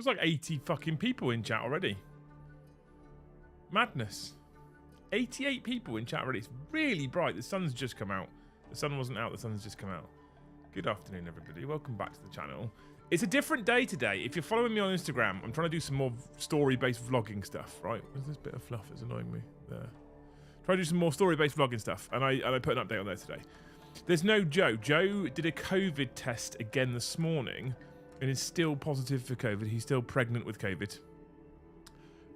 like 80 fucking people in chat already. Madness. 88 people in chat already. It's really bright. The sun's just come out. The sun wasn't out. The sun's just come out. Good afternoon, everybody. Welcome back to the channel. It's a different day today. If you're following me on Instagram, I'm trying to do some more story-based vlogging stuff, right? Where's this bit of fluff that's annoying me? There. Try to do some more story-based vlogging stuff, and I put an update on there today. There's no Joe. Joe did a COVID test again this morning, and is still positive for COVID. He's still pregnant with COVID.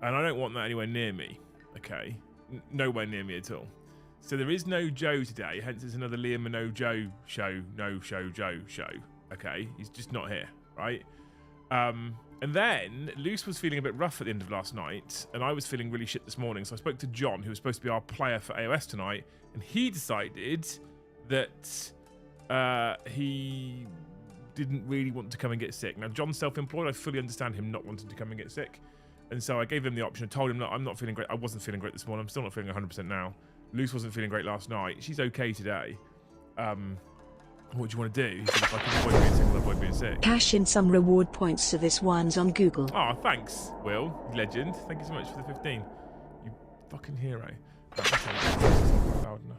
And I don't want that anywhere near me, okay? Nowhere near me at all. So there is no Joe today, hence it's another Liam and no Joe show, no show Joe show, okay? He's just not here, right? And then Luce was feeling a bit rough at the end of last night, and I was feeling really shit this morning, so I spoke to John, who was supposed to be our player for AOS tonight, and he decided that he didn't really want to come and get sick. Now, John's self-employed. I fully understand him not wanting to come and get sick. And so I gave him the option. I told him, look, I'm not feeling great. I wasn't feeling great this morning. I'm still not feeling 100% now. Luce wasn't feeling great last night. She's okay today. What do you want to do? He said, if I can avoid being sick, I'll avoid being sick. Cash in some reward points to this one's on Google. Oh, thanks, Will. Legend. Thank you so much for the 15. You fucking hero. Loud enough.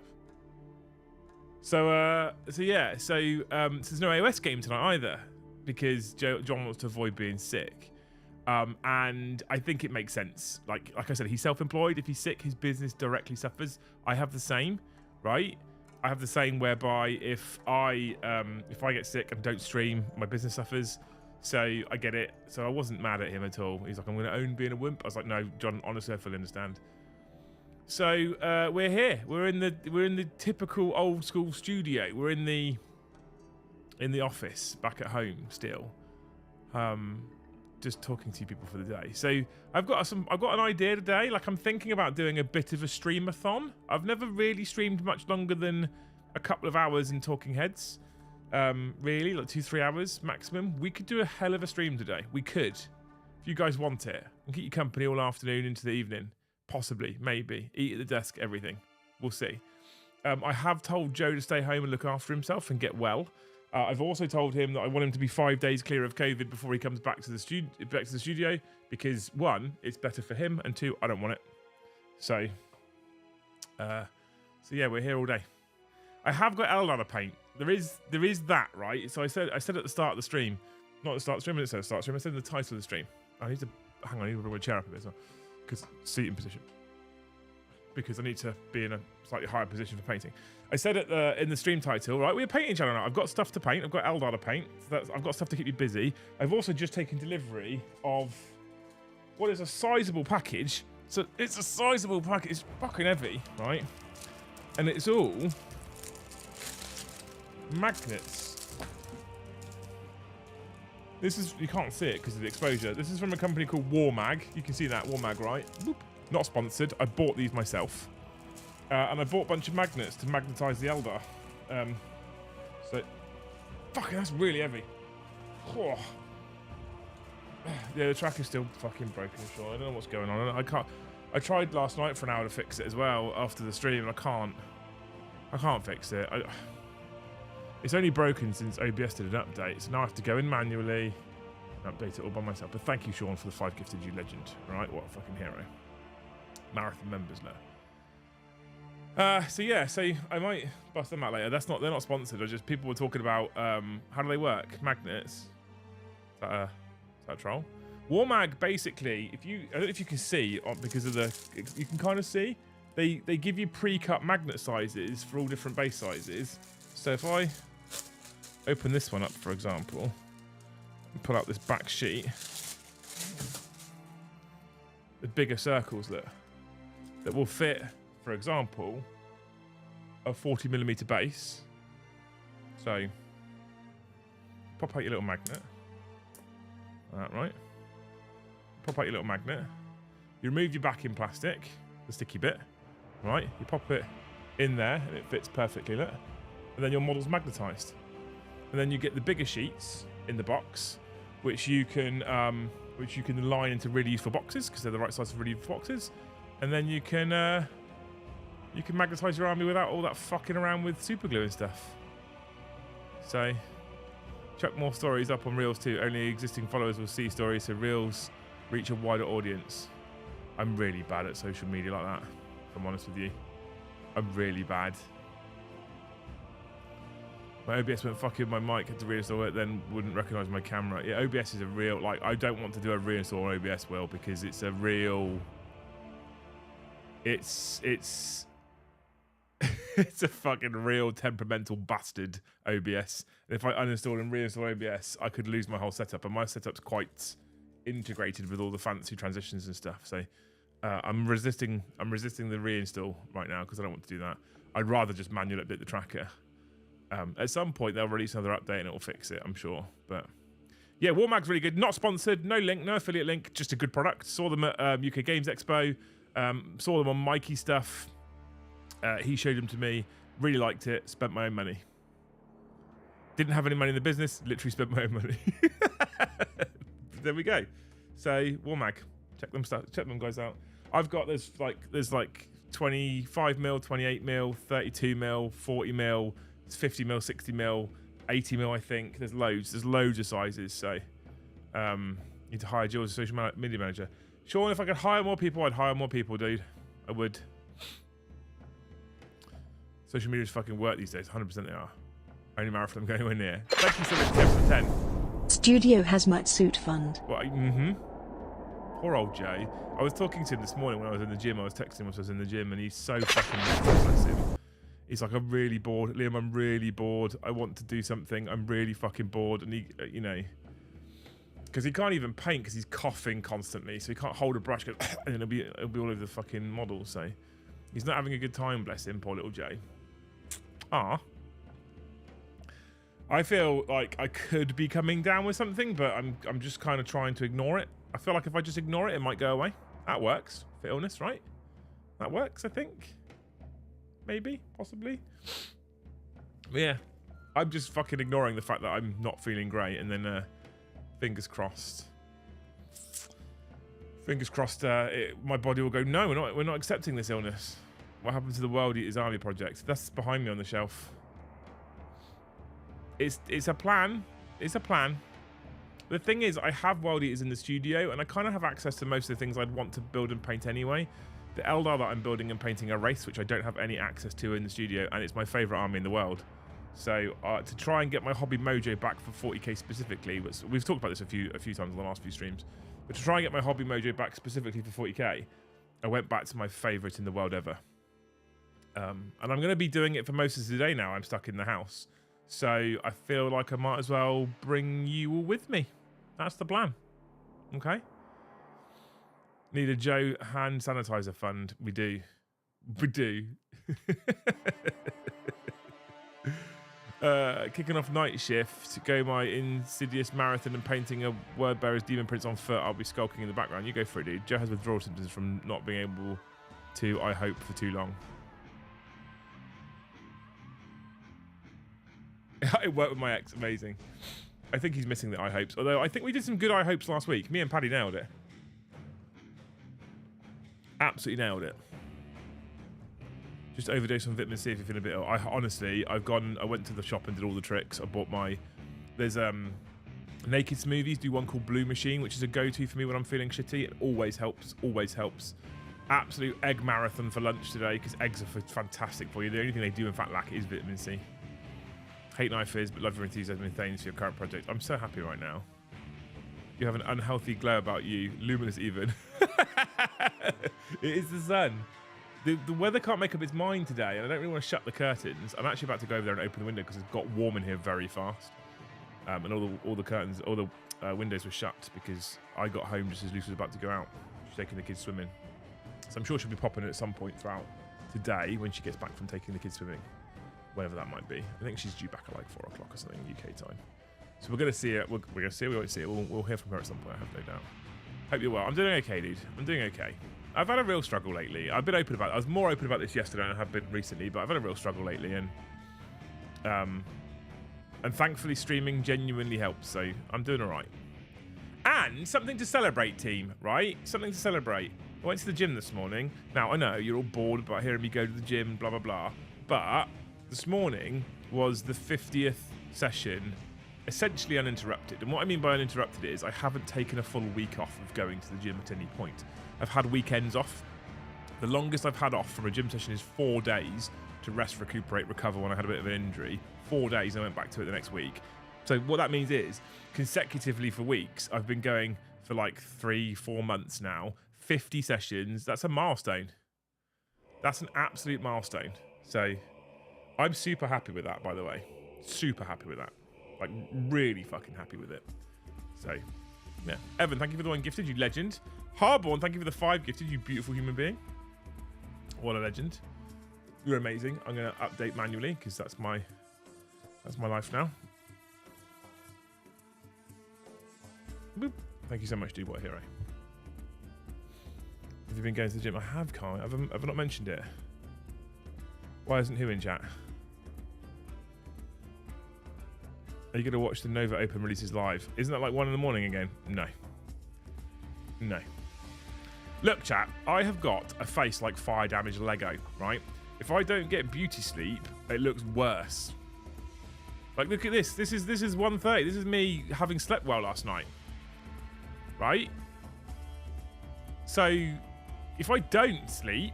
So yeah. So there's no AOS game tonight either, because John wants to avoid being sick. And I think it makes sense. Like I said, he's self-employed. If he's sick, his business directly suffers. I have the same, right? I have the same whereby if I get sick and don't stream, my business suffers. So I get it. So I wasn't mad at him at all. He's like, I'm going to own being a wimp. I was like, no, John, honestly, I fully understand. So we're here. We're in the typical old school studio. We're in the office back at home still. Just talking to you people for the day. So I've got an idea today. Like, I'm thinking about doing a bit of a streamathon. I've never really streamed much longer than a couple of hours in Talking Heads. Really, like 2-3 hours maximum. We could do a hell of a stream today. We could, if you guys want it, and keep you company all afternoon into the evening. Possibly, maybe. Eat at the desk, everything. We'll see. I have told Joe to stay home and look after himself and get well. I've also told him that I want him to be 5 days clear of COVID before he comes back to the studio, because one, it's better for him, and two, I don't want it. So yeah, we're here all day. I have got Eldar to paint. There is that, right? So I said at the start of the stream, not at the start of the stream, but it said start of the stream. I said in the title of the stream. I need to hang on. I need to bring my chair up a bit as well, because seating position. Because I need to be in a slightly higher position for painting. I said in the stream title, right, we're painting channel now. I've got stuff to paint. I've got Eldar to paint. So I've got stuff to keep you busy. I've also just taken delivery of what is a sizable package. So it's a sizable package. It's fucking heavy, right? And it's all magnets. This is, you can't see it because of the exposure. This is from a company called Warmag. You can see that, Warmag, right? Boop. Not sponsored. I bought these myself. And I bought a bunch of magnets to magnetize the Eldar. So, fucking, that's really heavy. Oh. Yeah, the track is still fucking broken, sure. I don't know what's going on. I tried last night for an hour to fix it as well after the stream, and I can't fix it. It's only broken since OBS did an update, so now I have to go in manually and update it all by myself. But thank you, Sean, for the 5 gifted, you legend. All right, what a fucking hero. Marathon members now. So yeah, so I might bust them out later. They're not sponsored. Or just people were talking about how do they work? Magnets. Is that a troll? Warmag basically, I don't know if you can see because of you can kind of see they give you pre-cut magnet sizes for all different base sizes. So if I open this one up, for example, and pull out this back sheet, the bigger circles that will fit, for example, a 40mm base. So pop out your little magnet. Like that, right? Pop out your little magnet. You remove your backing plastic, the sticky bit, right? You pop it in there and it fits perfectly, look. And then your model's magnetized. And then you get the bigger sheets in the box, which you can line into really useful boxes because they're the right size for really useful boxes. And then you can magnetize your army without all that fucking around with super glue and stuff. So Chuck more stories up on Reels too. Only existing followers will see stories, so Reels reach a wider audience. I'm really bad at social media like that, if I'm honest with you. I'm really bad. My OBS went fucking my mic, had to reinstall it, then wouldn't recognise my camera. Yeah, OBS is a real, like, I don't want to do a reinstall on OBS, Will, because it's a real... It's it's a fucking real temperamental bastard, OBS. And if I uninstall and reinstall OBS, I could lose my whole setup, and my setup's quite integrated with all the fancy transitions and stuff. So I'm resisting the reinstall right now because I don't want to do that. I'd rather just manually update the tracker. At some point they'll release another update and it'll fix it, I'm sure. But yeah, Warmag's really good. Not sponsored, no link, no affiliate link, just a good product. Saw them at UK Games Expo. Saw them on Mikey stuff. He showed them to me. Really liked it. Spent my own money. Didn't have any money in the business. Literally spent my own money. There we go. So Warmag, check them guys out. I've got there's like 25 mil, 28 mil, 32 mil, 40 mil, 50 mil, 60 mil, 80 mil. I think there's loads of sizes. So need to hire Jules as social media manager. Sean, if I could hire more people, I'd hire more people, dude. I would. Social media's fucking work these days. 100% they are. Only marathon going anywhere near. Thank you so much, 10 for 10. Studio Hazmat Suit Fund. What? Poor old Jay. I was talking to him this morning when I was in the gym. I was texting him when I was in the gym, and he's so fucking bless him. He's like, I'm really bored. Liam, I'm really bored. I want to do something. I'm really fucking bored. And he, you know, because he can't even paint because he's coughing constantly. So he can't hold a brush and it'll be all over the fucking model. So he's not having a good time, bless him, poor little Jay. Ah. I feel like I could be coming down with something, but I'm just kind of trying to ignore it. I feel like if I just ignore it, it might go away. That works for illness, right? That works, I think. Maybe, possibly. But yeah, I'm just fucking ignoring the fact that I'm not feeling great, and then fingers crossed. Fingers crossed, my body will go. No, we're not accepting this illness. What happened to the World Eaters Army project? That's behind me on the shelf. It's a plan. It's a plan. The thing is, I have World Eaters in the studio, and I kind of have access to most of the things I'd want to build and paint anyway. The Eldar that I'm building and painting are Wraiths, which I don't have any access to in the studio, and it's my favourite army in the world. So to try and get my hobby mojo back for 40k specifically, we've talked about this a few times in the last few streams, but to try and get my hobby mojo back specifically for 40k, I went back to my favourite in the world ever. And I'm going to be doing it for most of the day now. I'm stuck in the house. So I feel like I might as well bring you all with me. That's the plan. Okay. Need a Joe hand sanitizer fund. We do. We do. Kicking off night shift to go my insidious marathon and painting a word bearer's demon prints on foot. I'll be skulking in the background. You go for it, dude. Joe has withdrawal symptoms from not being able to, I hope, for too long. It worked with my ex. Amazing. I think he's missing the I hopes. Although I think we did some good I hopes last week. Me and Paddy nailed it. Absolutely nailed it. Just overdose on vitamin C if you're feeling a bit ill. I went to the shop and did all the tricks. I bought there's Naked Smoothies do one called Blue Machine, which is a go-to for me when I'm feeling shitty. It always helps. Always helps. Absolute egg marathon for lunch today because eggs are fantastic for you. The only thing they do in fact lack is vitamin C. Hate knife is, but love your enthusiasm and thanks for your current project. I'm so happy right now. You have an unhealthy glow about you. Luminous even. It is the sun. The weather can't make up its mind today, and I don't really want to shut the curtains. I'm actually about to go over there and open the window because it got warm in here very fast. And all the curtains, all the windows were shut because I got home just as Lucy was about to go out. She's taking the kids swimming. So I'm sure she'll be popping in at some point throughout today when she gets back from taking the kids swimming. Whatever that might be. I think she's due back at like 4 o'clock or something UK time. So we're going to see it. We're going to see it. We won't see it. We'll hear from her at some point, I have no doubt. Hope you're well. I'm doing okay, dude. I'm doing okay. I've had a real struggle lately. I've been open about it. I was more open about this yesterday than I have been recently, but I've had a real struggle lately, and thankfully streaming genuinely helps, so I'm doing all right. And something to celebrate, team, right? Something to celebrate. I went to the gym this morning. Now, I know you're all bored about hearing me go to the gym, blah, blah, blah, but this morning was the 50th session essentially uninterrupted. And what I mean by uninterrupted is I haven't taken a full week off of going to the gym at any point. I've had weekends off. The longest I've had off from a gym session is 4 days to rest, recuperate, recover when I had a bit of an injury. 4 days, and I went back to it the next week. So what that means is, consecutively for weeks, I've been going for like 3-4 months now, 50 sessions. That's a milestone. That's an absolute milestone. So I'm super happy with that, by the way. Super happy with that. Like, really fucking happy with it. So, yeah. Evan, thank you for the 1 gifted, you legend. Harborn, thank you for the 5 gifted, you beautiful human being. What a legend. You're amazing. I'm going to update manually because that's my life now. Boop. Thank you so much, Dubois Hero. Have you been going to the gym? I have, Kai. I've not mentioned it. Why isn't who in chat? Are you going to watch the Nova Open releases live? Isn't that like 1 in the morning again? No. No. Look, chat, I have got a face like fire damage Lego, right? If I don't get beauty sleep, it looks worse. Like, look at this. This is 1:30. This is me having slept well last night. Right? So, if I don't sleep,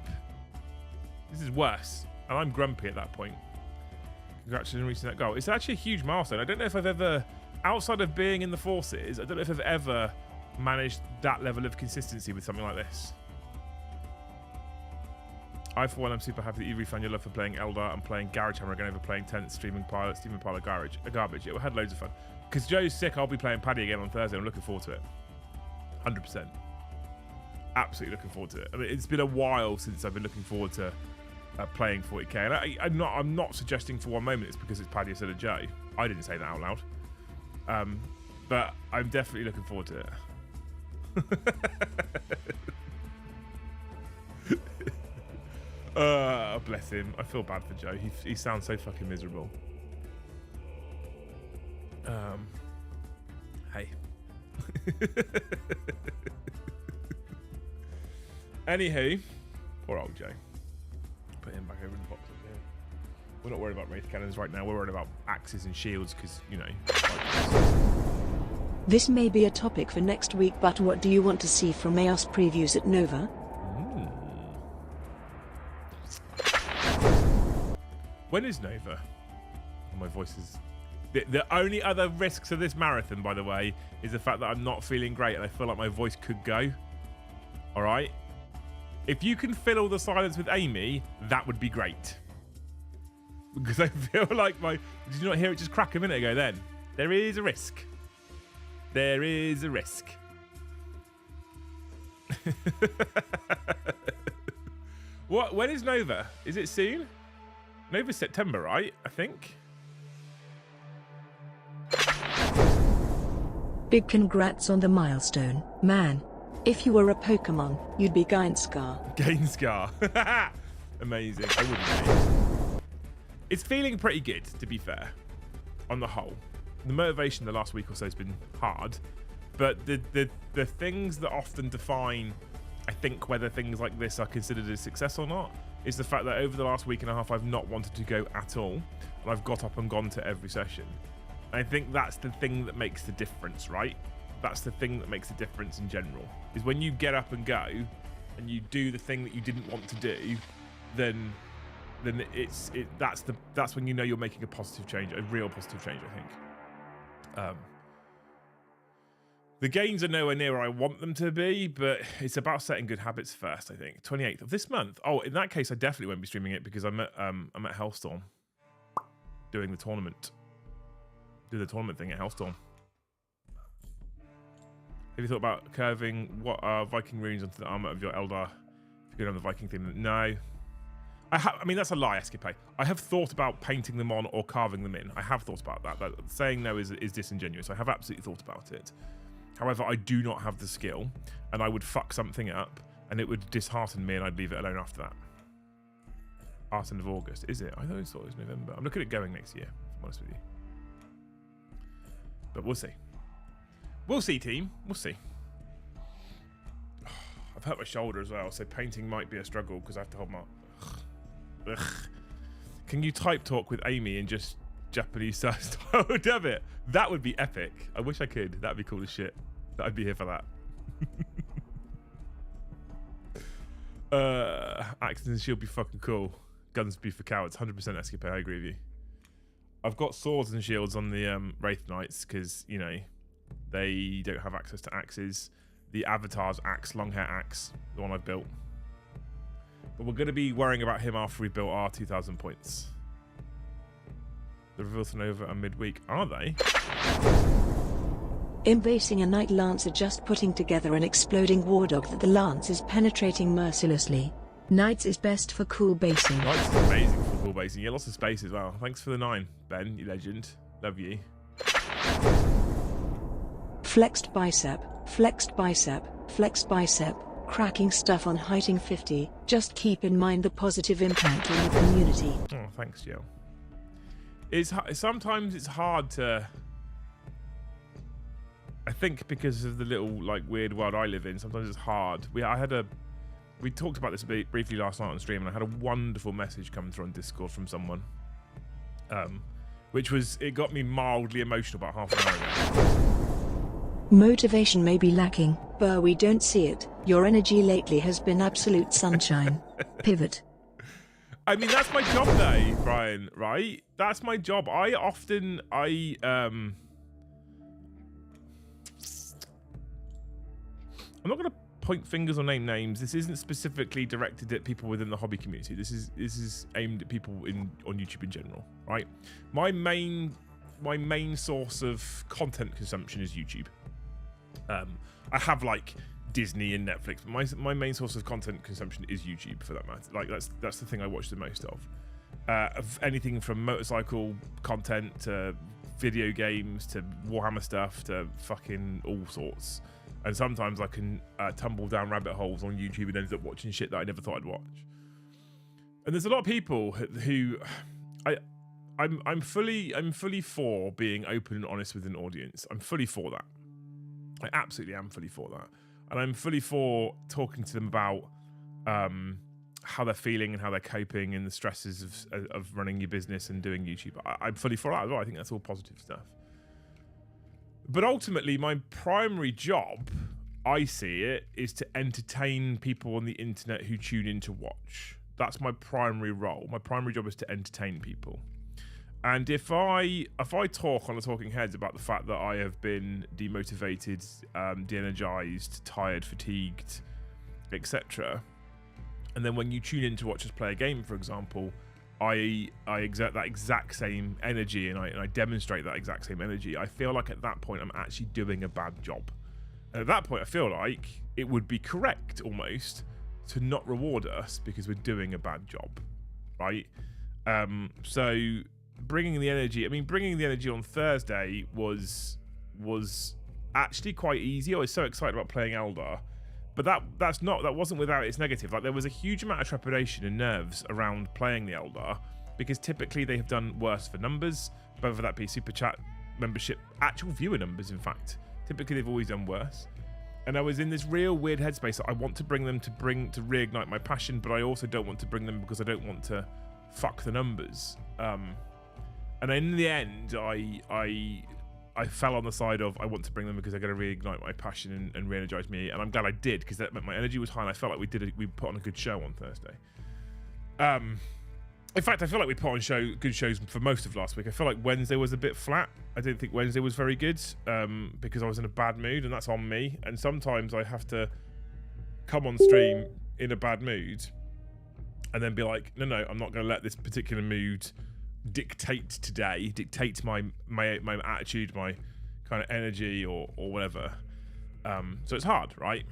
this is worse. And I'm grumpy at that point. Congratulations on reaching that goal. It's actually a huge milestone. I don't know if I've ever, outside of being in the forces, I don't know if I've ever managed that level of consistency with something like this. I, for one, am super happy that you refound your love for playing Eldar and playing Garage Hammer again over playing Tent, Streaming Pilot, Garbage. Yeah, we had loads of fun. Because Joe's sick, I'll be playing Paddy again on Thursday. I'm looking forward to it. 100%. Absolutely looking forward to it. I mean, it's been a while since I've been looking forward to playing 40k. And I'm not suggesting for one moment it's because it's Paddy instead of Joe. I didn't say that out loud. But I'm definitely looking forward to it. Bless him. I feel bad for Joe. He sounds so fucking miserable. Hey. Anywho, poor old Joe. Put him back over in the box up there. We're not worried about Wraith cannons right now. We're worried about axes and shields because, you know. This may be a topic for next week, but what do you want to see from AOS previews at Nova? When is Nova? Oh, my voice is... The only other risks of this marathon, by the way, is the fact that I'm not feeling great and I feel like my voice could go. All right? If you can fill all the silence with Amy, that would be great. Because I feel like my... Did you not hear it just crack a minute ago then? There is a risk. There is a risk. What? When is Nova? Is it soon? Nova's September, right? I think. Big congrats on the milestone, man. If you were a Pokemon, you'd be Gainscar. Gainscar. Amazing. I wouldn't be. It's feeling pretty good, to be fair, on the whole. The motivation the last week or so has been hard, but the things that often define, I think, whether things like this are considered a success or not, is the fact that over the last week and a half I've not wanted to go at all, and I've got up and gone to every session. And I think that's the thing that makes the difference, right? That's the thing that makes the difference in general, is when you get up and go and you do the thing that you didn't want to do, then that's when you know you're making a positive change, a real positive change, I think. The gains are nowhere near where I want them to be, but it's about setting good habits first, I think. 28th of this month. Oh, in that case, I definitely won't be streaming it because I'm at Hellstorm doing the tournament. Do the tournament thing at Hellstorm. Have you thought about curving what are Viking runes onto the armor of your Eldar if you're going on the Viking theme? No. I mean, that's a lie, Escape. I have thought about painting them on or carving them in. I have thought about that. But saying no is disingenuous. I have absolutely thought about it. However, I do not have the skill, and I would fuck something up, and it would dishearten me, and I'd leave it alone after that. Art end of August. Is it? I always thought it was November. I'm looking at going next year, if I'm honest with you. But we'll see. We'll see, team. We'll see. I've hurt my shoulder as well, so painting might be a struggle because I have to hold my... Ugh. Can you type talk with Amy and just Japanese style debit. That would be epic. I wish I could. That'd be cool as shit. I'd be here for that. Axes and shield be fucking cool. Guns be for cowards. 100% escape. I agree with you. I've got swords and shields on the Wraith Knights because, you know, they don't have access to axes. The Avatar's axe, long hair axe, the one I built. But we're going to be worrying about him after we built our 2,000 points. The reveals are over and midweek. Are they? Embasing a Knight Lancer, just putting together an exploding war dog that the lance is penetrating mercilessly. Knights is best for cool basing. Knights is amazing for cool basing. Yeah, lots of space as well. Thanks for the 9, Ben, you legend. Love you. Flexed bicep, flexed bicep, flexed bicep. Cracking stuff on Heighting 50. Just keep in mind the positive impact on the community. Oh, thanks, Jill. Sometimes it's hard to... I think because of the little like weird world I live in, sometimes it's hard. We talked about this a bit briefly last night on stream, and I had a wonderful message come through on Discord from someone, it got me mildly emotional about half an hour ago. Motivation may be lacking, but we don't see it. Your energy lately has been absolute sunshine. Pivot. I mean, that's my job though, Brian, right? That's my job. I'm not going to point fingers or name names. This isn't specifically directed at people within the hobby community. This is aimed at people on YouTube in general, right? My main source of content consumption is YouTube. I have like Disney and Netflix, but my main source of content consumption is YouTube, for that matter. Like that's the thing I watch the most of anything from motorcycle content to video games to Warhammer stuff to fucking all sorts. And sometimes I can tumble down rabbit holes on YouTube and end up watching shit that I never thought I'd watch. And there's a lot of people who I'm fully for being open and honest with an audience. I'm fully for that. I absolutely am fully for that. And I'm fully for talking to them about how they're feeling and how they're coping and the stresses of running your business and doing YouTube. I'm fully for that as well. I think that's all positive stuff. But ultimately, my primary job, I see it, is to entertain people on the internet who tune in to watch. That's my primary role. My primary job is to entertain people. And if I talk on the Talking Heads about the fact that I have been demotivated, de-energized, tired, fatigued, etc., and then when you tune in to watch us play a game, for example, I exert that exact same energy and I demonstrate that exact same energy, I feel like at that point I'm actually doing a bad job. And at that point I feel like it would be correct almost to not reward us because we're doing a bad job, right? So bringing the energy on Thursday was actually quite easy. I was so excited about playing Eldar. But that wasn't without its negative. Like, there was a huge amount of trepidation and nerves around playing the Eldar because typically they have done worse for numbers, whether that be super chat, membership, actual viewer numbers. In fact, typically they've always done worse. And I was in this real weird headspace that I want to bring them to reignite my passion, but I also don't want to bring them because I don't want to fuck the numbers. And in the end, I fell on the side of I want to bring them because they're going to reignite my passion and re-energize me, and I'm glad I did because that meant my energy was high and I felt like we put on a good show on Thursday. In fact, I feel like we put on good shows for most of last week. I feel like Wednesday was a bit flat. I didn't think Wednesday was very good because I was in a bad mood, and that's on me. And sometimes I have to come on stream in a bad mood and then be like, no, I'm not going to let this particular mood dictate my attitude, my kind of energy or whatever. So it's hard, right?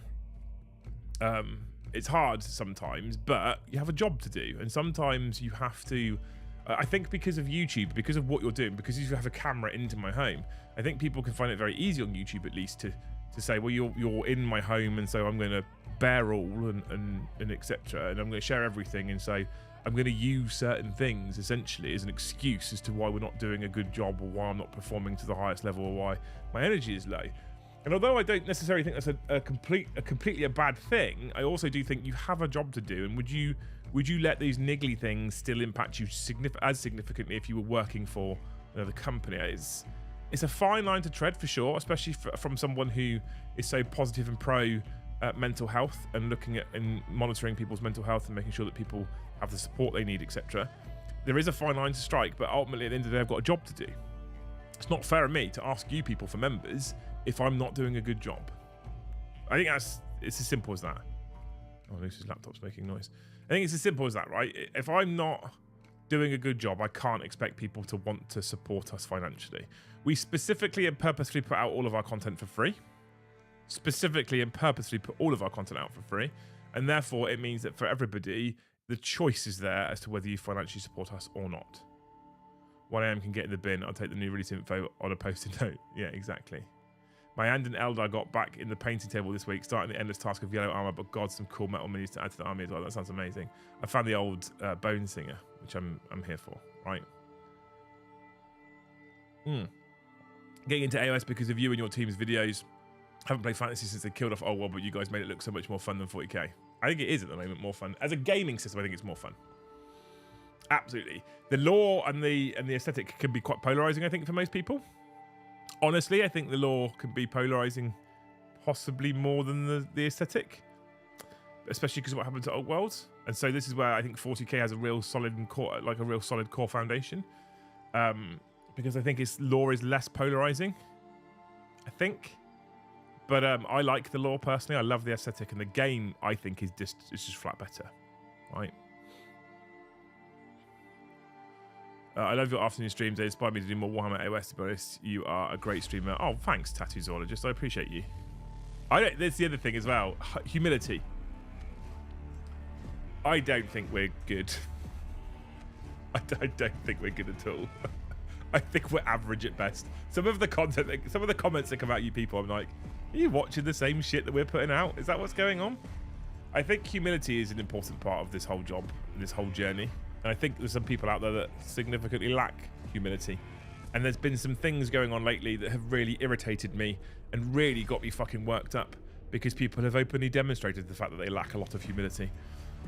It's hard sometimes, but you have a job to do, and sometimes you have to I think because of YouTube, because of what you're doing, because you have a camera into my home, I think people can find it very easy on YouTube at least to say, well, you're in my home, and so I'm going to bear all and etc, and I'm going to share everything, and so I'm going to use certain things essentially as an excuse as to why we're not doing a good job, or why I'm not performing to the highest level, or why my energy is low. And although I don't necessarily think that's a completely a bad thing, I also do think you have a job to do. And would you let these niggly things still impact you as significantly if you were working for the company. It's a fine line to tread for sure, especially from someone who is so positive and pro mental health and looking at and monitoring people's mental health and making sure that people have the support they need, etc. There is a fine line to strike, but ultimately at the end of the day, I've got a job to do. It's not fair of me to ask you people for members if I'm not doing a good job. I think it's as simple as that. Oh, Lucy's laptop's making noise. I think it's as simple as that, right? If I'm not doing a good job, I can't expect people to want to support us financially. We specifically and purposefully put out all of our content for free. Specifically and purposefully put all of our content out for free. And therefore, it means that for everybody, the choice is there as to whether you financially support us or not. 1 AM can get in the bin. I'll take the new release info on a post-it note. Yeah, exactly. My hand and Eldar got back in the painting table this week, starting the endless task of yellow armor, but God, some cool metal minis to add to the army as well. That sounds amazing. I found the old Bone Singer, which I'm here for, right? Getting into AOS because of you and your team's videos. Haven't played fantasy since they killed off Old World, but you guys made it look so much more fun than 40k. I think it is at the moment more fun. As a gaming system, I think it's more fun. Absolutely. The lore and the aesthetic can be quite polarizing, I think, for most people. Honestly, I think the lore can be polarizing possibly more than the aesthetic, especially because of what happened to Old Worlds. And so this is where I think 40k has a real solid core, like a real solid core foundation, because I think its lore is less polarizing, I think. But I like the lore personally. I love the aesthetic, and the game I think is just flat better, right? I love your afternoon streams. They inspired me to do more Warhammer AOS, to be honest. You are a great streamer. Oh, thanks, Tattoo Zoologist. I appreciate you. There's the other thing as well. Humility. I don't think we're good. I don't think we're good at all. I think we're average at best. Some of the comments that come out, you people, I'm like, are you watching the same shit that we're putting out? Is that what's going on? I think humility is an important part of this whole job, this whole journey. And I think there's some people out there that significantly lack humility. And there's been some things going on lately that have really irritated me and really got me fucking worked up, because people have openly demonstrated the fact that they lack a lot of humility.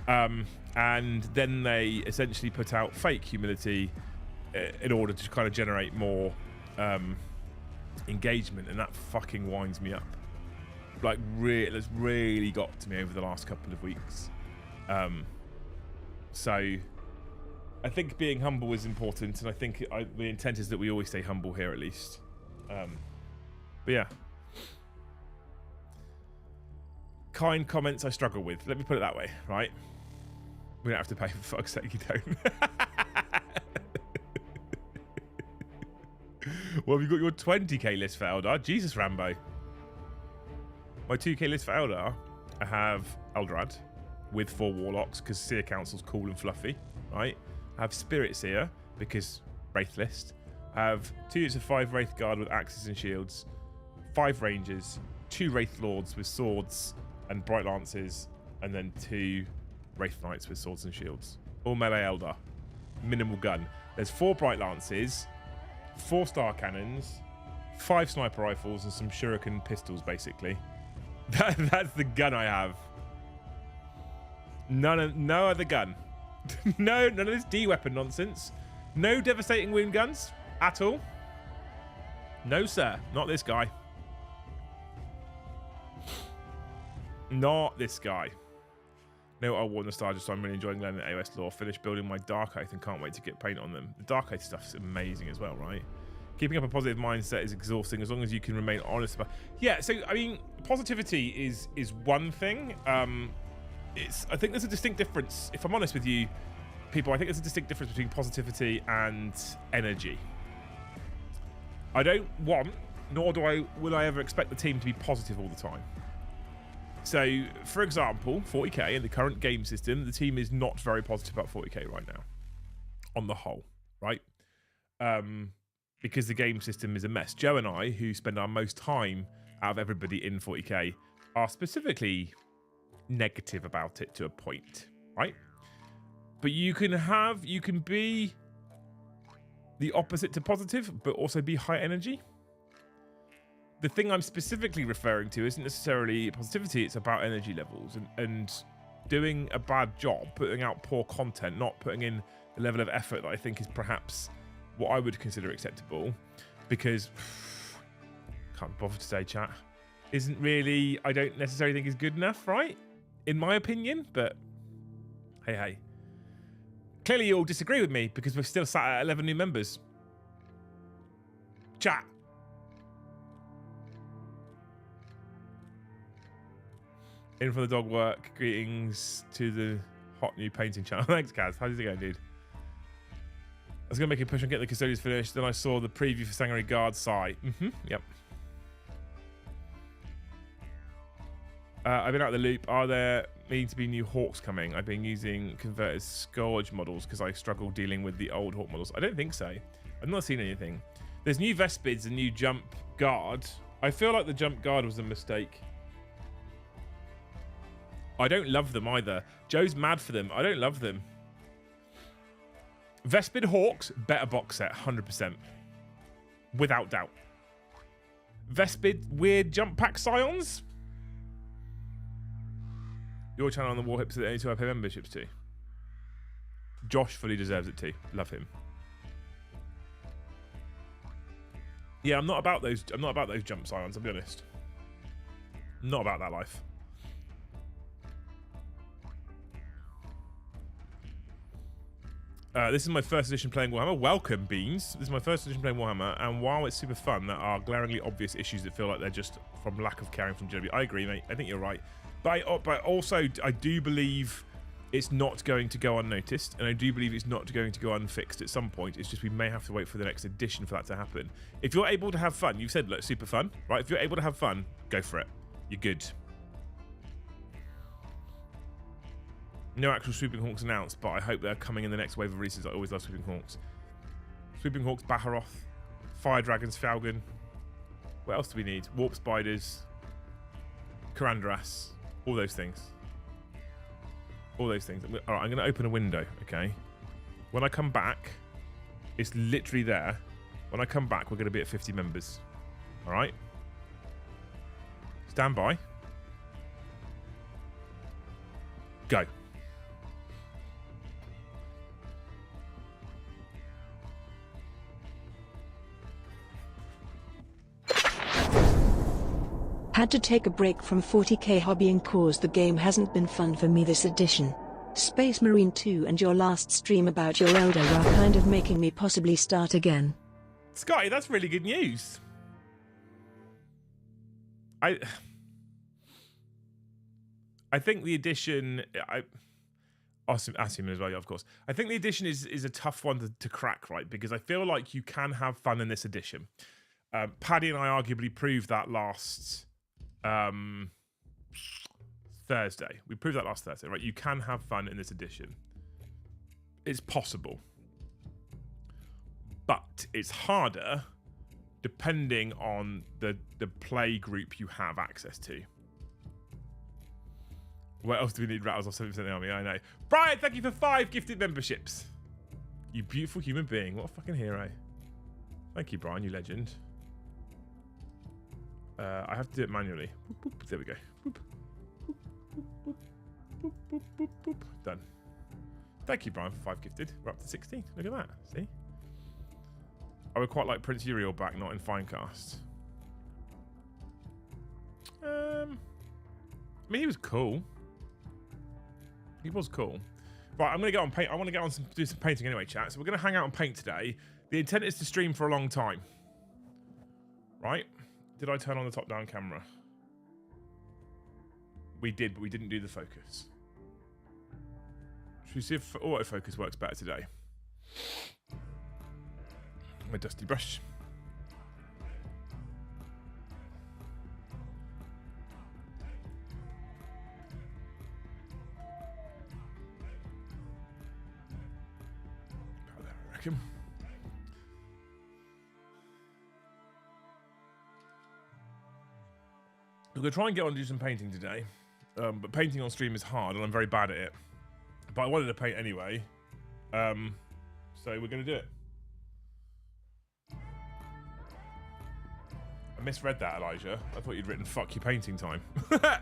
And then they essentially put out fake humility in order to kind of generate more engagement, and that fucking winds me up. Like, that's really got to me over the last couple of weeks. So I think being humble is important, and I think the intent is that we always stay humble here, at least. But yeah. Kind comments I struggle with. Let me put it that way, right? We don't have to pay, for fuck's sake, you don't. Well, have you got your 20k list for Eldar? Jesus, Rambo. My 2k list for Eldar, I have Eldrad with 4 Warlocks, because Seer Council's cool and fluffy, right? I have Spirit Seer, because Wraith list. I have 2 units of 5 Wraith Guard with axes and shields, 5 Rangers, 2 Wraith Lords with swords and Bright Lances, and then 2 Wraith Knights with swords and shields. All melee Eldar. Minimal gun. There's 4 Bright Lances, 4 Star Cannons, 5 Sniper Rifles, and some Shuriken pistols, basically. That's the gun I have. No other gun. No, none of this D-weapon nonsense. No devastating wound guns at all. No, sir. Not this guy. Not this guy. No, I wore nostalgia, so I'm really enjoying learning the AOS lore. Finished building my Dark Oath and can't wait to get paint on them. The Dark Oath stuff's amazing as well, right? Keeping up a positive mindset is exhausting as long as you can remain honest about. Yeah, so I mean, positivity is one thing. I think there's a distinct difference. If I'm honest with you, people, I think there's a distinct difference between positivity and energy. I don't want, nor will I ever expect the team to be positive all the time. So, for example, 40k in the current game system, the team is not very positive about 40k right now, on the whole, right? Because the game system is a mess. Joe and I, who spend our most time out of everybody in 40k, are specifically negative about it to a point, right? But you can be the opposite to positive, but also be high energy. The thing I'm specifically referring to isn't necessarily positivity, it's about energy levels and doing a bad job, putting out poor content, not putting in the level of effort that I think is perhaps what I would consider acceptable, because can't bother to say chat isn't really, I don't necessarily think is good enough, right? In my opinion, but hey. Clearly you all disagree with me because we're still sat at 11 new members. Chat. In from the dog work. Greetings to the hot new painting channel. Thanks, Kaz. How's it going, dude? I was going to make a push on getting the custodians finished. Then I saw the preview for Sanguinary Guard site. Yep. I've been out of the loop. Are there needing to be new Hawks coming? I've been using converted Scourge models because I struggle dealing with the old Hawk models. I don't think so. I've not seen anything. There's new Vespids and new Jump Guard. I feel like the Jump Guard was a mistake. I don't love them either. Joe's mad for them. I don't love them. Vespid Hawks, better box set, 100%. Without doubt. Vespid weird jump pack Scions. Your channel on the Warhips are the only two I pay memberships to. Josh fully deserves it too. Love him. Yeah, I'm not about those jump Scions, I'll be honest. I'm not about that life. This is my first edition playing Warhammer. Welcome, Beans. This is my first edition playing Warhammer, and while it's super fun, there are glaringly obvious issues that feel like they're just from lack of caring from GW. I agree, mate. I think you're right. But also, I do believe it's not going to go unnoticed, and I do believe it's not going to go unfixed at some point. It's just we may have to wait for the next edition for that to happen. If you're able to have fun, you've said, look, super fun, right? If you're able to have fun, go for it. You're good. No actual Swooping Hawks announced, but I hope they're coming in the next wave of releases. I always love Swooping Hawks. Swooping Hawks, Baharoth, Fire Dragons, Falcon. What else do we need? Warp Spiders, Karandras, all those things. All those things. All right, I'm going to open a window, okay? When I come back, it's literally there. When I come back, we're going to be at 50 members. All right? Stand by. Go. Had to take a break from 40k hobbying cause the game hasn't been fun for me this edition. Space Marine 2 and your last stream about your Eldar are kind of making me possibly start again. Scotty, that's really good news. I think the edition... Assuming as well, yeah, of course. I think the edition is a tough one to crack, right? Because I feel like you can have fun in this edition. Paddy and I arguably proved that last... Thursday. We proved that last Thursday, right? You can have fun in this edition. It's possible. But it's harder depending on the play group you have access to. What else do we need? Rattles off 70% of the army, I know. Brian, thank you for 5 gifted memberships. You beautiful human being. What a fucking hero. Thank you, Brian, you legend. I have to do it manually. Boop, boop. There we go. Boop. Boop, boop, boop, boop, boop, boop. Done. Thank you, Brian, for 5 gifted. We're up to 16. Look at that. See? I would quite like Prince Uriel back, not in Finecast. I mean, he was cool. He was cool. Right, I'm going to get on paint. I want to get on do some painting anyway, chat. So we're going to hang out and paint today. The intent is to stream for a long time. Right? Did I turn on the top-down camera? We did, but we didn't do the focus. Should we see if autofocus works better today? My dusty brush. About there, I reckon. We're going to try and get on and do some painting today. But painting on stream is hard, and I'm very bad at it. But I wanted to paint anyway. So we're going to do it. I misread that, Elijah. I thought you'd written, fuck your painting time. I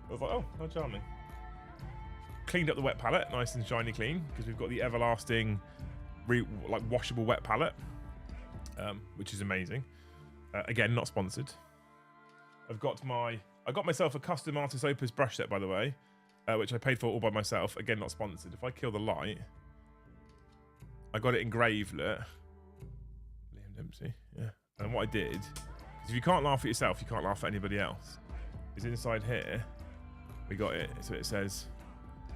was like, oh, how charming. Cleaned up the wet palette, nice and shiny clean, because we've got the everlasting like washable wet palette, which is amazing. Again, not sponsored. I got myself a custom Artis Opus brush set, by the way, which I paid for all by myself. Again, not sponsored. If I kill the light, I got it engraved. Liam Dempsey, yeah. And what I did, because if you can't laugh at yourself, you can't laugh at anybody else. Is inside here, we got it. So it says,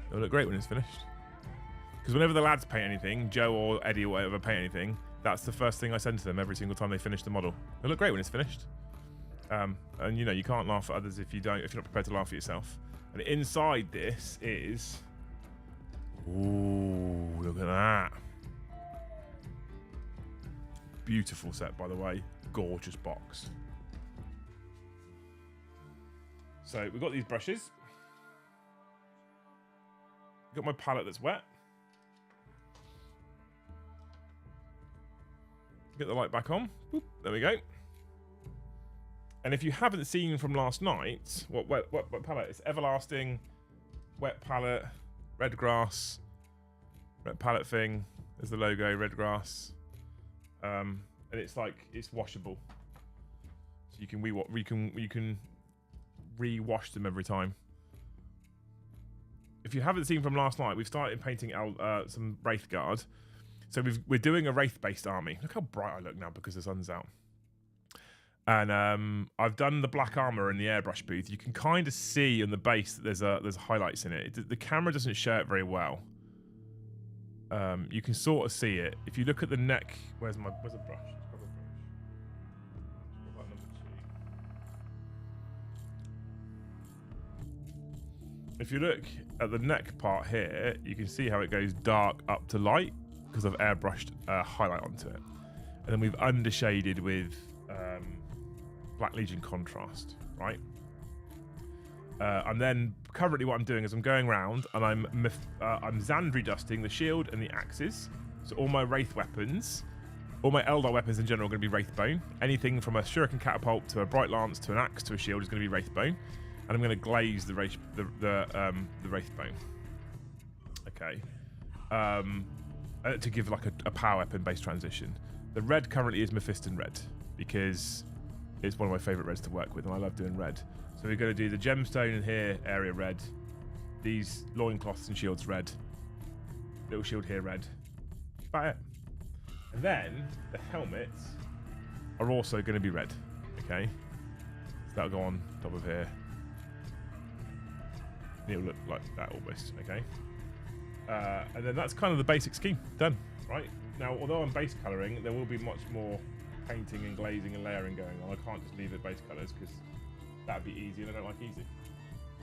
it'll look great when it's finished. Because whenever the lads paint anything, Joe or Eddie or whatever paint anything, that's the first thing I send to them every single time they finish the model. It'll look great when it's finished. And you know, you can't laugh at others if you're not prepared to laugh at yourself. And inside this is, ooh, look at that. Beautiful set, by the way. Gorgeous box. So we've got these brushes. Got my palette that's wet. Get the light back on. Boop, there we go. And if you haven't seen from last night, what palette? It's Everlasting, wet palette, red grass, red palette thing. There's the logo, red grass. And it's like, it's washable. So you can re-wash them every time. If you haven't seen from last night, we've started painting some Wraith Guard. So we're doing a Wraith-based army. Look how bright I look now because the sun's out. And I've done the black armor in the airbrush booth. You can kind of see on the base that there's highlights in it. The camera doesn't show it very well. You can sort of see it if you look at the neck. Where's the brush? If you look at the neck part here, you can see how it goes dark up to light because I've airbrushed highlight onto it, and then we've undershaded with Black Legion contrast, right? And then currently what I'm doing is I'm going around and I'm Xandri dusting the shield and the axes. So all my Wraith weapons, all my Eldar weapons in general are going to be Wraith bone. Anything from a shuriken catapult to a bright lance to an axe to a shield is going to be Wraith bone. And I'm going to glaze the Wraith bone. Okay. To give like a power weapon based transition. The red currently is Mephiston red because it's one of my favorite reds to work with and I love doing red. So we're going to do the gemstone in here area red, these loincloths and shields red, little shield here red. About it. And then the helmets are also going to be red. Okay. So that'll go on top of here. It'll look like that almost. Okay. And then that's kind of the basic scheme done, right? Now, although I'm base colouring, there will be much more painting and glazing and layering going on. I can't just leave it base colours because that'd be easy and I don't like easy.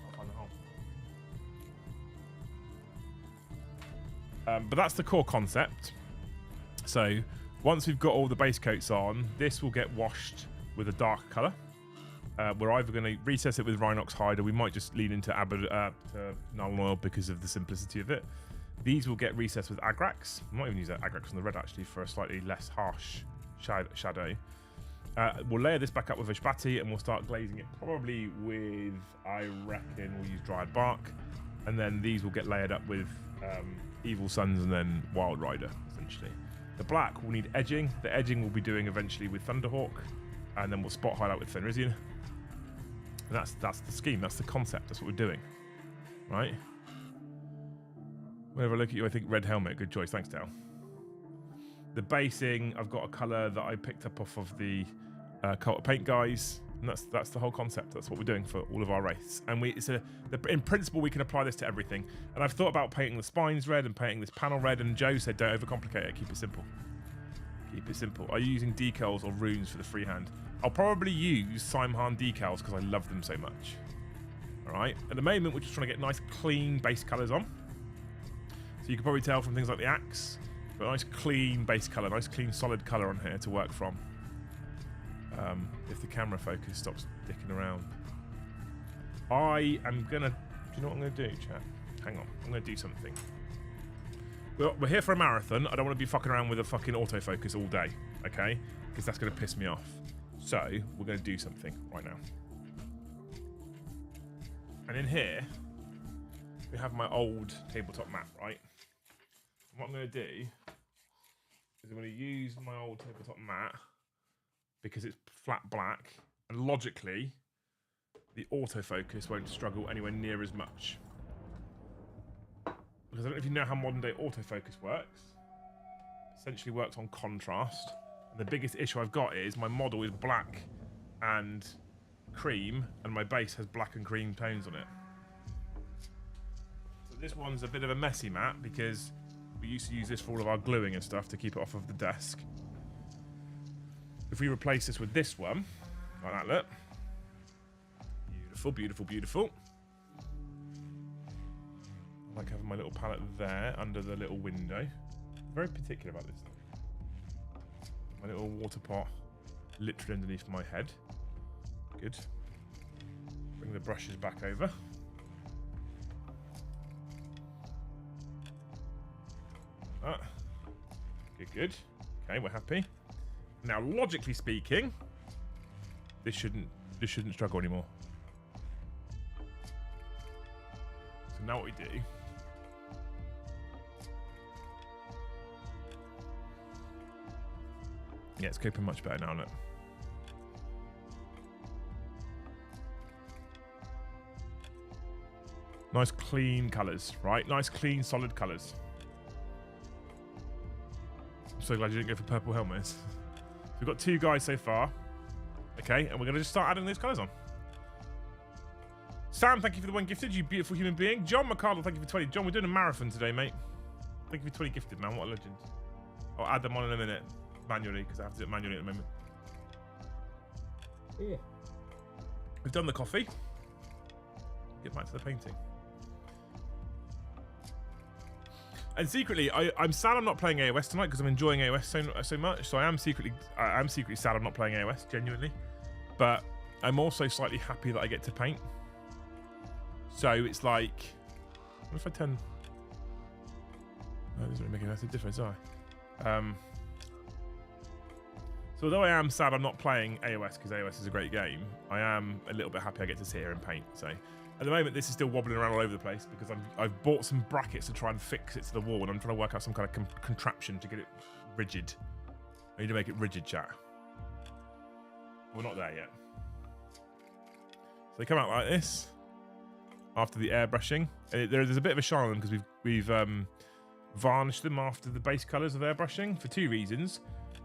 I'll find the hole. But that's the core concept. So once we've got all the base coats on, this will get washed with a dark colour. We're either going to recess it with Rhinox hide or we might just lean into Null Oil because of the simplicity of it. These will get recessed with Agrax. I might even use that Agrax on the red actually for a slightly less harsh shadow. We'll layer this back up with Ishbati and we'll start glazing it probably with, I reckon, we'll use dried bark. And then these will get layered up with Evil Suns and then Wild Rider, essentially. The black will need edging. The edging we'll be doing eventually with Thunderhawk. And then we'll spot highlight with Fenrisian. And that's the scheme, that's the concept, that's what we're doing. Right? Whenever I look at you, I think red helmet, good choice. Thanks, Dale. The basing, I've got a colour that I picked up off of the Cult of Paint guys. And that's the whole concept. That's what we're doing for all of our wraiths. And in principle, we can apply this to everything. And I've thought about painting the spines red and painting this panel red. And Joe said, don't overcomplicate it. Keep it simple. Keep it simple. Are you using decals or runes for the freehand? I'll probably use Simhan decals because I love them so much. All right. At the moment, we're just trying to get nice, clean base colours on. So you can probably tell from things like the axe, but a nice, clean base colour, nice, clean, solid colour on here to work from. If the camera focus stops dicking around. I am going to... Do you know what I'm going to do, chat? Hang on. I'm going to do something. We're here for a marathon. I don't want to be fucking around with a fucking autofocus all day, okay? Because that's going to piss me off. So, we're going to do something right now. And in here, we have my old tabletop map, right? And what I'm going to do is I'm going to use my old tabletop mat because it's flat black, and logically, the autofocus won't struggle anywhere near as much. Because I don't know if you know how modern day autofocus works. Essentially works on contrast. And the biggest issue I've got is my model is black and cream, and my base has black and cream tones on it. So this one's a bit of a messy mat because we used to use this for all of our gluing and stuff to keep it off of the desk. If we replace this with this one, like that, look. Beautiful, beautiful, beautiful. I like having my little palette there under the little window. Very particular about this stuff. My little water pot literally underneath my head. Good. Bring the brushes back over. Good, good. Okay, we're happy. Now, logically speaking, this shouldn't struggle anymore. So now what we do, yeah, it's coping much better now, look. Nice clean colours, right? Nice clean solid colours. I'm so glad you didn't go for purple helmets. We've got 2 guys so far. Okay, and we're going to just start adding those colours on. Sam, thank you for the 1 gifted, you beautiful human being. John McCardle, thank you for 20. John, we're doing a marathon today, mate. Thank you for 20 gifted, man. What a legend. I'll add them on in a minute, manually, because I have to do it manually at the moment. Yeah. We've done the coffee. Get back to the painting. And secretly, I'm sad I'm not playing AOS tonight because I'm enjoying AOS so much. So I am secretly sad I'm not playing AOS, genuinely. But I'm also slightly happy that I get to paint. So it's like, what if I turn? That doesn't really make a massive difference, do I? So although I am sad I'm not playing AOS because AOS is a great game, I am a little bit happy I get to sit here and paint. So at the moment, this is still wobbling around all over the place because I've bought some brackets to try and fix it to the wall, and I'm trying to work out some kind of contraption to get it rigid. I need to make it rigid, chat. We're not there yet. So they come out like this after the airbrushing. There's a bit of a shine on them because we've varnished them after the base colours of airbrushing for 2 reasons.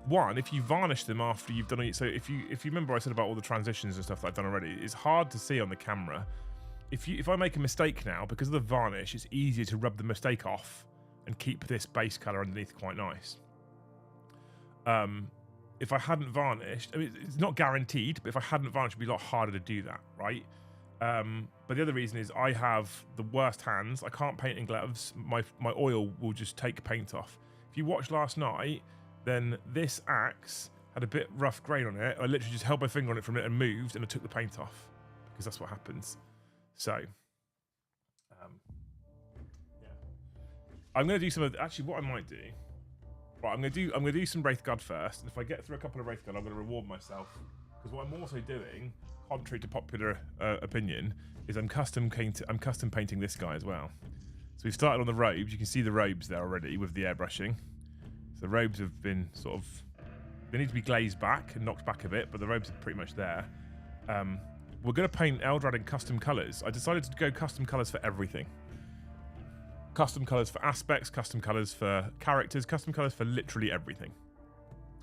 One, if you varnish them after you've done it, so if you remember I said about all the transitions and stuff that I've done already, it's hard to see on the camera. If I make a mistake now, because of the varnish, it's easier to rub the mistake off and keep this base colour underneath quite nice. If I hadn't varnished, I mean, it's not guaranteed, but if I hadn't varnished, it would be a lot harder to do that, right? But the other reason is I have the worst hands. I can't paint in gloves. My oil will just take paint off. If you watched last night, then this axe had a bit rough grain on it. I literally just held my finger on it for a minute and moved, and I took the paint off because that's what happens. So, yeah, I'm going to do some of. Actually, what I might do, right? I'm going to do some Wraith Guard first, and if I get through a couple of Wraith Guard, I'm going to reward myself because what I'm also doing, contrary to popular opinion, is I'm custom painting this guy as well. So we've started on the robes. You can see the robes there already with the airbrushing. So the robes have been sort of, they need to be glazed back and knocked back a bit, but the robes are pretty much there. We're going to paint Eldar in custom colours. I decided to go custom colours for everything. Custom colours for aspects, custom colours for characters, custom colours for literally everything.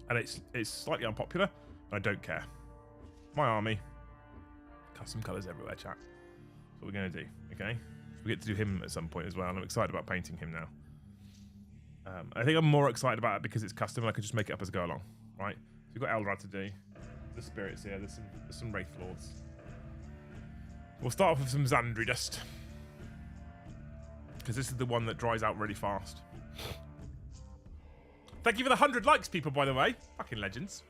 And it's slightly unpopular, and I don't care. My army, custom colours everywhere, chat. That's what we're going to do, okay? We get to do him at some point as well, and I'm excited about painting him now. I think I'm more excited about it because it's custom and I can just make it up as I go along, right? So we've got Eldar to do. The spirits here, there's some Wraith Lords. We'll start off with some Xandri dust. Because this is the one that dries out really fast. Thank you for the 100 likes, people, by the way. Fucking legends.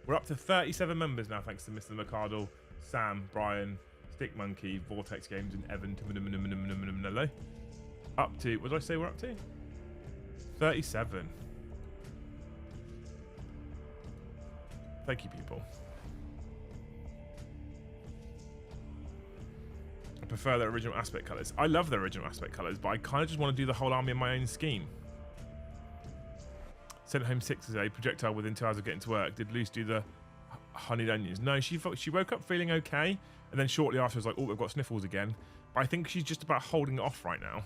We're up to 37 members now, thanks to Mr. McCardle, Sam, Brian, Stick Monkey, Vortex Games, and Evan. Up to, what did I say we're up to? 37. Thank you, people. I prefer the original aspect colours. I love the original aspect colours, but I kind of just want to do the whole army in my own scheme. Sent home 6 today. Projectile within 2 hours of getting to work. Did Luce do the honeyed onions? No, she woke up feeling okay, and then shortly after was like, oh, I've got sniffles again. But I think she's just about holding it off right now.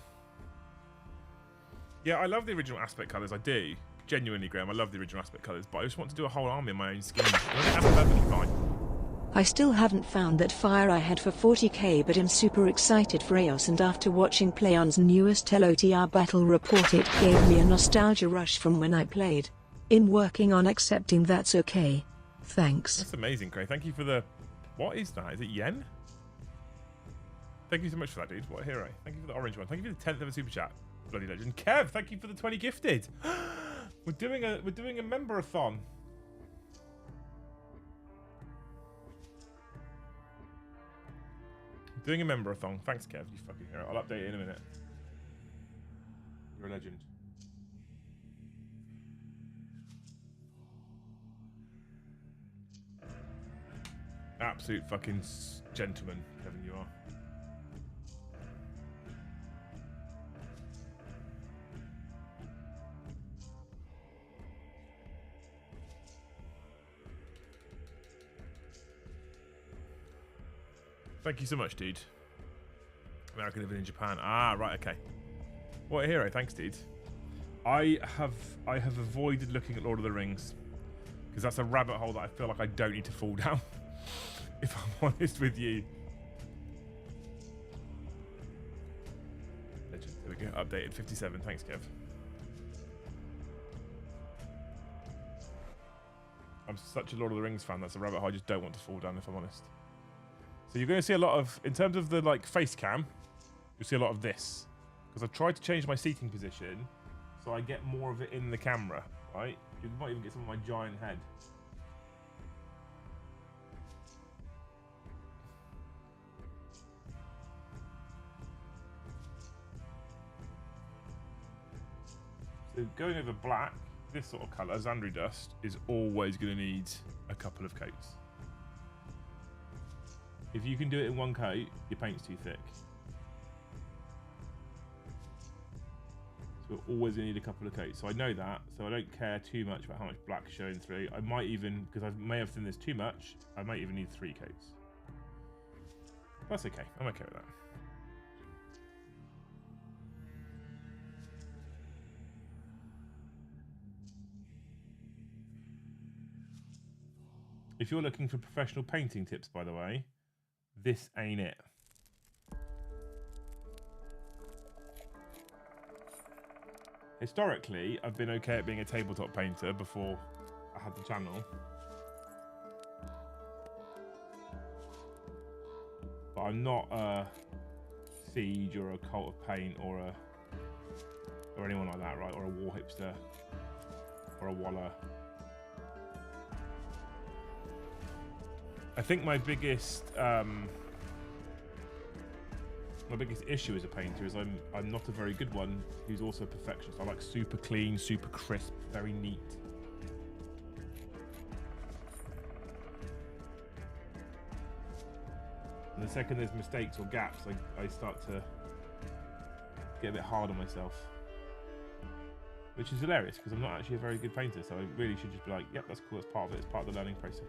Yeah, I love the original aspect colours. I do. Genuinely, Graham, I love the original aspect colours, but I just want to do a whole army in my own skin. I think that's perfectly fine. I still haven't found that fire I had for 40k, but I'm super excited for AOS, and after watching PlayOn's newest LOTR battle report, it gave me a nostalgia rush from when I played. In working on accepting that's okay. Thanks. That's amazing, Craig. Thank you for the... What is that? Is it yen? Thank you so much for that, dude. What a hero. Thank you for the orange one. Thank you for the 10th of a super chat. Bloody legend. Kev, thank you for the 20 gifted. We're doing a member-a-thon. Doing a member-a-thon. Thanks, Kev. You fucking hero. I'll update it in a minute. You're a legend. Absolute fucking gentleman, Kevin, you are. Thank you so much, dude. American living in Japan. Ah, right, okay. What a hero. Thanks, dude. I have avoided looking at Lord of the Rings because that's a rabbit hole that I feel like I don't need to fall down. If I'm honest with you. Legend. There we go. Updated 57. Thanks, Kev. I'm such a Lord of the Rings fan. That's a rabbit hole I just don't want to fall down, if I'm honest. So you're going to see a lot of, in terms of the like face cam, you'll see a lot of this. Because I've tried to change my seating position so I get more of it in the camera, right? You might even get some of my giant head. So going over black, this sort of colour, Xandri dust, is always going to need a couple of coats. If you can do it in one coat, your paint's too thick. So we're always going to need a couple of coats. So I know that, so I don't care too much about how much black's showing through. I might even, because I may have thinned this too much, I might even need 3 coats. That's okay. I'm okay with that. If you're looking for professional painting tips, by the way, this ain't it. Historically, I've been okay at being a tabletop painter before I had the channel. But I'm not a Siege or a Cult of Paint or anyone like that, right? Or a War Hipster or a Waller. I think my biggest issue as a painter is I'm not a very good one who's also a perfectionist. I like super clean, super crisp, very neat. And the second there's mistakes or gaps, I start to get a bit hard on myself. Which is hilarious because I'm not actually a very good painter, so I really should just be like, yep, that's cool, that's part of it, it's part of the learning process.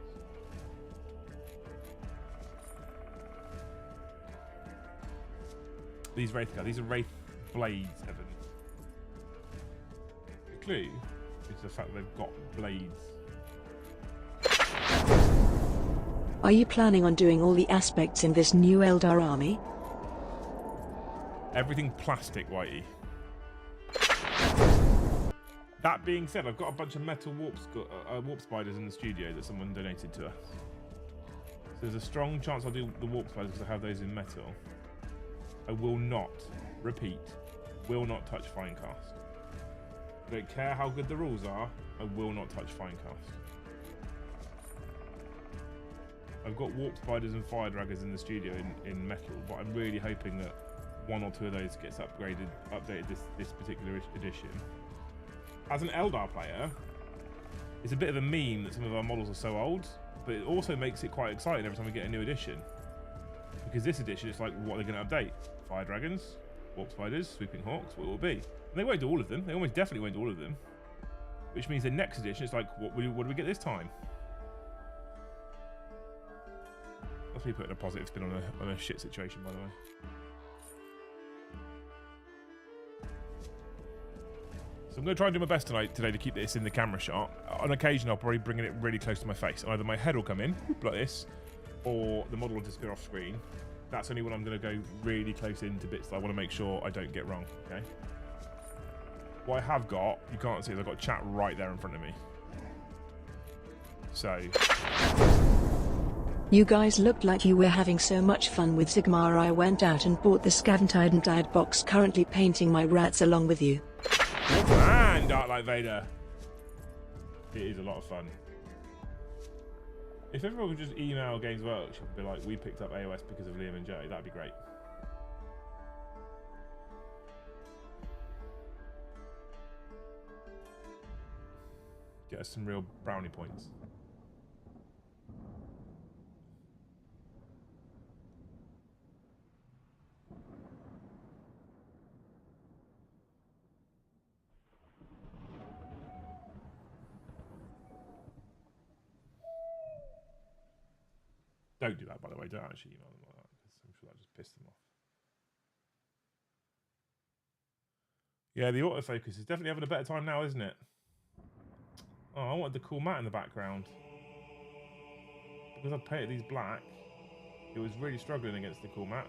These Wraith guys, these are Wraith blades, Evan. The clue is the fact that they've got blades. Are you planning on doing all the aspects in this new Eldar army? Everything plastic, Whitey. That being said, I've got a bunch of metal warp spiders in the studio that someone donated to us. So there's a strong chance I'll do the warp spiders because I have those in metal. I will not, repeat, will not touch Finecast. I don't care how good the rules are, I will not touch Finecast. I've got warp spiders and fire dragons in the studio in metal, but I'm really hoping that 1 or 2 of those gets updated this particular edition. As an Eldar player, it's a bit of a meme that some of our models are so old, but it also makes it quite exciting every time we get a new edition. Because this edition, it's like, what are they going to update? Fire dragons, warp spiders, sweeping hawks, what will it be? And they won't do all of them. They almost definitely won't do all of them. which means the next edition, it's like, what do we get this time? That's me putting a positive spin on a shit situation, by the way. So I'm going to try and do my best today to keep this in the camera shot. On occasion, I'll probably bring it really close to my face. Either my head will come in, like this, or the model will disappear off screen. That's only when I'm going to go really close into bits that I want to make sure I don't get wrong, okay? What I have got, you can't see, is I've got chat right there in front of me. So... You guys looked like you were having so much fun with Sigmar. I went out and bought the Scaventide and Died box, currently painting my rats along with you. Good man, Dark Light Vader. It is a lot of fun. If everyone could just email Games Workshop and be like, we picked up AOS because of Liam and Joe, that'd be great. Get us some real brownie points. Don't do that, by the way. Don't actually email them like that, because I'm sure that just pissed them off. Yeah, the autofocus is definitely having a better time now, isn't it? Oh, I wanted the cool matte in the background. Because I painted these black, it was really struggling against the cool matte.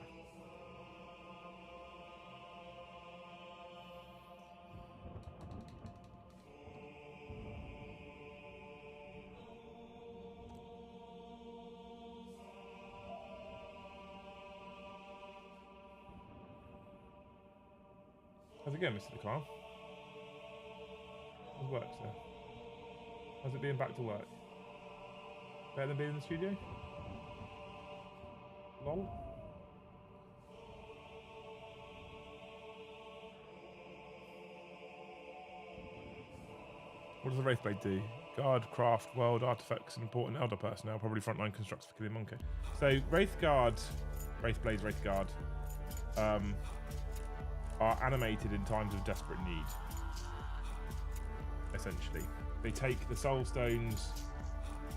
How's it going, Mr. DeCarl? How's work, sir? How's it being back to work? Better than being in the studio? Lol? What does the Wraith Blade do? Guard, craft, world, artifacts, and important Eldar personnel, probably frontline constructs for killing Monkey. So, Wraith Guard, Wraith Blades, Wraith Guard, are animated in times of desperate need. Essentially, they take the soul stones,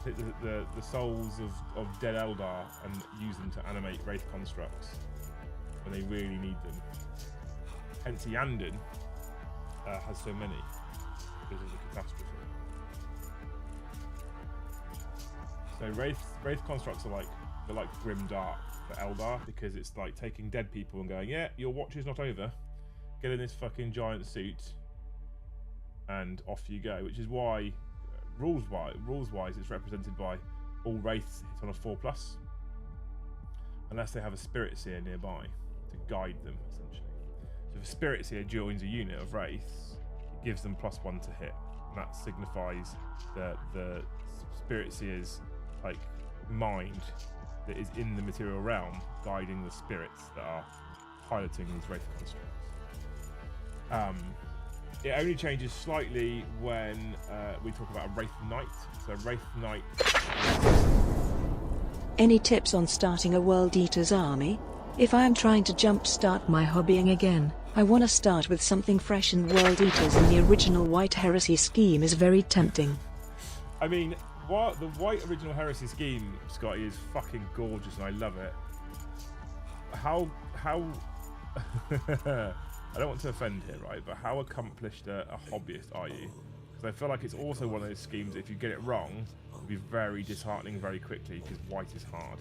the souls of dead Eldar, and use them to animate Wraith constructs when they really need them. Hence, Yandon has so many because of the catastrophe. So Wraith constructs are like grim dark for Eldar, because it's like taking dead people and going, yeah, your watch is not over. Get in this fucking giant suit and off you go, which is why rules-wise it's represented by all Wraiths hit on a 4+, unless they have a Spirit Seer nearby to guide them, essentially. So if a Spirit Seer joins a unit of Wraiths, it gives them +1 to hit, and that signifies the Spirit Seer's like mind that is in the material realm, guiding the spirits that are piloting these Wraith constructs. It only changes slightly when we talk about a Wraith Knight. So Wraith Knight. Any tips on starting a World Eater's army? If I am trying to jumpstart my hobbying again, I want to start with something fresh, and World Eaters in the original White Heresy scheme is very tempting. I mean, the White original Heresy scheme, Scotty, is fucking gorgeous, and I love it. How I don't want to offend here, right? But how accomplished a hobbyist are you? Because I feel like it's also one of those schemes that if you get it wrong, it'll be very disheartening very quickly, because white is hard.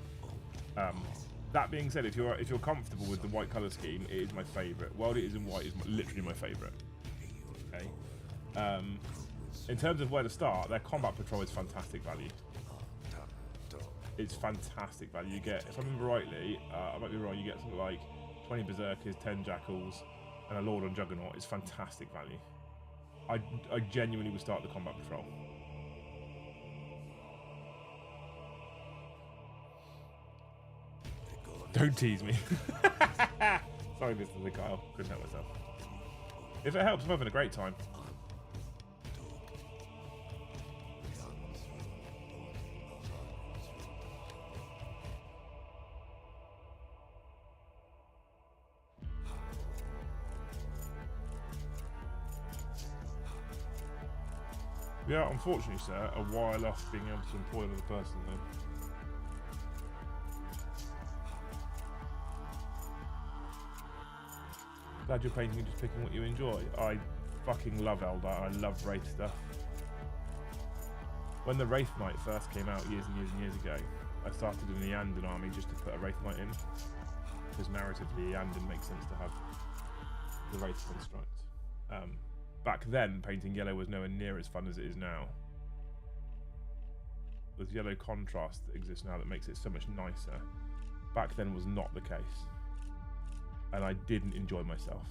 That being said, if you're comfortable with the white colour scheme, it is my favourite. World Eaters in white is literally my favourite. Okay. In terms of where to start, their combat patrol is fantastic value. It's fantastic value. You get, if I remember rightly, I might be wrong, you get something like 20 Berserkers, 10 Jackals, and a Lord on Juggernaut. It's fantastic value. I genuinely would start the combat patrol. Don't tease me. Sorry, Mr. Kyle. Couldn't help myself. If it helps, I'm having a great time. Yeah, unfortunately, sir, a while off being able to employ another person, though. Glad you're painting and just picking what you enjoy. I fucking love Eldar. I love Wraith stuff. When the Wraith Knight first came out years and years and years ago, I started in the Eandon army just to put a Wraith Knight in. Because narratively, Eandon makes sense to have the Wraith construct. Back then, painting yellow was nowhere near as fun as it is now. There's yellow contrast that exists now that makes it so much nicer. Back then was not the case. And I didn't enjoy myself.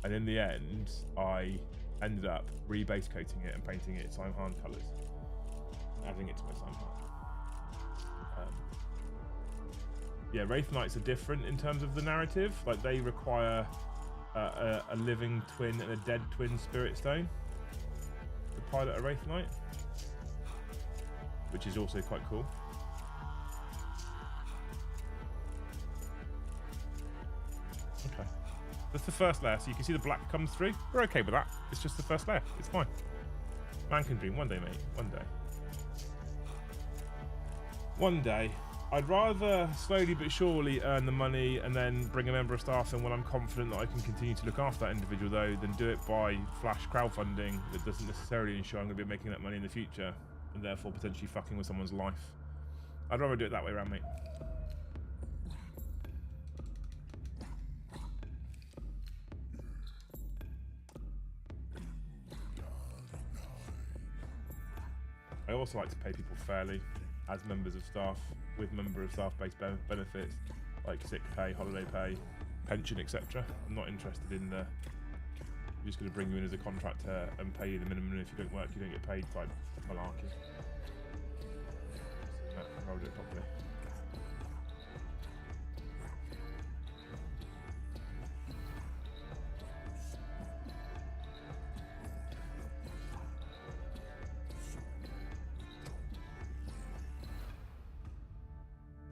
And in the end, I ended up rebase coating it and painting it Southampton colours, adding it to my Southampton. Yeah, Wraith Knights are different in terms of the narrative. Like, they require a living twin and a dead twin spirit stone to pilot a Wraith Knight, which is also quite cool. Okay, that's the first layer, so you can see the black comes through. We're okay with that. It's just the first layer. It's fine. Man can dream. One day, mate. One day. One day. I'd rather slowly but surely earn the money and then bring a member of staff in when I'm confident that I can continue to look after that individual, though, than do it by flash crowdfunding that doesn't necessarily ensure I'm going to be making that money in the future and therefore potentially fucking with someone's life. I'd rather do it that way around, mate. I also like to pay people fairly as members of staff, with member of staff based benefits like sick pay, holiday pay, pension, etc. I'm not interested in the I'm just going to bring you in as a contractor and pay you the minimum, and if you don't work you don't get paid type malarkey. So, no, I'll do it properly.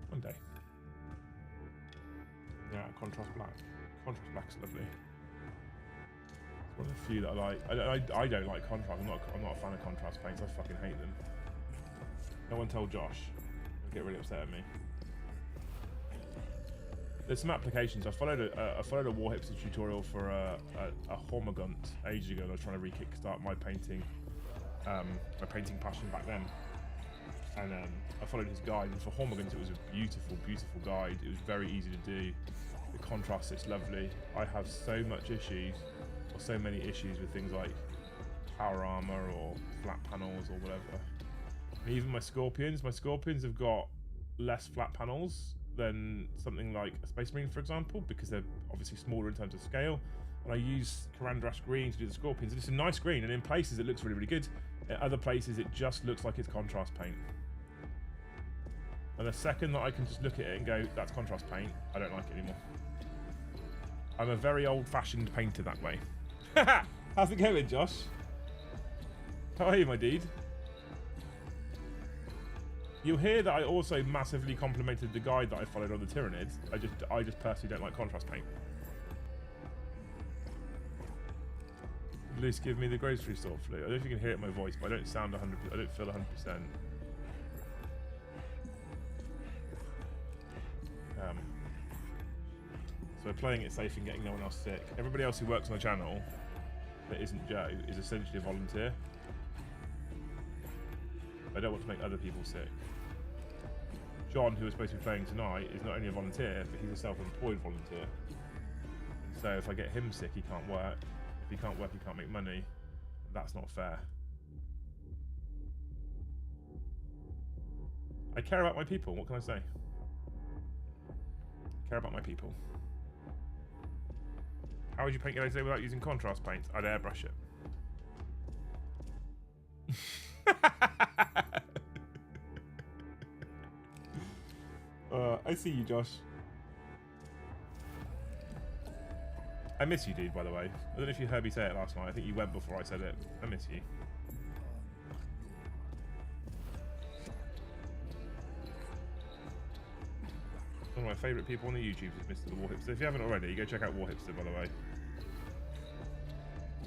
One day. Yeah, contrast black. Contrast black's lovely. It's one of the few that I like. I don't like contrast. I'm not a fan of contrast paints. I fucking hate them. No one told Josh. He'll get really upset at me. There's some applications. I followed a Warhipster tutorial for a Hormigunt ages ago. And I was trying to re-kickstart my painting passion back then. And I followed his guide, and for Hormigunt it was a beautiful, beautiful guide. It was very easy to do. The contrast is lovely. I have so many issues with things like power armor or flat panels or whatever. And even my Scorpions have got less flat panels than something like a Space Marine, for example, because they're obviously smaller in terms of scale. And I use Adress green to do the Scorpions, and it's a nice green, and in places it looks really, really good. In other places it just looks like it's contrast paint. And the second that I can just look at it and go, that's contrast paint, I don't like it anymore. I'm a very old-fashioned painter that way. How's it going, Josh? How are you, my dude? You'll hear that I also massively complimented the guide that I followed on the Tyranids. I just personally don't like contrast paint. Luce, give me the grocery store flu. I don't know if you can hear it in my voice, but I don't sound 100%. I don't feel 100%. So we're playing it safe and getting no one else sick. Everybody else who works on the channel that isn't Joe is essentially a volunteer. I don't want to make other people sick. John, who was supposed to be playing tonight, is not only a volunteer, but he's a self-employed volunteer. So if I get him sick, he can't work. If he can't work, he can't make money. That's not fair. I care about my people. What can I say? I care about my people. How would you paint yellow today without using contrast paints? I'd airbrush it. I see you, Josh. I miss you, dude, by the way. I don't know if you heard me say it last night. I think you went before I said it. I miss you. One of my favourite people on the YouTube is Mr. the Warhipster. If you haven't already, go check out Warhipster, by the way.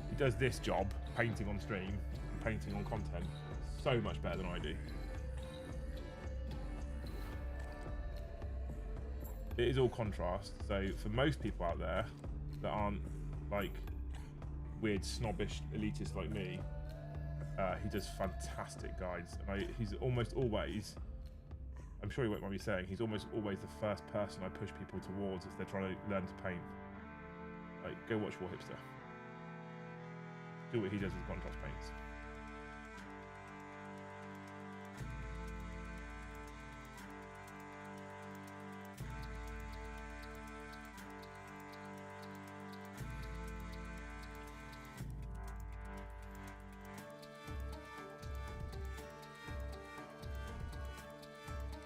He does this job painting on stream and painting on content so much better than I do. It is all contrast, so for most people out there that aren't like weird, snobbish, elitist like me, he does fantastic guides, and he's almost always, I'm sure he won't mind me saying, he's almost always the first person I push people towards if they're trying to learn to paint. Like, go watch War Hipster. Do what he does with contrast paints.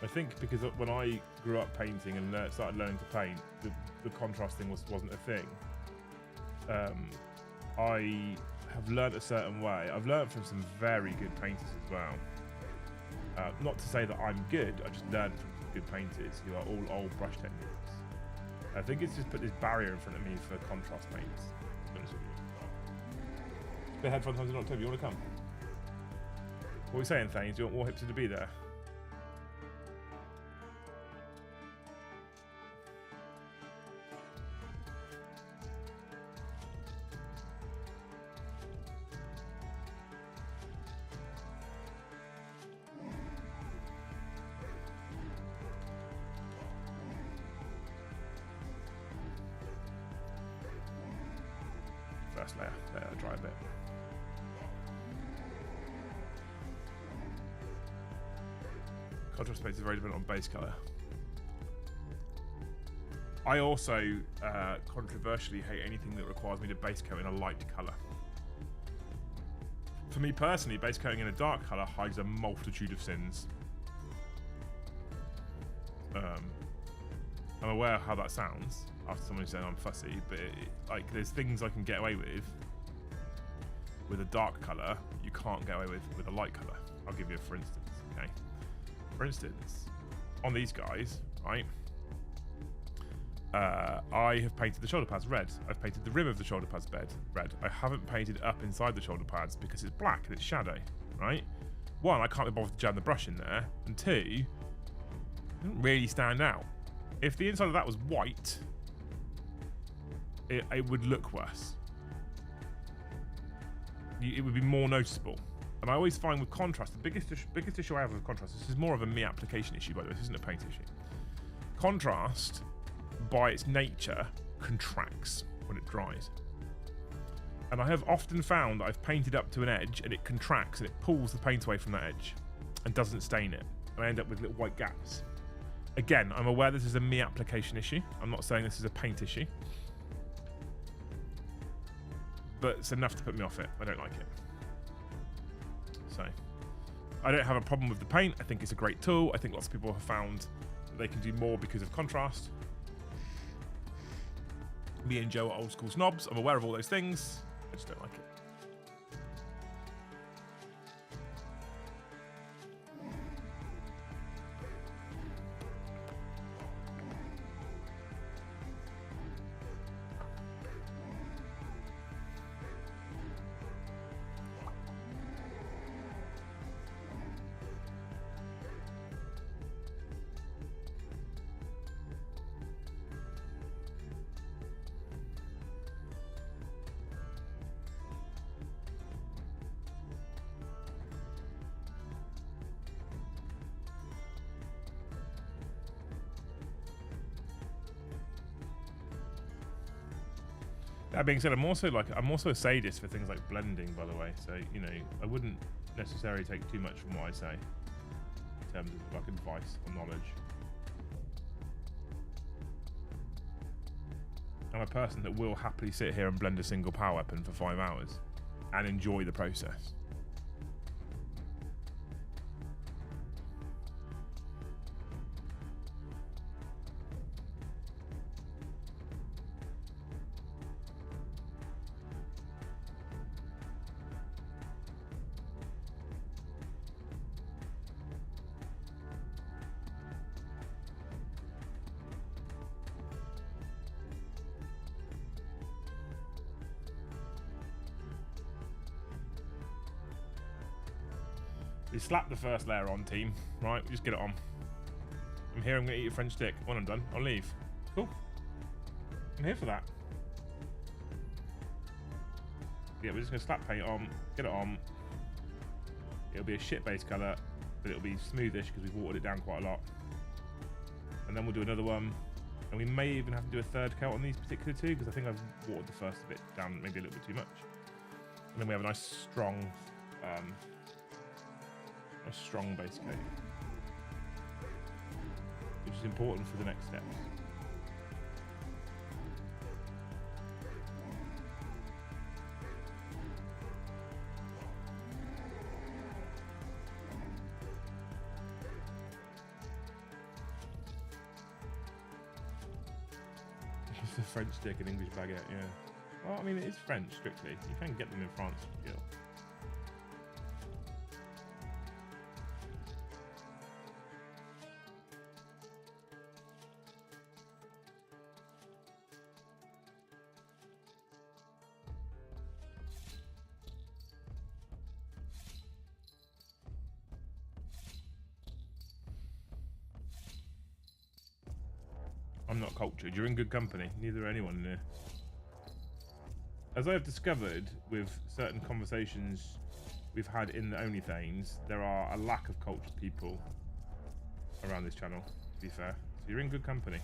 I think because when I grew up painting and started learning to paint, the contrast thing wasn't a thing. I have learned a certain way. I've learned from some very good painters as well. Not to say that I'm good, I just learned from some good painters who are all old brush techniques. I think it's just put this barrier in front of me for contrast paints. To be honest with you. The headphone times in October, you want to come? What are we saying, Thanes? Do you want War Hipster to be there? First layer, let it dry a bit. Contrast paints are very dependent on base colour. I also controversially hate anything that requires me to base coat in a light colour. For me personally, base coating in a dark colour hides a multitude of sins. I'm aware of how that sounds after someone saying I'm fussy, but like there's things I can get away with a dark colour you can't get away with a light colour. I'll give you a for instance, okay? For instance, on these guys, right? I have painted the shoulder pads red. I've painted the rim of the shoulder pads red. I haven't painted up inside the shoulder pads because it's black and it's shadow, right? One, I can't be bothered to jam the brush in there, and two, it doesn't really stand out. If the inside of that was white, it would look worse. It would be more noticeable. And I always find with contrast, the biggest issue I have with contrast, this is more of a me application issue, by the way, this isn't a paint issue. Contrast, by its nature, contracts when it dries. And I have often found that I've painted up to an edge and it contracts and it pulls the paint away from that edge and doesn't stain it. And I end up with little white gaps. Again, I'm aware this is a me application issue. I'm not saying this is a paint issue. But it's enough to put me off it. I don't like it. So, I don't have a problem with the paint. I think it's a great tool. I think lots of people have found that they can do more because of contrast. Me and Joe are old school snobs. I'm aware of all those things. I just don't like it. That being said, I'm also a sadist for things like blending, by the way. So, you know, I wouldn't necessarily take too much from what I say in terms of like advice or knowledge. I'm a person that will happily sit here and blend a single power weapon for 5 hours and enjoy the process. We slap the first layer on, team. Right, just get it on. I'm here, I'm going to eat a French stick. When I'm done, I'll leave. Cool. I'm here for that. Yeah, we're just going to slap paint on, get it on. It'll be a shit base colour, but it'll be smoothish because we've watered it down quite a lot. And then we'll do another one. And we may even have to do a third coat on these particular two because I think I've watered the first bit down maybe a little bit too much. And then we have a nice strong base coat, which is important for the next step. It's a French stick and English baguette, yeah. Well, I mean, it is French, strictly. You can get them in France still. I'm not cultured. You're in good company. Neither are anyone in here. As I have discovered with certain conversations we've had in the OnlyFans, there are a lack of cultured people around this channel, to be fair. So you're in good company.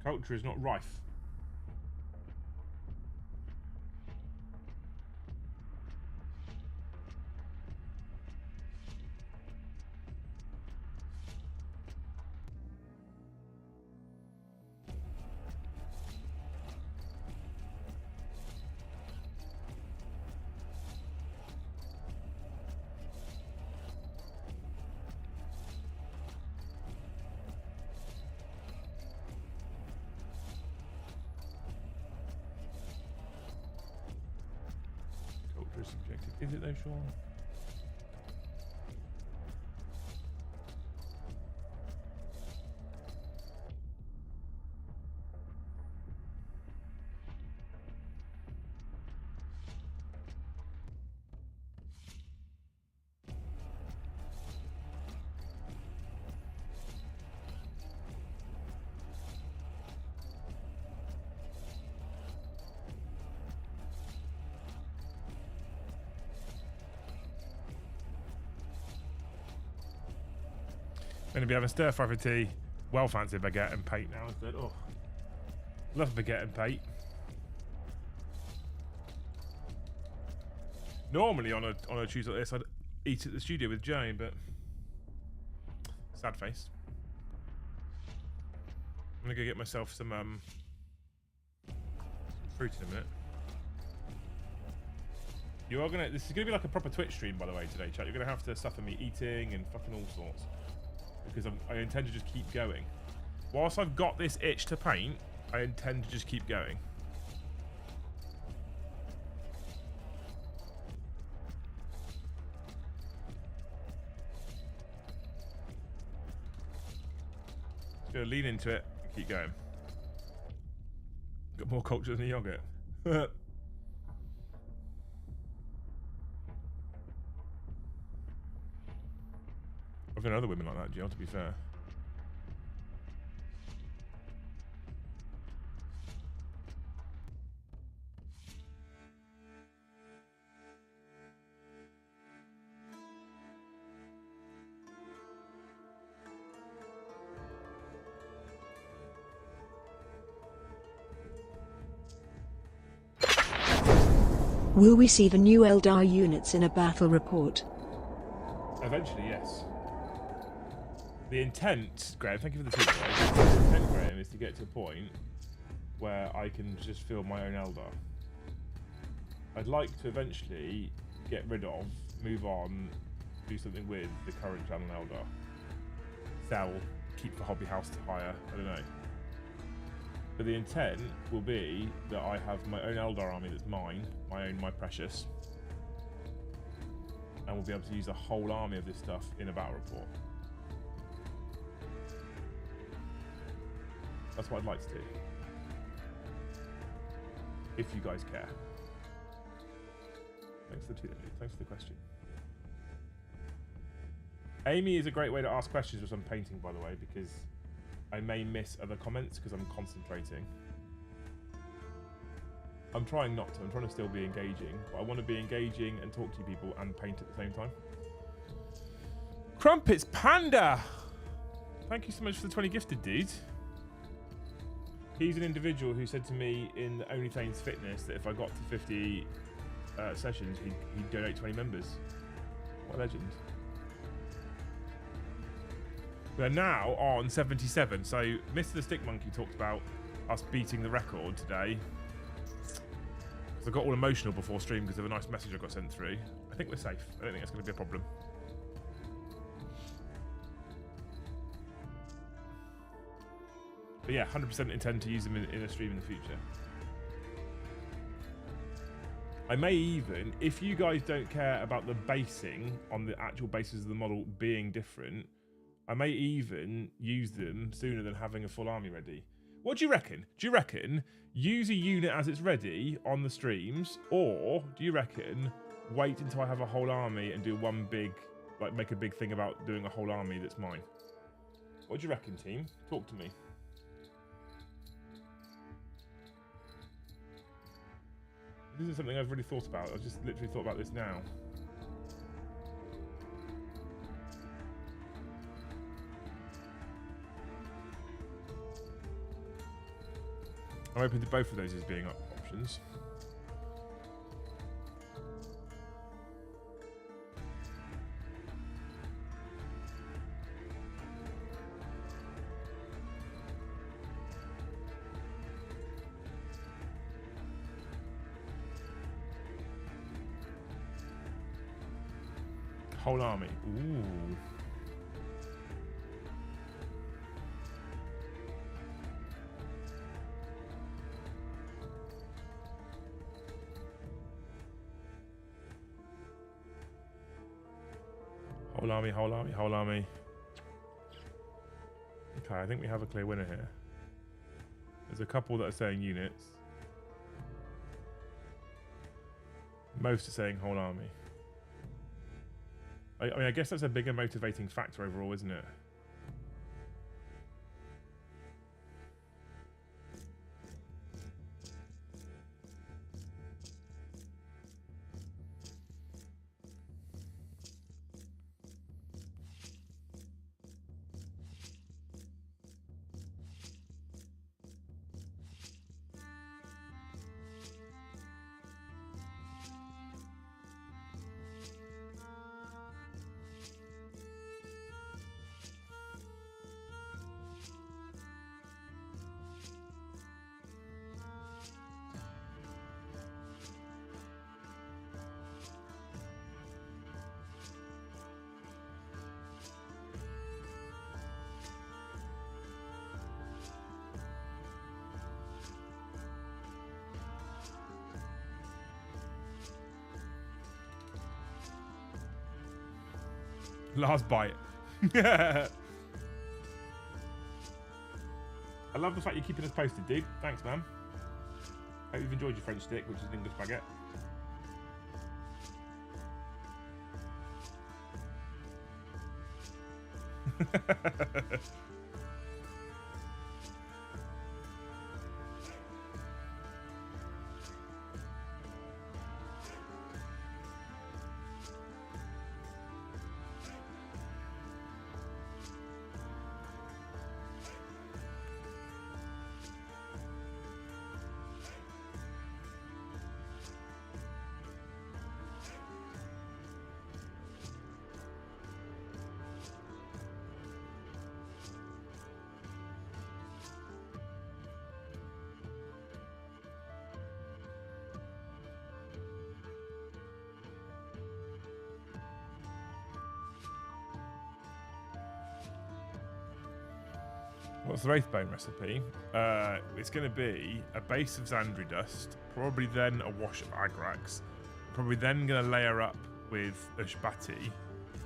Culture is not rife. Subjective. Is it though, Sean? Going to be having stir fry for tea. Well, fancy baguette and paint now instead. Oh, love baguette and paint. Normally on a Tuesday like this, I'd eat at the studio with Jay, but sad face. I'm gonna go get myself some fruit in a minute. You are gonna. This is gonna be like a proper Twitch stream, by the way, today, chat. You're gonna have to suffer me eating and fucking all sorts. Because I intend to just keep going. Whilst I've got this itch to paint, I intend to just keep going. Just gonna lean into it and keep going. Got more culture than a yogurt. I've known other women like that, Jill, to be fair. Will we see the new Eldar units in a battle report? Eventually, yes. The intent, Graham, thank you for the tip. The intent, Graham, is to get to a point where I can just field my own Eldar. I'd like to eventually get rid of, move on, do something with the current channel Eldar. Sell, keep the hobby house to hire, I don't know. But the intent will be that I have my own Eldar army that's mine, my precious. And we'll be able to use a whole army of this stuff in a battle report. That's what I'd like to do. if you guys care. Thanks for the question. Amy is a great way to ask questions as I'm painting, by the way, because I may miss other comments because I'm concentrating. I'm trying not to. I'm trying to still be engaging, but I want to be engaging and talk to you people and paint at the same time. Crumpets Panda! Thank you so much for the 20 gifted, dude. He's an individual who said to me in the OnlyFans Fitness that if I got to 50 sessions, he'd donate 20 members. What a legend. We're now on 77. So Mr. the Stick Monkey talked about us beating the record today. I got all emotional before stream because of a nice message I got sent through. I think we're safe. I don't think that's going to be a problem. But yeah, 100% intend to use them in a stream in the future. I may even, if you guys don't care about the basing on the actual basis of the model being different, I may even use them sooner than having a full army ready. What do you reckon? Do you reckon use a unit as it's ready on the streams, or do you reckon wait until I have a whole army and do one big, like make a big thing about doing a whole army that's mine? What do you reckon, team? Talk to me. This isn't something I've really thought about. I've just literally thought about this now. I'm open to both of those as being options. Whole army. Ooh. Whole army, whole army, whole army. Okay, I think we have a clear winner here. There's a couple that are saying units. Most are saying whole army. I mean, I guess that's a bigger motivating factor overall, isn't it? Last bite. I love the fact you're keeping us posted, dude. Thanks, man. Hope you've enjoyed your French stick, which is an English baguette. What's the Wraith Bone recipe? It's going to be a base of Xandri dust, probably then a wash of Agrax, probably then going to layer up with Ushbati.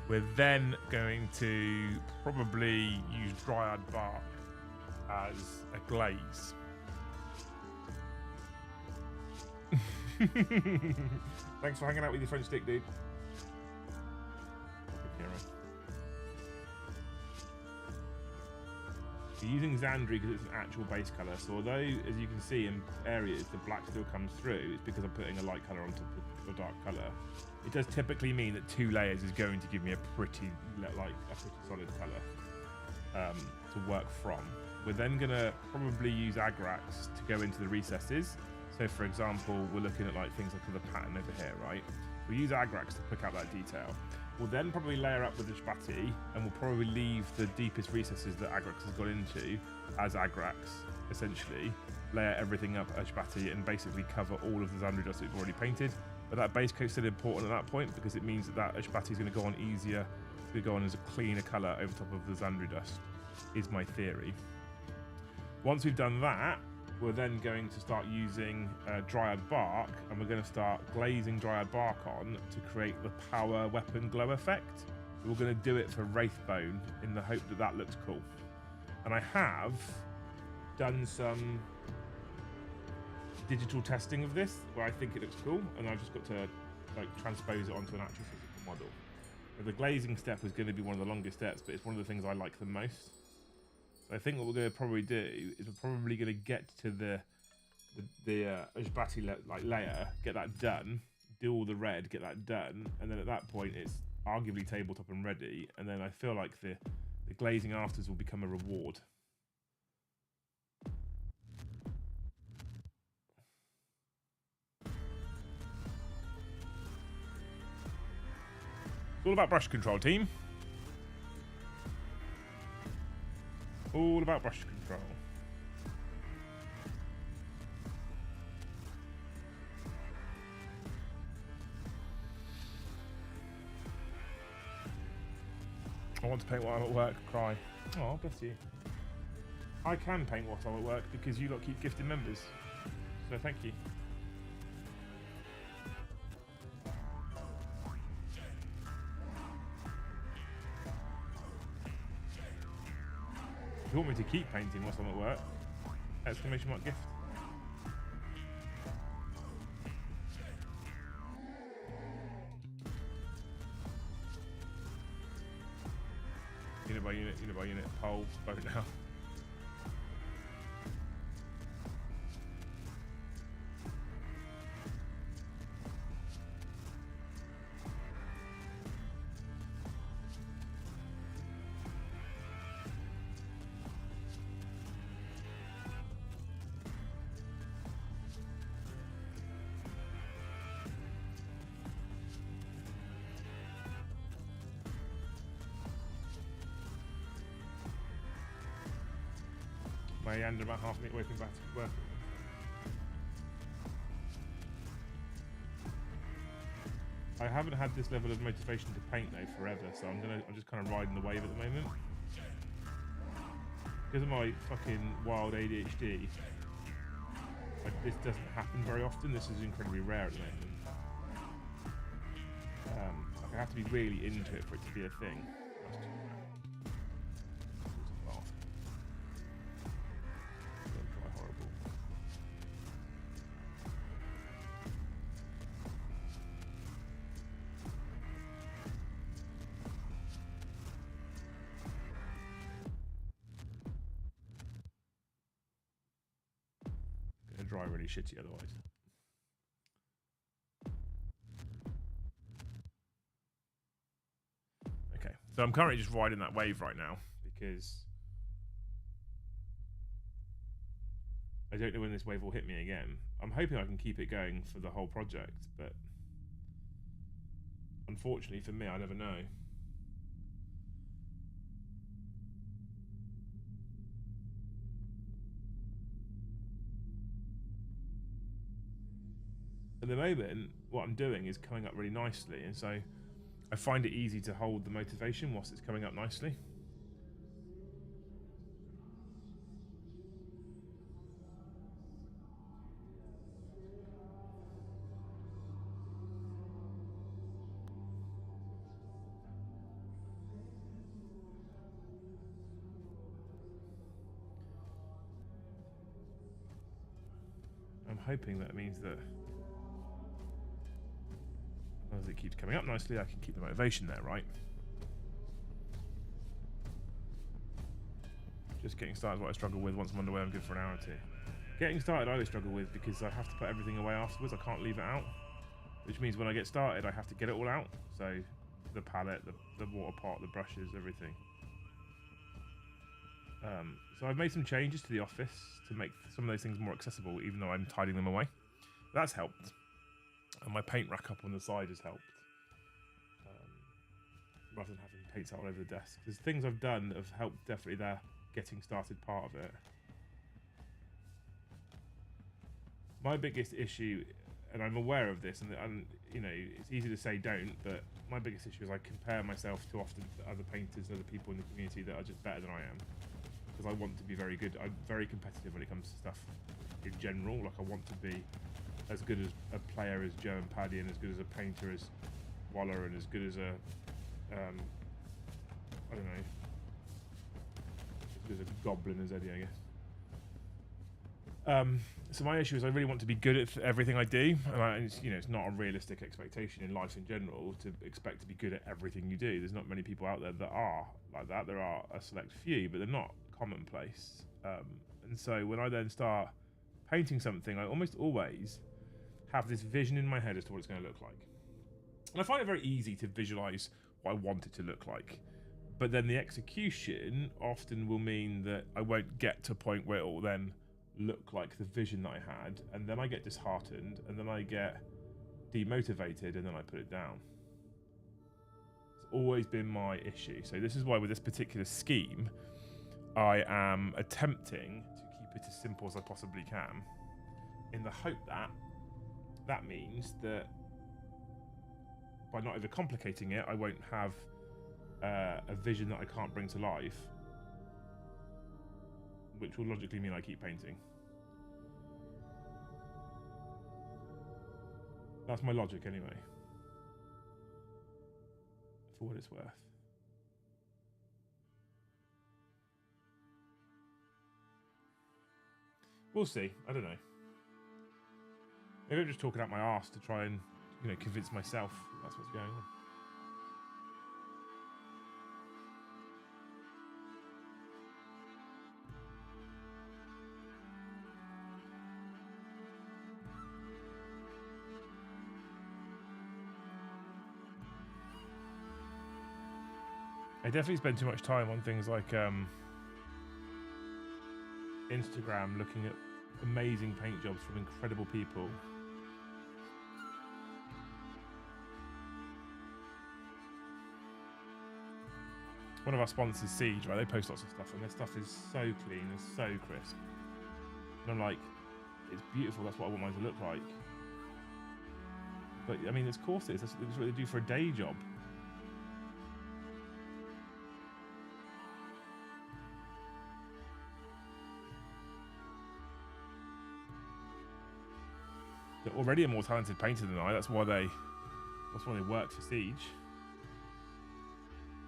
We're then going to probably use Dryad bark as a glaze. Thanks for hanging out with your French stick, dude. You're using Xandri because it's an actual base colour. So although, as you can see in areas, the black still comes through, it's because I'm putting a light colour on top of a dark colour. It does typically mean that 2 layers is going to give me a pretty solid colour to work from. We're then going to probably use Agrax to go into the recesses. So for example, we're looking at like things like the pattern over here, right? We'll use Agrax to pick out that detail. We'll then probably layer up with Ishbati, and we'll probably leave the deepest recesses that Agrax has got into as Agrax, essentially. Layer everything up Ishbati and basically cover all of the Xandri dust that we've already painted. But that base coat's still important at that point because it means that Ishbati is going to go on easier, it's going to go on as a cleaner colour over top of the Xandri dust, is my theory. Once we've done that, we're then going to start using Dryad Bark, and we're going to start glazing Dryad Bark on to create the power weapon glow effect. So we're going to do it for Wraithbone in the hope that that looks cool. And I have done some digital testing of this where I think it looks cool, and I've just got to like transpose it onto an actual physical model. Now, the glazing step is going to be one of the longest steps, but it's one of the things I like the most. I think what we're going to probably do is we're probably going to get to the Ishbati layer, get that done, do all the red, get that done, and then at that point it's arguably tabletop and ready, and then I feel like the glazing afterwards will become a reward. It's all about brush control, team. All about brush control. I want to paint while I'm at work, cry. Oh, bless you. I can paint while I'm at work because you lot keep gifting members. So thank you. If you want me to keep painting whilst I'm at work, exclamation mark gift. Unit by unit, pole, boat now. My end about half a minute working back to work. I haven't had this level of motivation to paint though forever, so I'm just kind of riding the wave at the moment. Because of my fucking wild ADHD, this doesn't happen very often. This is incredibly rare at the moment. I have to be really into it for it to be a thing. Dry really shitty otherwise. Okay, so I'm currently just riding that wave right now because I don't know when this wave will hit me again. I'm hoping I can keep it going for the whole project, but unfortunately for me, I never know. At the moment, what I'm doing is coming up really nicely, and so I find it easy to hold the motivation whilst it's coming up nicely. I'm hoping that means that long as it keeps coming up nicely, I can keep the motivation there, right? Just getting started is what I struggle with. Once I'm underway, I'm good for an hour or two. Getting started I always struggle with because I have to put everything away afterwards. I can't leave it out, which means when I get started I have to get it all out. So the palette, the water pot, the brushes, everything. So I've made some changes to the office to make some of those things more accessible, even though I'm tidying them away. That's helped. And my paint rack up on the side has helped. Rather than having paints out all over the desk. There's things I've done that have helped definitely there, getting started part of it. My biggest issue, and I'm aware of this, and you know, it's easy to say don't, but my biggest issue is I compare myself too often to other painters and other people in the community that are just better than I am. Because I want to be very good. I'm very competitive when it comes to stuff in general. Like I want to be as good as a player as Joe and Paddy, and as good as a painter as Waller, and as good as a I don't know, as good as a goblin as Eddie, I guess. So my issue is I really want to be good at everything I do, and it's, you know, it's not a realistic expectation in life in general to expect to be good at everything you do. There's not many people out there that are like that. There are a select few, but they're not commonplace. And so when I then start painting something, I almost always have this vision in my head as to what it's going to look like. And I find it very easy to visualize what I want it to look like. But then the execution often will mean that I won't get to a point where it will then look like the vision that I had, and then I get disheartened, and then I get demotivated, and then I put it down. It's always been my issue. So this is why with this particular scheme, I am attempting to keep it as simple as I possibly can, in the hope that that means that by not overcomplicating it, I won't have a vision that I can't bring to life, which will logically mean I keep painting. That's my logic anyway, for what it's worth. We'll see. I don't know. Maybe I'm just talking out my arse to try and, you know, convince myself that's what's going on. I definitely spend too much time on things like Instagram, looking at amazing paint jobs from incredible people. One of our sponsors, Siege, right? They post lots of stuff, and their stuff is so clean and so crisp. And I'm like, it's beautiful. That's what I want mine to look like. But I mean, of course it is. That's what they do for a day job. They're already a more talented painter than I. That's why they work for Siege.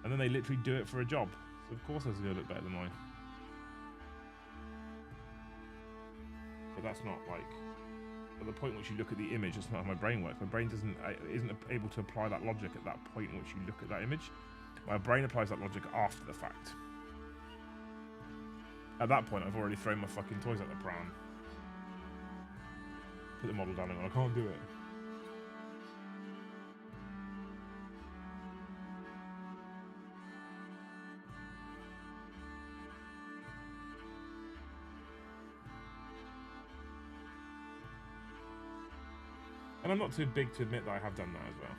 And then they literally do it for a job. So of course they're going to look better than mine. But that's not like at the point in which you look at the image. That's not how my brain works. My brain isn't able to apply that logic at that point in which you look at that image. My brain applies that logic after the fact. At that point, I've already thrown my fucking toys out the pram. Put the model down and I can't do it. And I'm not too big to admit that I have done that as well.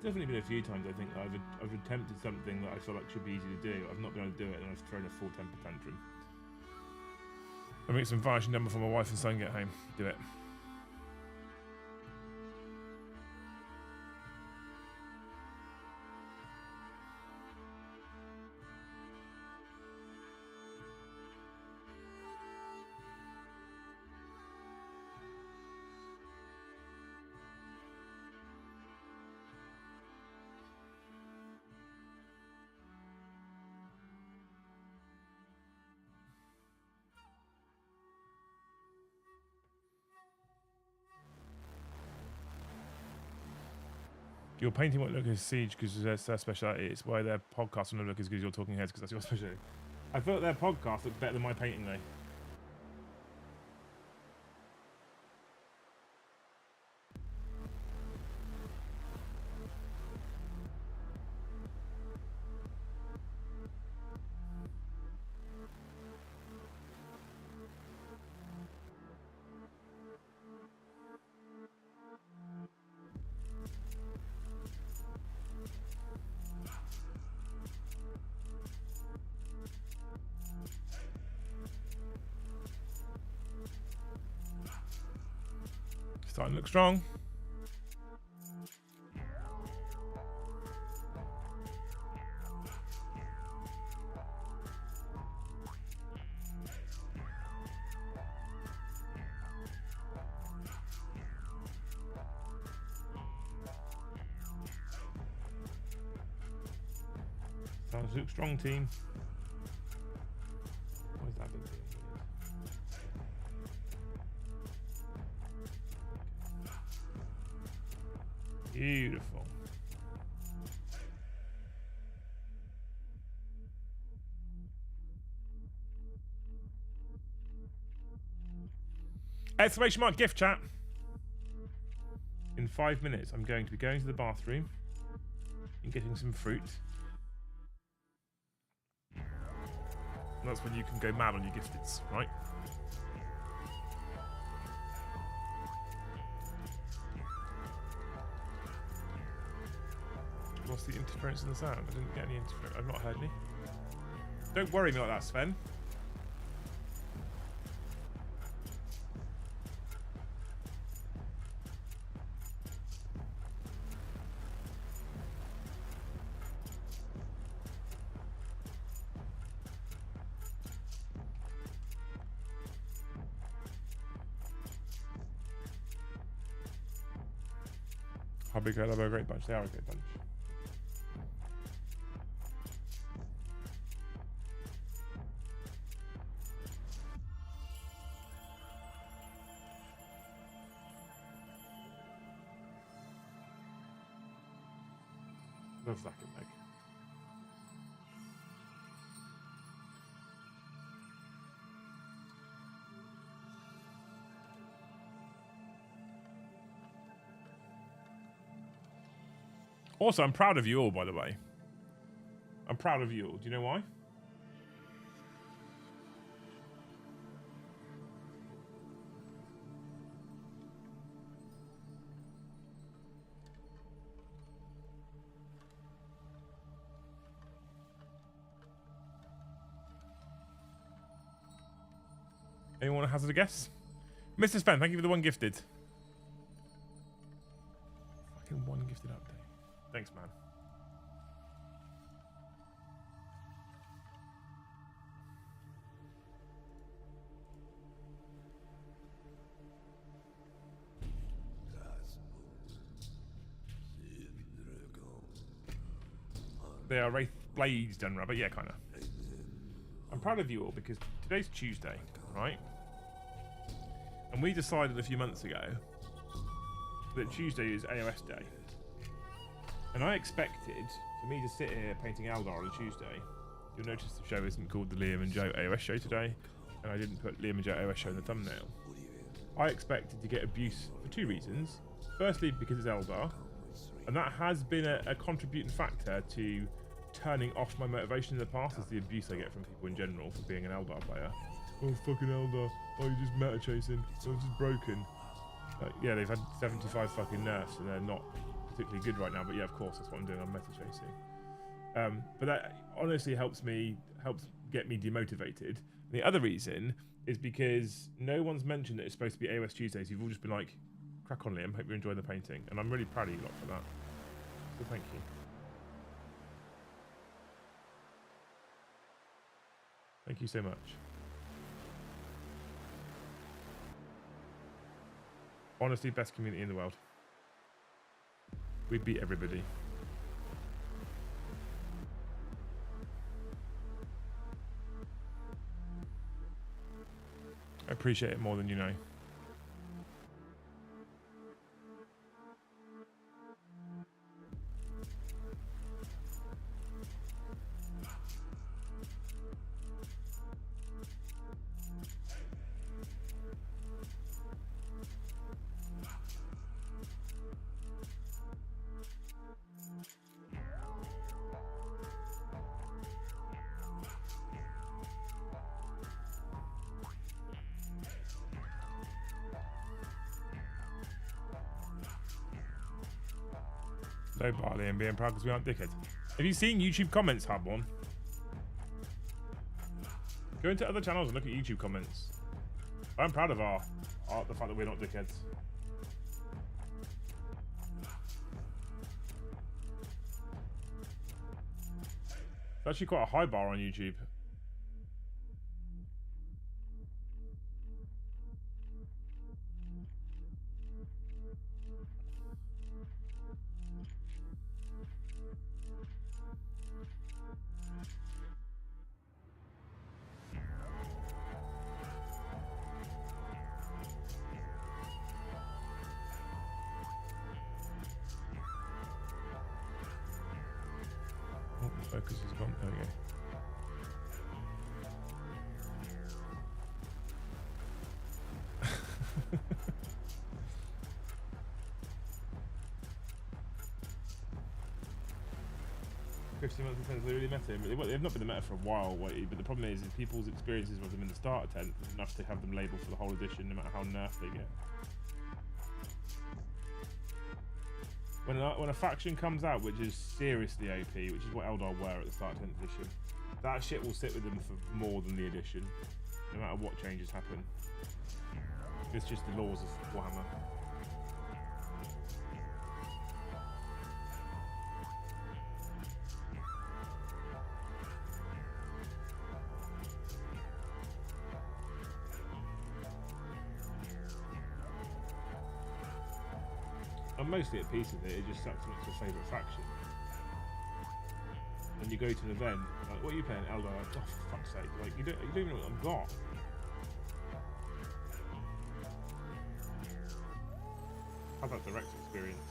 Definitely been a few times I think that I've attempted something that I feel like should be easy to do. I've not been able to do it, and I've thrown a full temper tantrum. I make some varnishing done before my wife and son get home. Do it. Your painting won't look as siege because that's their speciality. It's why their podcast will not look as good as your talking heads because that's your specialty. I thought their podcast looked better than my painting though. Starting to look strong. Starting to look strong, team. Where's that big deal? Beautiful. Exclamation mark gift chat. In 5 minutes, I'm going to be going to the bathroom and getting some fruit. And that's when you can go mad on your gifteds, right? What's the interference in the sound? I didn't get any interference. I've not heard any. Don't worry me like that, Sven. How big are they? They're a great bunch. They are a great bunch. Love Zach and Meg. Also, I'm proud of you all, by the way. I'm proud of you all. Do you know why? Anyone want to hazard a guess? Mr. Sven, thank you for the one gifted. Fucking one gifted update. Thanks, man. They are Wraith Blades done rubber, yeah, kind of. I'm proud of you all because today's Tuesday, right? And we decided a few months ago that Tuesday is AOS day. And I expected for me to sit here painting Eldar on a Tuesday. You'll notice the show isn't called the Liam and Joe AOS show today, and I didn't put Liam and Joe AOS show in the thumbnail. I expected to get abuse for two reasons. Firstly, because it's Eldar, and that has been a contributing factor to turning off my motivation in the past, is the abuse I get from people in general for being an Eldar player. Oh, fucking Eldar. Oh, you're just meta chasing. Oh, it's just broken. Yeah, they've had 75 fucking nerfs and they're not particularly good right now, but yeah, of course, that's what I'm doing. I'm meta chasing. But that honestly helps get me demotivated. And the other reason is because no one's mentioned that it's supposed to be AOS Tuesdays. You've all just been like, crack on, Liam. Hope you're enjoying the painting. And I'm really proud of you lot for that. So thank you. Thank you so much. Honestly, best community in the world. We beat everybody. I appreciate it more than you know. So Barley and being proud because we aren't dickheads. Have you seen YouTube comments, Hubborn? Go into other channels and look at YouTube comments. I'm proud of the fact that we're not dickheads. It's actually quite a high bar on YouTube. Focus is gone. There we go. Months since they really met him. They've not been the meta for a while, but the problem is people's experiences with them in the starter tent is enough to have them labelled for the whole edition, no matter how nerfed they get. When a faction comes out which is seriously OP, which is what Eldar were at the start of 10th edition, that shit will sit with them for more than the edition, no matter what changes happen. It's just the laws of Warhammer. I'm mostly at peace with it, it just sucks when it's your favourite faction. And you go to an event, like, what are you playing? Eldar? Oh, for fuck's sake. Like, you don't even know what I've got. Have that direct experience.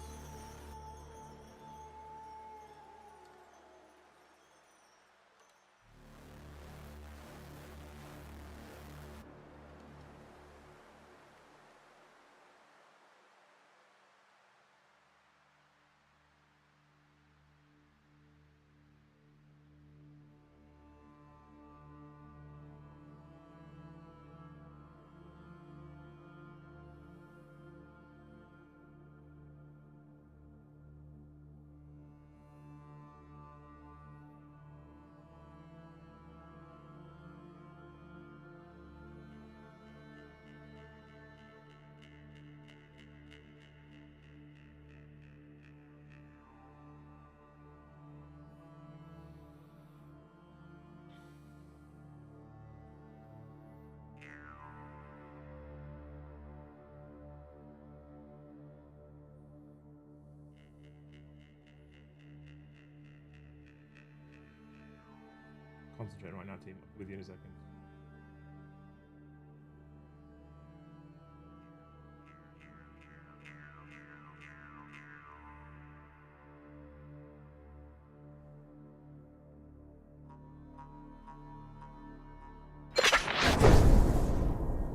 Concentrating right now, team. With you in a second.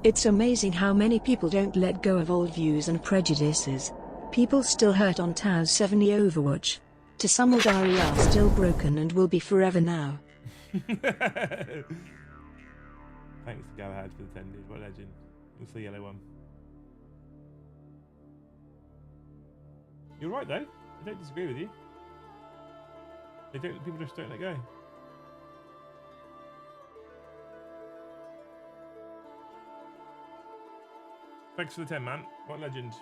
It's amazing how many people don't let go of old views and prejudices. People still hurt on Tau's 70 Overwatch. To some, Eldari are still broken and will be forever now. Thanks to Galahad for the 10 dude. What a legend. It's the yellow one. You're right though. I don't disagree with you. People just don't let go. Thanks for the 10, man. What a legend.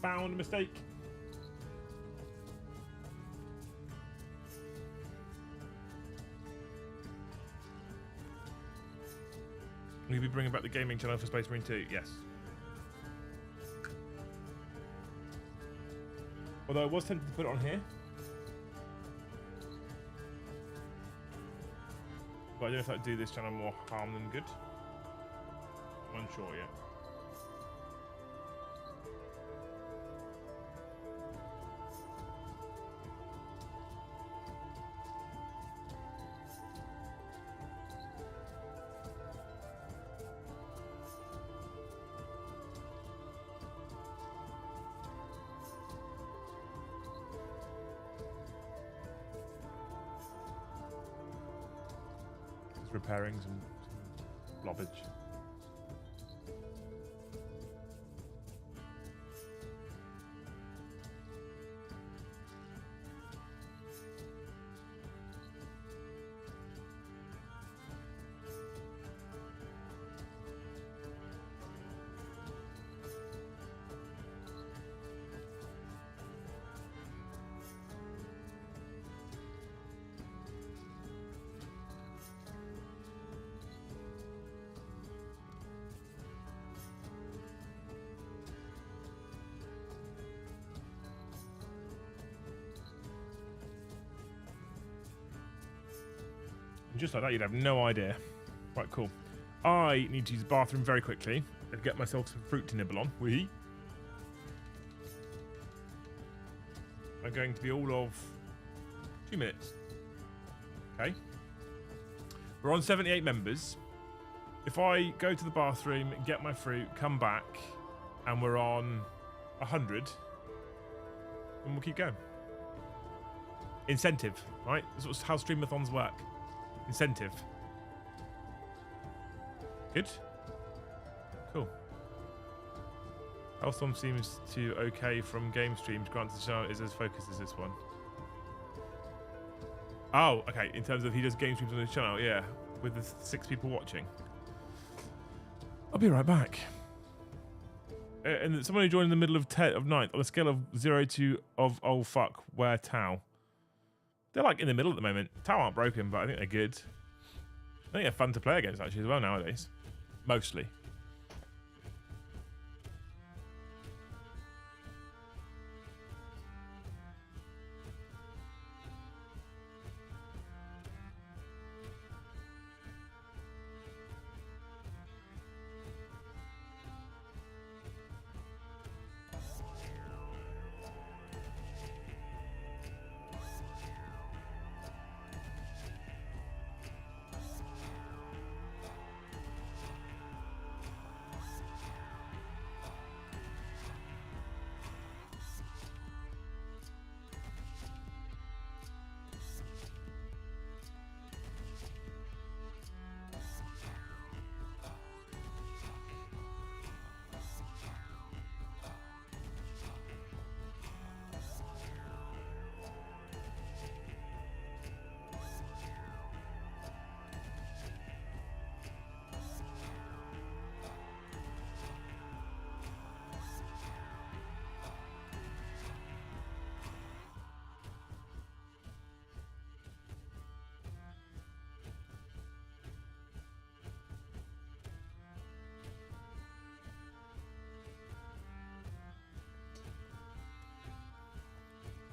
Found a mistake. Will you be bringing back the gaming channel for Space Marine 2? Yes. Although I was tempted to put it on here. But I don't know if that would do this channel more harm than good. I'm unsure yet. Repairing some blobbage. Just like that, you'd have no idea. Right, cool. I need to use the bathroom very quickly and get myself some fruit to nibble on. I'm going to be all of 2 minutes. Okay. We're on 78 members. If I go to the bathroom, get my fruit, come back, and we're on 100, then we'll keep going. Incentive, right? That's how streamathons work. Incentive. Good. Cool. Hellstorm seems to okay from game streams. Granted, the channel is as focused as this one. Oh, okay. In terms of he does game streams on his channel, yeah, with the 6 people watching. I'll be right back. And someone who joined in the middle of 9th on a scale of 0 to oh fuck, where Tau? They're like in the middle at the moment. Tau aren't broken, but I think they're good. I think they're fun to play against actually as well nowadays. Mostly.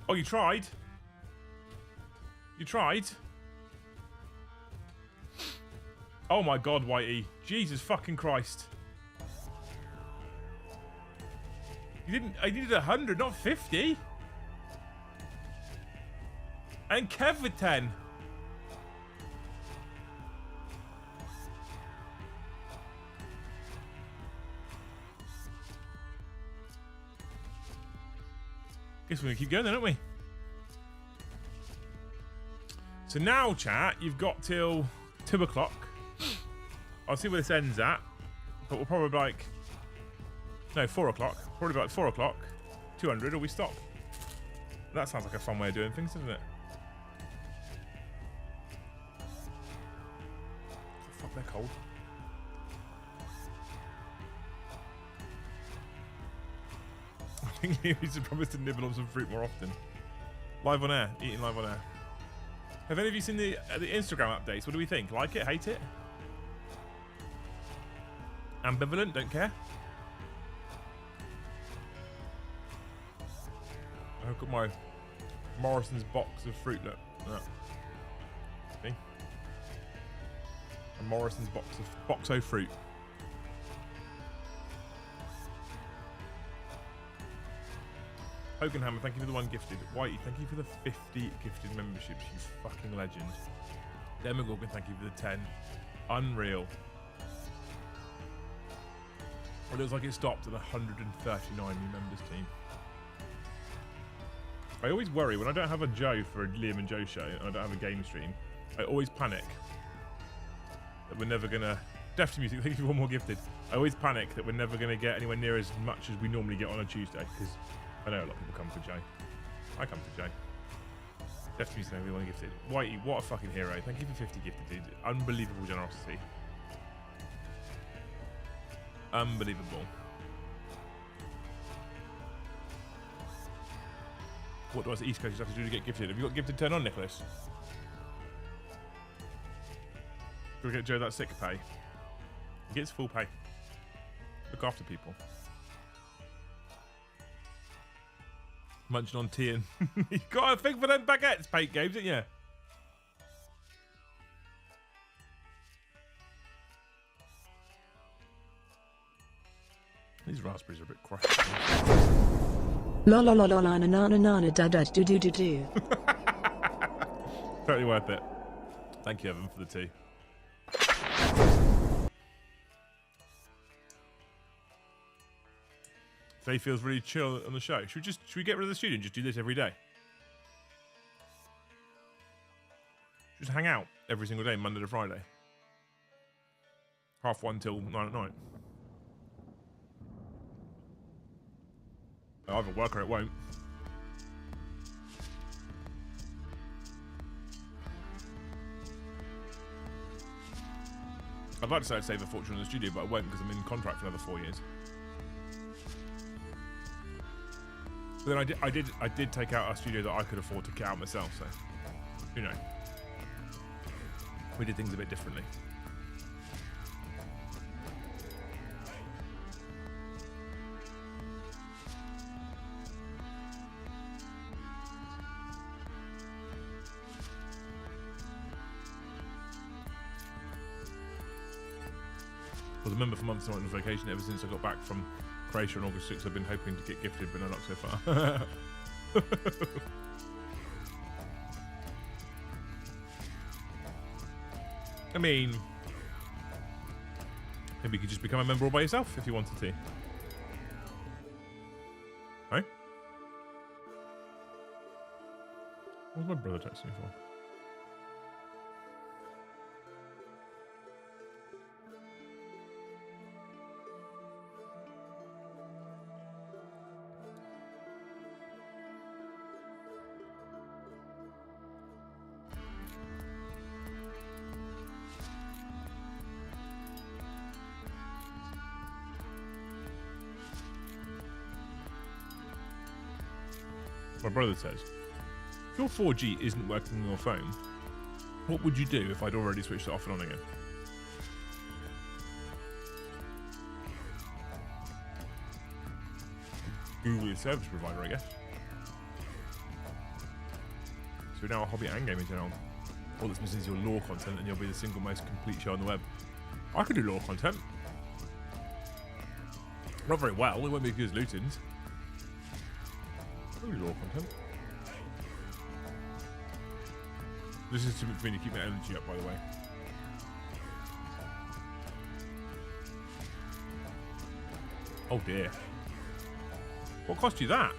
Oh, you tried? You tried? Oh my god, Whitey. Jesus fucking Christ. You didn't... I needed 100, not 50. And Kev with 10. Guess we're going to keep going then, aren't we? So now, chat, you've got till 2 o'clock. I'll see where this ends at. But we'll probably like... No, 4 o'clock. Probably like 4 o'clock. 200, or we stop. That sounds like a fun way of doing things, doesn't it? Fuck, they're cold. I think he needs to promise to nibble on some fruit more often. Live on air. Eating live on air. Have any of you seen the Instagram updates? What do we think? Like it? Hate it? Ambivalent, don't care. I've got my Morrison's box of fruit, look. See? A Morrison's boxo fruit. Hoganhammer, thank you for the 1 gifted. Whitey, thank you for the 50 gifted memberships, you fucking legend. Demogorgon, thank you for the 10. Unreal. It looks like it stopped at 139 new members team. I always worry when I don't have a Joe for a Liam and Joe show and I don't have a game stream. I always panic that we're never gonna. Dempsey Music, thank you for 1 more gifted. I always panic that we're never gonna get anywhere near as much as we normally get on a Tuesday because I know a lot of people come for Joe. I come for Joe. Dempsey Music, thank you for 1 gifted. Whitey, what a fucking hero! Thank you for 50 gifted, dude. Unbelievable generosity. Unbelievable. What do I say East Coast have to do to get gifted? Have you got gifted turn on, Nicholas? Go get Joe that sick pay. He gets full pay. Look after people. Munching on tea and you got a thing for them baguettes, Pate Games, didn't you? These raspberries are a bit crushed. La la la la la na na na na da da do do do do. Totally worth it. Thank you, Evan, for the tea. Faye feels really chill on the show. Should we get rid of the studio and just do this every day? Just hang out every single day, Monday to Friday. 1:30 till 9 at night. It'll either work or it won't. I'd like to say I'd save a fortune in the studio, but I won't because I'm in contract for another 4 years. But then I did take out a studio that I could afford to get out myself, so you know. We did things a bit differently. I was a member for months on vacation ever since I got back from Croatia on August 6th. I've been hoping to get gifted, but no luck so far. I mean, maybe you could just become a member all by yourself if you wanted to. Right? What's my brother texting me for? My brother says, if your 4G isn't working on your phone, what would you do if I'd already switched it off and on again? Google your service provider, I guess. So now a hobby and gaming channel. All that's missing is your lore content and you'll be the single most complete show on the web. I could do lore content. Not very well, it won't be as good as Luton's. Lore content. This is too much for me to keep my energy up, by the way. Oh dear. What cost you that?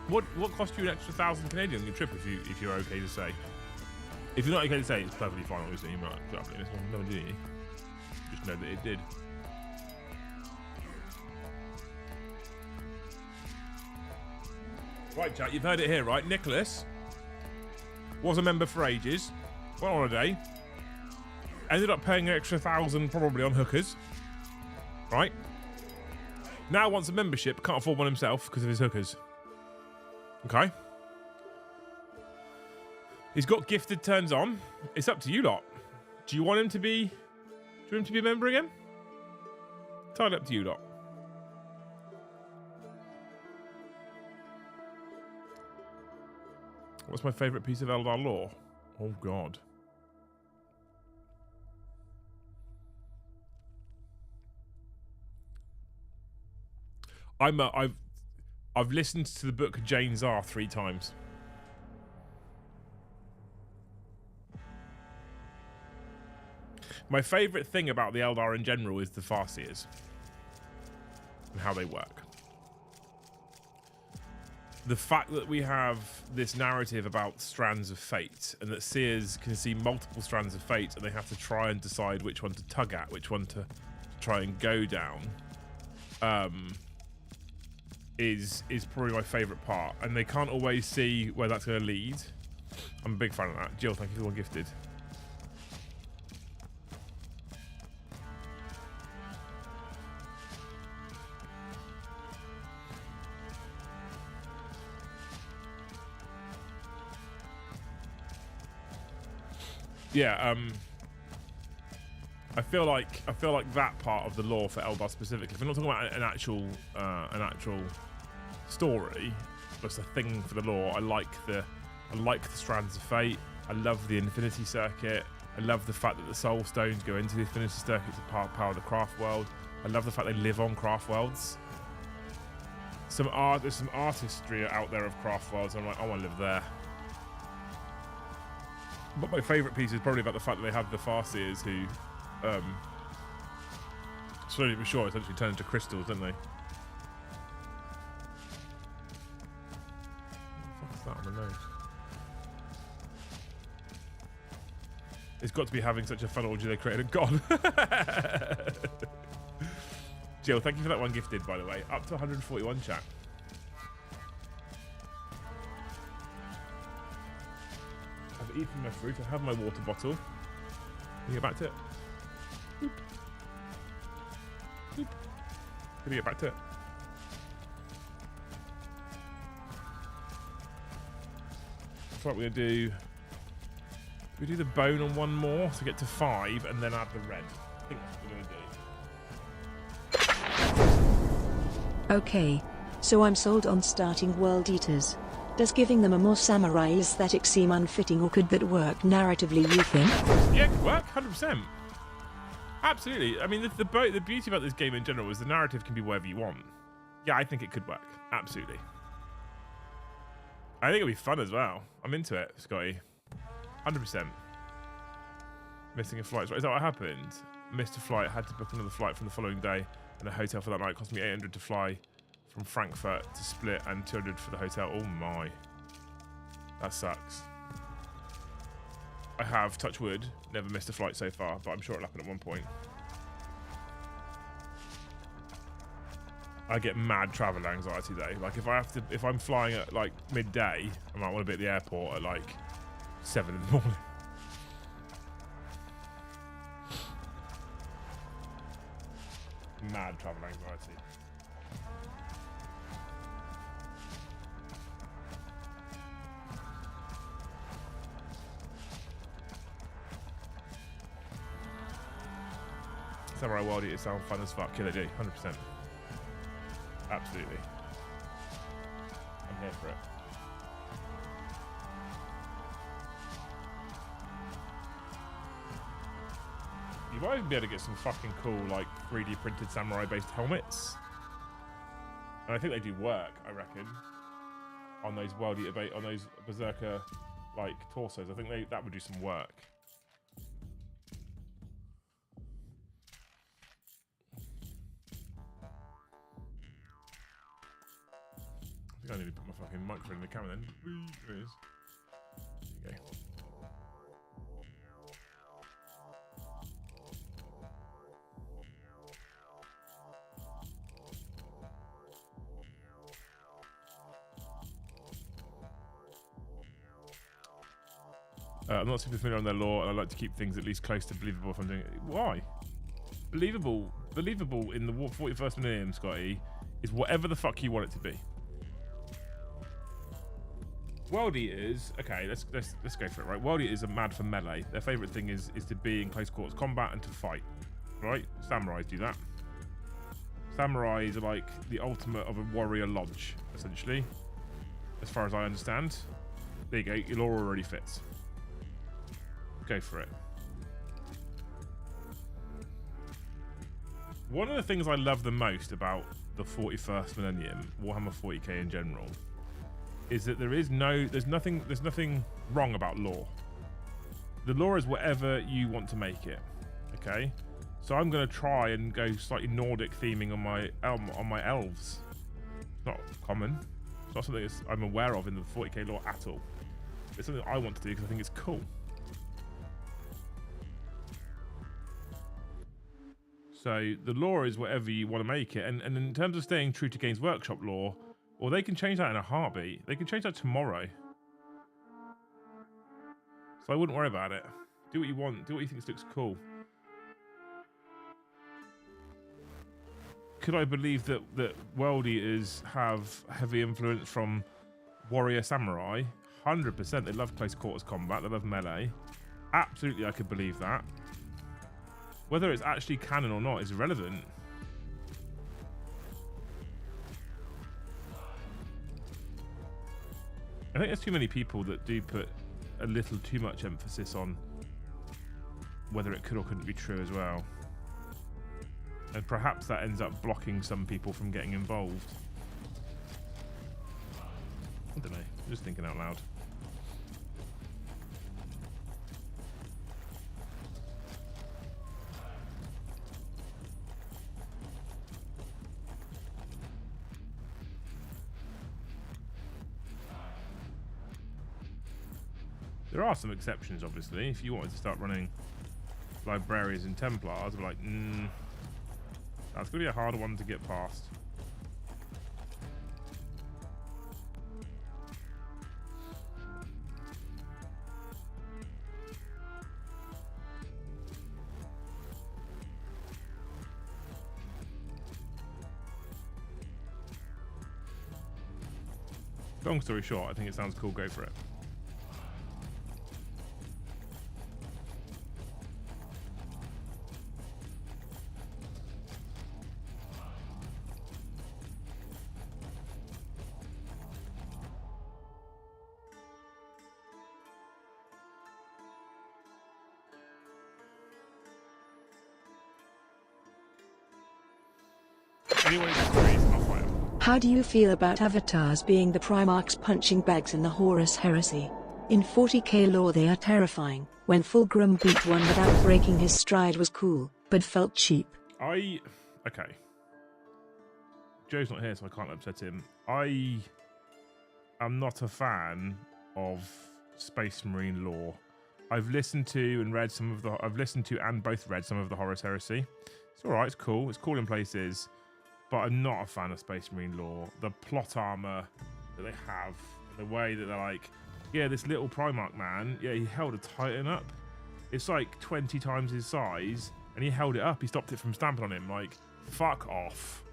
What cost you an extra 1,000 Canadian on your trip if you're okay to say? If you're not okay to say, it's perfectly fine, obviously. You might put up this one, never do you? Just know that it did. Right, chat, you've heard it here, right? Nicholas was a member for ages, went on holiday, ended up paying an extra 1,000 probably on hookers, right? Now wants a membership, can't afford one himself because of his hookers. Okay? He's got gifted turns on. It's up to you lot. Do you want him to be you want him to be a member again? Tied up to you lot. What's my favourite piece of Eldar lore? Oh God. I've listened to the book Jane Czar 3 times. My favourite thing about the Eldar in general is the Farseers and how they work. The fact that we have this narrative about strands of fate, and that seers can see multiple strands of fate, and they have to try and decide which one to tug at, which one to try and go down, is probably my favourite part. And they can't always see where that's going to lead. I'm a big fan of that. Jill, thank you for the one gifted. Yeah, I feel like that part of the lore for Eldar specifically. If we're not talking about an actual story, but it's a thing for the lore. I like the strands of fate. I love the Infinity Circuit. I love the fact that the Soul Stones go into the Infinity Circuit to power the craft world. I love the fact they live on craft worlds. There's some artistry out there of craft worlds. I'm like, I want to live there. But my favourite piece is probably about the fact that they have the Farseers who, slowly but sure, essentially turn into crystals, don't they? What the fuck is that on my nose? It's got to be having such a fun orgy they created a god. Jill, thank you for that one gifted, by the way. Up to 141, chat. I've eaten my fruit. I have my water bottle. Can you get back to it? Boop. Boop. Can you get back to it? That's what we're going to do. We do the bone on one more to get to 5 and then add the red. I think that's what we're going to do. Okay, so I'm sold on starting World Eaters. Does giving them a more samurai aesthetic seem unfitting, or could that work narratively, you think? Yeah, it could work, 100%. Absolutely. I mean, the beauty about this game in general is the narrative can be whatever you want. Yeah, I think it could work. Absolutely. I think it'll be fun as well. I'm into it, Scotty. 100%. Missing a flight. Is that what happened? Missed a flight, had to book another flight from the following day, and a hotel for that night. Cost me 800 to fly from Frankfurt to Split and 200 for the hotel. Oh my. That sucks. I have, touch wood, never missed a flight so far, but I'm sure it'll happen at one point. I get mad travel anxiety though. Like if I'm flying at like midday, I might want to be at the airport at like 7 in the morning. Mad travel anxiety. Samurai World Eaters sound fun as fuck. Yeah, they do, 100%. Absolutely. I'm here for it. You might even be able to get some fucking cool, like, 3D printed samurai-based helmets. And I think they do work, I reckon, on those World Eater, on those Berserker, like, torsos. I think that would do some work. I think I need to put my fucking microphone in the camera then. There it is. There you go. I'm not super familiar on their lore, and I like to keep things at least close to believable if I'm doing it. Why? Believable in the 41st millennium, Scotty, is whatever the fuck you want it to be. World Eaters, okay, let's go for it, right? World Eaters are mad for melee. Their favourite thing is to be in close quarters combat and to fight. right? Samurais do that. Samurais are like the ultimate of a warrior lodge, essentially, as far as I understand. There you go, your lore already fits. Go for it. One of the things I love the most about the 41st millennium, Warhammer 40k in general, is that there's nothing wrong about lore. The lore is whatever you want to make it. Okay, so I'm gonna try and go slightly Nordic theming on my elves. It's not common. It's not something I'm aware of in the 40k lore at all. It's something I want to do because I think it's cool. So the lore is whatever you want to make it, and in terms of staying true to Games Workshop lore, well, they can change that in a heartbeat. They can change that tomorrow. So I wouldn't worry about it. Do what you want. Do what you think looks cool. Could I believe that World Eaters have heavy influence from warrior samurai? 100%. They love close quarters combat. They love melee. Absolutely, I could believe that. Whether it's actually canon or not is irrelevant. I think there's too many people that do put a little too much emphasis on whether it could or couldn't be true as well. And perhaps that ends up blocking some people from getting involved. I don't know. I'm just thinking out loud. There are some exceptions, obviously. If you wanted to start running librarians and Templars, I'd be like, that's going to be a hard one to get past. Long story short, I think it sounds cool. Go for it. How do you feel about avatars being the Primarchs punching bags in the Horus heresy? In 40k lore they are terrifying. When Fulgrim beat one without breaking his stride was cool, but felt cheap. Okay. Joe's not here, so I can't upset him. I am not a fan of Space Marine lore. I've listened to and read some of the... I've listened to and both read some of the Horus heresy. It's alright, it's cool. It's cool in places. But I'm not a fan of Space Marine lore. The plot armor that they have, the way that they're like, yeah, this little Primarch man, yeah, he held a Titan up. It's like 20 times his size, and he held it up. He stopped it from stamping on him. Like, fuck off.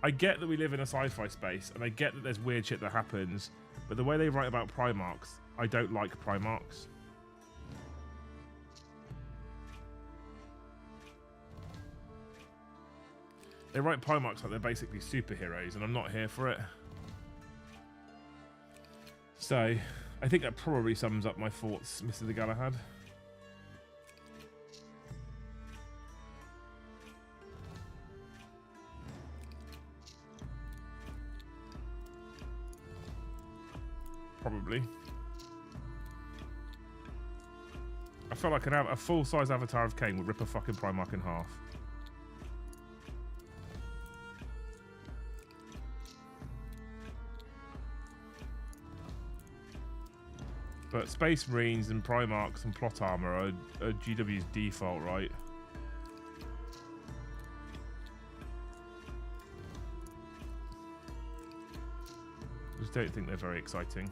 I get that we live in a sci-fi space, and I get that there's weird shit that happens, but the way they write about Primarchs, I don't like Primarchs. They write Primarchs like they're basically superheroes, and I'm not here for it. So, I think that probably sums up my thoughts, Mr. de Galahad. Probably. I felt like a full-size avatar of Kane would rip a fucking Primarch in half. But Space Marines and Primarchs and plot armor are GW's default, right? Just don't think they're very exciting.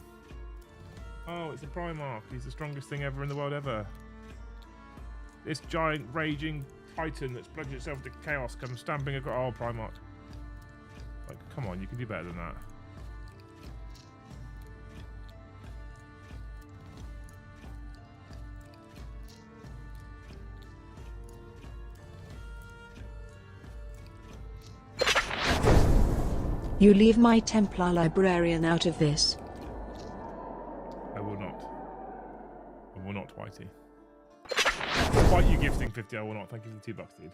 Oh, it's a Primarch. He's the strongest thing ever in the world ever. This giant raging Titan that's plunged itself to chaos comes stamping across. Oh, Primarch. Like, come on, you can do better than that. You leave my Templar librarian out of this. I will not. I will not, Whitey. Despite you gifting 50, I will not. Thank you for the $2, dude.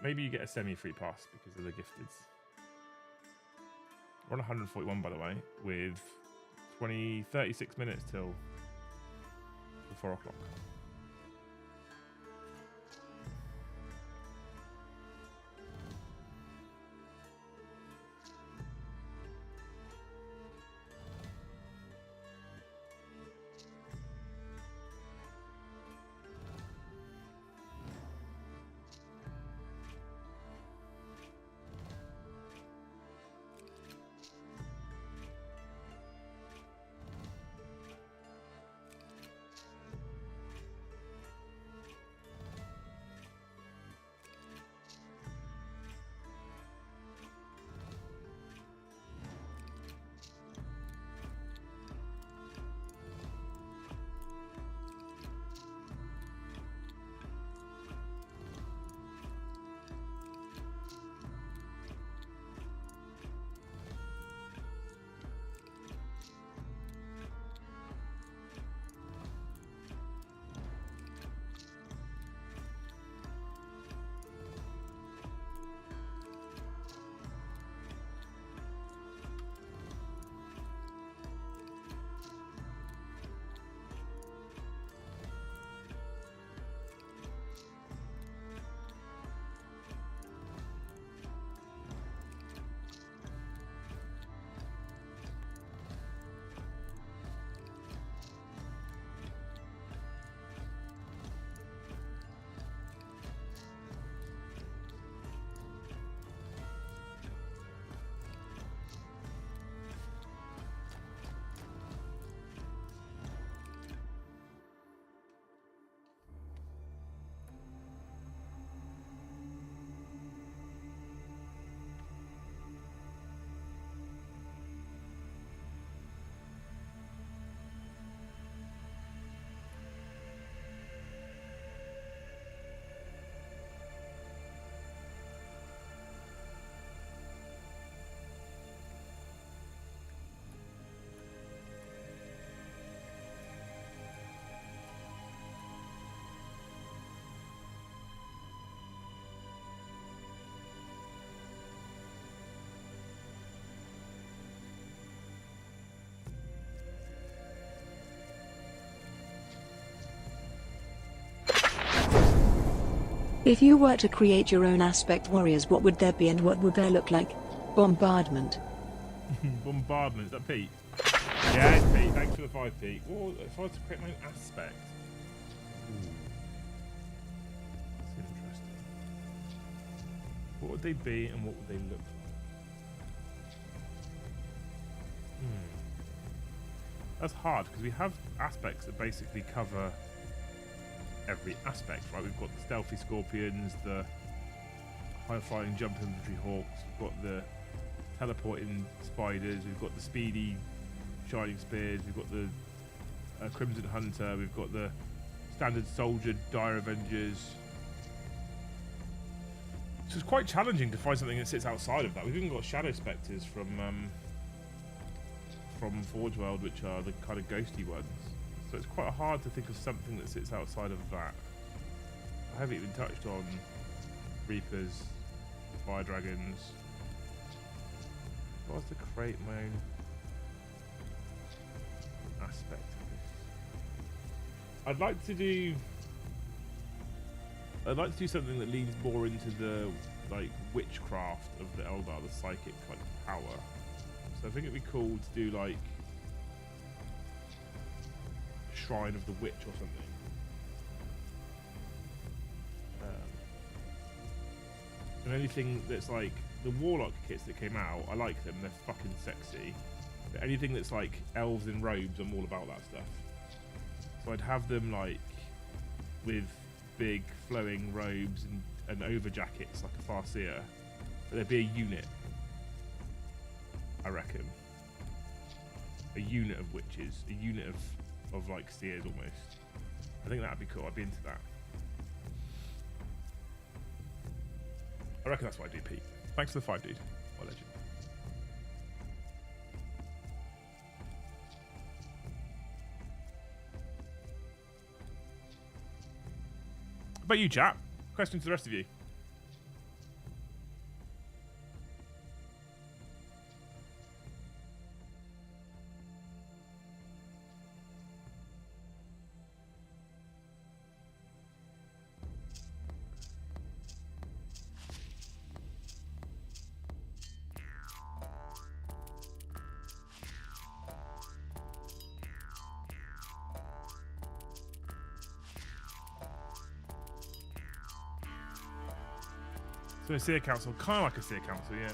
Maybe you get a semi-free pass because of the gifteds. We're on 141, by the way, with 36 minutes till 4 o'clock. If you were to create your own aspect warriors, what would there be and what would they look like? Bombardment. Bombardment, is that Pete? Yeah, it's Pete. Thanks for the 5, Pete. Well, if I was to create my own aspect. Ooh. That's interesting. What would they be and what would they look like? That's hard because we have aspects that basically cover every aspect, right? We've got the stealthy scorpions, the high-flying jump infantry hawks, we've got the teleporting spiders, we've got the speedy shining spears, we've got the crimson hunter, we've got the standard soldier dire avengers. So it's quite challenging to find something that sits outside of that. We've even got shadow specters from Forge World, which are the kind of ghosty ones. So it's quite hard to think of something that sits outside of that. I haven't even touched on Reapers, Fire Dragons. If I was to create my own aspect of this, I'd like to do something that leans more into the like witchcraft of the Eldar, the psychic like power. So I think it'd be cool to do like Shrine of the Witch or something. And anything that's like the Warlock kits that came out, I like them, they're fucking sexy. But anything that's like elves in robes, I'm all about that stuff. So I'd have them like with big flowing robes and over jackets like a Farseer. But there'd be a unit, I reckon. A unit of witches, a unit of like seers almost. I think that'd be cool. I'd be into that. I reckon that's what I do, Pete. Thanks for the 5, dude. What a legend. What about you, chap? Question to the rest of you. So a Seer Council, kind of like a Seer Council, yeah.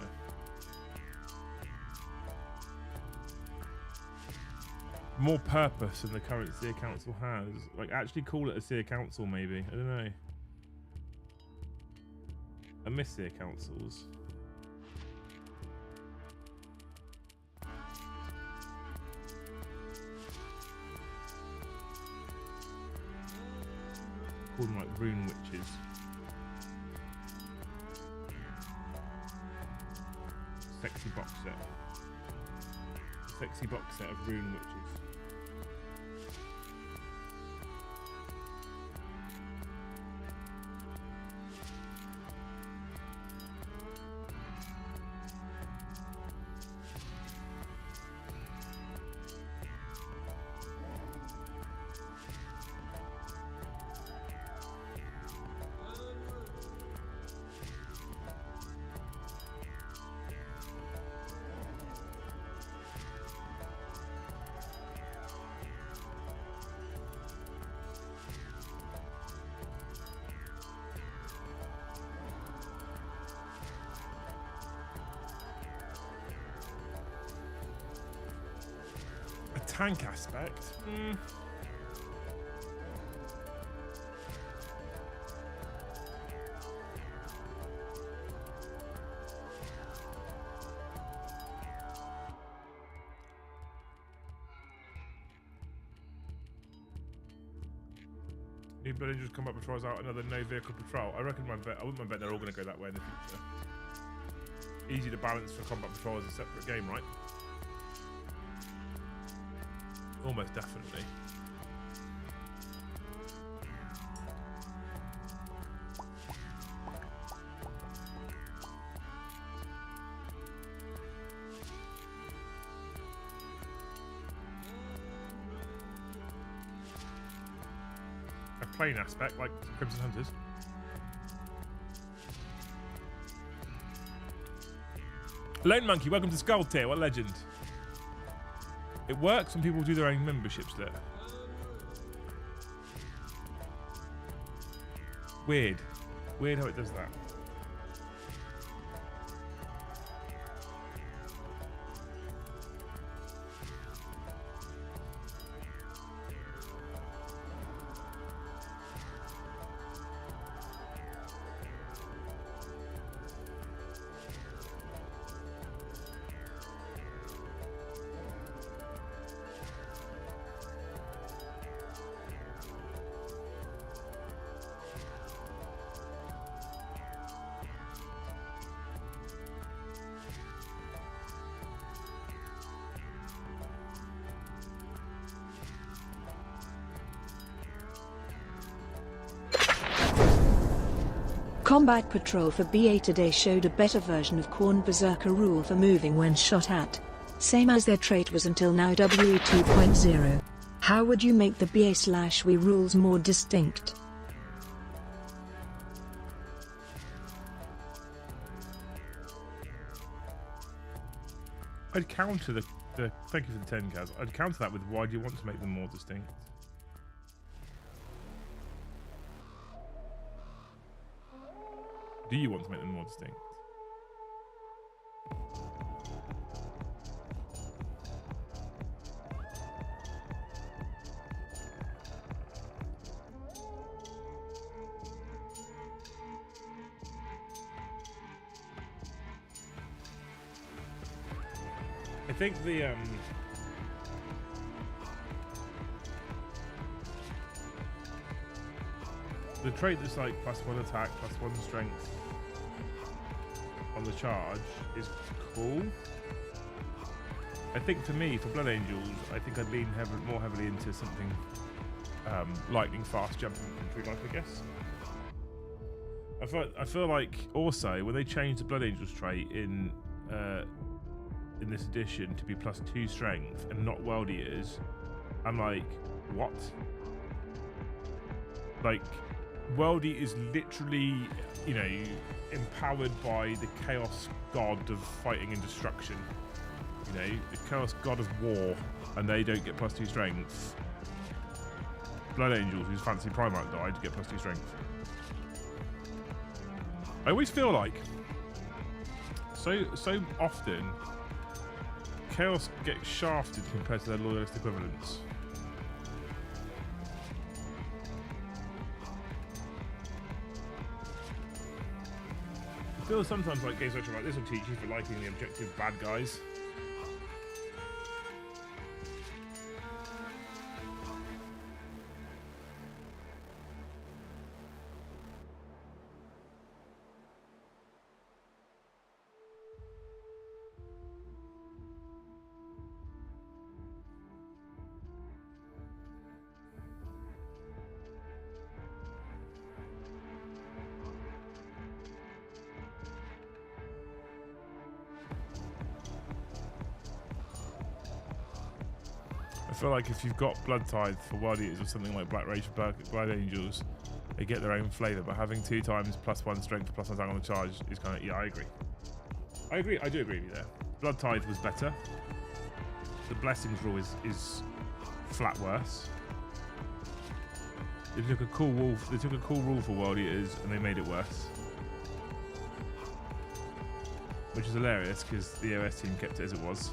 More purpose than the current Seer Council has. Like, actually call it a Seer Council, maybe. I don't know. I miss Seer Councils. Call them like Rune Witches. Sexy box set. Sexy box set of Rune Witches. Tank aspect. New bloody just combat patrols out another no vehicle patrol. I reckon I wouldn't bet they're all going to go that way in the future. Easy to balance for combat patrol as a separate game, right? Almost definitely. A plane aspect like Crimson Hunters. Lone Monkey, welcome to Skull Tier. What legend? It works when people do their own memberships there. Weird. Weird how it does that. Combat Patrol for BA today showed a better version of Khorne Berserker rule for moving when shot at. Same as their trait was until now WE 2.0. How would you make the BA/WE rules more distinct? I'd counter the thank you for the 10, Kaz. I'd counter that with why do you want to make them more distinct? Do you want to make them more distinct? I think the trait that's like +1 attack, +1 strength, on the charge is cool. I think for me, for Blood Angels, I think I'd lean more heavily into something lightning fast jumping infantry like, I guess. I feel like also when they changed the Blood Angels trait in this edition to be +2 strength and not World Eaters, I'm like, what? Like, World Eaters literally, you know, empowered by the Chaos God of fighting and destruction. You know, the Chaos God of war, and they don't get +2 strength. Blood Angels, whose fancy Primarch died, get +2 strength. I always feel like so often Chaos gets shafted compared to their loyalist equivalents. I feel sometimes like games like this will teach you for liking the objective bad guys. I feel like if you've got Blood Tithe for World Eaters or something like Black Rage for Blood Angels, they get their own flavour, but having 2 times +1 strength, +1 attack on the charge is kind of, yeah, I agree. I do agree with you there. Blood Tithe was better. The Blessings rule is flat worse. They took a cool rule for World Eaters and they made it worse. Which is hilarious because the AOS team kept it as it was.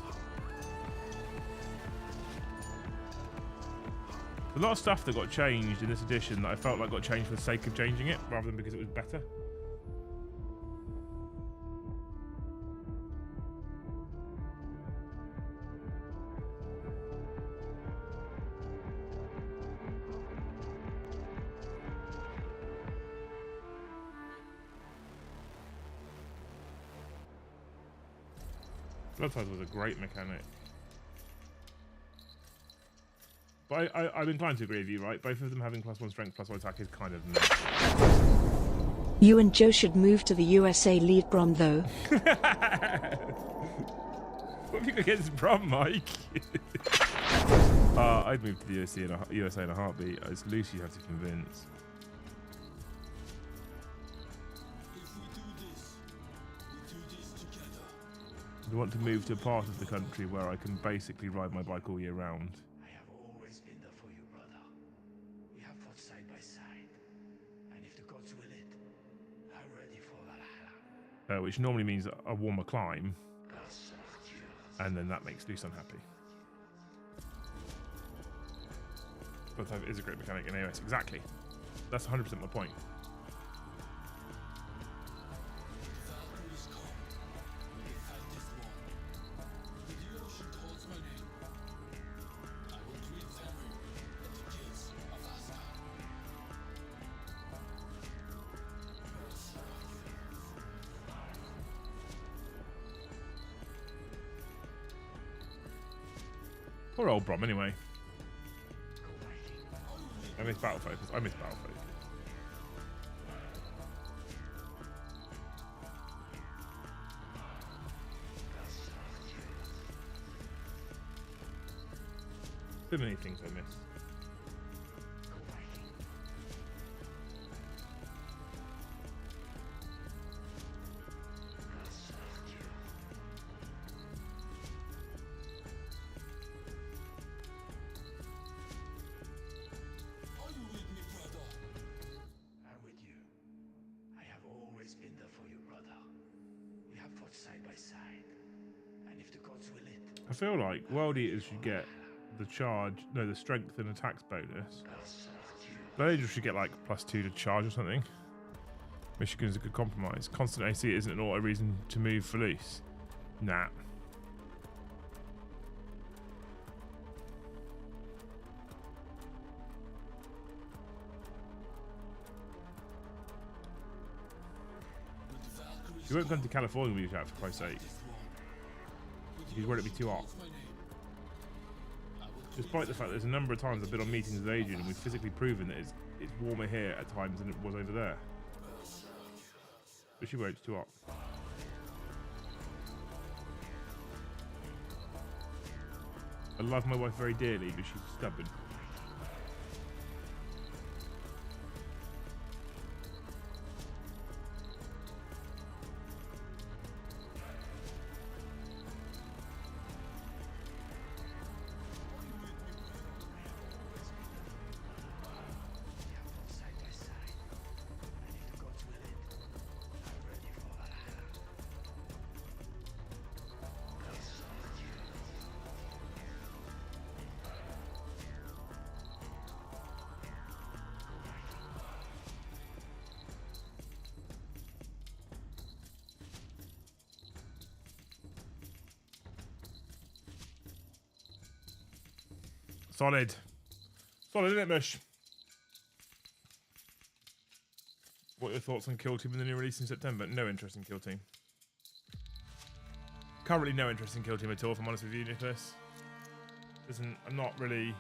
A lot of stuff that got changed in this edition that I felt like got changed for the sake of changing it, rather than because it was better. Blood Tithe was a great mechanic. But I'm inclined to agree with you, right? Both of them having +1 strength, +1 attack is kind of nuts. You and Joe should move to the USA lead Brom, though. What have you got against Brom, Mike? I'd move to the USA in a heartbeat. It's Lucy you have to convince. I want to move to a part of the country where I can basically ride my bike all year round. Which normally means a warmer climb, and then that makes Luce unhappy. But it is a great mechanic in AOS. Exactly. That's 100% my point. Poor old Brom, anyway. I miss battle focus. I miss battle focus. So many things I miss. I feel like World Eaters should get the the strength and attacks bonus. Blood Angels should get like +2 to charge or something. Michigan's a good compromise. Constant AC isn't an auto reason to move for loose. Nah. You won't come to California with you, chat, for Christ's sake. Because won't it be too hot? Despite the fact there's a number of times I've been on meetings with Adrian and we've physically proven that it's warmer here at times than it was over there. But she won't, it's too hot. I love my wife very dearly, but she's stubborn. Solid. Solid, isn't it, Mush? What are your thoughts on Kill Team and the new release in September? No interest in Kill Team. Currently no interest in Kill Team at all, if I'm honest with you, Nicholas. I'm not really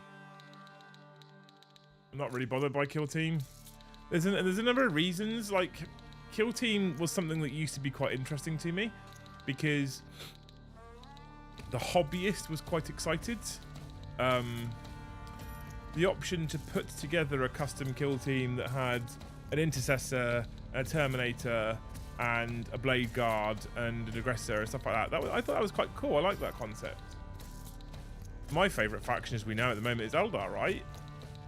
bothered by Kill Team. There's a number of reasons. Like, Kill Team was something that used to be quite interesting to me because the hobbyist was quite excited. The option to put together a custom kill team that had an intercessor, a terminator, and a blade guard and an aggressor and stuff like that. I thought that was quite cool. I like that concept. My favourite faction, as we know at the moment, is Eldar, right?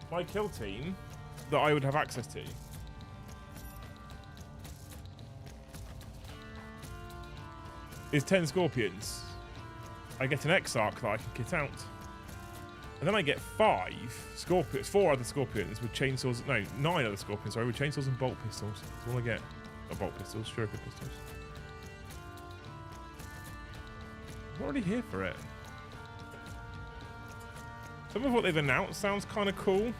My kill team that I would have access to is 10 Scorpions. I get an Exarch that I can kit out. And then I get 5 Scorpions, 4 other Scorpions with chainsaws, no, 9 other Scorpions, sorry, with chainsaws and bolt pistols. That's all I get. Not bolt pistols, shuriken pistols. I'm not really here for it. Some of what they've announced sounds kind of cool.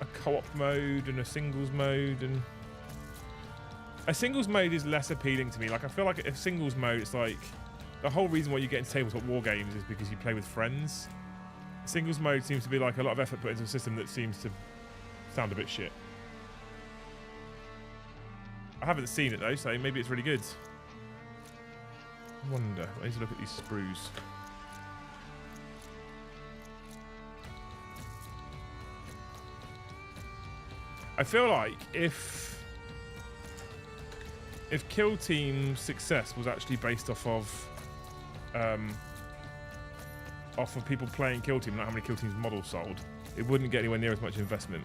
A co-op mode and a singles mode, and a singles mode is less appealing to me. Like, I feel like if singles mode, it's like the whole reason why you get into tabletop war games is because you play with friends. Singles mode seems to be like a lot of effort put into a system that seems to sound a bit shit. I haven't seen it though, so maybe it's really good. I wonder. I need to look at these sprues. I feel like if Kill Team success was actually based off of people playing Kill Team, not how many Kill Team's models sold, it wouldn't get anywhere near as much investment.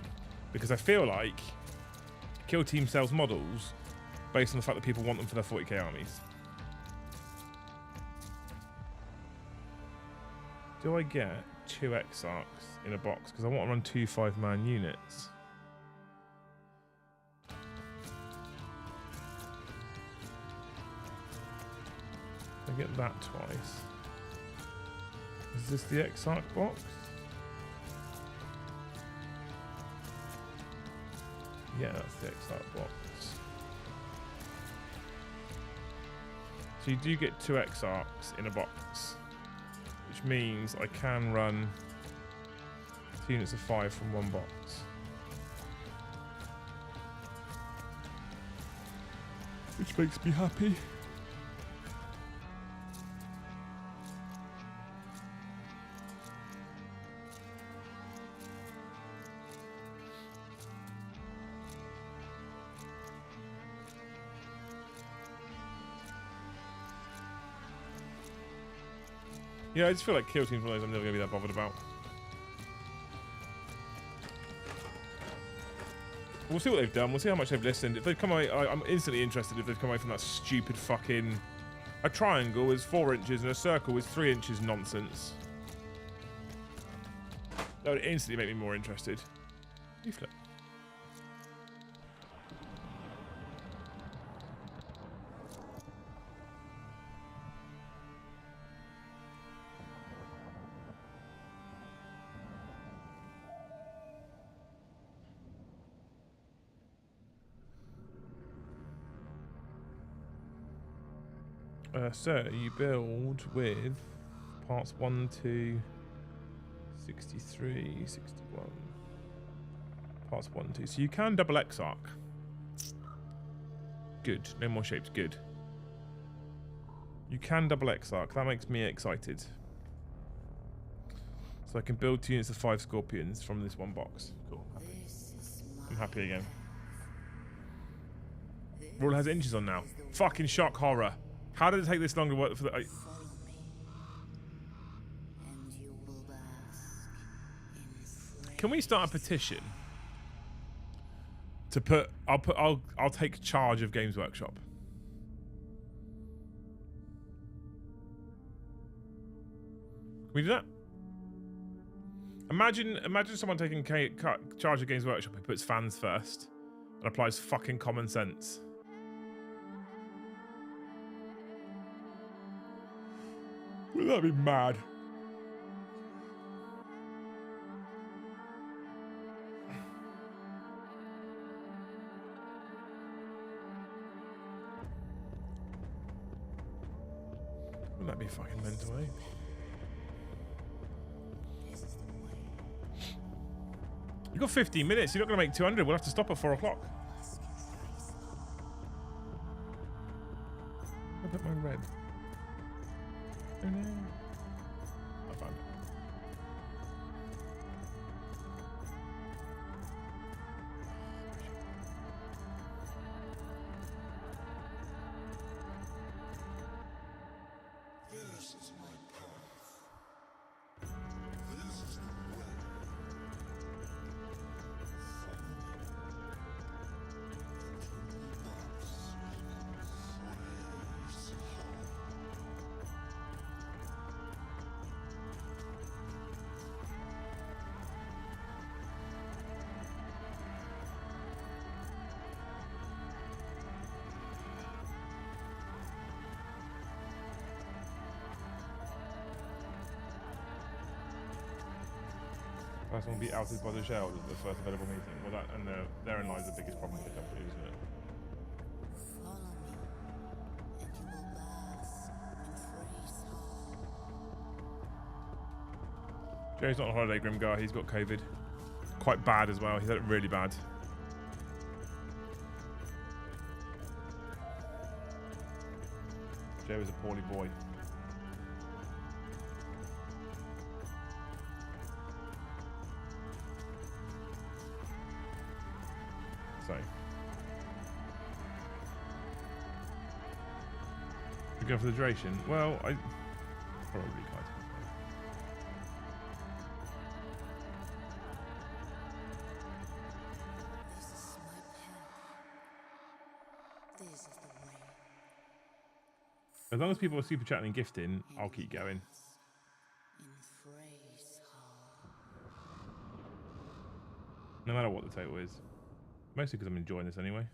Because I feel like Kill Team sells models based on the fact that people want them for their 40k armies. Do I get 2 Exarchs in a box? Because I want to run 2 5-man units. I get that twice. Is this the Exarch box? Yeah, that's the Exarch box. So you do get 2 Exarchs in a box, which means I can run 2 units of 5 from one box. Which makes me happy. Yeah, I just feel like Kill Team's one of those I'm never going to be that bothered about. We'll see what they've done. We'll see how much they've listened. If they've come away, I'm instantly interested if they've come away from that stupid fucking... A triangle is 4 inches and a circle is 3 inches nonsense. That would instantly make me more interested. Leaflet. So you build with parts 1 to 63, 61. Parts 1, 2. So you can double X arc. Good. No more shapes. Good. You can double X arc. That makes me excited. So I can build 2 units of 5 scorpions from this one box. Cool. Happy. I'm happy again. Rule has inches on now. Fucking shock horror. How did it take this long to work for the... Can we start a petition to put... I'll take charge of Games Workshop. Can we do that? Imagine someone taking charge of Games Workshop who puts fans first and applies fucking common sense. Would that be mad? Wouldn't that be fucking mental, eh? You've got 15 minutes. You're not going to make 200. We'll have to stop at 4 o'clock. I put my red. Oh no. I found it. This is my path. This is the way. Person will be outed by the shell at the first available meeting. Well, that and therein lies the biggest problem with the company, isn't it? Joe's not on holiday, Grimgar. He's got COVID. Quite bad as well. He's had it really bad. Joe is a poorly boy. So we go for the duration. Well, I probably can't. This is my path. This is the way. As long as people are super chatting and gifting, I'll keep going. No matter what the total is. Mostly because I'm enjoying this anyway.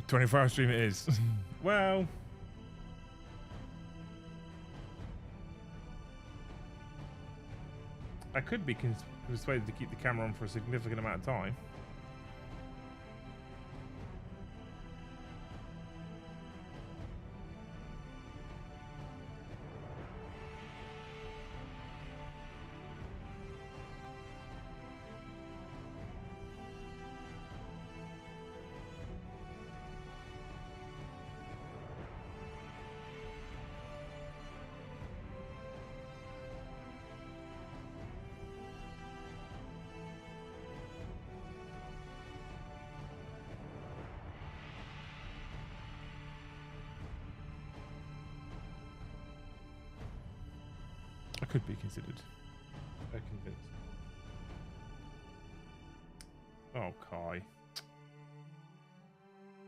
"24-hour stream it is." Well, I could be persuaded to keep the camera on for a significant amount of time. I could be considered. I'm convinced. Oh, Kai.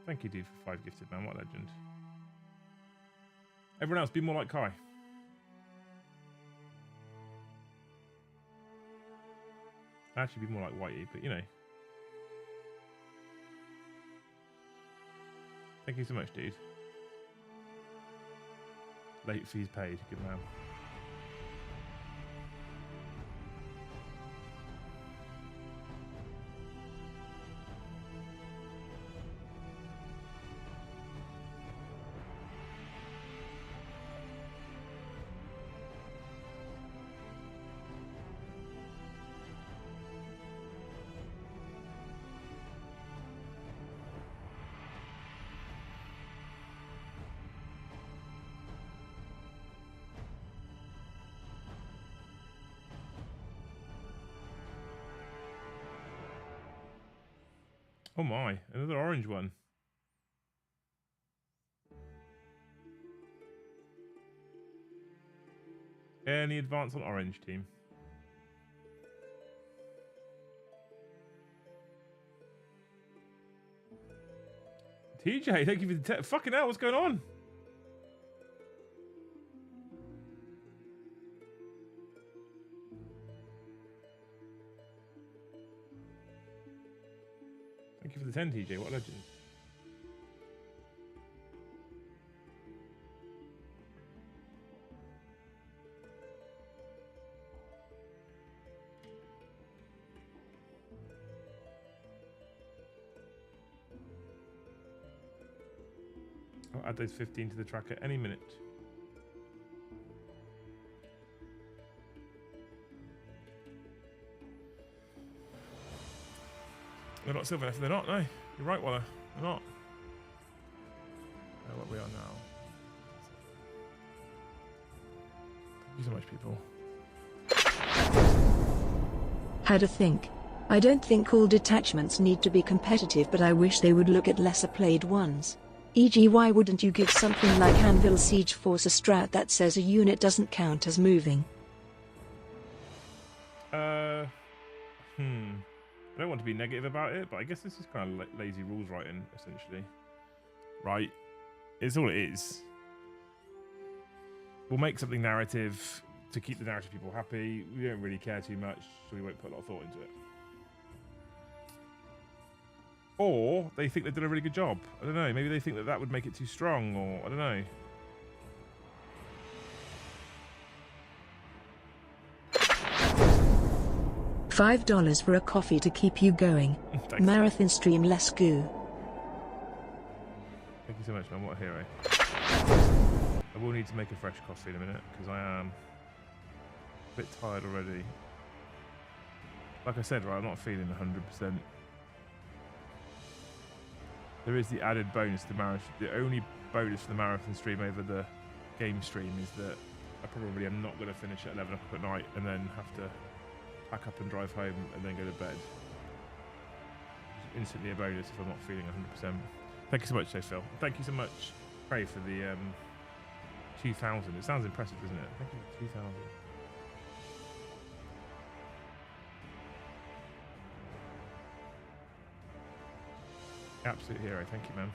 Thank you, dude, for 5 gifted, man. What a legend. Everyone else, be more like Kai. Actually, be more like Whitey, but you know. Thank you so much, dude. Late fees paid. Good man. Oh my, another orange one. Any advance on orange team? TJ, thank you for the fucking hell, what's going on? Thank you for the 10, TJ, what a legend. I'll add those 15 to the tracker any minute. They're not silver, they're not, no. You're right, Waller. They're not. What we are now. Thank you so much, people. Had a think. I don't think all detachments need to be competitive, but I wish they would look at lesser played ones. E.g., why wouldn't you give something like Anvil Siege Force a strat that says a unit doesn't count as moving? I don't want to be negative about it, but I guess this is kind of lazy rules writing, essentially. Right? It's all it is. We'll make something narrative to keep the narrative people happy. We don't really care too much, so we won't put a lot of thought into it. Or they think they've done a really good job. I don't know. Maybe they think that that would make it too strong, or I don't know. $5 for a coffee to keep you going. Marathon stream, let's go. Thank you so much, man. What a hero. I will need to make a fresh coffee in a minute, because I am a bit tired already. Like I said, right, I'm not feeling 100%. There is the added bonus to marathon. The only bonus for the marathon stream over the game stream is that I probably am not going to finish at 11 o'clock at night and then have to pack up and drive home and then go to bed. It's instantly a bonus if I'm not feeling 100%. Thank you so much, Phil. Thank you so much, Pray, for the 2,000. It sounds impressive, doesn't it? Thank you for 2,000. Absolute hero. Thank you, man.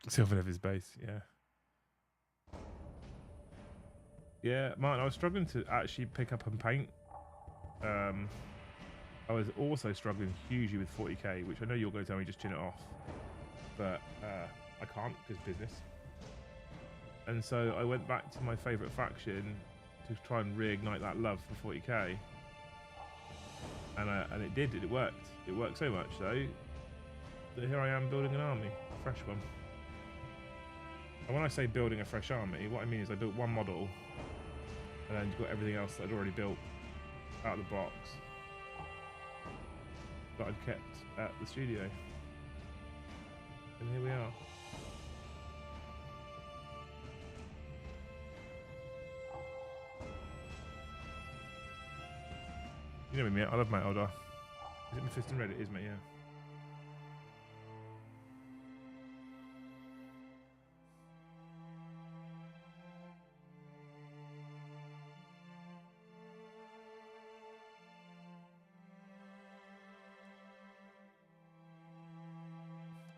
Silver of his base, yeah. Yeah, Martin, I was struggling to actually pick up and paint. I was also struggling hugely with 40k, which I know you're going to tell me just chin it off. But I can't because business. And so I went back to my favourite faction to try and reignite that love for 40k. And it did, it worked. It worked so much though that here I am building an army, a fresh one. And when I say building a fresh army, what I mean is I built one model and then got everything else that I'd already built out of the box that I'd kept at the studio. And here we are. You know me, mate. I love my Eldar. Is it Mephisto Red? It is, mate, yeah.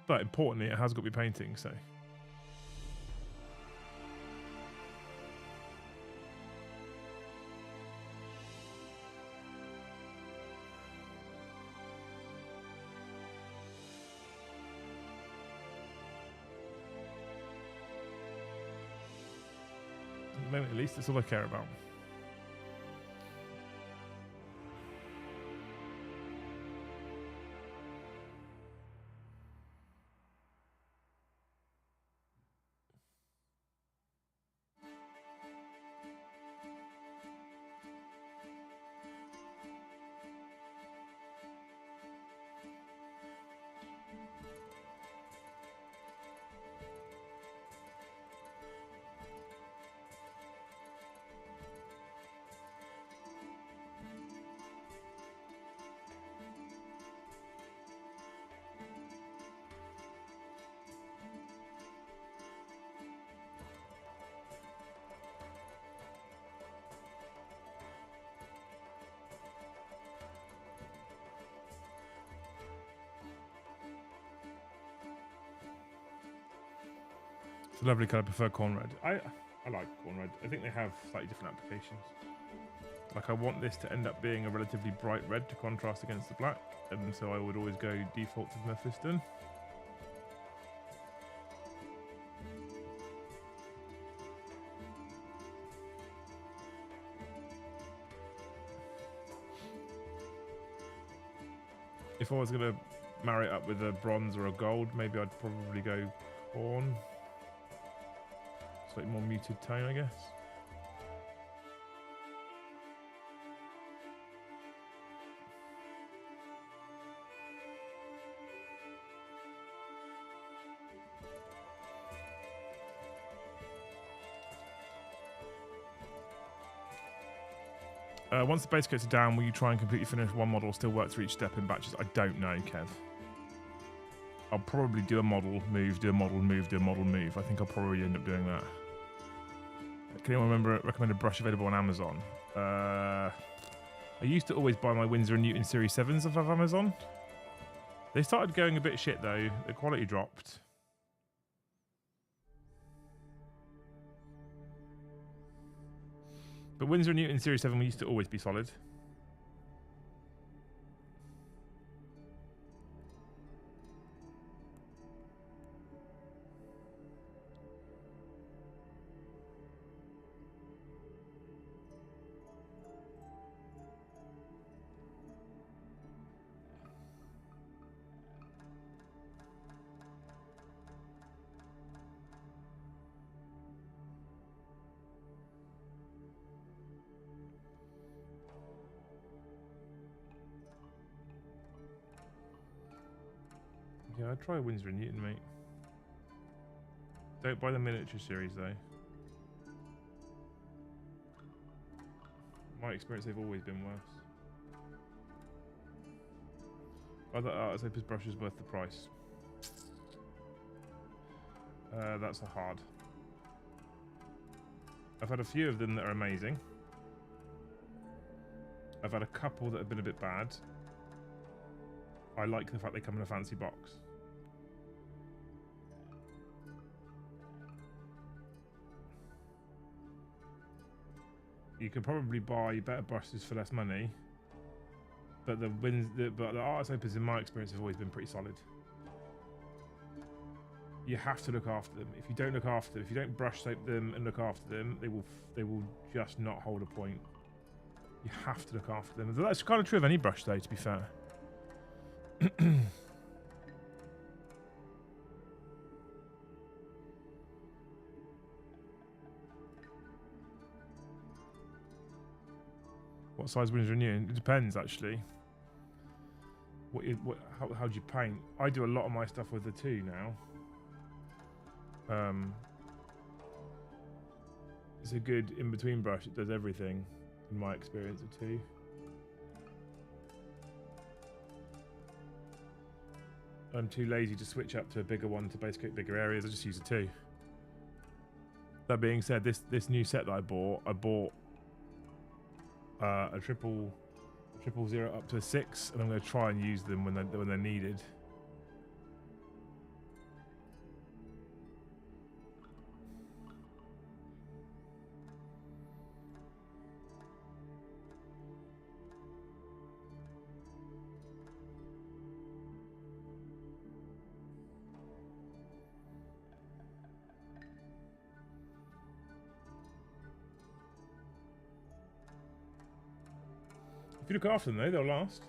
But importantly, it has got to be painting, so. At the moment, at least, that's all I care about. It's a lovely colour. I prefer corn red. I like corn red. I think they have slightly different applications. Like I want this to end up being a relatively bright red to contrast against the black, and so I would always go default to Mephiston. If I was going to marry it up with a bronze or a gold, maybe I'd probably go corn. Slightly more muted tone, I guess. Once the base coats are down, will you try and completely finish one model or still work through each step in batches? I don't know, Kev. I'll probably do a model, move, do a model, move, do a model, move. I think I'll probably end up doing that. Can anyone recommend a brush available on Amazon? I used to always buy my Winsor & Newton Series 7s off of Amazon. They started going a bit shit though. The quality dropped. But Winsor & Newton Series 7 used to always be solid. Yeah, I'd try Winsor & Newton, mate. Don't buy the miniature series, though. My experience, they've always been worse. Other Artist Opus brush is worth the price. That's a hard. I've had a few of them that are amazing. I've had a couple that have been a bit bad. I like the fact they come in a fancy box. You can probably buy better brushes for less money, but the Artist Opus, in my experience, have always been pretty solid. You have to look after them. If you don't look after them, if you don't brush soap them and look after them, they will just not hold a point. You have to look after them. That's kind of true of any brush, though, to be fair. What size Winsor & Newton? It depends, actually. How do you paint? I do a lot of my stuff with the 2 now. It's a good in-between brush. It does everything, in my experience, of 2. I'm too lazy to switch up to a bigger one to base coat bigger areas. I just use the 2. That being said, this new set that I bought a triple 0 up to a 6, and I'm going to try and use them when they're needed. If you look after them though, they'll last.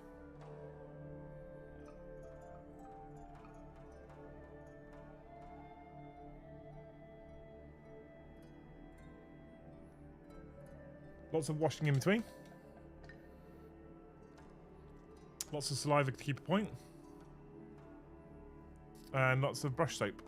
Lots of washing in between. Lots of saliva to keep a point. And lots of brush soap.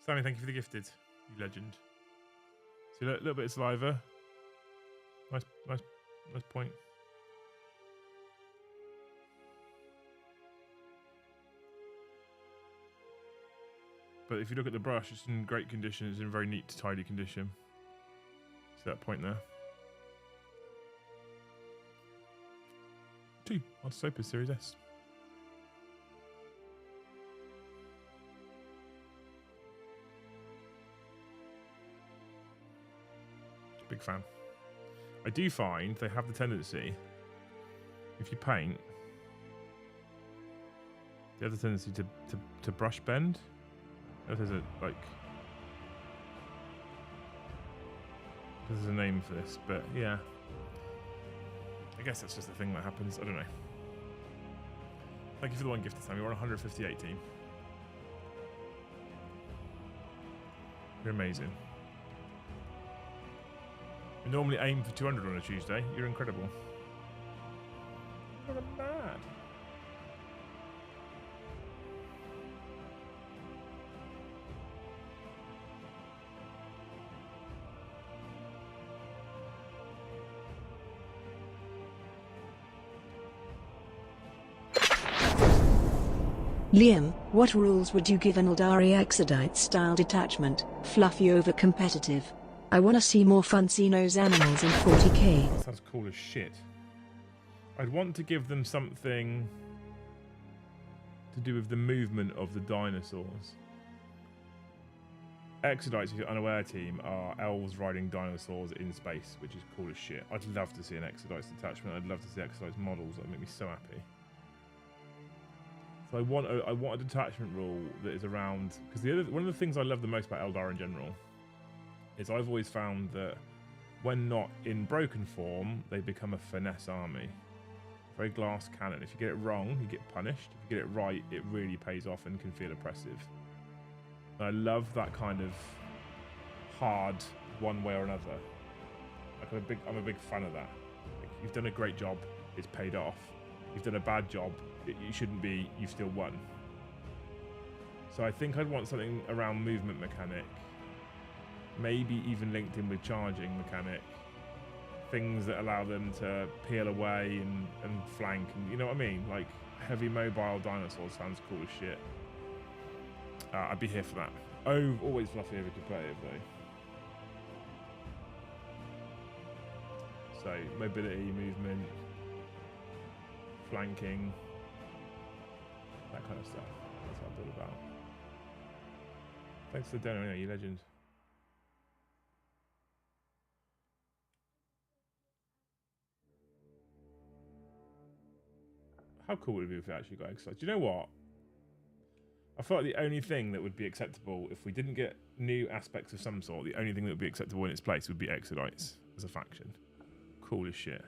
Sammy, thank you for the gifted, you legend. See, a little bit of saliva. Nice point. But if you look at the brush, it's in great condition. It's in very neat, tidy condition. See that point there? 2. Art Soap is Series S. Big fan. I do find they have the tendency, if you paint, they have the tendency to brush bend. I don't know if there's a, like, there's a name for this, but yeah. I guess that's just the thing that happens. I don't know. Thank you for the one gifted, Sammy. We're on 158 team. You're amazing. We normally aim for 200 on a Tuesday. You're incredible. You're mad. Liam, what rules would you give an Eldari Exodite style detachment, fluffy over competitive? I wanna see more fancy nose animals in 40k. That sounds cool as shit. I'd want to give them something to do with the movement of the dinosaurs. Exodites, if you're unaware, team, are elves riding dinosaurs in space, which is cool as shit. I'd love to see an Exodites detachment. I'd love to see Exodites models. That would make me so happy. So I want a detachment rule that is around, because one of the things I love the most about Eldar in general is I've always found that when not in broken form, they become a finesse army. Very glass cannon. If you get it wrong, you get punished. If you get it right, it really pays off and can feel oppressive. And I love that kind of hard one way or another. Like I'm a big fan of that. Like, you've done a great job, it's paid off. You've done a bad job, you shouldn't be, you've still won. So I think I'd want something around movement mechanic. Maybe even linked in with charging mechanic. Things that allow them to peel away and flank, and you know what I mean? Like heavy mobile dinosaurs sounds cool as shit. I'd be here for that. Oh, always fluffy over competitive though. So mobility, movement, flanking, that kind of stuff. That's what I'm all about. Thanks for the donor, anyway, you legend. How cool would it be if we actually got exercise? Do you know what? I felt like the only thing that would be acceptable if we didn't get new aspects of some sort, the only thing that would be acceptable in its place would be Exodites as a faction. Cool as shit.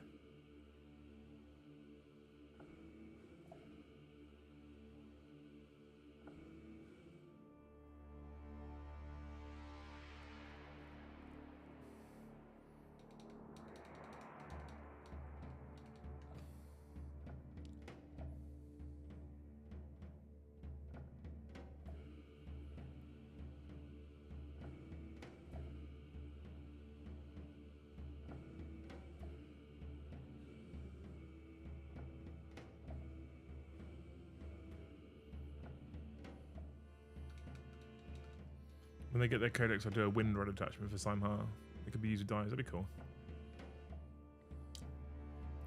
When they get their codex, I'll do a wind rod attachment for Simha. It could be used with dinos. That'd be cool.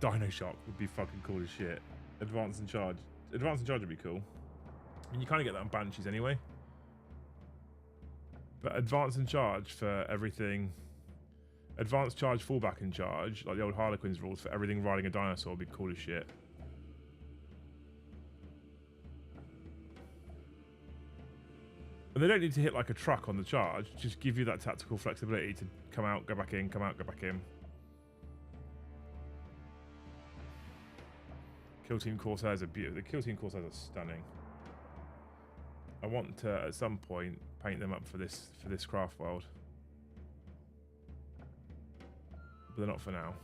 Dino Shock would be fucking cool as shit. Advance and charge. Advance and charge would be cool. I mean, you kind of get that on Banshees anyway. But advance and charge for everything Advanced charge, fallback and charge, like the old Harlequins rules for everything riding a dinosaur would be cool as shit. And they don't need to hit like a truck on the charge, just give you that tactical flexibility to come out, go back in, come out, go back in. Kill Team Corsairs are beautiful. The Kill Team Corsairs are stunning. I want to, at some point, paint them up for this craft world. But they're not for now.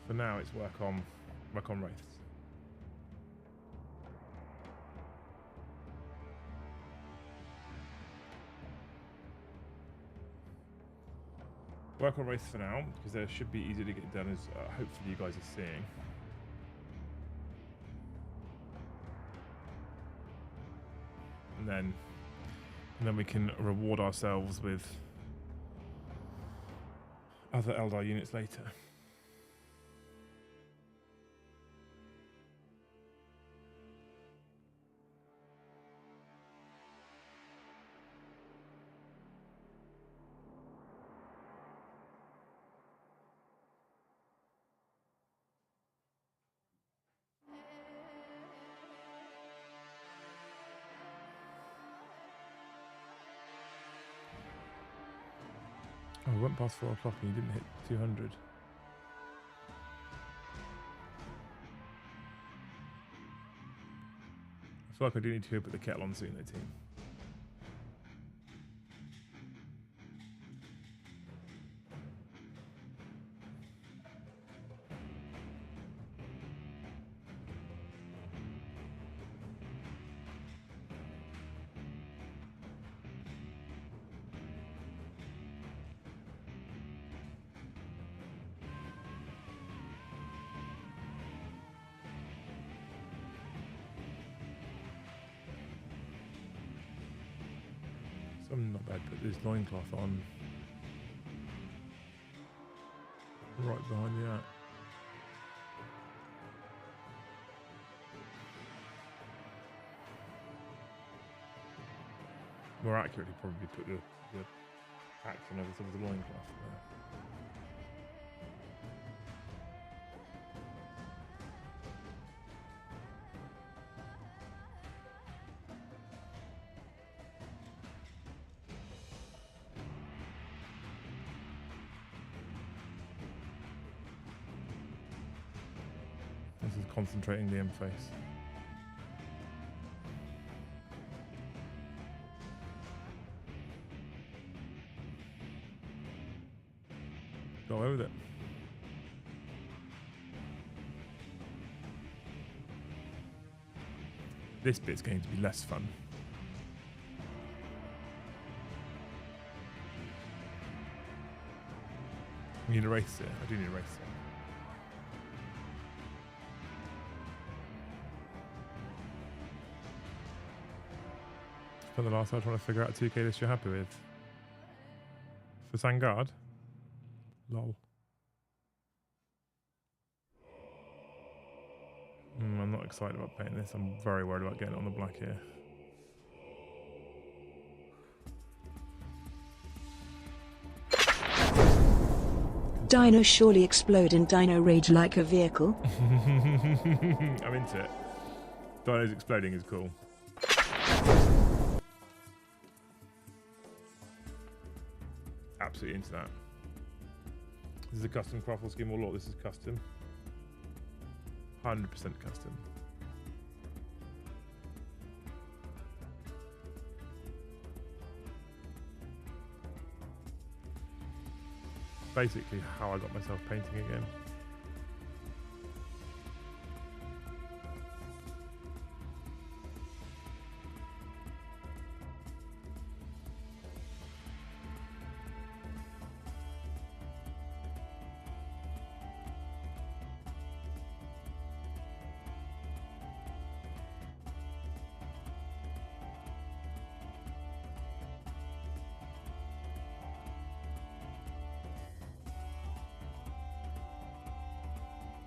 For now, it's work on Wraiths. Work on Wraiths for now, because they should be easy to get done, as hopefully you guys are seeing. And then we can reward ourselves with other Eldar units later. Oh, we went past 4 o'clock and you didn't hit 200. I feel like I do need to go put the kettle on soon, though, team. I'm not bad, put this loincloth on right behind the arc. More accurately, probably put the axe on over some of the loincloth there. This is concentrating the M face. Go away with it. This bit's going to be less fun. I need a race here. I do need a race here. Spent the last hour trying to figure out a 2K list you're happy with. For Sangard? Lol. I'm not excited about painting this. I'm very worried about getting it on the black here. Dino surely explode in Dino Rage like a vehicle. I'm into it. Dinos exploding is cool. Absolutely into that. This is a custom craftable scheme or lot. This is custom. 100% custom. Basically how I got myself painting again.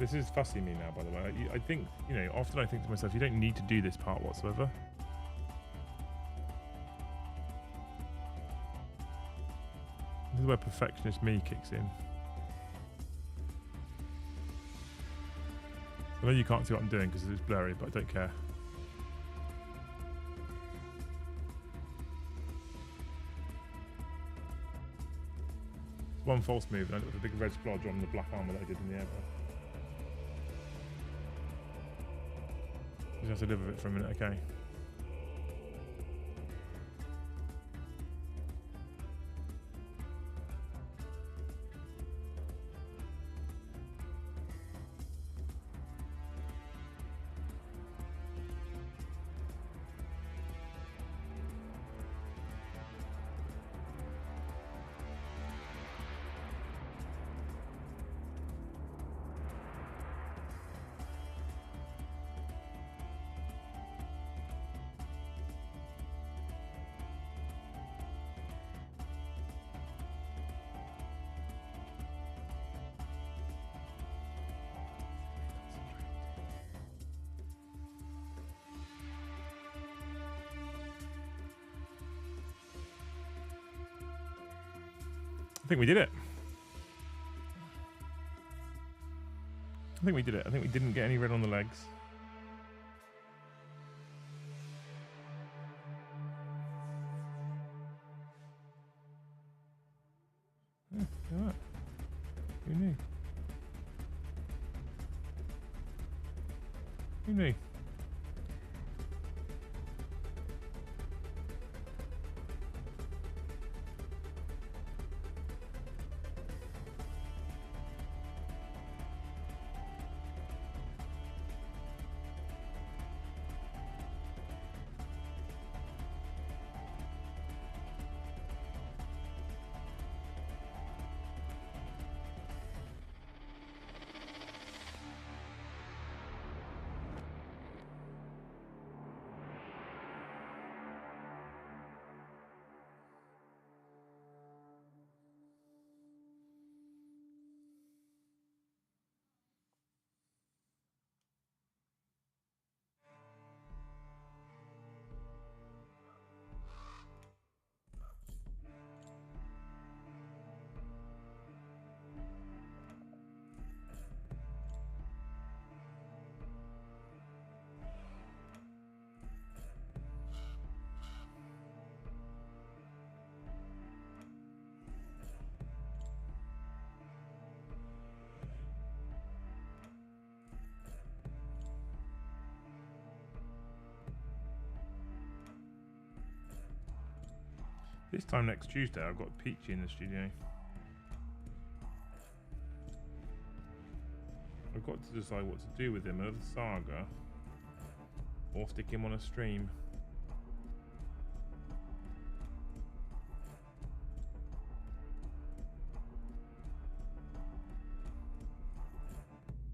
This is fussing me now, by the way. I think, you know, often I think to myself, you don't need to do this part whatsoever. This is where perfectionist me kicks in. I know you can't see what I'm doing because it's blurry, but I don't care. One false move, and I got the big red splodge on the black armour that I did in the air. Just have to live with it for a minute, okay? I think we did it. I think we did it. I think we didn't get any red on the legs. Yeah, look at that. Who knew? Who knew? This time next Tuesday, I've got Peachy in the studio. I've got to decide what to do with him, another saga, or stick him on a stream.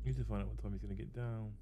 Need to find out what time he's going to get down.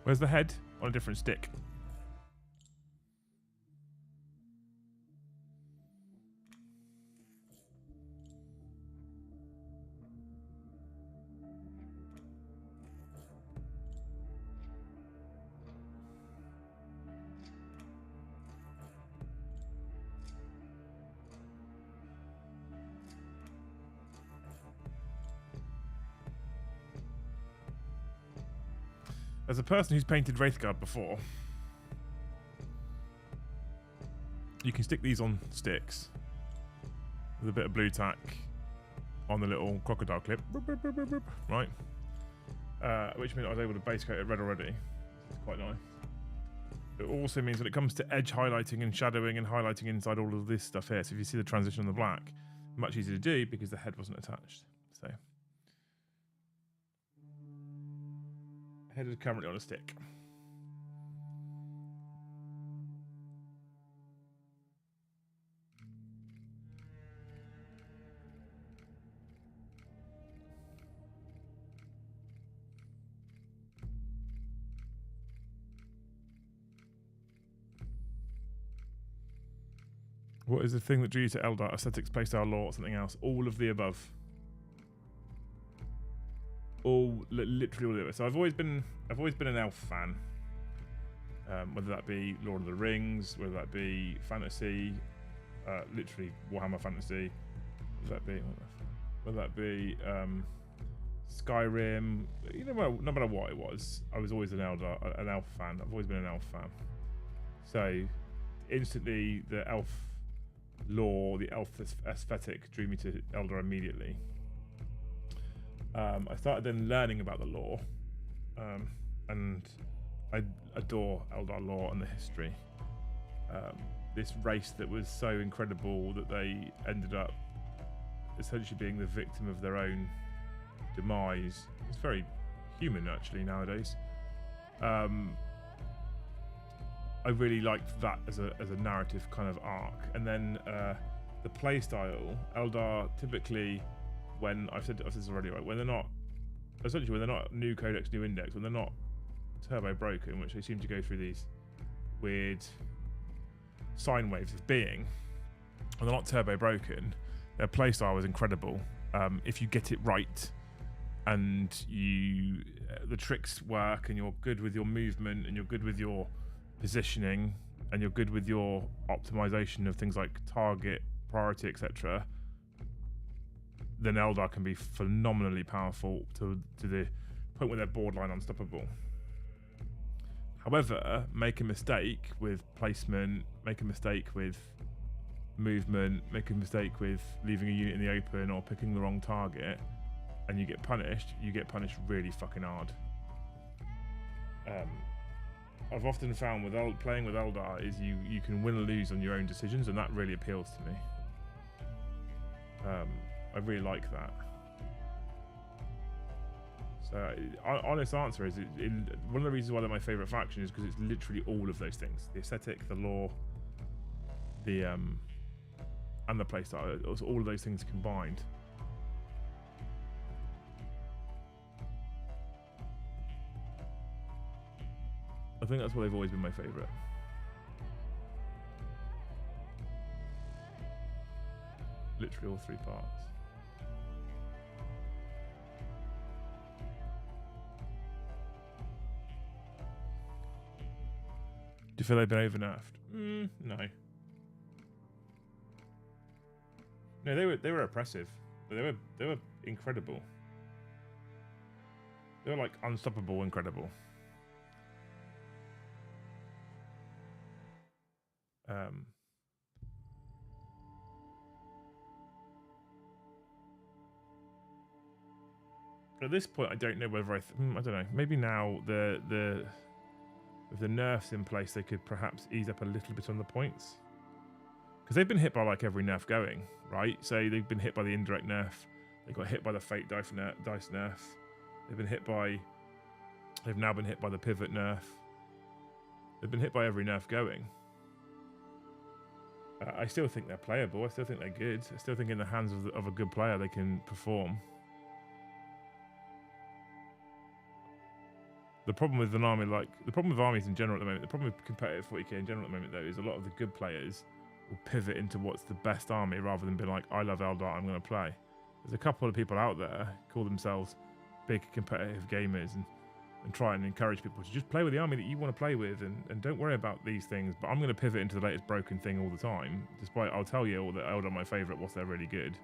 Where's the head? On a different stick. There's a person who's painted Wraithguard before. You can stick these on sticks with a bit of blue tack on the little crocodile clip, right? Which means I was able to base coat it red already. It's quite nice. It also means when it comes to edge highlighting and shadowing and highlighting inside all of this stuff here, so if you see the transition on the black, much easier to do because the head wasn't attached. So, head is currently on a stick. What is the thing that drew you to Eldar? Aesthetics, playstyle, lore, or something else? All of the above. Literally all of it. So I've always been an elf fan. Whether that be Lord of the Rings, whether that be fantasy, literally Warhammer fantasy, whether that be Skyrim. You know, no matter what it was, I was always an elf fan. I've always been an elf fan. So instantly the elf lore, the elf aesthetic drew me to Eldar immediately. I started then learning about the lore, and I adore Eldar lore and the history. This race that was so incredible that they ended up essentially being the victim of their own demise. It's very human actually nowadays. I really liked that as a narrative kind of arc. And then the playstyle, Eldar typically, when I've said this already, right, when they're not new codex, new index, when they're not turbo broken, which they seem to go through these weird sine waves of being, when they're not turbo broken, their playstyle is incredible. If you get it right and the tricks work and you're good with your movement and you're good with your positioning and you're good with your optimization of things like target, priority, etc., then Eldar can be phenomenally powerful to the point where they're borderline unstoppable. However, make a mistake with placement, make a mistake with movement, make a mistake with leaving a unit in the open or picking the wrong target, and you get punished really fucking hard. I've often found with playing with Eldar is you can win or lose on your own decisions, and that really appeals to me. I really like that. So, honest answer is one of the reasons why they're my favourite faction is because it's literally all of those things: the aesthetic, the lore, the and the playstyle. It's all of those things combined. I think that's why they've always been my favourite. Literally all three parts. Do you feel they've been over-nerfed? No. No, they were oppressive. But they were incredible. They were like unstoppable, incredible. At this point, I don't know whether I don't know. Maybe now with the nerfs in place, they could perhaps ease up a little bit on the points, because they've been hit by like every nerf going, right? So they've been hit by the indirect nerf. They got hit by the fate dice nerf. They've now been hit by the pivot nerf. They've been hit by every nerf going. I still think they're playable. I still think they're good. I still think in the hands of a good player they can perform. The problem with an army, the problem with armies in general at the moment, the problem with competitive 40k in general at the moment, though, is a lot of the good players will pivot into what's the best army rather than be like, I love Eldar, I'm going to play. There's a couple of people out there who call themselves big competitive gamers and try and encourage people to just play with the army that you want to play with and don't worry about these things. But I'm going to pivot into the latest broken thing all the time, despite I'll tell you all that Eldar are my favourite whilst they're really good.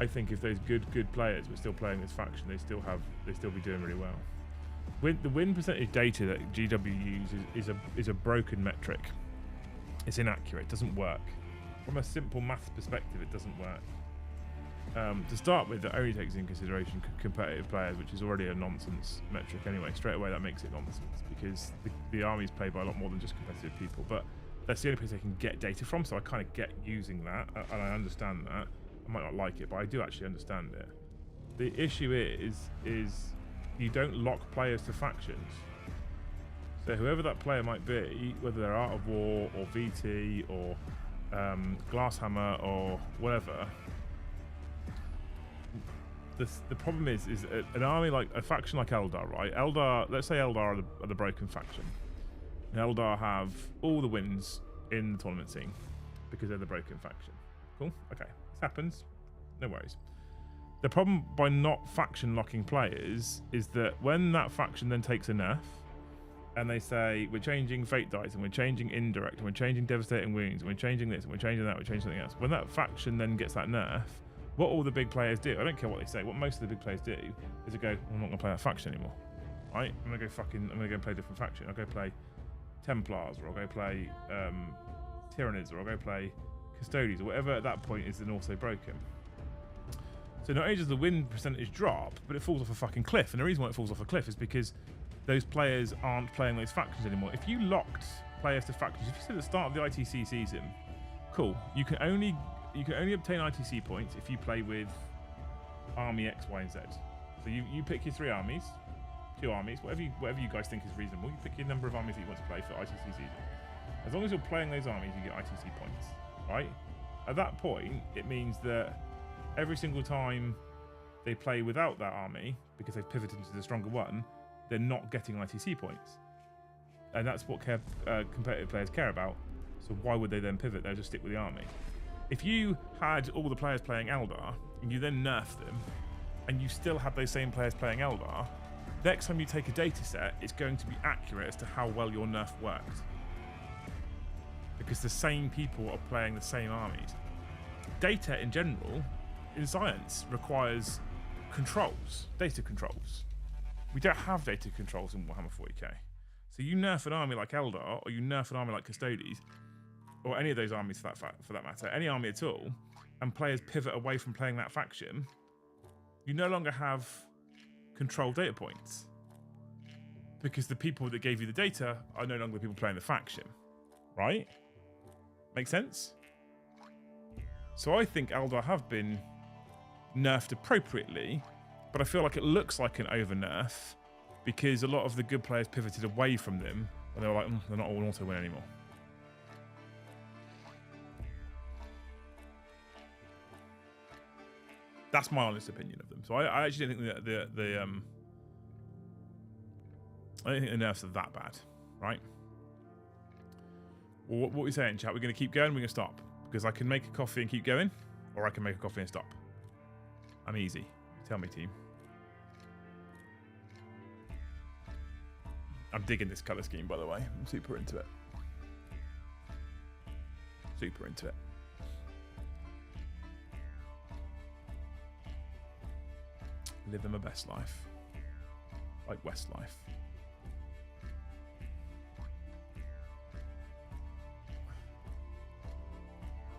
I think if those good players were still playing this faction, they still be doing really well. The win percentage data that GW uses is a broken metric. It's inaccurate. It doesn't work. From a simple maths perspective, it doesn't work. To start with, it only takes into consideration competitive players, which is already a nonsense metric anyway. Straight away, that makes it nonsense because the army's played by a lot more than just competitive people. But that's the only place they can get data from, so I kind of get using that, and I understand that. I might not like it, but I do actually understand it. The issue is you don't lock players to factions. So whoever that player might be, whether they're Art of War or VT or Glasshammer or whatever, the problem is an army like a faction like Eldar, right? Eldar, let's say Eldar are the broken faction. And Eldar have all the wins in the tournament scene because they're the broken faction. Cool. Okay, this happens. No worries. The problem by not faction locking players is that when that faction then takes a nerf, and they say we're changing fate dice and we're changing indirect and we're changing devastating wounds and we're changing this and we're changing that, we're changing something else. When that faction then gets that nerf, what all the big players do, I don't care what they say, what most of the big players do is they go, I'm not going to play that faction anymore. Right? I'm going to go play a different faction. I'll go play Templars, or I'll go play Tyranids, or I'll go play Custodians, or whatever at that point is then also broken. So not only does the win percentage drop, but it falls off a fucking cliff. And the reason why it falls off a cliff is because those players aren't playing those factions anymore. If you locked players to factions, if you said at the start of the ITC season, cool, you can only obtain ITC points if you play with army X, Y, and Z. So you pick your 3 armies, 2 armies, whatever you guys think is reasonable. You pick your number of armies that you want to play for ITC season. As long as you're playing those armies, you get ITC points, right? At that point, it means that every single time they play without that army, because they've pivoted into the stronger one, they're not getting ITC points. And that's what competitive players care about. So why would they then pivot? They'll just stick with the army. If you had all the players playing Eldar, and you then nerf them, and you still have those same players playing Eldar, next time you take a data set, it's going to be accurate as to how well your nerf worked. Because the same people are playing the same armies. Data in general, in science, requires controls, data controls. We don't have data controls in Warhammer 40k. So you nerf an army like Eldar, or you nerf an army like Custodes, or any of those armies for that matter, any army at all, and players pivot away from playing that faction, you no longer have controlled data points. Because the people that gave you the data are no longer the people playing the faction. Right? Make sense? So I think Eldar have been nerfed appropriately, but I feel like it looks like an over nerf because a lot of the good players pivoted away from them and they were like, they're not all auto win anymore. That's my honest opinion of them. So I actually don't think I don't think the nerfs are that bad, right? Well, what are we saying, chat? We're going to keep going, we're going to stop. Because I can make a coffee and keep going, or I can make a coffee and stop. I'm easy. Tell me, team. I'm digging this colour scheme, by the way. I'm super into it. Super into it. Living my best life. Like Westlife.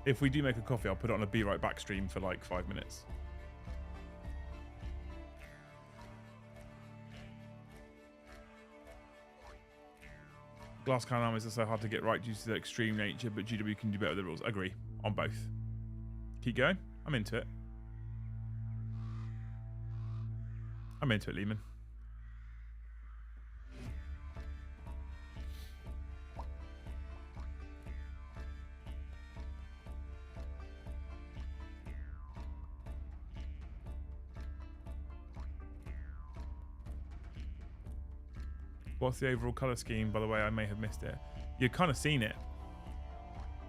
If we do make a coffee, I'll put it on a Be Right Back stream for like 5 minutes. Glass cannon armies are so hard to get right due to their extreme nature, but GW can do better with the rules. Agree on both. Keep going. I'm into it. I'm into it, Lehman. What's the overall colour scheme? By the way, I may have missed it. You've kind of seen it.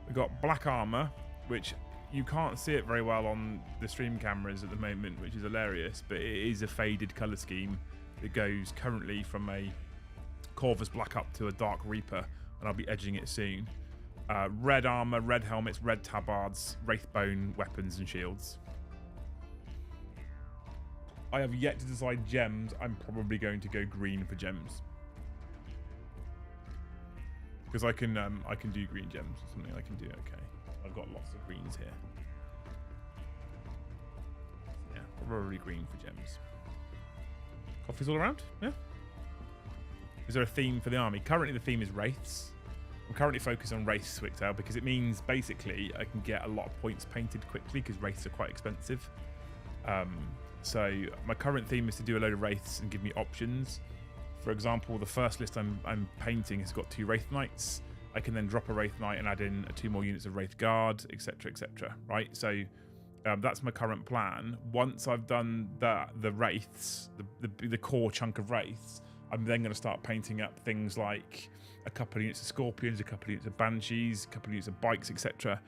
We've got black armour, which you can't see it very well on the stream cameras at the moment, which is hilarious, but it is a faded colour scheme that goes currently from a Corvus Black up to a Dark Reaper, and I'll be edging it soon. Red armour, red helmets, red tabards, Wraithbone weapons and shields. I have yet to decide gems. I'm probably going to go green for gems. Because I can do green gems or something. I can do okay. I've got lots of greens here. Yeah, probably green for gems. Coffee's all around? Yeah. Is there a theme for the army? Currently the theme is Wraiths. I'm currently focused on Wraiths, Swictail, because it means basically I can get a lot of points painted quickly because Wraiths are quite expensive. So my current theme is to do a load of Wraiths and give me options. For example, the first list I'm painting has got 2 Wraith Knights. I can then drop a Wraith Knight and add in 2 more units of Wraith Guard, etc., etc. Right? So that's my current plan. Once I've done the Wraiths, the core chunk of Wraiths, I'm then going to start painting up things like a couple of units of Scorpions, a couple of units of Banshees, a couple of units of Bikes, etc.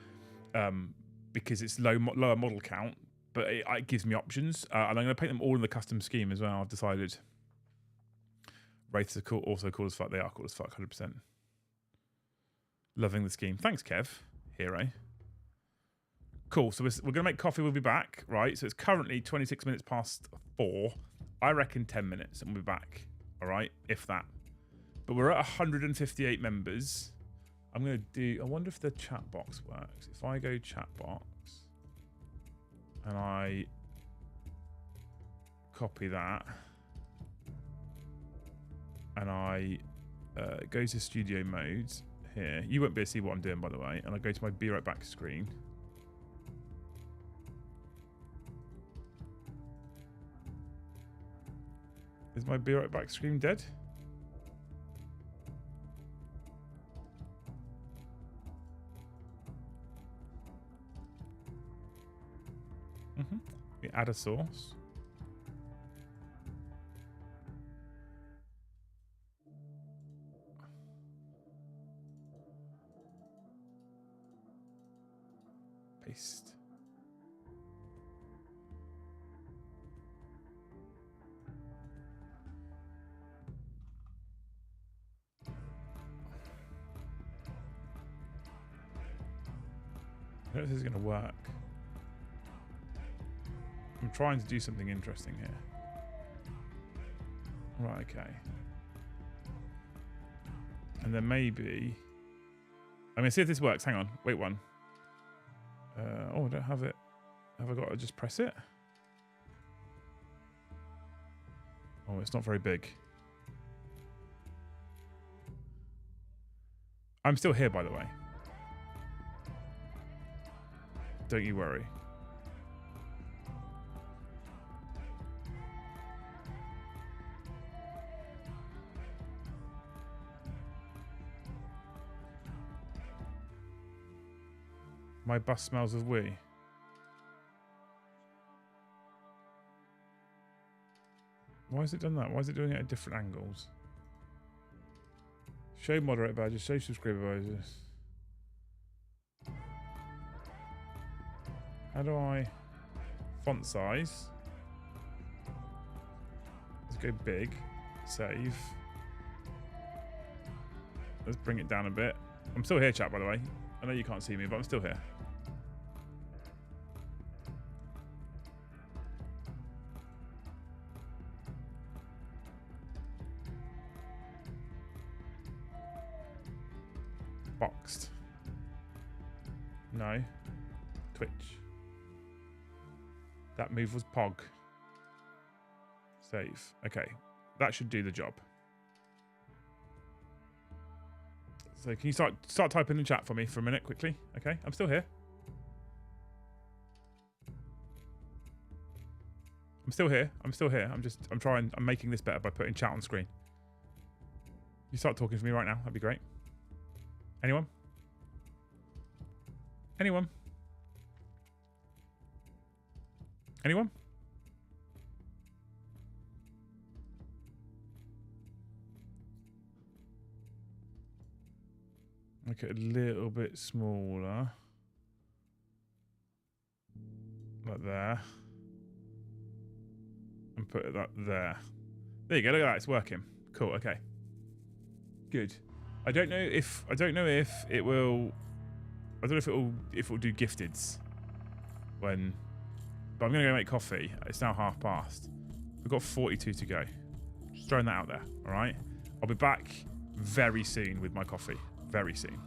Because it's lower model count, but it gives me options. And I'm going to paint them all in the custom scheme as well, I've decided. Wraiths are cool, also cool as fuck. They are cool as fuck, 100%. Loving the scheme. Thanks, Kev. Hero. Cool. So we're going to make coffee. We'll be back, right? So it's currently 26 minutes past 4. I reckon 10 minutes and we'll be back. All right? If that. But we're at 158 members. I'm going to do... I wonder if the chat box works. If I go chat box and I copy that and I go to studio modes here. You won't be able to see what I'm doing, by the way. And I go to my Be Right Back screen. Is my Be Right Back screen dead? We add a source. Paste. I don't know if this is going to work. I'm trying to do something interesting here. Right, okay. And then maybe... I'm going to see if this works. Hang on. Wait one. Oh, I don't have it. Have I got to just press it? Oh, it's not very big. I'm still here, by the way. Don't you worry. My bus smells of wee. Why has it done that? Why is it doing it at different angles? Show moderator badges, show subscriber badges. How do I... Font size. Let's go big. Save. Let's bring it down a bit. I'm still here, chat, by the way. I know you can't see me, but I'm still here. Boxed. No. Twitch. That move was Pog. Save. Okay. That should do the job. So can you start typing in the chat for me for a minute quickly? Okay, I'm still here. I'm still here. I'm making this better by putting chat on screen. You start talking to me right now. That'd be great. Anyone? Anyone? Anyone? Make it a little bit smaller. Like there. And put it up there. There you go, look at that, it's working. Cool, okay. Good. I don't know if it will do gifteds when, but I'm gonna go make coffee. It's now past. We've got 42 to go. Just throwing that out there, all right? I'll be back very soon with my coffee. Very soon.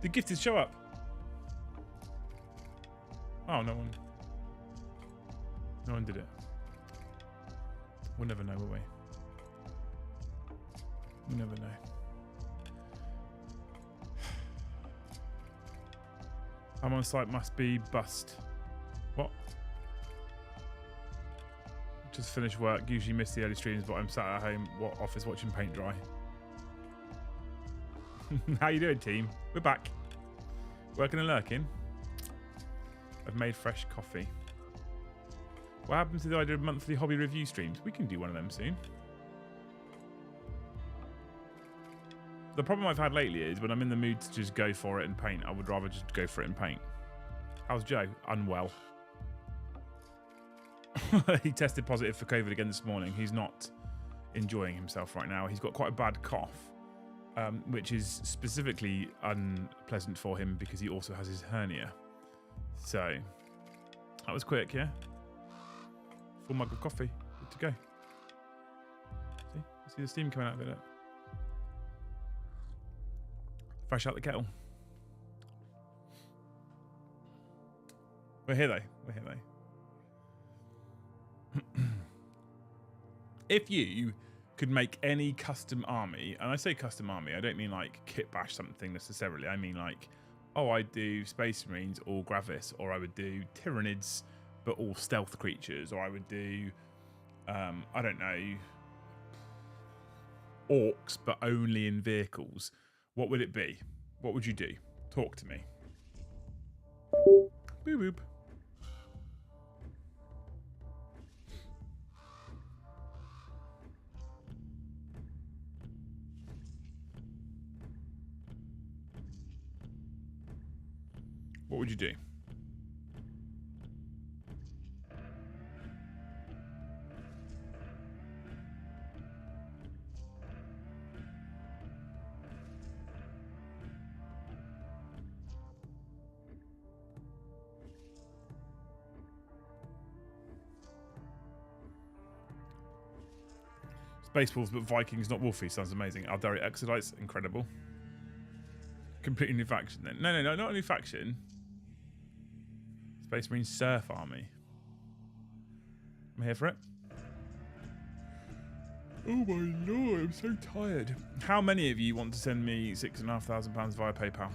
The gifted show up. Oh, no one. No one did it. We'll never know, will we? We'll never know. Time on site must be bust. What? Just finished work. Usually miss the early streams, but I'm sat at home, office watching paint dry. How you doing, team? We're back. Working and lurking. I've made fresh coffee. What happened to the idea of monthly hobby review streams? We can do one of them soon. The problem I've had lately is when I'm in the mood to just go for it and paint, I would rather just go for it and paint. How's Joe? Unwell. He tested positive for COVID again this morning. He's not enjoying himself right now. He's got quite a bad cough, which is specifically unpleasant for him because he also has his hernia. So, that was quick, yeah? Full mug of coffee. Good to go. See the steam coming out of it? Fresh out the kettle. We're here though. We're here though. If you could make any custom army, and I say custom army, I don't mean like kit bash something necessarily. I mean like, oh, I'd do Space Marines all Gravis, or I would do Tyranids but all stealth creatures, or I would do, I don't know, orcs but only in vehicles. What would it be? What would you do? Talk to me. Boop boop. What would you do? Space Wolves, but Vikings, not Wolfie. Sounds amazing. Eldar and AOS, incredible. Completely new faction then. No, not a new faction. Space Marine Surf Army. I'm here for it. Oh my lord, I'm so tired. How many of you want to send me £6,500 via PayPal?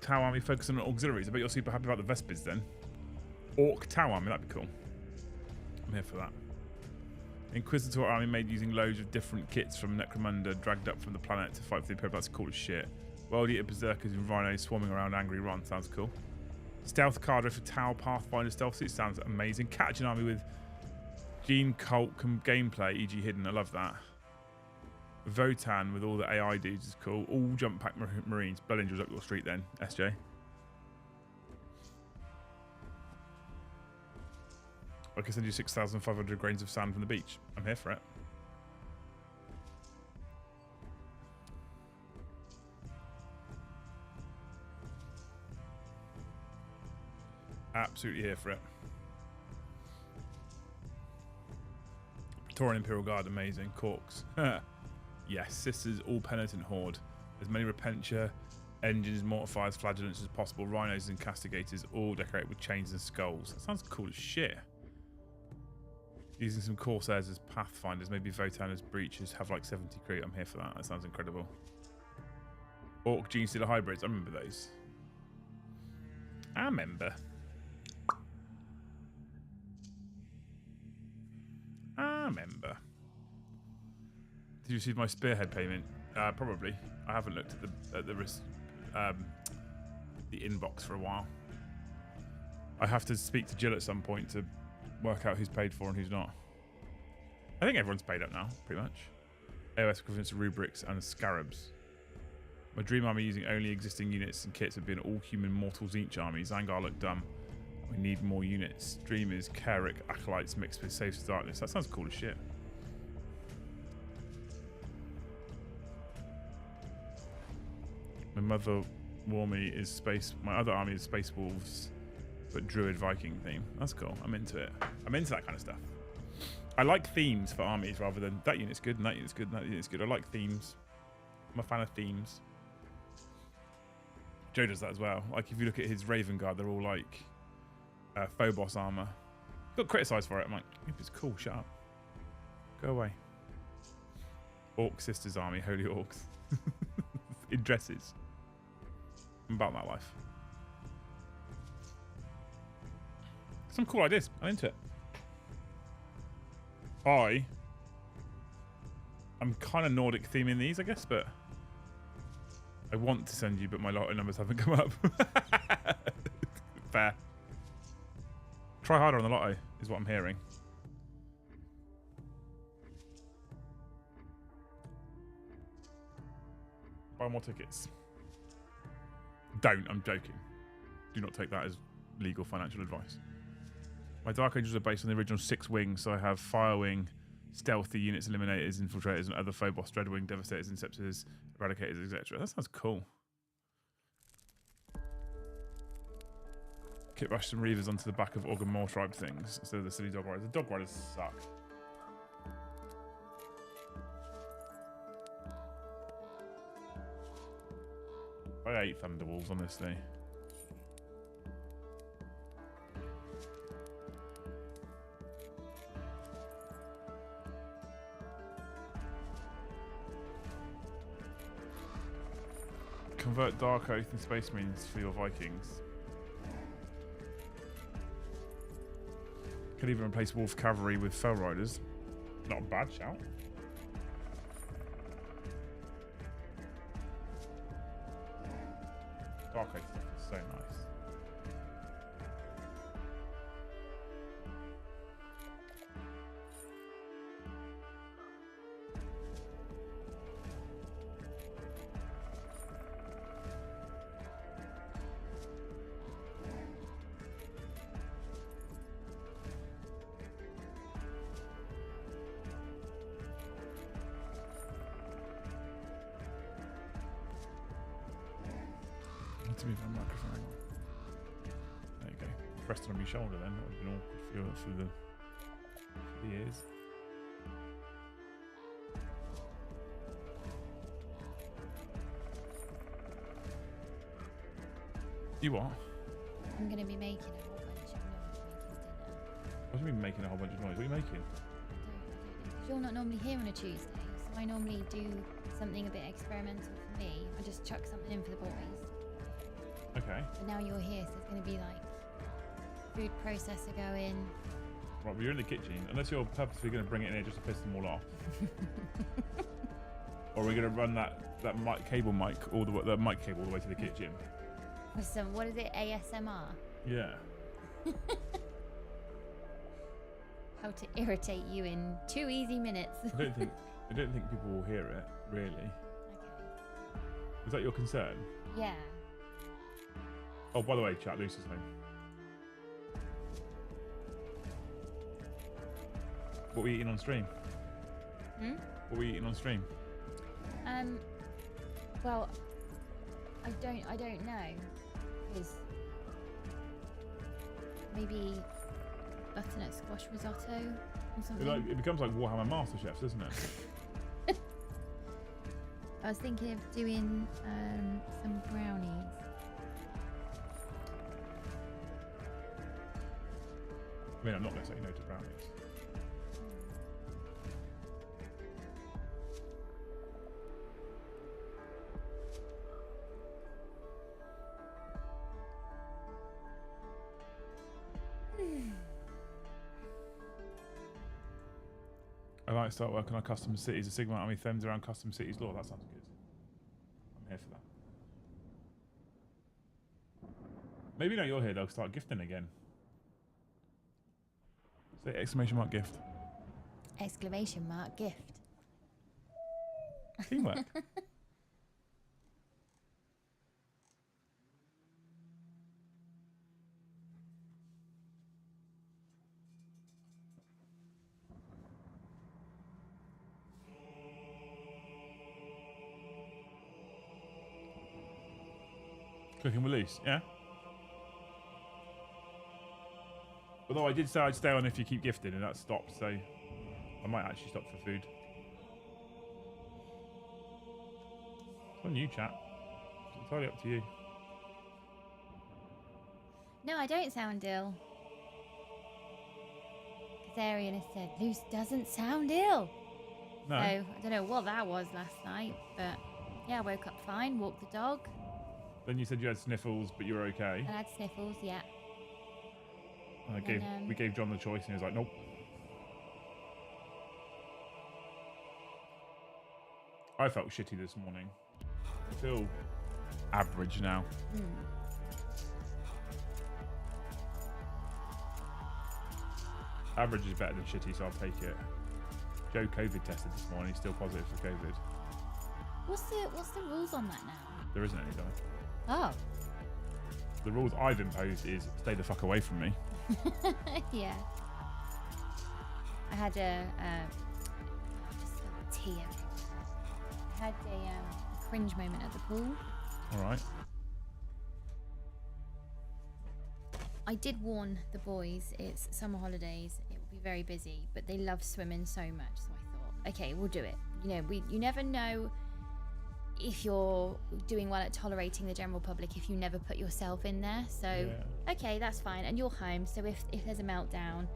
Tau Army focusing on auxiliaries. I bet you're super happy about the Vespers then. Orc Tau Army, that'd be cool. I'm here for that. Inquisitor Army made using loads of different kits from Necromunda, dragged up from the planet to fight for the Imperial. That's cool as shit. World Eater Berserkers and Rhinos swarming around Angry Ron. Sounds cool. Stealth Cadre for Tau Pathfinder stealth suit. Sounds amazing. Catch an army with Gene Cult gameplay, e.g. hidden. I love that. Votan with all the AI dudes is cool. All jump pack Marines. Blood Angels up your street then, SJ. I can send you 6,500 grains of sand from the beach. I'm here for it. Absolutely here for it. Praetorian Imperial Guard, amazing. Corks. Yes, Sisters, all penitent horde. As many repentia, engines, mortifiers, flagellants as possible. Rhinos and castigators, all decorated with chains and skulls. That sounds cool as shit. Using some Corsairs as Pathfinders, maybe Votan as Breachers, have like 70 crew. I'm here for that. That sounds incredible. Orc Gene Stealer hybrids. I remember those. I remember. Did you receive my spearhead payment? Probably. I haven't looked at the inbox for a while. I have to speak to Jill at some point to work out who's paid for and who's not. I think everyone's paid up now, pretty much. AOS equivalents to rubrics and scarabs. My dream army using only existing units and kits would be an all-human Mortal Tzeentch army. Zangar looked dumb. We need more units. Dreamers, Carrick, Acolytes mixed with Saves of Darkness. That sounds cool as shit. My other army is Space Wolves, but Druid Viking theme. That's cool. I'm into it. I'm into that kind of stuff. I like themes for armies rather than that unit's good and that unit's good and that unit's good. I like themes. I'm a fan of themes. Joe does that as well. Like if you look at his Raven Guard, they're all like Phobos armor. Got criticised for it. I'm like, yep, it's cool. Shut up. Go away. Orc Sisters Army, Holy Orcs. In dresses. I'm about that life. Some cool ideas. I'm into it. I'm kind of Nordic theming these, I guess, but I want to send you, but my lotto numbers haven't come up. Fair. Try harder on the lotto, is what I'm hearing. Buy more tickets. Don't, I'm joking. Do not take that as legal financial advice. My Dark Angels are based on the original 6 wings, so I have Fire Wing, Stealthy Units, Eliminators, Infiltrators, and other Phobos, Dreadwing, Devastators, Inceptors, Eradicators, etc. That sounds cool. Kit bash some Reavers onto the back of Ogre Moor tribe things instead of the silly Dog Riders. The Dog Riders suck. I hate Thunderwolves, honestly. Convert Dark Oath and Space Marines for your Vikings. Could even replace Wolf Cavalry with Fell Riders. Not a bad shout. Dark Oath stuff is so nice. To move my microphone. There you go. Pressed it on your shoulder then. That would have been awkward for the ears. You what? I'm going to be making a whole bunch of noise making dinner. What do you mean making a whole bunch of noise? What are you making? Because you're not normally here on a Tuesday, so I normally do something a bit experimental for me. I just chuck something in for the boys. Okay. But now you're here, so it's going to be like food processor going. Right, well you're in the kitchen. Unless you're purposely going to bring it in here just to piss them all off. Or are we going to run that mic cable mic all the way, the mic cable all the way to the kitchen? With some, what is it, ASMR? Yeah. How to irritate you in 2 easy minutes. I don't think people will hear it, really. Okay. Is that your concern? Yeah. Oh, by the way, chat, Lucy's home. What were you eating on stream? What were you eating on stream? Well, I don't know, because maybe butternut squash risotto or something. It becomes like Warhammer Master Chefs, doesn't it? I was thinking of doing some brownies. I mean, I'm not going to say no to brownies. I might start working on custom cities. A Sigma army themed around custom cities law. That sounds good. I'm here for that. Maybe now you're here, they'll start gifting again. Say exclamation mark gift. Exclamation mark gift. Teamwork. Cooking with Luce, yeah? Although I did say I'd stay on if you keep gifting, and that stopped, so I might actually stop for food. It's on you, chat. It's entirely up to you. No, I don't sound ill. Arian has said, Luce doesn't sound ill. No. So I don't know what that was last night, but yeah, I woke up fine, walked the dog. Then you said you had sniffles, but you were okay. I had sniffles, yeah. And we gave John the choice, and he was like, nope. I felt shitty this morning. I feel average now. Average is better than shitty, so I'll take it. Joe COVID tested this morning. He's still positive for COVID. What's the rules on that now? There isn't any, though. Oh. The rules I've imposed is stay the fuck away from me. Yeah. I had just tea everywhere. I had a cringe moment at the pool. All right. I did warn the boys, it's summer holidays, it will be very busy, but they love swimming so much, so I thought, okay, we'll do it. You know, you never know if you're doing well at tolerating the general public if you never put yourself in there. So, yeah. Okay, that's fine. And you're home, so if there's a meltdown,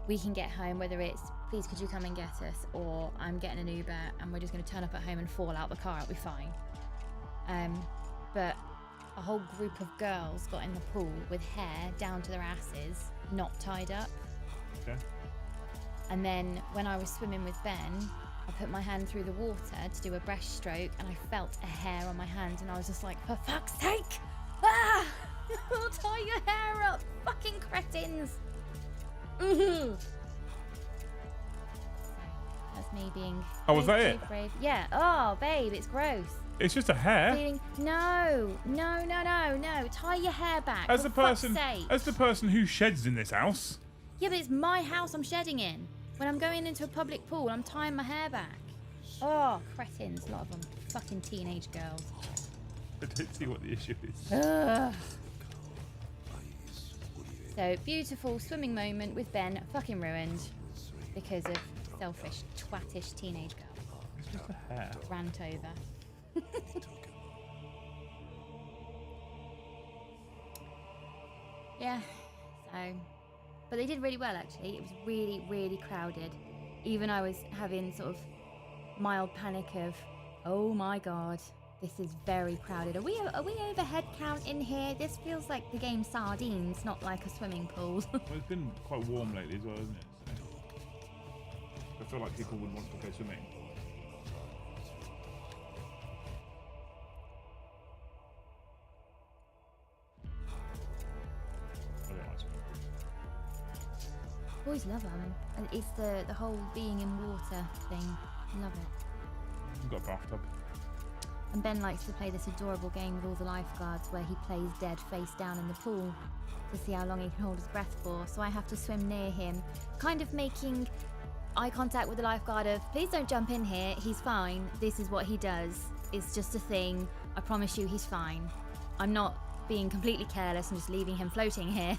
we can get home, whether it's, please could you come and get us, or I'm getting an Uber and we're just going to turn up at home and fall out the car, it'll be fine. But a whole group of girls got in the pool with hair down to their asses, not tied up. Okay. And then when I was swimming with Ben, I put my hand through the water to do a breaststroke and I felt a hair on my hand and I was just like, for fuck's sake! Ah! Tie your hair up! Fucking cretins! Mm-hmm. That's me being Oh, was that it? brave. Yeah. Oh, babe, it's gross. It's just a hair. No. Tie your hair back. As for the person who sheds in this house. Yeah, but it's my house I'm shedding in. When I'm going into a public pool, I'm tying my hair back. Oh, cretins, a lot of them. Fucking teenage girls. I don't see what the issue is. Ugh. So, beautiful swimming moment with Ben, fucking ruined because of selfish, twattish teenage girl. It's just a hair. Rant over. Yeah, so... But they did really well, actually. It was really, really crowded. Even I was having sort of mild panic of, oh my god, this is very crowded. Are we over head count in here? This feels like the game Sardines, not like a swimming pool. Well, it's been quite warm lately as well, isn't it? So I feel like people would want to go swimming. I don't like swimming. Boys love them. And it's the whole being in water thing. Love it. We've got a bathtub. And Ben likes to play this adorable game with all the lifeguards where he plays dead face down in the pool to see how long he can hold his breath for. So I have to swim near him, kind of making eye contact with the lifeguard of, please don't jump in here, he's fine. This is what he does. It's just a thing. I promise you he's fine. I'm not being completely careless and just leaving him floating here.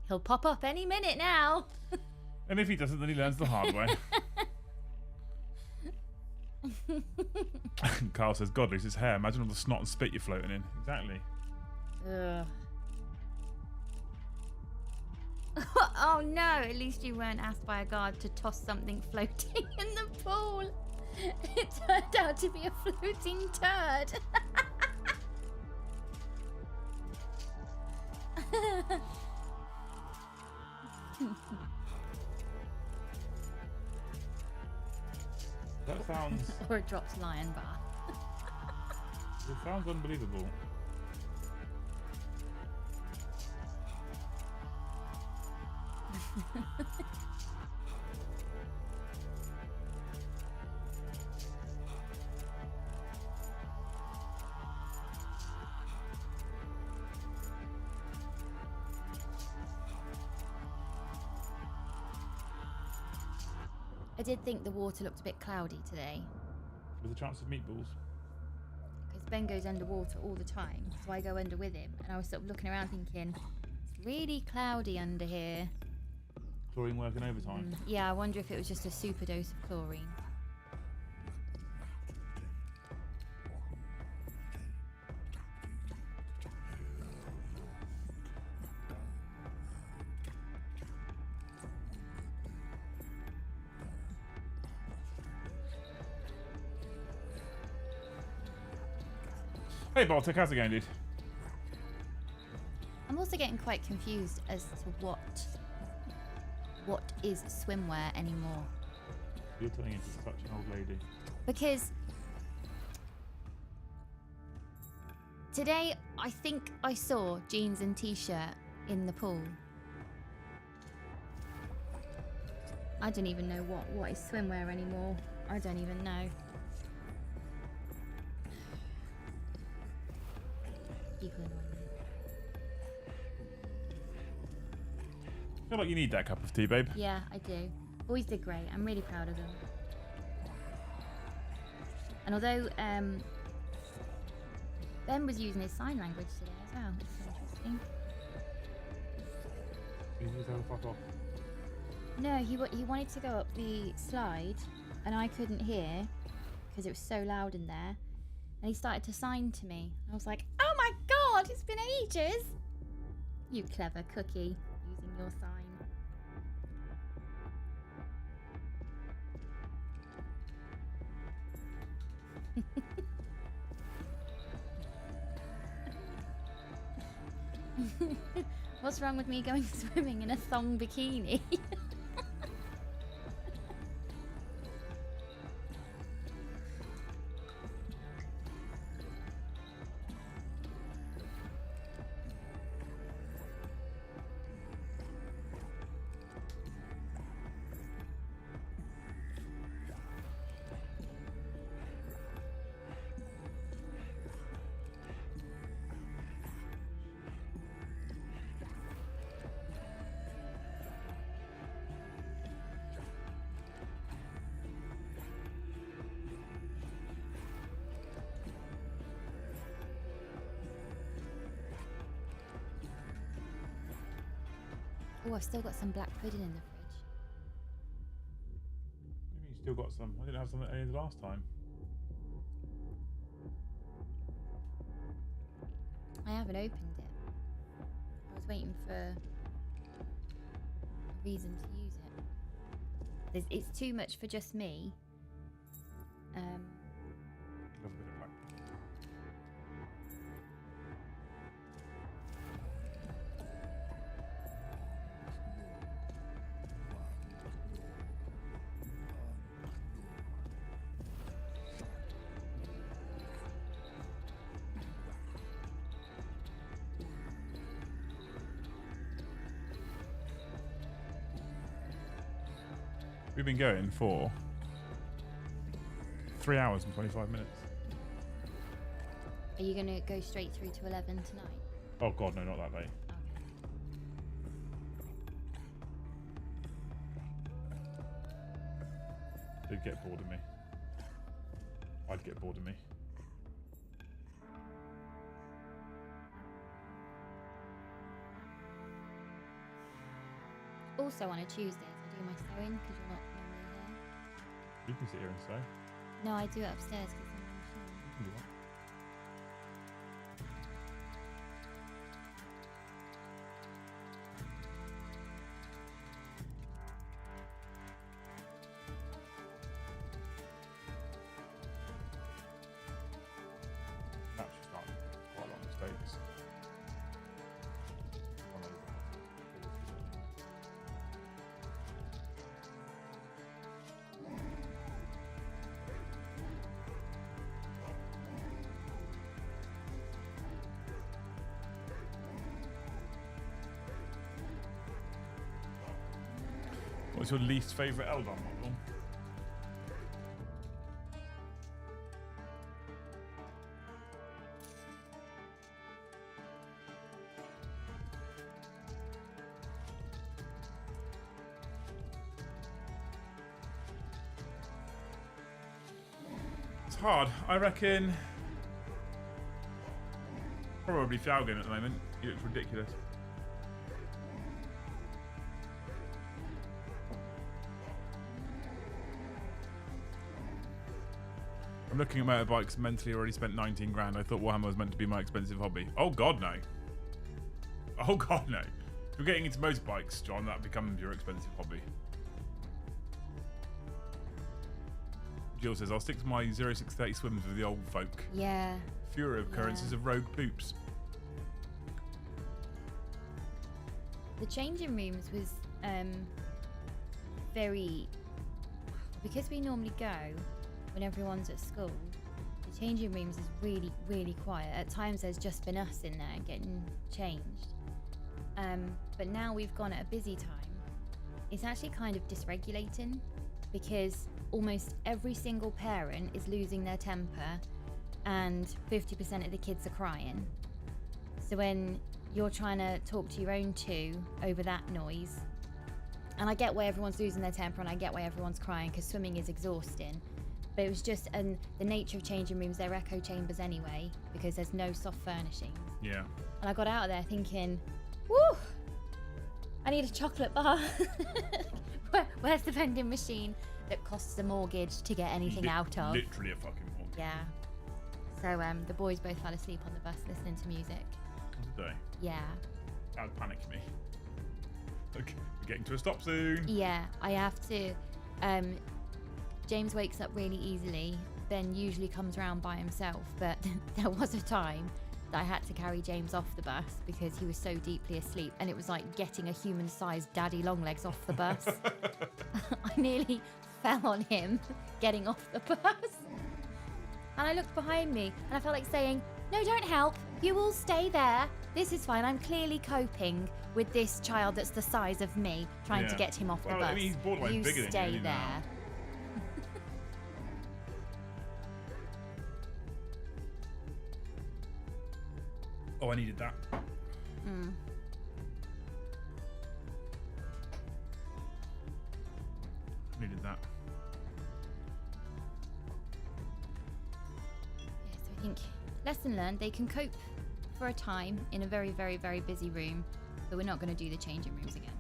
He'll pop up any minute now. And if he doesn't, then he learns the hard way. Carl says, God, lose his hair. Imagine all the snot and spit you're floating in. Exactly. Ugh. Oh no, at least you weren't asked by a guard to toss something floating in the pool. It turned out to be a floating turd. That sounds... Or a dropped lion bar. It sounds unbelievable. I did think the water looked a bit cloudy today. With a chance of meatballs. Because Ben goes underwater all the time, so I go under with him. And I was sort of looking around thinking, it's really cloudy under here. Chlorine working overtime. Yeah, I wonder if it was just a super dose of chlorine. Hey Baltic, how's it going, dude? I'm also getting quite confused as to what is swimwear anymore. You're turning into such an old lady. Because today I think I saw jeans and t-shirt in the pool. I don't even know what is swimwear anymore. I don't even know. People annoy me. I feel like you need that cup of tea, babe. Yeah, I do. Boys did great. I'm really proud of them. And although Ben was using his sign language today as well, it's interesting. You need to have a fuck off. No, he wanted to go up the slide, and I couldn't hear because it was so loud in there. And he started to sign to me. I was like, "Oh my god, it's been ages!" You clever cookie, using your sign. What's wrong with me going swimming in a thong bikini? Oh, I've still got some black pudding in the fridge. Maybe you still got some. I didn't have some any of the last time. I haven't opened it. I was waiting for a reason to use it. It's too much for just me. Love a bit of black. We've been going for 3 hours and 25 minutes. Are you going to go straight through to 11 tonight? Oh god, no, not that late. Okay. They'd get bored of me. I'd get bored of me. Also on a Tuesday, I do my sewing because you're not normally here. You can sit here and sew. No, I do it upstairs because I'm on the machine. You can do that. Actually, starting to make quite a lot of mistakes. One over. What's your least favourite Eldar model? It's hard. I reckon probably Falcon at the moment. He looks ridiculous. I'm looking at motorbikes, mentally already spent 19 grand. I thought Warhammer was meant to be my expensive hobby. Oh god, no. Oh god, no. If you're getting into motorbikes, John, that becomes your expensive hobby. Jill says, I'll stick to my 0630 swims with the old folk. Yeah. Fewer occurrences of rogue poops. The changing rooms was very... Because we normally go when everyone's at school, the changing rooms is really, really quiet. At times there's just been us in there getting changed. But now we've gone at a busy time. It's actually kind of dysregulating because almost every single parent is losing their temper and 50% of the kids are crying. So when you're trying to talk to your own two over that noise, and I get why everyone's losing their temper and I get why everyone's crying because swimming is exhausting, but it was just, and the nature of changing rooms, they're echo chambers anyway because there's no soft furnishings. Yeah. And I got out of there thinking, woo, I need a chocolate bar. Where's the vending machine that costs a mortgage to get anything out of? Literally a fucking mortgage. Yeah. So the boys both fell asleep on the bus listening to music. Did they? Yeah. That would panic me. Okay, we're getting to a stop soon. Yeah, I have to. James wakes up really easily, then usually comes around by himself. But there was a time that I had to carry James off the bus because he was so deeply asleep, and it was like getting a human-sized daddy longlegs off the bus. I nearly fell on him getting off the bus. And I looked behind me and I felt like saying, no, don't help. You all stay there. This is fine. I'm clearly coping with this child that's the size of me, trying to get him off the bus. I mean, he's borderline you bigger stay than you there. now. Oh, I needed that. Needed that. Yes, I think lesson learned. They can cope for a time in a very, very, very busy room, but we're not going to do the changing rooms again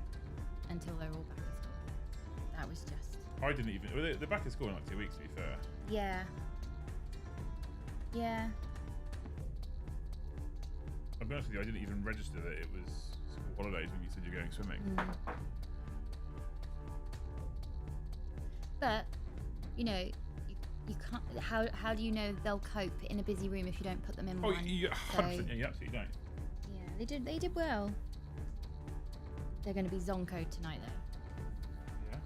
until they're all back at school. That was just... I didn't even... Well, they're back at school in like 2 weeks, to be fair. Yeah. Yeah. I'll be honest with you, I didn't even register that it was school holidays when you said you're going swimming. But, you know, you can't... How do you know they'll cope in a busy room if you don't put them in Oh, one? you 100%, yeah, you absolutely don't. Yeah, they did well. They're going to be zonkoed tonight, though. Yeah.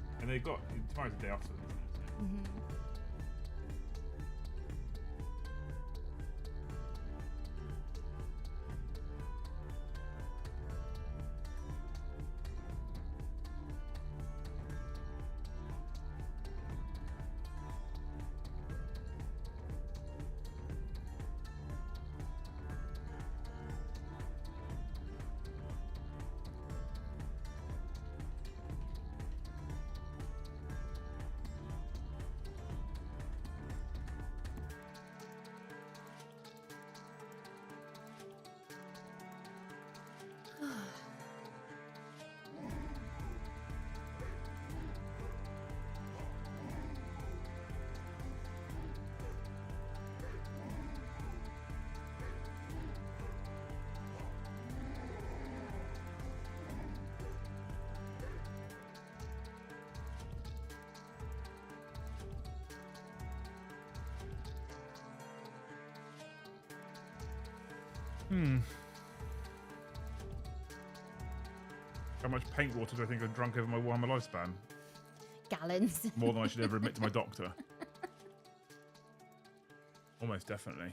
Yeah. And they've got... Tomorrow's the day off, isn't it? How much paint water do I think I've drunk over my warhammer lifespan? Gallons. More than I should ever admit to my doctor. Almost definitely.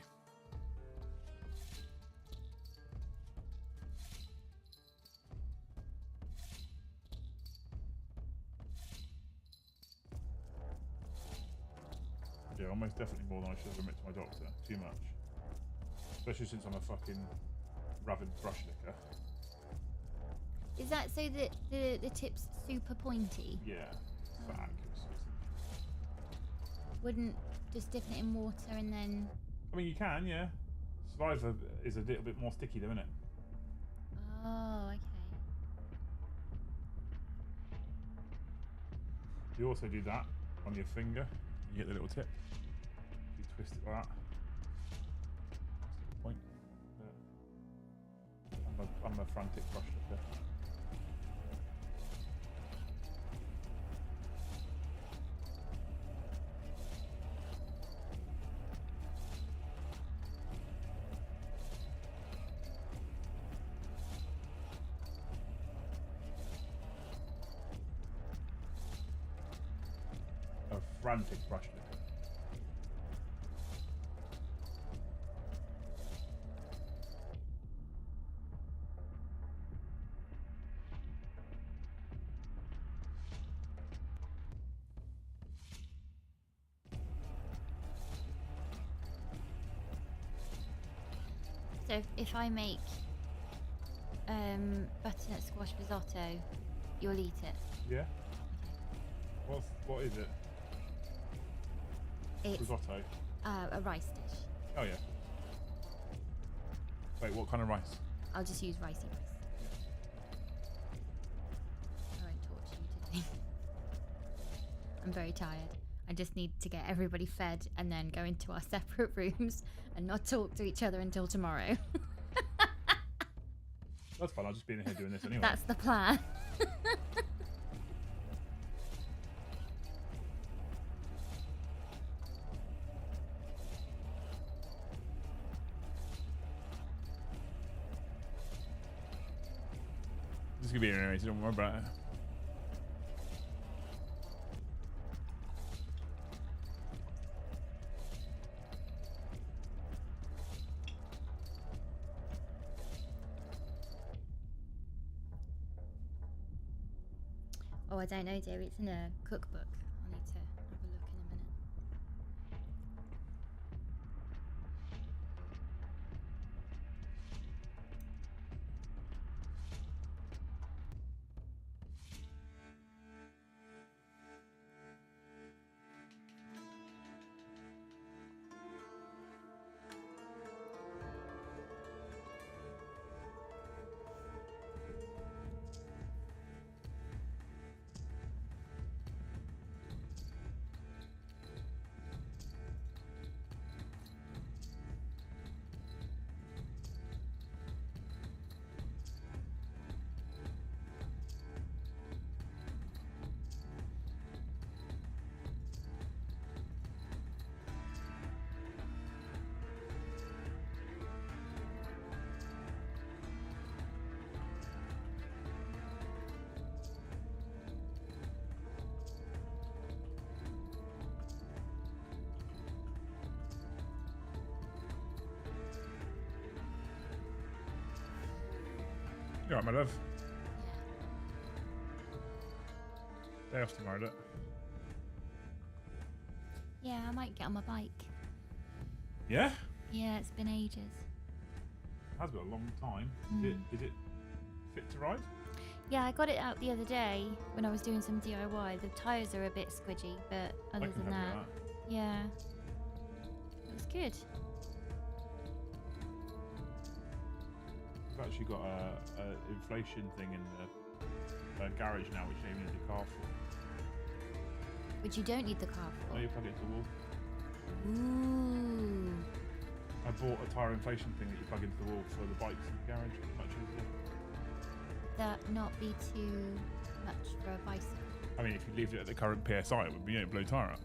Yeah, almost definitely more than I should ever admit to my doctor. Too much. Especially since I'm a fucking rabid brush licker. Is that so that the tip's super pointy? Yeah, for accuracy. Wouldn't just dip it in water and then... I mean, you can, yeah. Survivor is a little bit more sticky though, isn't it? Oh, okay. You also do that on your finger. You get the little tip. You twist it like that. Point. I'm a frantic brush licker. frantic brush licker. So if I make butternut squash risotto, you'll eat it. Yeah. What is it? It's Risotto. a rice dish. Oh yeah. Wait, what kind of rice? I'll just use ricey rice. I won't torture you today. I'm very tired. I just need to get everybody fed and then go into our separate rooms and not talk to each other until tomorrow. That's fine. I'll just be in here doing this anyway. That's the plan. This is gonna be here anyway, so don't worry about it. Oh, I don't know, dear. It's in a cookbook. I need to have a look in a minute. You alright, my love? Yeah. Day off tomorrow, look. Yeah, I might get on my bike. Yeah? Yeah, it's been ages. It has been a long time. Mm. Is it fit to ride? Yeah, I got it out the other day when I was doing some DIY. The tyres are a bit squidgy, but other I can than help that, you yeah, it was good. I've actually got a inflation thing in the garage now, which you don't even need the car for. Which you don't need the car No, for. you plug it into the wall. Ooh. I bought a tyre inflation thing that you plug into the wall for the bikes in the garage. It's much easier. That not be too much for a bicycle. I mean, if you leave it at the current PSI, it would be, you know, blow tyre up.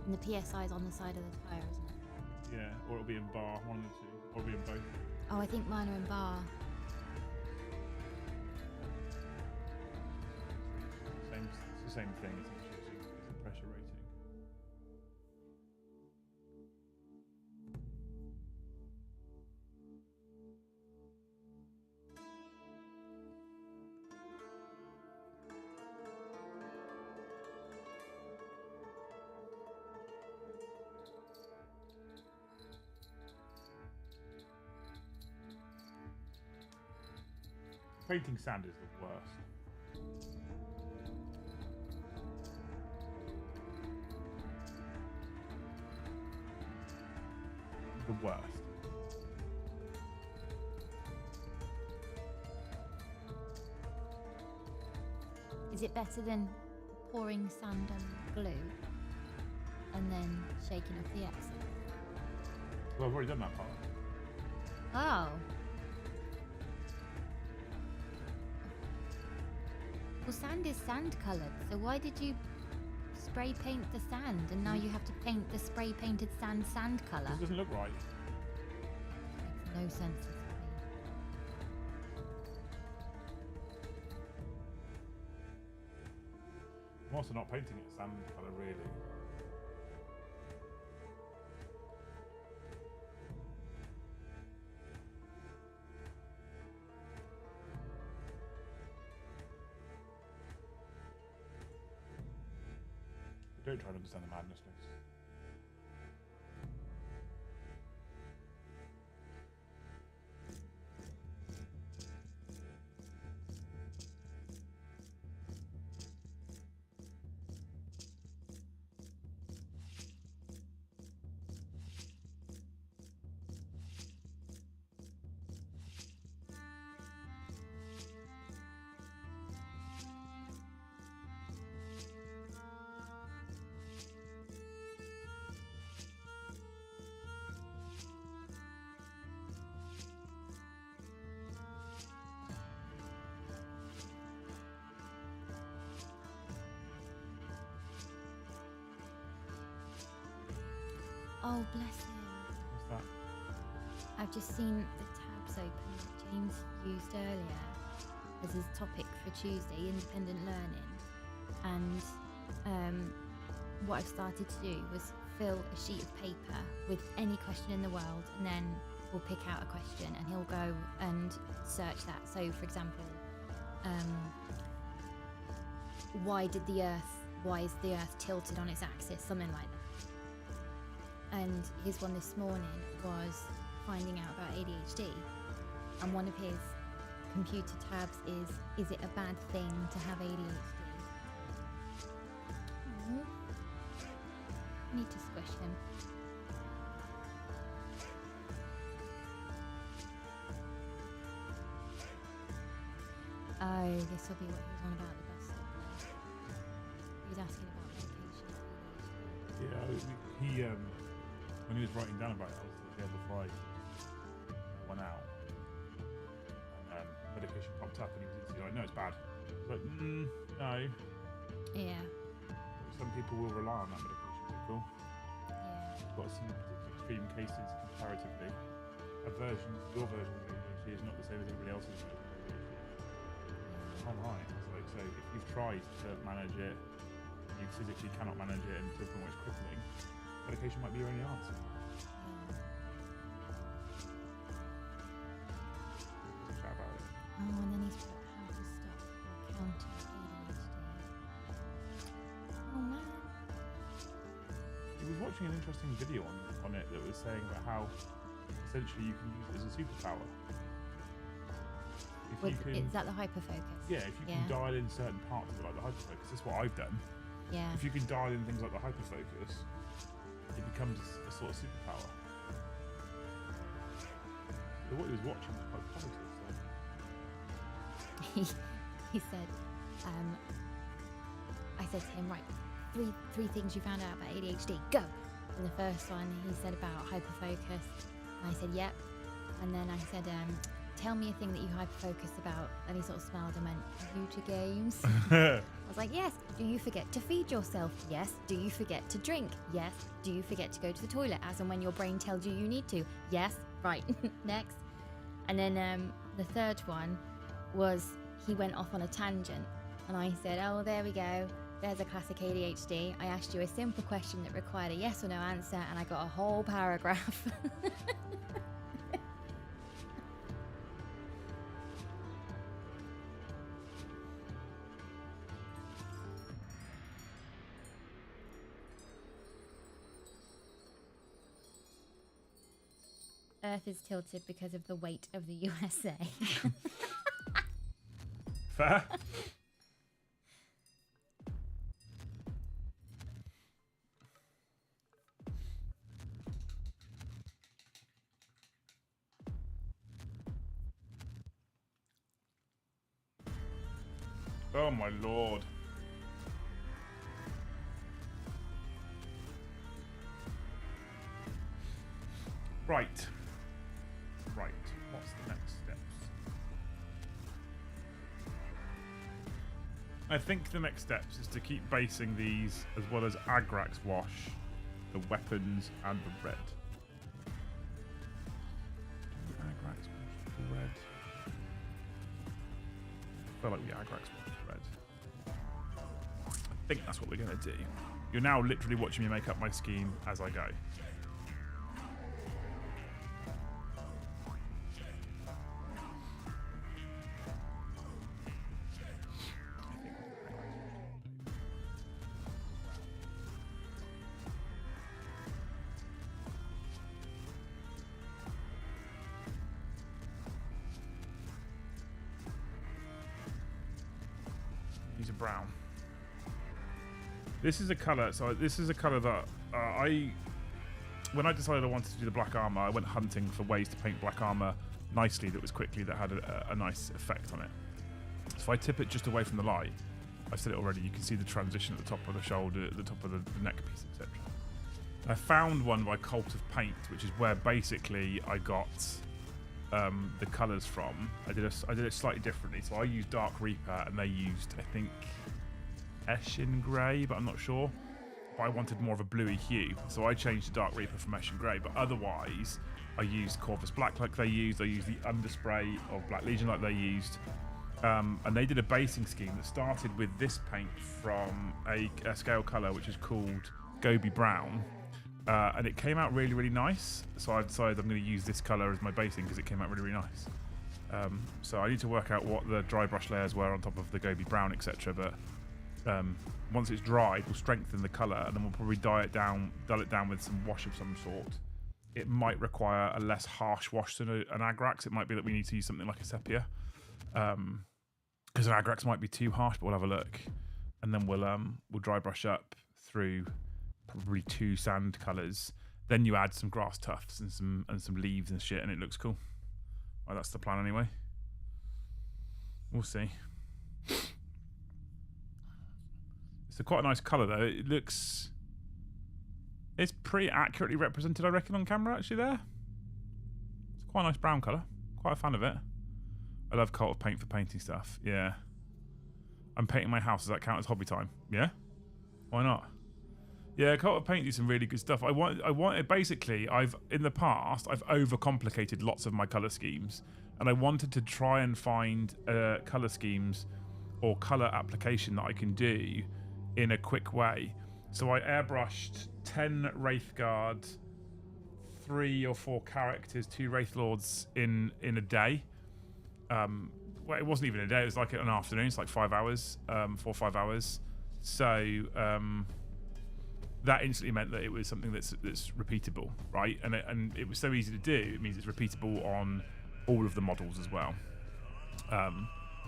And the PSI is on the side of the tyre, isn't it? Yeah, or it'll be in bar, one of the two, or it'll be in both. Oh, I think mine are in bar. It's the same thing. It's a pressure rating. Painting sand is the worst. The worst. Is it better than pouring sand on glue and then shaking off the excess? Well, I've already done that part. Oh. Well, sand is sand coloured, so why did you spray paint the sand and now you have to paint the spray painted sand colour? It doesn't look right. Makes no sense to me. I'm also not painting it sand colour really. Don't try to understand the madness list. Oh, bless him. What's that? I've just seen the tabs open that James used earlier as his topic for Tuesday, independent learning. And what I've started to do was fill a sheet of paper with any question in the world, and then we'll pick out a question and he'll go and search that. So, for example, why is the Earth tilted on its axis? Something like that. And his one this morning was finding out about ADHD, and one of his computer tabs is it a bad thing to have ADHD? I need to squish him. Oh, this will be what he was on about the bus stop. He was asking about medication for ADHD. Yeah, he when he was writing down about it, I was there before I went out, and medication popped up, and he was like, "No, it's bad." I was like, "No." Yeah. Some people will rely on that medication. Is cool? Yeah. Got some extreme cases comparatively. Your version of ADHD is not the same as everybody else's version of ADHD. It's not right. It's like, so if you've tried to manage it, you physically cannot manage it, and to the point where it's crippling, medication might be your only answer. Chat about it. Oh, and then he's put how to stop or counter ADHD. Oh man. He was watching an interesting video on it that was saying about how essentially you can use it as a superpower. If you can, Is that the hyperfocus? yeah, if you can dial in certain parts of it, like the hyperfocus, that's what I've done. Yeah. If you can dial in things like the hyperfocus, it becomes a sort of superpower. But what he was watching was quite positive. So. He said, I said to him, right, three things you found out about ADHD, go! And the first one he said about hyperfocus, and I said, yep. And then I said, tell me a thing that you hyperfocus about. And he sort of smiled and went, computer games. I was like, yes. Do you forget to feed yourself? Yes. Do you forget to drink? Yes. Do you forget to go to the toilet as and when your brain tells you you need to? Yes. Right. Next. And then the third one was he went off on a tangent, and I said, oh, there we go. There's a classic ADHD. I asked you a simple question that required a yes or no answer, and I got a whole paragraph. Earth is tilted because of the weight of the USA. Fair. Oh my lord. Right. Right. What's the next steps? I think the next steps is to keep basing these as well as Agrax wash, the weapons, and the red. Agrax wash the red. I feel like we Agrax wash the red. think that's what we're going to do. You're now literally watching me make up my scheme as I go. Use a brown. This is a colour. So this is a colour that when I decided I wanted to do the black armour, I went hunting for ways to paint black armour nicely that was quickly, that had a nice effect on it. So if I tip it just away from the light, I've said it already, you can see the transition at the top of the shoulder, at the top of the neck piece, etc. I found one by Cult of Paint, which is where basically I got the colours from. I did it slightly differently. So I used Dark Reaper, and they used, I think, Eshin Grey, but I'm not sure. But I wanted more of a bluey hue, so I changed the Dark Reaper from Eshin Grey. But otherwise, I used Corvus Black like they used. I used the underspray of Black Legion like they used. And they did a basing scheme that started with this paint from a scale colour which is called Gobi Brown. And it came out really, really nice. So I decided I'm going to use this colour as my basing because it came out really, really nice. So I need to work out what the dry brush layers were on top of the Gobi Brown, etc. But once it's dried, we'll strengthen the colour, and then we'll probably dull it down with some wash of some sort. It might require a less harsh wash than an Agrax. It might be that we need to use something like a sepia, because an Agrax might be too harsh. But we'll have a look, and then we'll dry brush up through probably 2 sand colours. Then you add some grass tufts and some leaves and shit, and it looks cool. Well, that's the plan anyway. We'll see. It's quite a nice colour though. It's pretty accurately represented, I reckon, on camera actually there. It's quite a nice brown colour. Quite a fan of it. I love Cult of Paint for painting stuff. Yeah. I'm painting my house. Does that count as hobby time? Yeah? Why not? Yeah, Cult of Paint do some really good stuff. Basically, in the past, I've overcomplicated lots of my colour schemes. And I wanted to try and find colour schemes or colour application that I can do in a quick way. So I airbrushed 10 Wraith Guards, 3 or 4 characters, 2 Wraith Lords in a day. Well, it wasn't even a day, it was like an afternoon. It's like 5 hours, 4 or 5 hours. So that instantly meant that it was something that's repeatable, right? And it was so easy to do. It means it's repeatable on all of the models as well,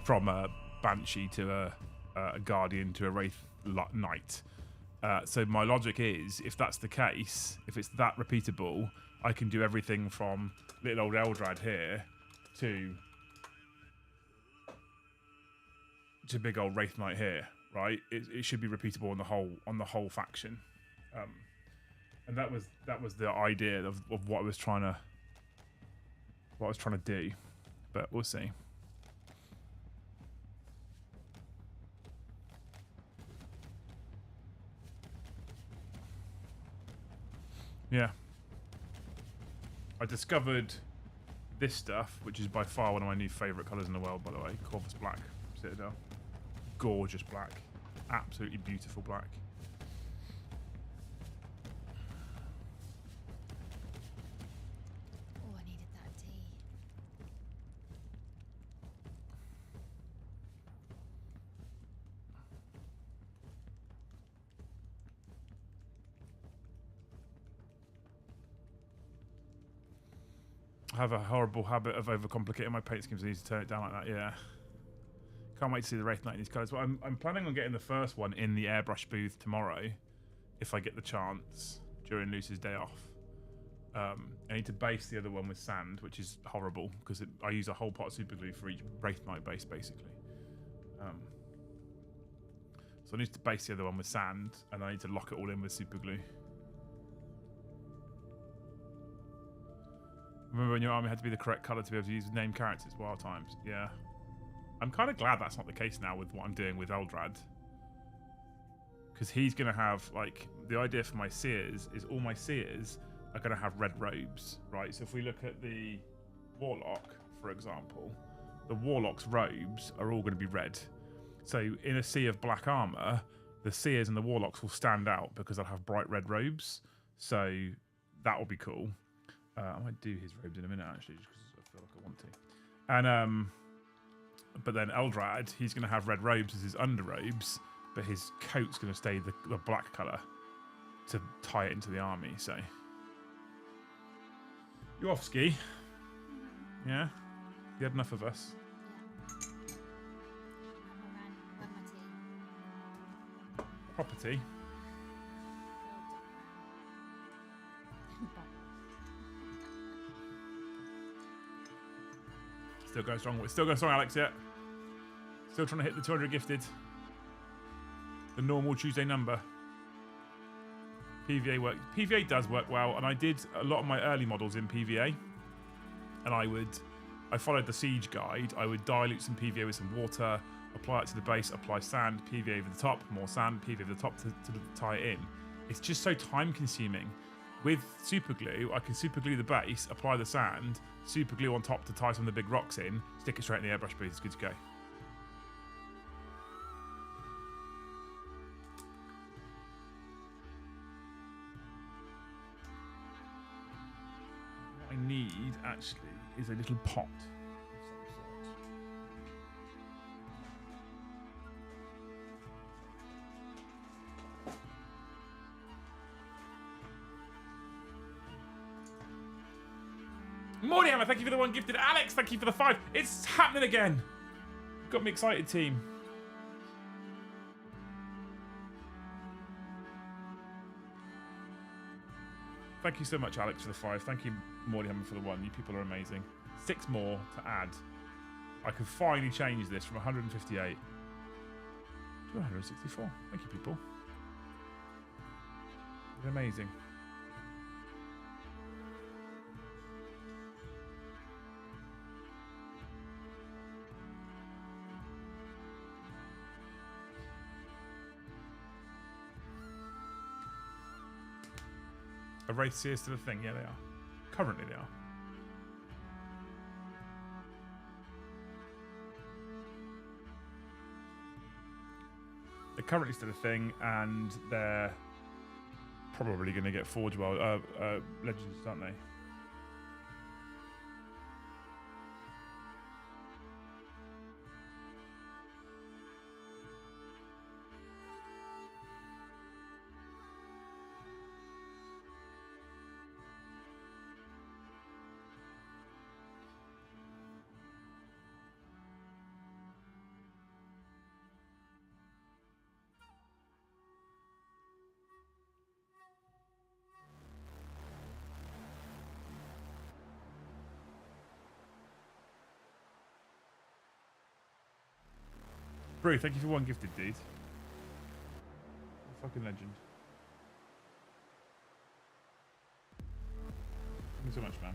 from a Banshee to a Guardian to a Wraith Knight. So my logic is, if that's the case, if it's that repeatable, I can do everything from little old Eldrad here to big old Wraith Knight here, right? It should be repeatable on the whole faction, and that was the idea of what I was trying to do, but we'll see. Yeah. I discovered this stuff, which is by far one of my new favourite colours in the world, by the way. Corvus Black Citadel. Gorgeous black. Absolutely beautiful black. Oh, I needed that tea. I have a horrible habit of overcomplicating my paint schemes. I need to turn it down like that, yeah. Can't wait to see the Wraith Knight in these colours. Well, I'm planning on getting the first one in the airbrush booth tomorrow, if I get the chance, during Luce's day off. I need to base the other one with sand, which is horrible, because I use a whole pot of super glue for each Wraith Knight base, basically. So I need to base the other one with sand, and I need to lock it all in with super glue. Remember when your army had to be the correct colour to be able to use named characters wild times? Yeah. I'm kind of glad that's not the case now with what I'm doing with Eldrad. Because he's going to have, like, the idea for my seers is all my seers are going to have red robes, right? So if we look at the Warlock, for example, the Warlock's robes are all going to be red. So in a sea of black armour, the seers and the warlocks will stand out because they'll have bright red robes. So that will be cool. I might do his robes in a minute, actually, just because I feel like I want to. And but then Eldrad, he's going to have red robes as his underrobes, but his coat's going to stay the black colour to tie it into the army. So you off, Ski? Yeah, you had enough of us. Property. Still going strong. Still going strong, Alex. Yeah. Still trying to hit the 200 gifted. The normal Tuesday number. PVA work. PVA does work well, and I did a lot of my early models in PVA. And I followed the siege guide. I would dilute some PVA with some water, apply it to the base, apply sand, PVA over the top, more sand, PVA over the top to tie it in. It's just so time consuming. With super glue, I can super glue the base, apply the sand, super glue on top to tie some of the big rocks in, stick it straight in the airbrush booth, it's good to go. What I need, actually, is a little pot of some sort. Morning, Hammer, thank you for the 1 gifted. Alex, thank you for the 5. It's happening again. Got me excited, team. Thank you so much, Alex, for the 5. Thank you, Morty Hammer, for the 1. You people are amazing. 6 more to add. I can finally change this from 158 to 164. Thank you, people. You're amazing. Are Wraith Seers still a thing? Yeah, they are. Currently, they are. They're currently still a thing, and they're probably going to get Forge World Legends, aren't they? Brew, thank you for 1 gifted, dude. Fucking legend. Thank you so much, man.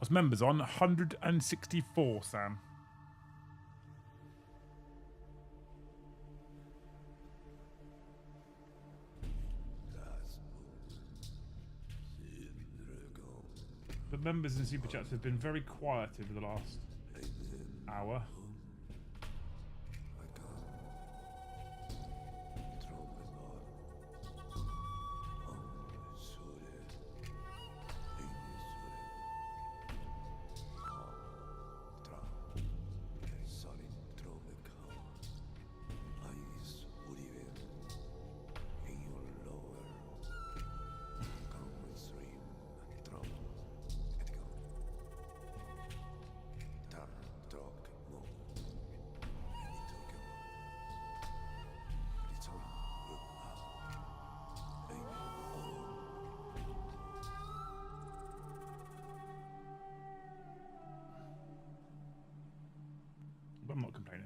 What's members on? 164, Sam. The members and super chats have been very quiet over the last hour. I'm not complaining.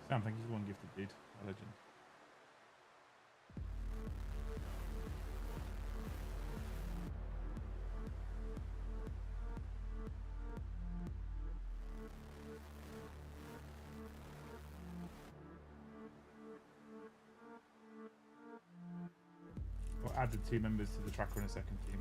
Sam, thank you for one gifted dude. A legend. I'll add the 2 members to the tracker in a second, team.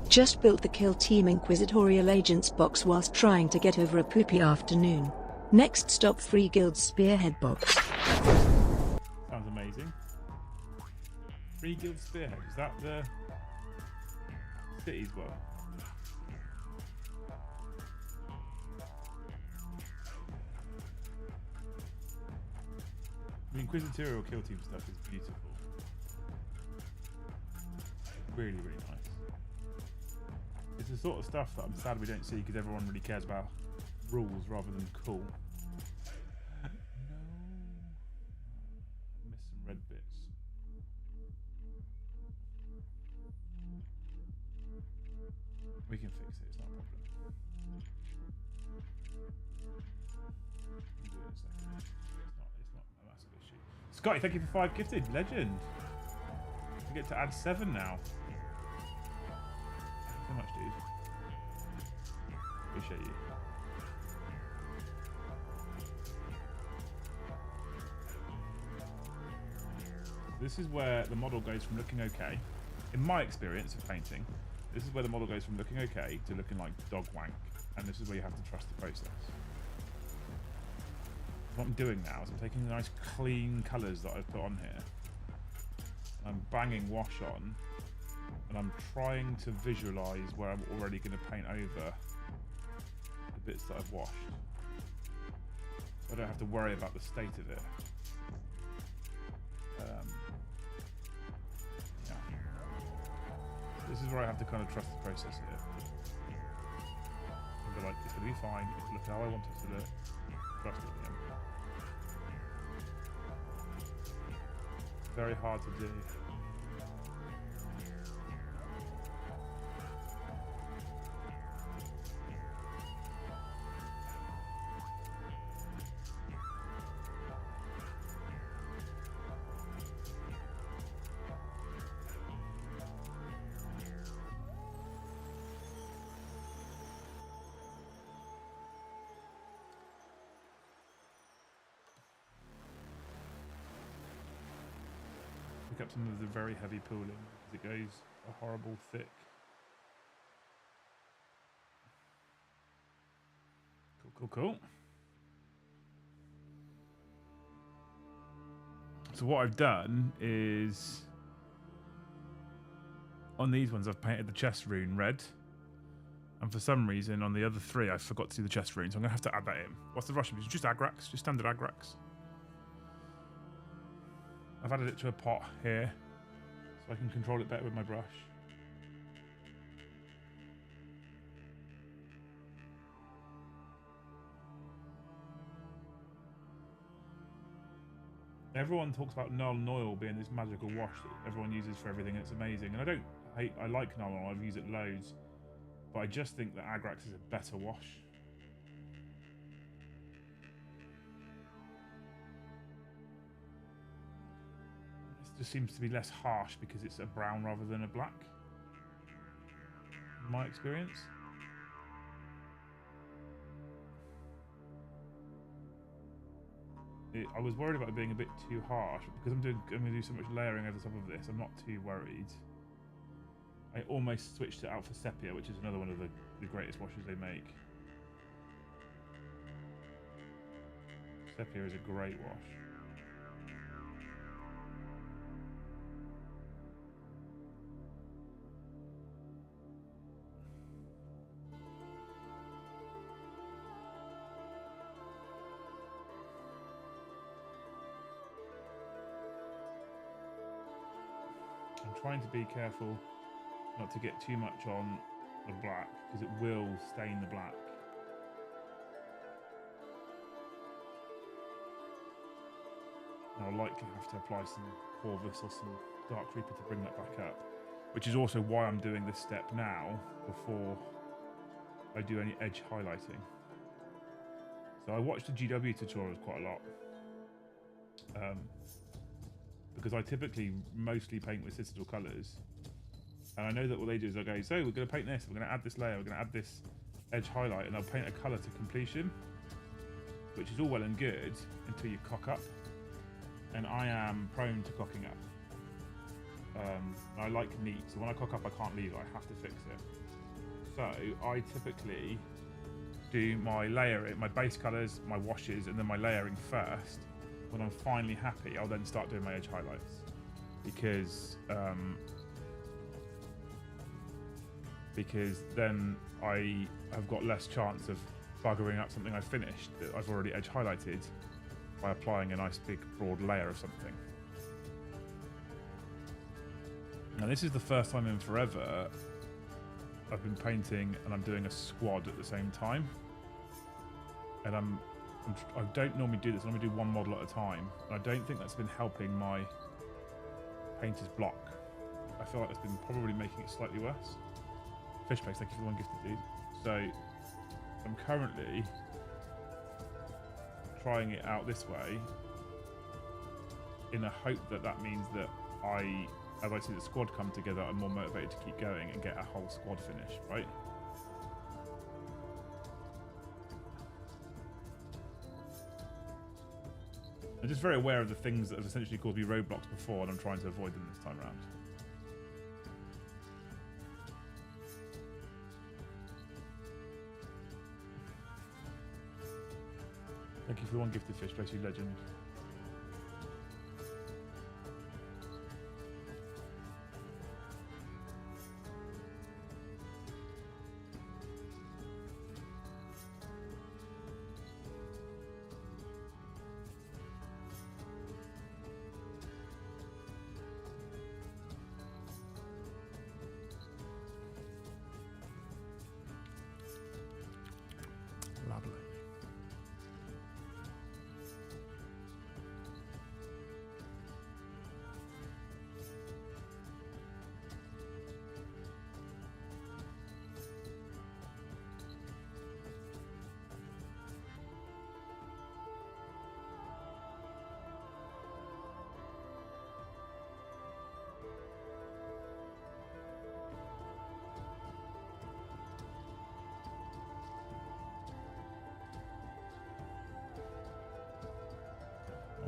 Just built the Kill Team Inquisitorial Agents box whilst trying to get over a poopy afternoon. Next stop, Free Guild Spearhead box. Sounds amazing. Free Guild Spearhead, is that the cities one? The Inquisitorial Kill Team stuff is beautiful. Really, really nice. It's the sort of stuff that I'm sad we don't see because everyone really cares about rules rather than cool. No. Missed some red bits. We can fix it, it's not a problem. We'll do it in a second. It's not a massive issue. Scotty, thank you for 5 gifted. Legend. We get to add 7 now. So much, dude. Appreciate you. This is where the model goes from looking okay. In my experience of painting, this is where the model goes from looking okay to looking like dog wank. And this is where you have to trust the process. What I'm doing now is I'm taking the nice clean colours that I've put on here. And I'm banging wash on. And I'm trying to visualise where I'm already going to paint over the bits that I've washed. So I don't have to worry about the state of it. Yeah. This is where I have to kind of trust the process here. And be like, it's going to be fine, it's look how I want it to look. Trust it, yeah. Very hard to do. Up some of the very heavy pooling because it goes a horrible thick. Cool. So what I've done is on these ones I've painted the chest rune red, and for some reason on the other 3 I forgot to do the chest rune, so I'm gonna have to add that in. What's the Russian? It's just Agrax, just standard Agrax. I've added it to a pot here, so I can control it better with my brush. Everyone talks about Null and Oil being this magical wash that everyone uses for everything. It's amazing, and I like Null and Oil. I've used it loads, but I just think that Adress is a better wash. It just seems to be less harsh because it's a brown rather than a black. In my experience. I was worried about it being a bit too harsh, but because I'm going to do so much layering over the top of this, I'm not too worried. I almost switched it out for Sepia, which is another one of the greatest washes they make. Sepia is a great wash. I'm trying to be careful not to get too much on the black because it will stain the black. And I'll likely have to apply some Corvus or some Dark Reaper to bring that back up, which is also why I'm doing this step now before I do any edge highlighting. So I watched the GW tutorials quite a lot. Because I typically mostly paint with Citadel colours, and I know that what they do is they go, so we're going to paint this, we're going to add this layer, we're going to add this edge highlight, and they'll paint a colour to completion, which is all well and good until you cock up, and I am prone to cocking up. I like neat, so when I cock up I can't leave it, I have to fix it. So I typically do my layering, my base colours, my washes, and then my layering first. When I'm finally happy, I'll then start doing my edge highlights, because then I have got less chance of buggering up something I finished that I've already edge highlighted by applying a nice big broad layer of something. Now this is the first time in forever I've been painting and I'm doing a squad at the same time, and I don't normally do this. I normally do one model at a time, and I don't think that's been helping my painter's block. I feel like that's been probably making it slightly worse. Fishbase, thank you for the one gifted, dude. So I'm currently trying it out this way in a hope that that means that as I see the squad come together, I'm more motivated to keep going and get a whole squad finish, right? I'm just very aware of the things that have essentially caused me roadblocks before, and I'm trying to avoid them this time around. Thank you for the one gifted fish, bless you, legend. Lovely.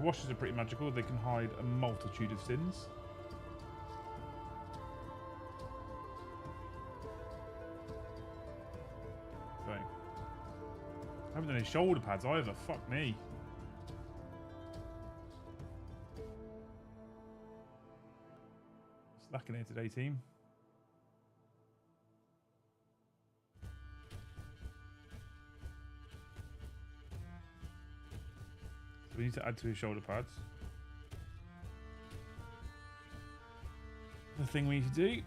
Washes are pretty magical. They can hide a multitude of sins. So, I haven't done any shoulder pads either. Fuck me. Slacking here today, team. We need to add to his shoulder pads. The thing we need to do.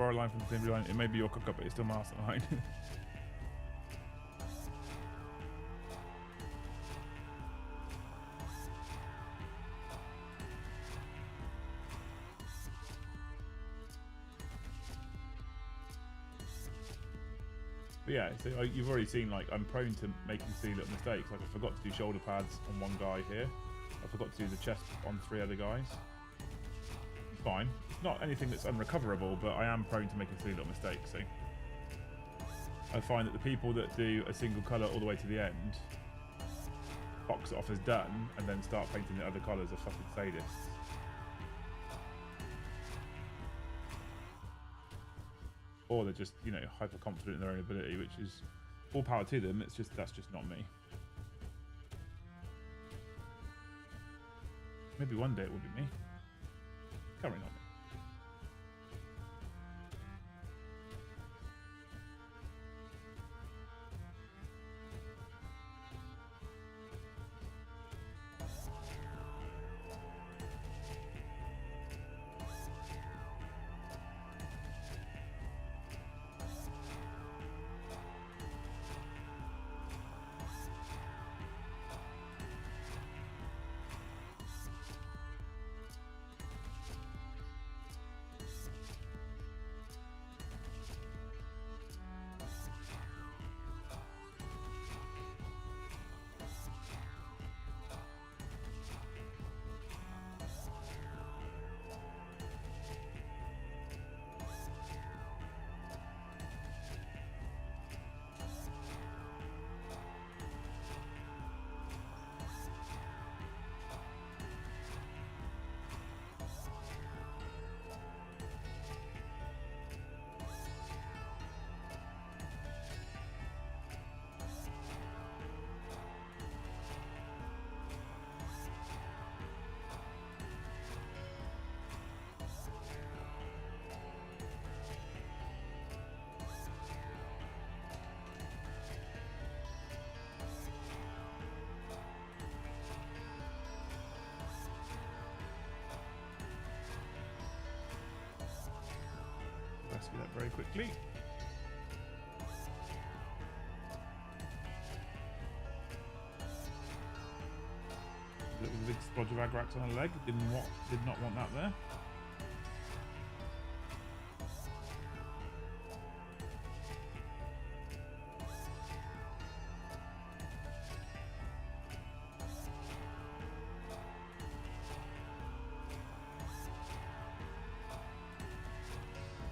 borrow a line from the same line. It may be your cook up, but it's still master line. But yeah, so you've already seen, like, I'm prone to making silly little mistakes. Like, I forgot to do shoulder pads on one guy here. I forgot to do the chest on 3 other guys. It's fine. It's not anything that's unrecoverable, but I am prone to making silly little mistakes. So I find that the people that do a single colour all the way to the end, box it off as done, and then start painting the other colours are fucking sadists. Or they're just, you know, hyper confident in their own ability, which is all power to them. It's just, that's just not me. Maybe one day it will be me. Currently not me. Rescue that very quickly. There was a big splodge of Agrax on a leg. Did not want that there.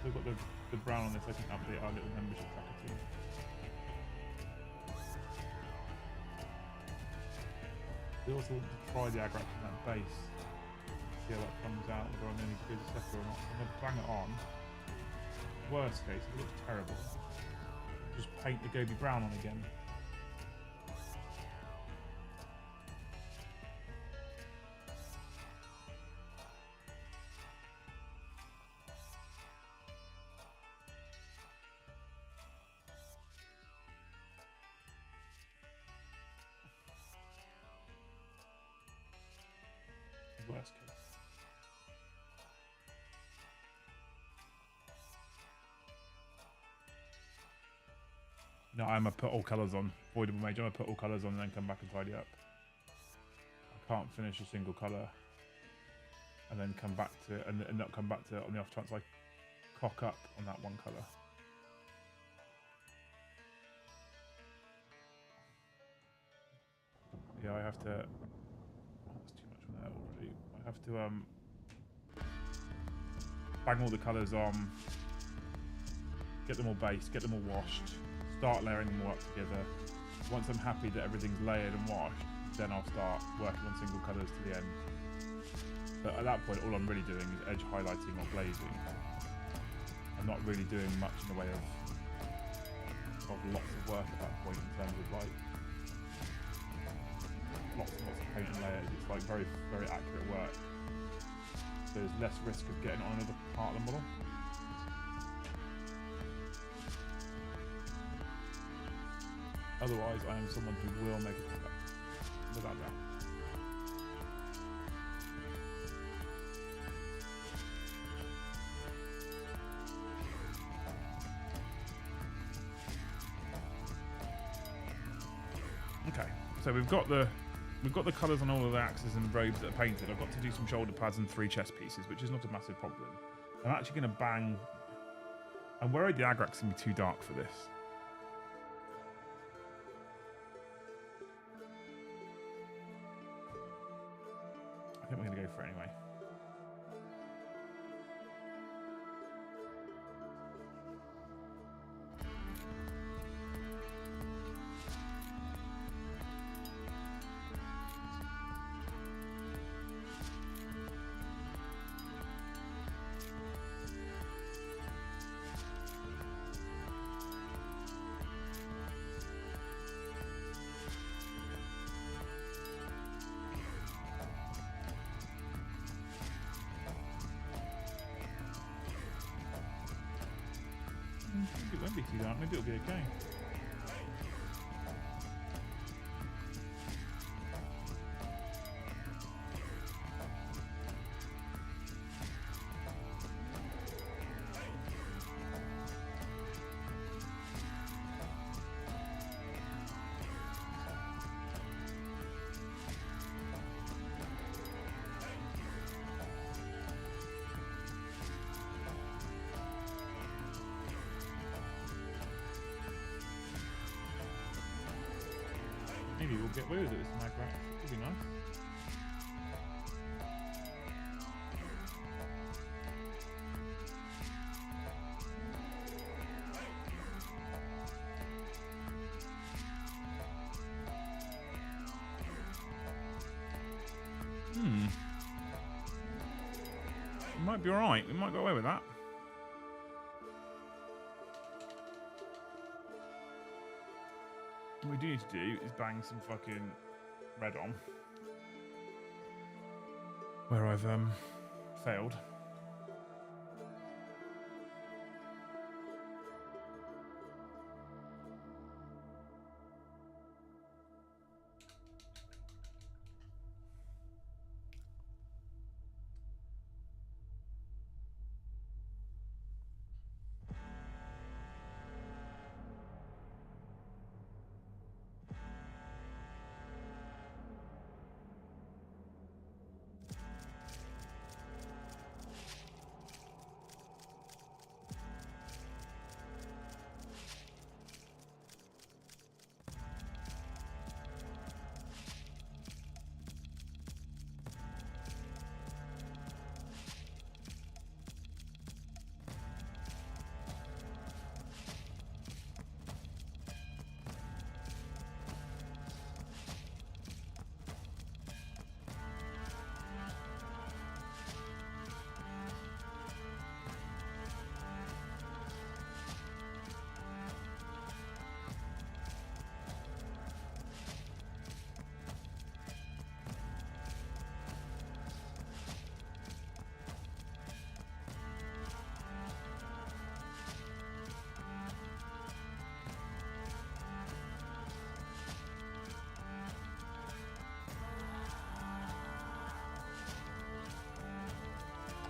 We've got the brown on this. I can update our little membership tracker too. We also want to try the Agrax on that base. See how that comes out, whether I'm going to use a sector or not. I'm going to bang it on. Worst case, it looks terrible. Just paint the Gobi brown on again. Worst case. No, I'm gonna put all colours on. Voidable Mage, I'm gonna put all colours on and then come back and tidy up. I can't finish a single colour and then come back to it and not come back to it on the off chance I cock up on that one colour. Yeah, I have to. That's too much on there already. I have to bang all the colours on, get them all based, get them all washed, start layering them all up together. Once I'm happy that everything's layered and washed, then I'll start working on single colours to the end. But at that point, all I'm really doing is edge highlighting or glazing. I'm not really doing much in the way of lots of work at that point in terms of like lots and lots of paint and layers. It's like very, very accurate work. So there's less risk of getting on another part of the model. Otherwise, I am someone who will make a comeback. Without that. So we've got the colours on all of the axes and robes that are painted. I've got to do some shoulder pads and 3 chest pieces, which is not a massive problem. I'm actually going to bang. I'm worried the Agrax can be too dark for this. I think we're going to go for it anyway. It won't be too dark, maybe it'll be okay. Maybe we'll get away with it with some Agrax. It'll be nice. We might be alright. We might go away with that. What we do need to do is bang some fucking red on. Where I've failed.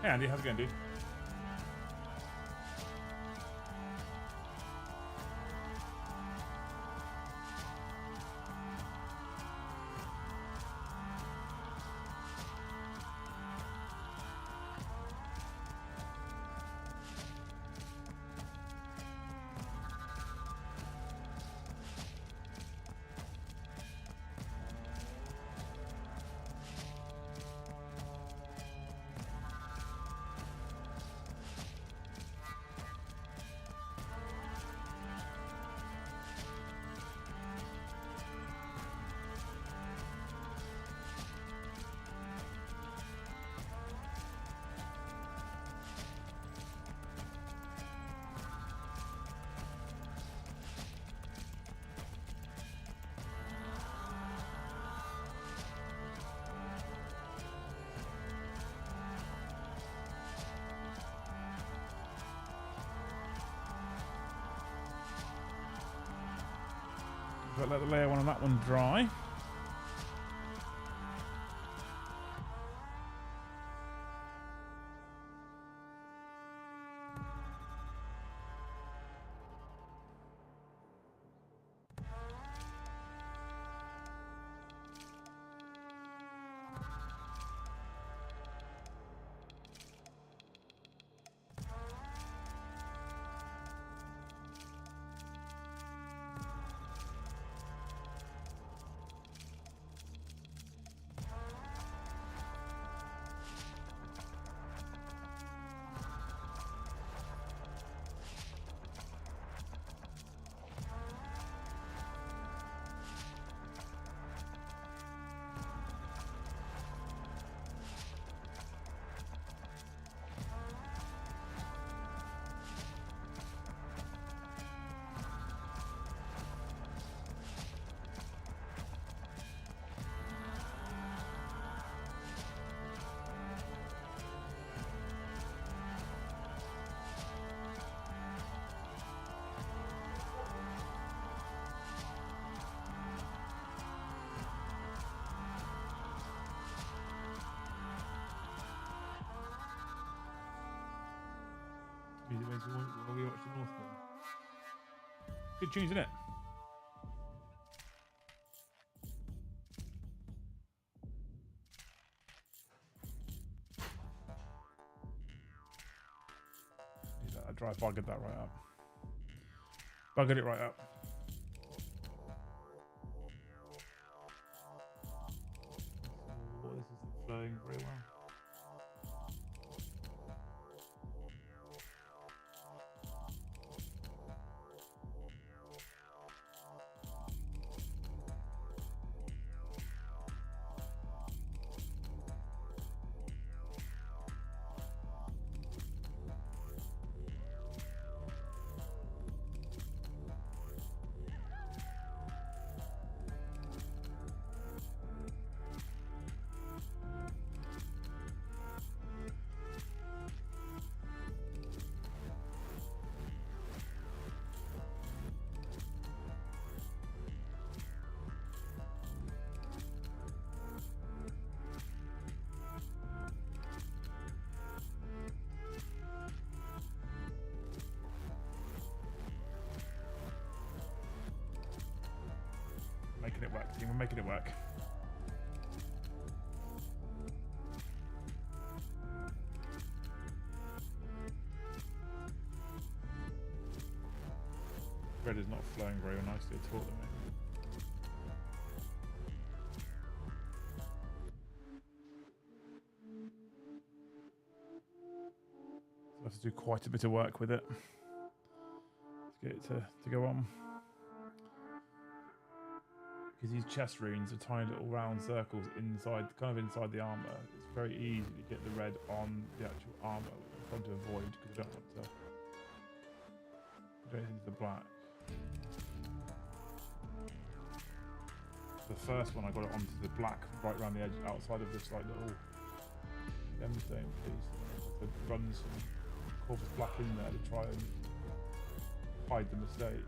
Hey Andy, how's it going, dude? But let the layer one on that one dry. tunes while we watch the Northman. Good tunes, isn't it? I dry buggered that right up. Buggered it right up. Oh, this isn't flowing very well. Making it work, team. We're making it work. Red is not flowing very nicely at all at the moment. So I have to do quite a bit of work with it to get it to go on. Because these chest runes are tiny little round circles inside, kind of inside the armor. It's very easy to get the red on the actual armor, which I'm trying to avoid because I don't want to go into the black. The first one I got it onto the black right around the edge, outside of this like little gemstone piece. So run some corpus black in there to try and hide the mistake.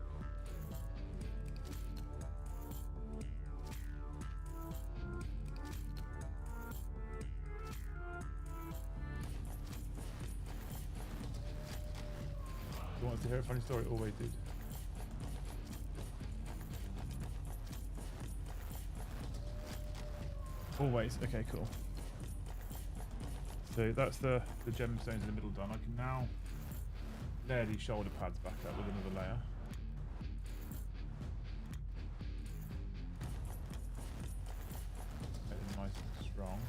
You want to hear a funny story? Always did. Always. Okay, cool. So that's the gemstones in the middle done. I can now layer these shoulder pads back up with another layer. Make them nice and strong.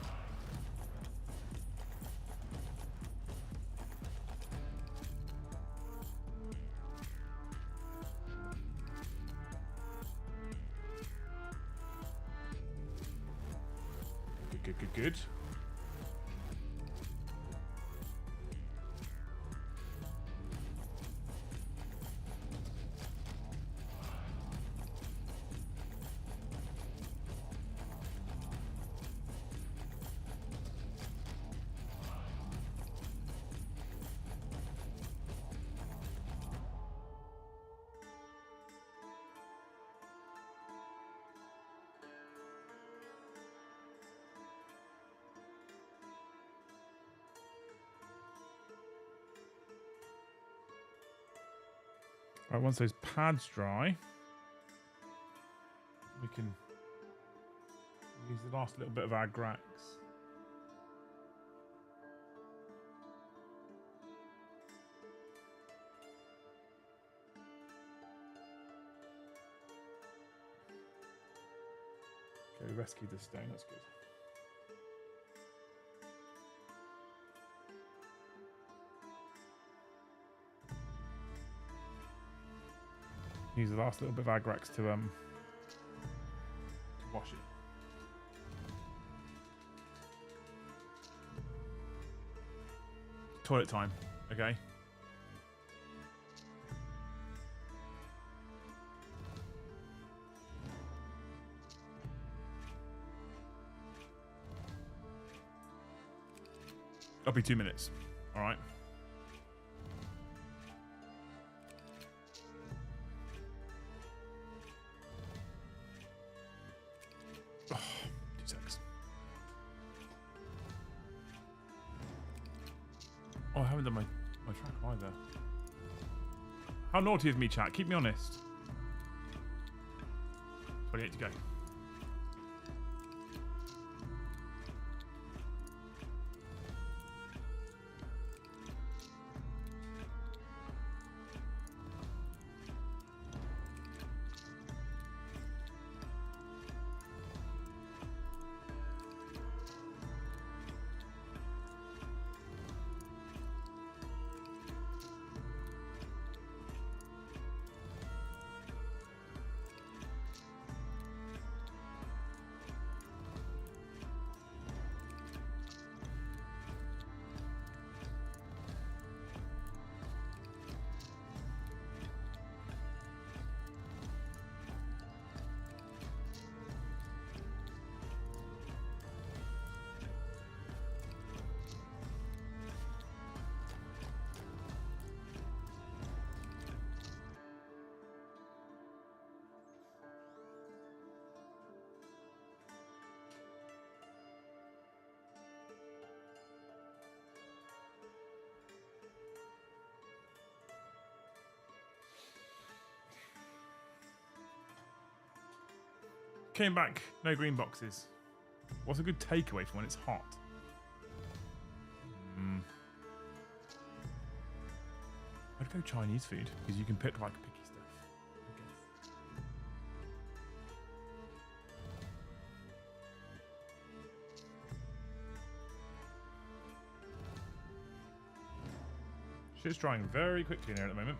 Good. Right, once those pads dry, we can use the last little bit of our Adress. Okay, we rescued the stone, that's good. Use the last little bit of Adress to wash it. Toilet time, okay? I'll be 2 minutes, all right? Oh, 2 seconds. Oh, I haven't done my track either. How naughty of me, chat. Keep me honest. 28 to go. Came back, no green boxes. What's a good takeaway for when it's hot? I'd go Chinese food, because you can pick like picky stuff. I guess. Shit's drying very quickly in here at the moment.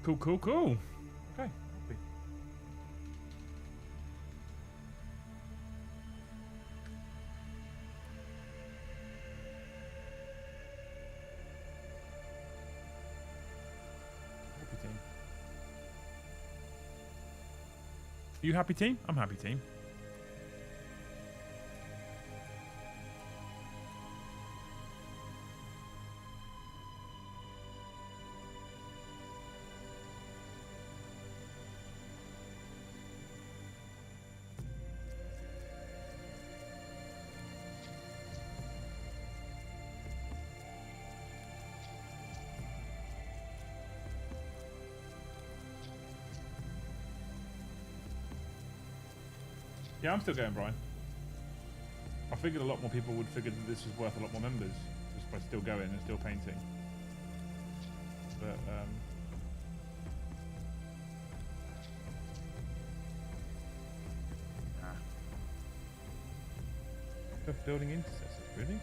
Cool, cool, cool. Okay. Happy. Happy team. You happy team? I'm happy team. Yeah, I'm still going, Brian. I figured a lot more people would figure that this was worth a lot more members just by still going and still painting. But, building intercessors, really?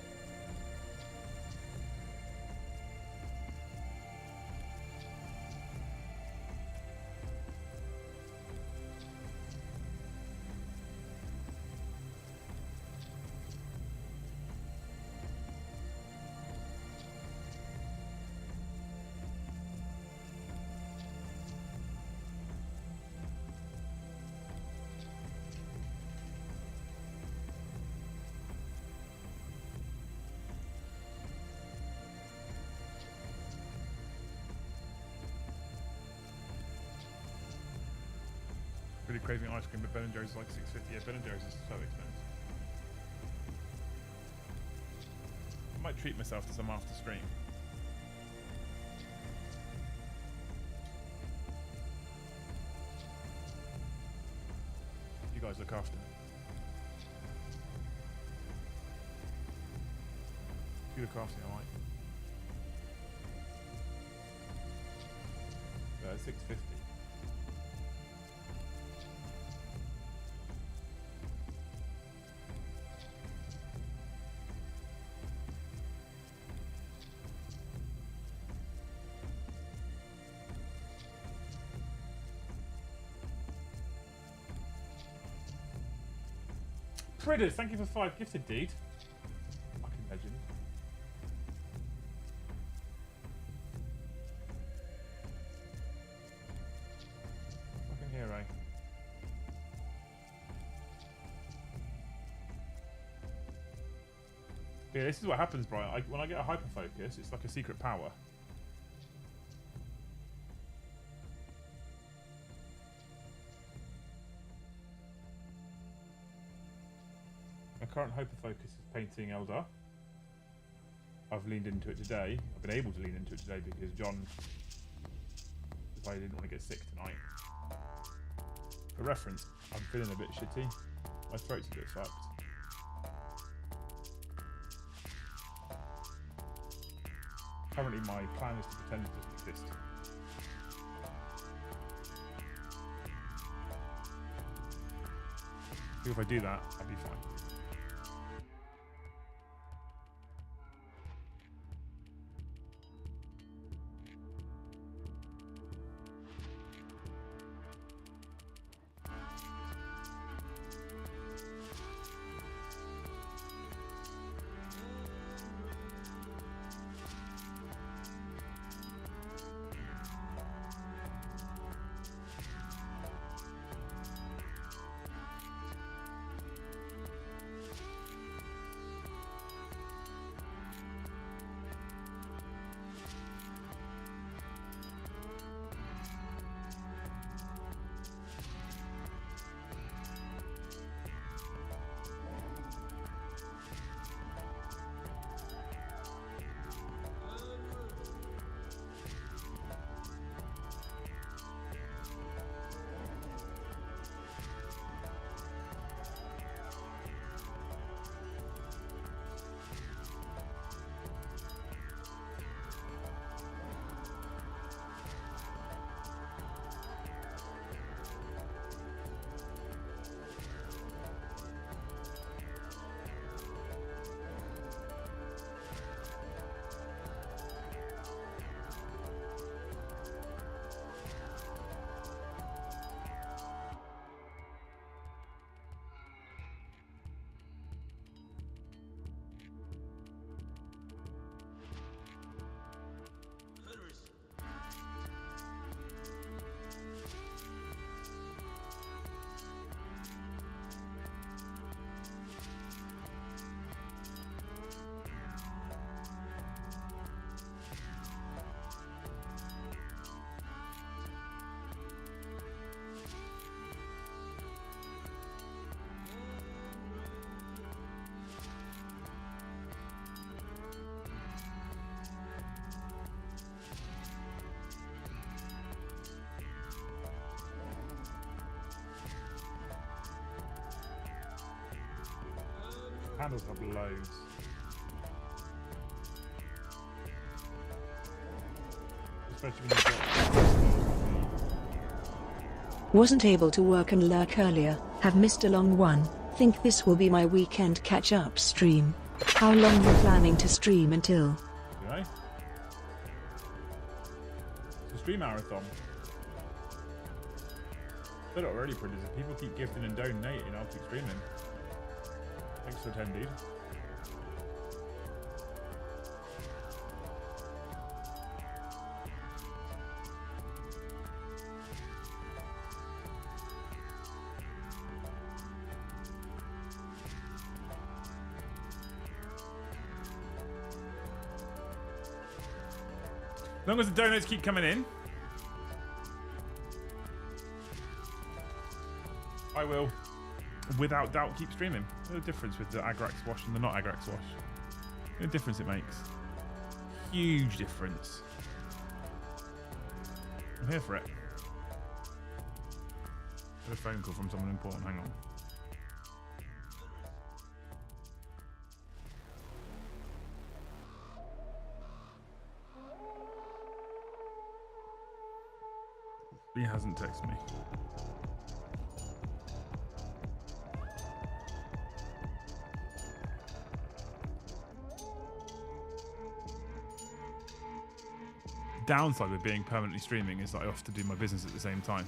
really craving ice cream, but Ben and Jerry's is like $6.50. Yeah, Ben and Jerry's is so expensive. I might treat myself to some after stream. You guys look after me. If you look after me, I might. $6.50. Critters, thank you for 5 gifts indeed. Fucking legend. Fucking hero. Yeah, this is what happens, Brian. When I get a hyper focus, it's like a secret power. My current hyper focus is painting Eldar. I've leaned into it today. I've been able to lean into it today because John decided he didn't want to get sick tonight. For reference, I'm feeling a bit shitty. My throat's a bit fucked. Currently, my plan is to pretend it doesn't exist. If I do that, I'll be fine. Handles have loads. Especially when you've got... Wasn't able to work and lurk earlier, have missed a long one, think this will be my weekend catch-up stream. How long you planning to stream until? Do I? It's a stream marathon. They're not already pretty. If people keep gifting and donating, I'll keep streaming. Thanks for attending, dude. As long as the donuts keep coming in. I will, without doubt, keep streaming. No difference with the Adress wash and the not Adress wash. No difference it makes. Huge difference. I'm here for it. Got a phone call from someone important. Hang on. He hasn't texted me. Downside with being permanently streaming is that I have to do my business at the same time.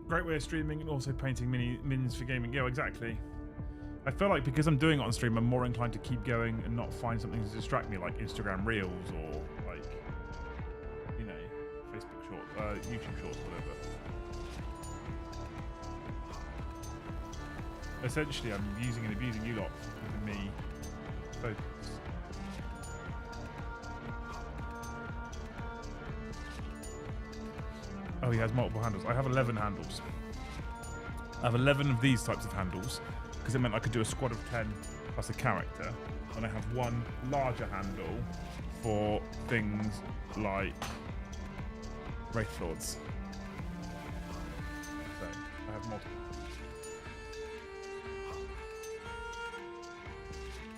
Great way of streaming and also painting minions for gaming. Yeah, exactly. I feel like because I'm doing it on stream, I'm more inclined to keep going and not find something to distract me, like Instagram Reels or like, you know, Facebook Shorts, YouTube Shorts, whatever. Essentially, I'm using and abusing you lot for keeping me focused. Oh, he has multiple handles. I have 11 handles. I have 11 of these types of handles because it meant I could do a squad of 10 plus a character. And I have one larger handle for things like Wraith Lords. So I have multiple.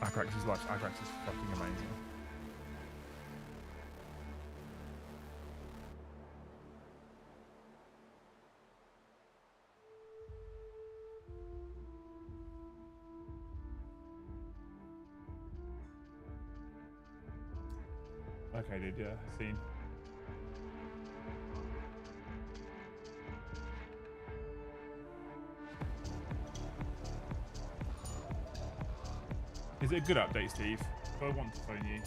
Agrax's life. Adress is fucking amazing. Okay, dude, yeah, seen. Is it a good update, Steve? If I want to phone you.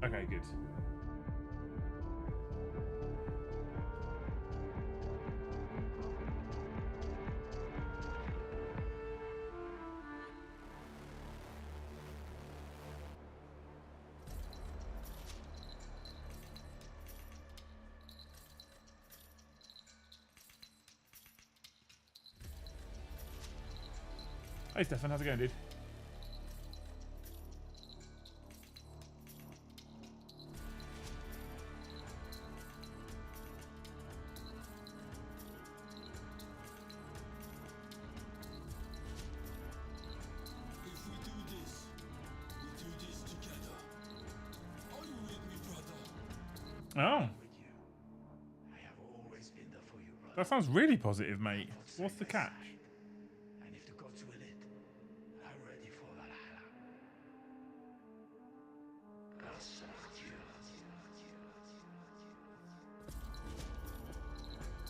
Okay, good. Hey Stefan, how's it going, dude? Oh. That sounds really positive, mate. What's the catch? And if the gods will it, I'm ready for Valhalla.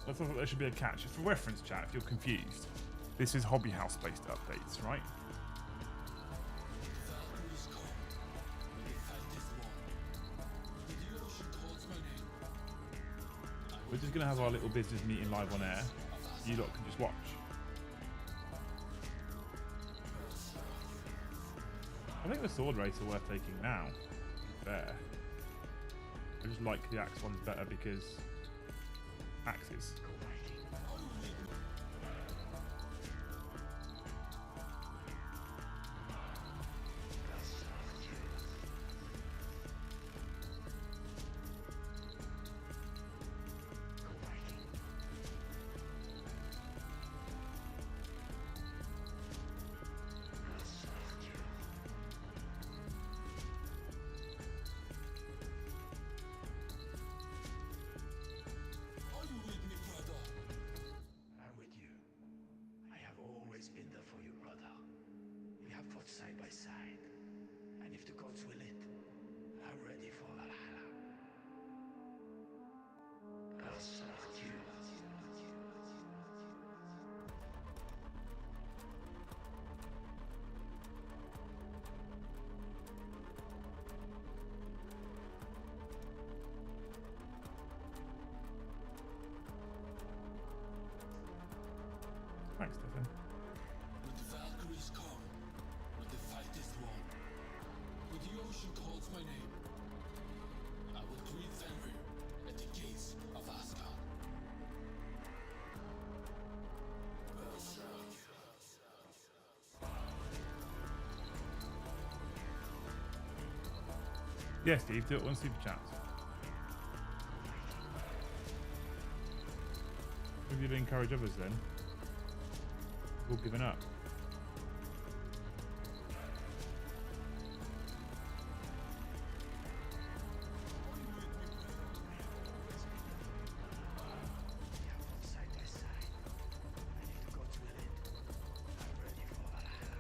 I thought there should be a catch. For reference, chat, if you're confused, this is Hobby House-based updates, right? We're just going to have our little business meeting live on air. You lot can just watch. I think the sword race are worth taking now. To be fair. I just like the axe ones better because axes. gods will it, I'm ready for Valhalla. I'll serve you. Thanks, Stefan. When the Valkyries come, when the fight is won, when the ocean calls my name, I will greet Fenrir at the gates of Asgard. Yeah, Steve, do it on Super Chats. Maybe you'd encourage others then. We've all given up. Side by side, and if the gods will it, I'm ready for Valhalla.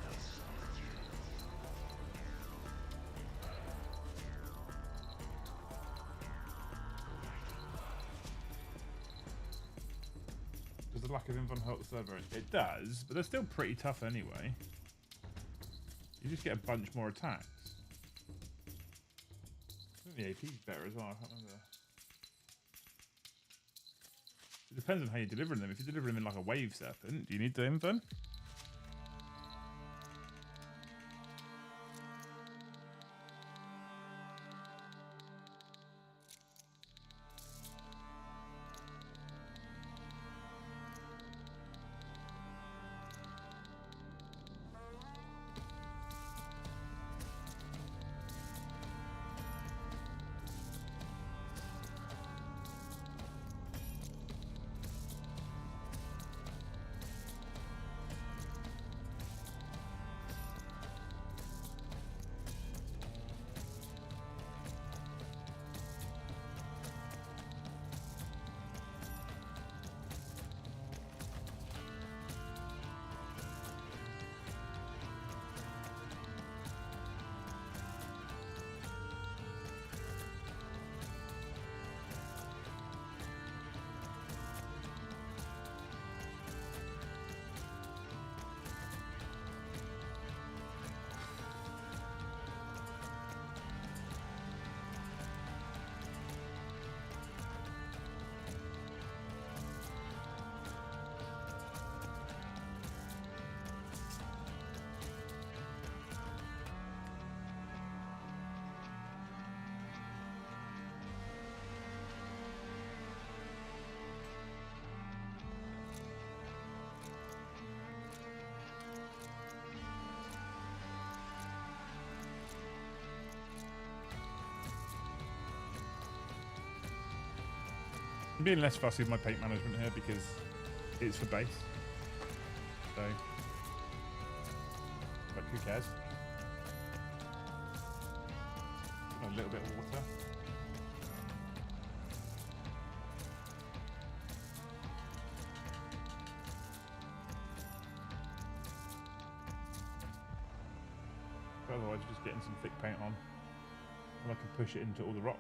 I'll serve you. Does the lack of info help the server? It does, but they're still pretty tough anyway. You just get a bunch more attacks. I think the AP is better as well, I can't remember. It depends on how you're delivering them. If you deliver them in like a wave serpent, do you need the info? I'm being less fussy with my paint management here because it's for base. So, but who cares? A little bit of water. Otherwise, you're just getting some thick paint on, and I can push it into all the rocks.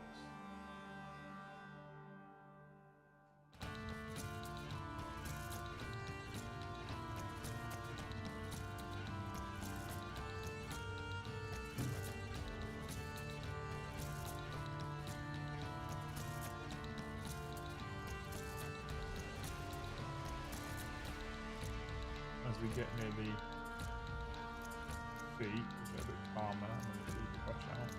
As we get near the feet, we get a bit calmer and then we can brush out.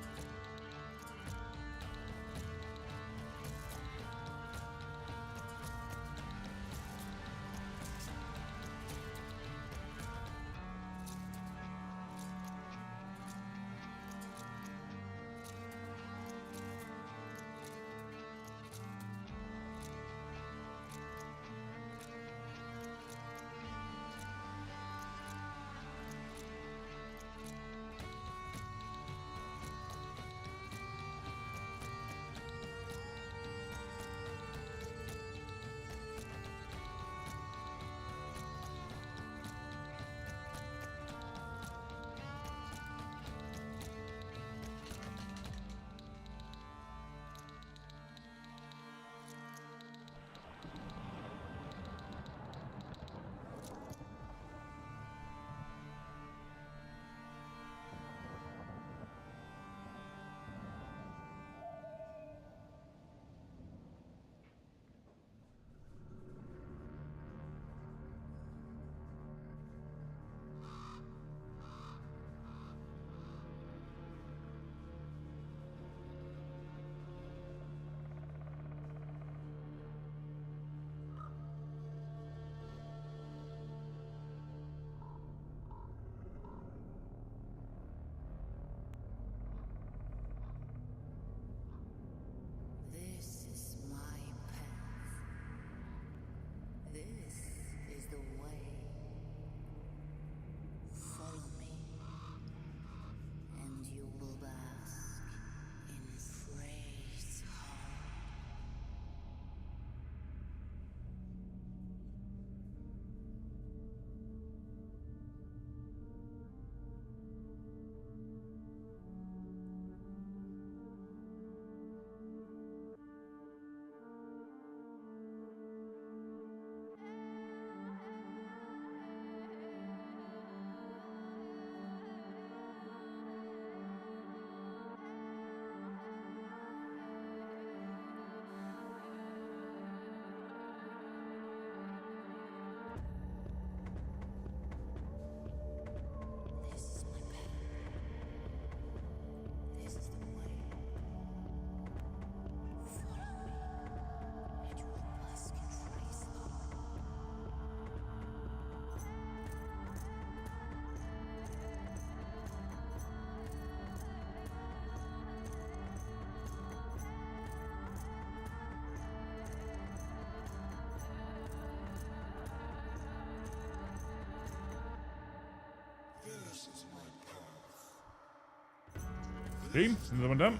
Team, another one done.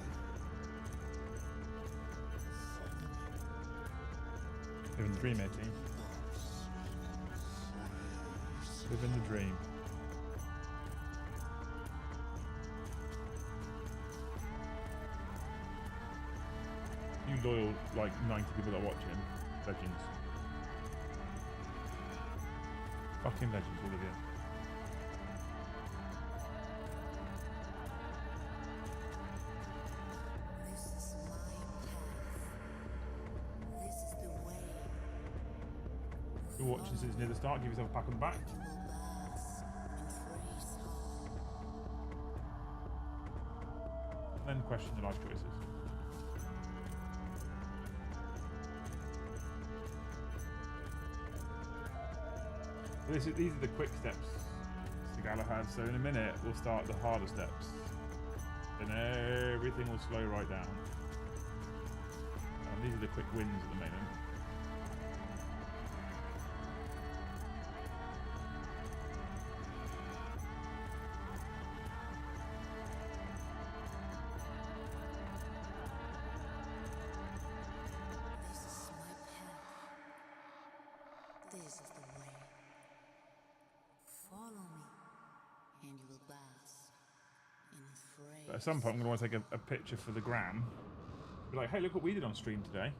Living the dream here, team. Living the dream. You loyal, like 90 people that are watching. Legends. Fucking legends, all of you. You're watching since near the start, give yourself a pat on the back. Then question your life choices. These are the quick steps to Galahad, so in a minute we'll start the harder steps. Then everything will slow right down. And these are the quick wins at the moment. But at some point I'm going to want to take a picture for the gram. Be like, hey, look what we did on stream today.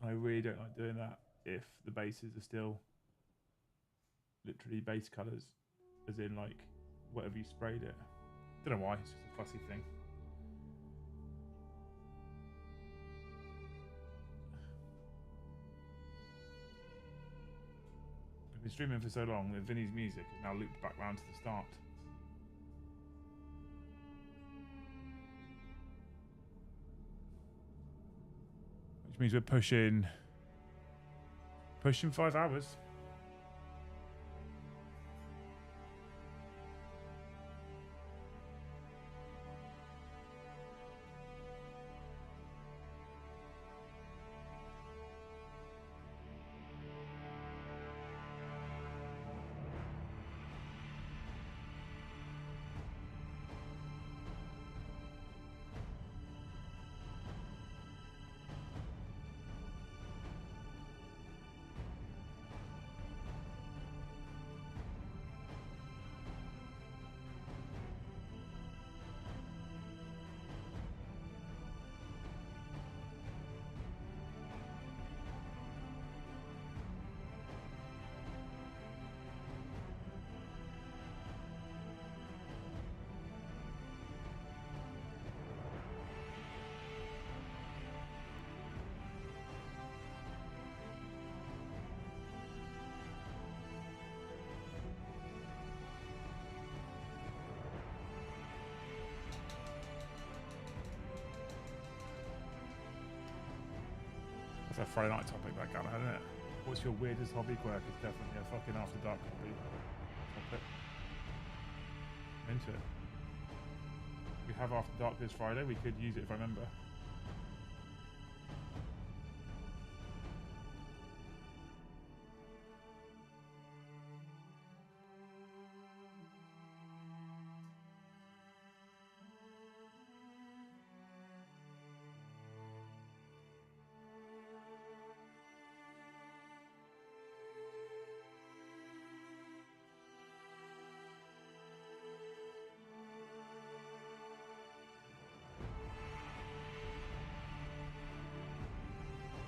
I really don't like doing that if the bases are still literally base colours, as in like whatever you sprayed it. Don't know why, it's just a fussy thing. I've been streaming for so long that Vinny's music is now looped back round to the start. Which means we're pushing 5 hours. That's a Friday night topic, that Galahad, isn't it? What's your weirdest hobby quirk? It's definitely a fucking after dark hobby topic. I'm into it. We have after dark this Friday. We could use it if I remember.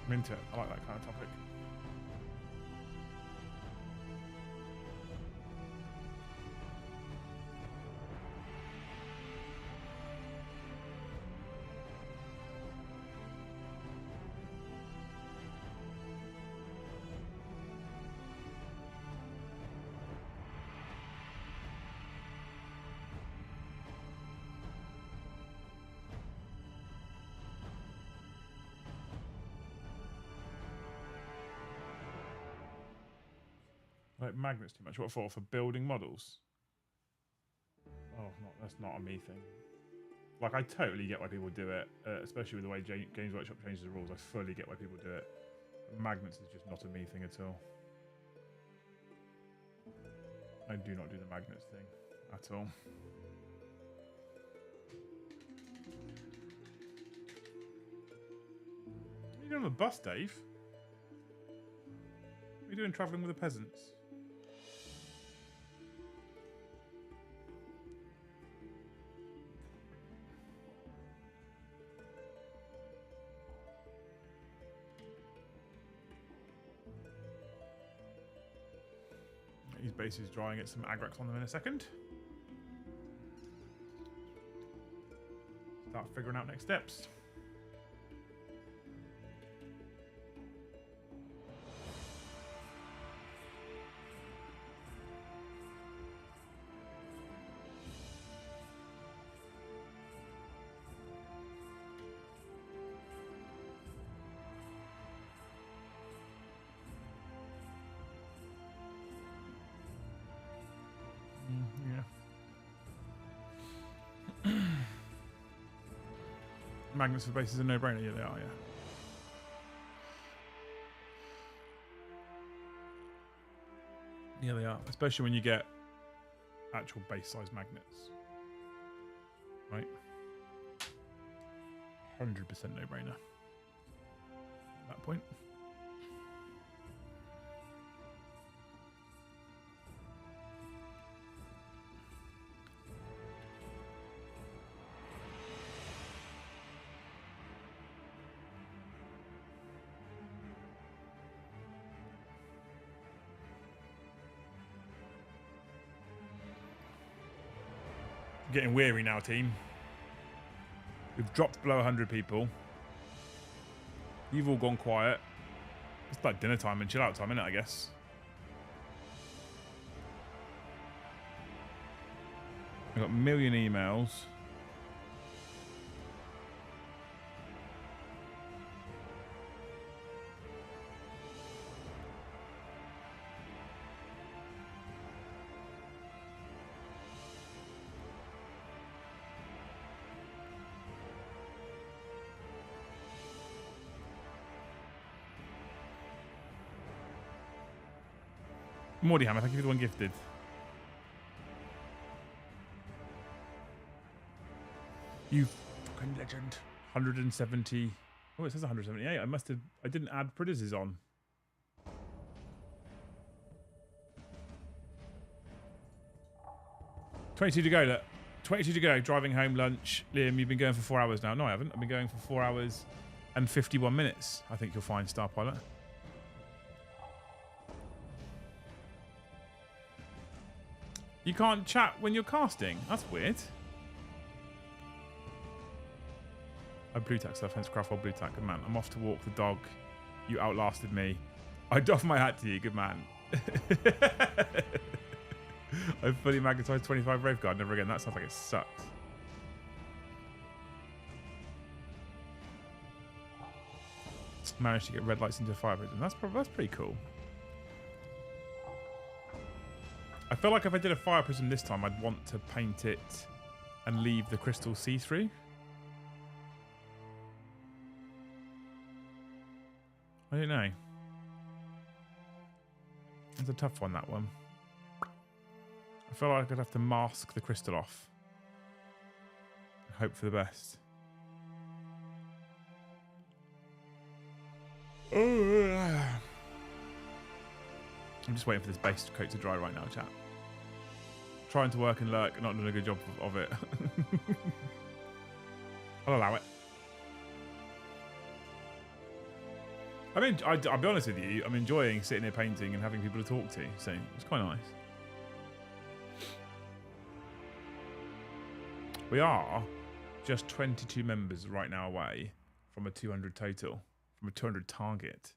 I'm into it. I like that kind of topic. Like magnets too much. What for? For building models? Oh, that's not a me thing. Like, I totally get why people do it, especially with the way Games Workshop changes the rules. I fully get why people do it. But magnets is just not a me thing at all. I do not do the magnets thing at all. What are you doing on the bus, Dave? What are you doing travelling with the peasants? His base is drying, get some Adress on them in a second. Start figuring out next steps. Yeah. Magnets for bases are no-brainer. Yeah, they are. Yeah. Yeah, they are. Especially when you get actual base-size magnets, right? 100% no-brainer. At that point. Getting weary now, team. We've dropped below 100 people. You've all gone quiet. It's like dinner time and chill out time, isn't it, I guess? I've got a million emails. Mordy Hammer, thank you for the one gifted. You fucking legend. 170. Oh, it says 178. I didn't add Predators on. $22 to go, look. 22 to go, driving home, lunch. Liam, you've been going for 4 hours now. No, I haven't. I've been going for 4 hours and 51 minutes. I think you'll find Star Pilot. You can't chat when you're casting? That's weird. I blue tack stuff, hence craft while blue tack. Good man. I'm off to walk the dog. You outlasted me. I doff my hat to you. Good man. I've fully magnetized 25 Wraith Guard. Never again. That sounds like it sucks. Managed to get red lights into fire prism. That's pretty cool. I feel like if I did a fire prism this time, I'd want to paint it and leave the crystal see-through. I don't know. It's a tough one, that one. I feel like I'd have to mask the crystal off. Hope for the best. I'm just waiting for this base coat to dry right now, chat. Trying to work and lurk, not doing a good job of it. I'll allow it. I mean, I'll be honest with you, I'm enjoying sitting here painting and having people to talk to, so it's quite nice. We are just 22 members right now away from a 200 total, from a 200 target.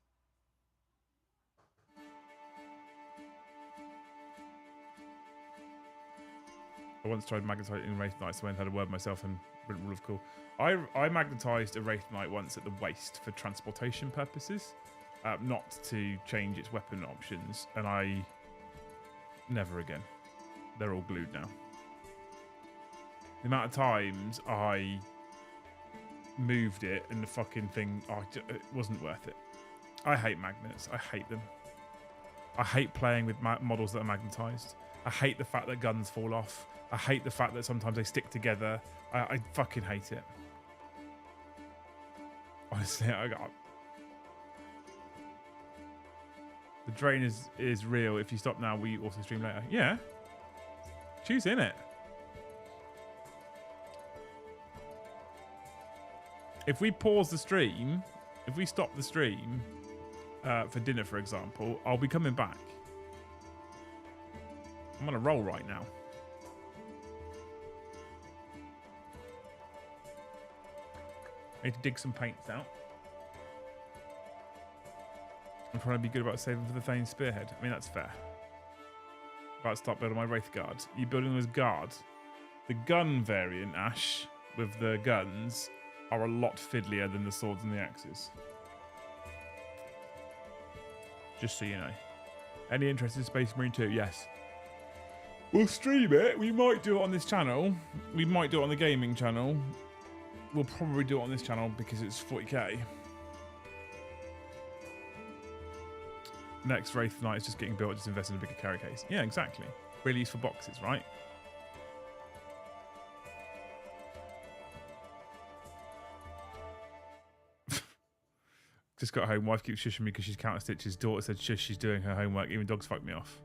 I once tried magnetizing Wraith Knights, so I had a word myself and rule of cool. I magnetized a Wraith Knight once at the waist for transportation purposes, not to change its weapon options, and I never again. They're all glued now. The amount of times I moved it and the fucking thing, it wasn't worth it. I hate magnets. I hate them. I hate playing with models that are magnetized. I hate the fact that guns fall off. I hate the fact that sometimes they stick together. I fucking hate it. Honestly, the drain is real. If you stop now, we also stream later. Yeah. Choose in it. If we pause the stream, if we stop the stream for dinner, for example, I'll be coming back. I'm on a roll right now. I need to dig some paints out. I'm trying to be good about saving for the Thane Spearhead. I mean, that's fair. About to start building my Wraith Guard. Are you building those guards? The gun variant, Ash, with the guns, are a lot fiddlier than the swords and the axes. Just so you know. Any interest in Space Marine 2? Yes. We'll stream it. We might do it on this channel. We might do it on the gaming channel. We'll probably do it on this channel because it's 40k. Next Wraith Knight is just getting built. Just invest in a bigger carry case. Yeah, exactly. Really useful boxes, right? Just got home. Wife keeps shushing me because she's counter stitches. Daughter said shush, she's doing her homework. Even dogs fuck me off.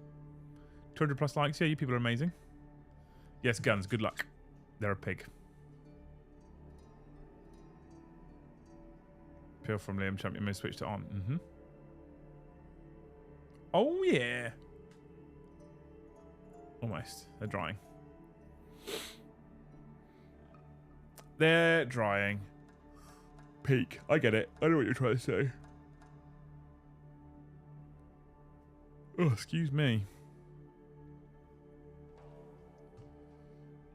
200 plus likes. Yeah, you people are amazing. Yes, guns. Good luck. They're a pig. Peel from Liam. Champion mode switched it on. Mm-hmm. Oh, yeah. Almost. They're drying. They're drying. Peak. I get it. I know what you're trying to say. Oh, excuse me.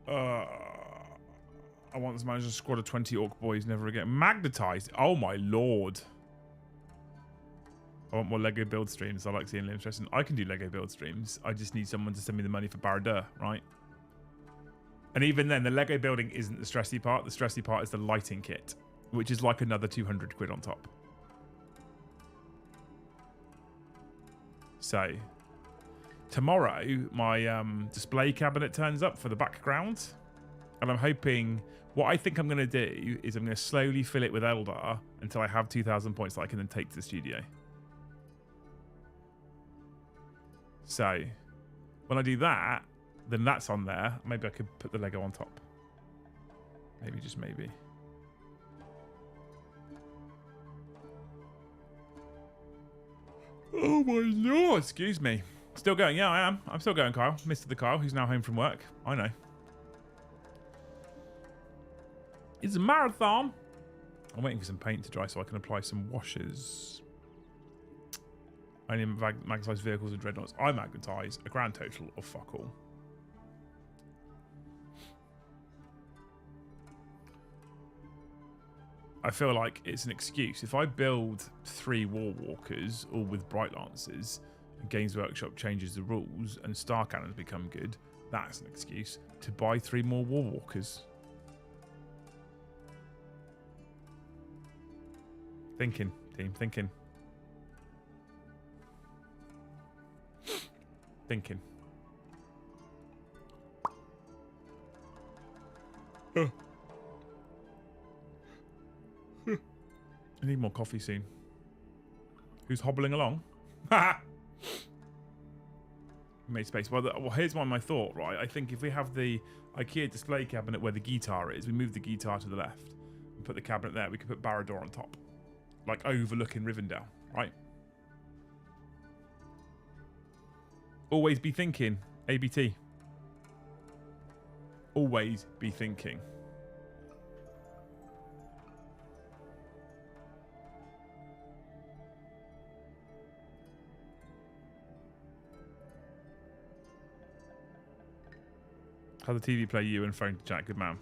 I once managed a squad of 20 orc boys, never again. Magnetized. Oh my lord. I want more Lego build streams. I like seeing Liam stressing. I can do Lego build streams. I just need someone to send me the money for Baradur, right? And even then, the Lego building isn't the stressy part. The stressy part is the lighting kit, which is like another 200 quid on top. So, tomorrow, my display cabinet turns up for the background. And I'm hoping, what I think I'm going to do is I'm going to slowly fill it with Eldar until I have 2,000 points that I can then take to the studio. So, when I do that, then that's on there. Maybe I could put the Lego on top. Maybe, just maybe. Oh my lord, excuse me. Still going, yeah, I am. I'm still going, Kyle. Mr. the Kyle, who's now home from work. I know. It's a marathon. I'm waiting for some paint to dry so I can apply some washes. I need magnetized vehicles and dreadnoughts. I magnetize a grand total of fuck all. I feel like it's an excuse. If I build 3 War Walkers, all with Bright Lances, and Games Workshop changes the rules and Star Cannons become good, that's an excuse to buy 3 more War Walkers. Thinking, team, thinking. Thinking. I need more coffee soon. Who's hobbling along? Made space. Well, here's my thought, right? I think if we have the IKEA display cabinet where the guitar is, we move the guitar to the left and put the cabinet there, we could put Baradur on top. Like overlooking Rivendell, right? Always be thinking, ABT. Always be thinking. How the TV play you and phone to Jack? Good man.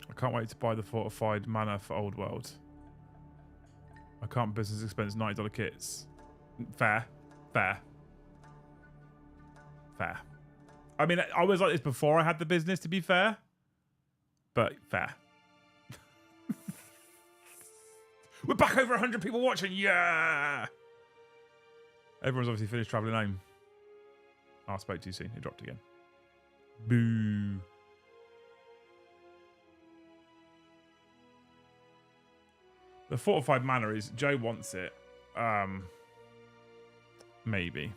I can't wait to buy the fortified manor for Old World. I can't business expense $90 kits. Fair. Fair. Fair. I mean, I was like this before I had the business, to be fair. But fair. We're back over 100 people watching. Yeah. Everyone's obviously finished travelling home. I spoke too soon. It dropped again. Boo. The fortified manor is Joe wants it. Maybe.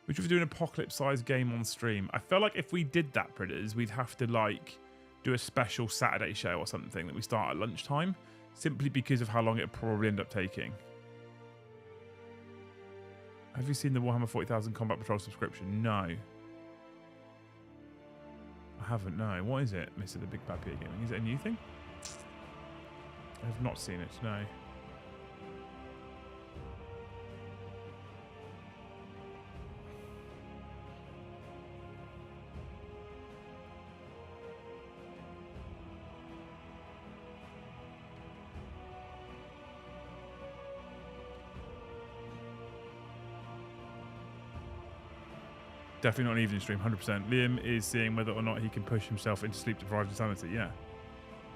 Which if we do an apocalypse-sized game on stream, I feel like if we did that, Predators, we'd have to like do a special Saturday show or something that we start at lunchtime, simply because of how long it'd probably end up taking. Have you seen the Warhammer 40,000 Combat Patrol subscription? No. I haven't, no. What is it, Mr. The Big Bad Peter Gaming? Is it a new thing? I have not seen it, no. Definitely not an evening stream, 100%. Liam is seeing whether or not he can push himself into sleep-deprived insanity, yeah.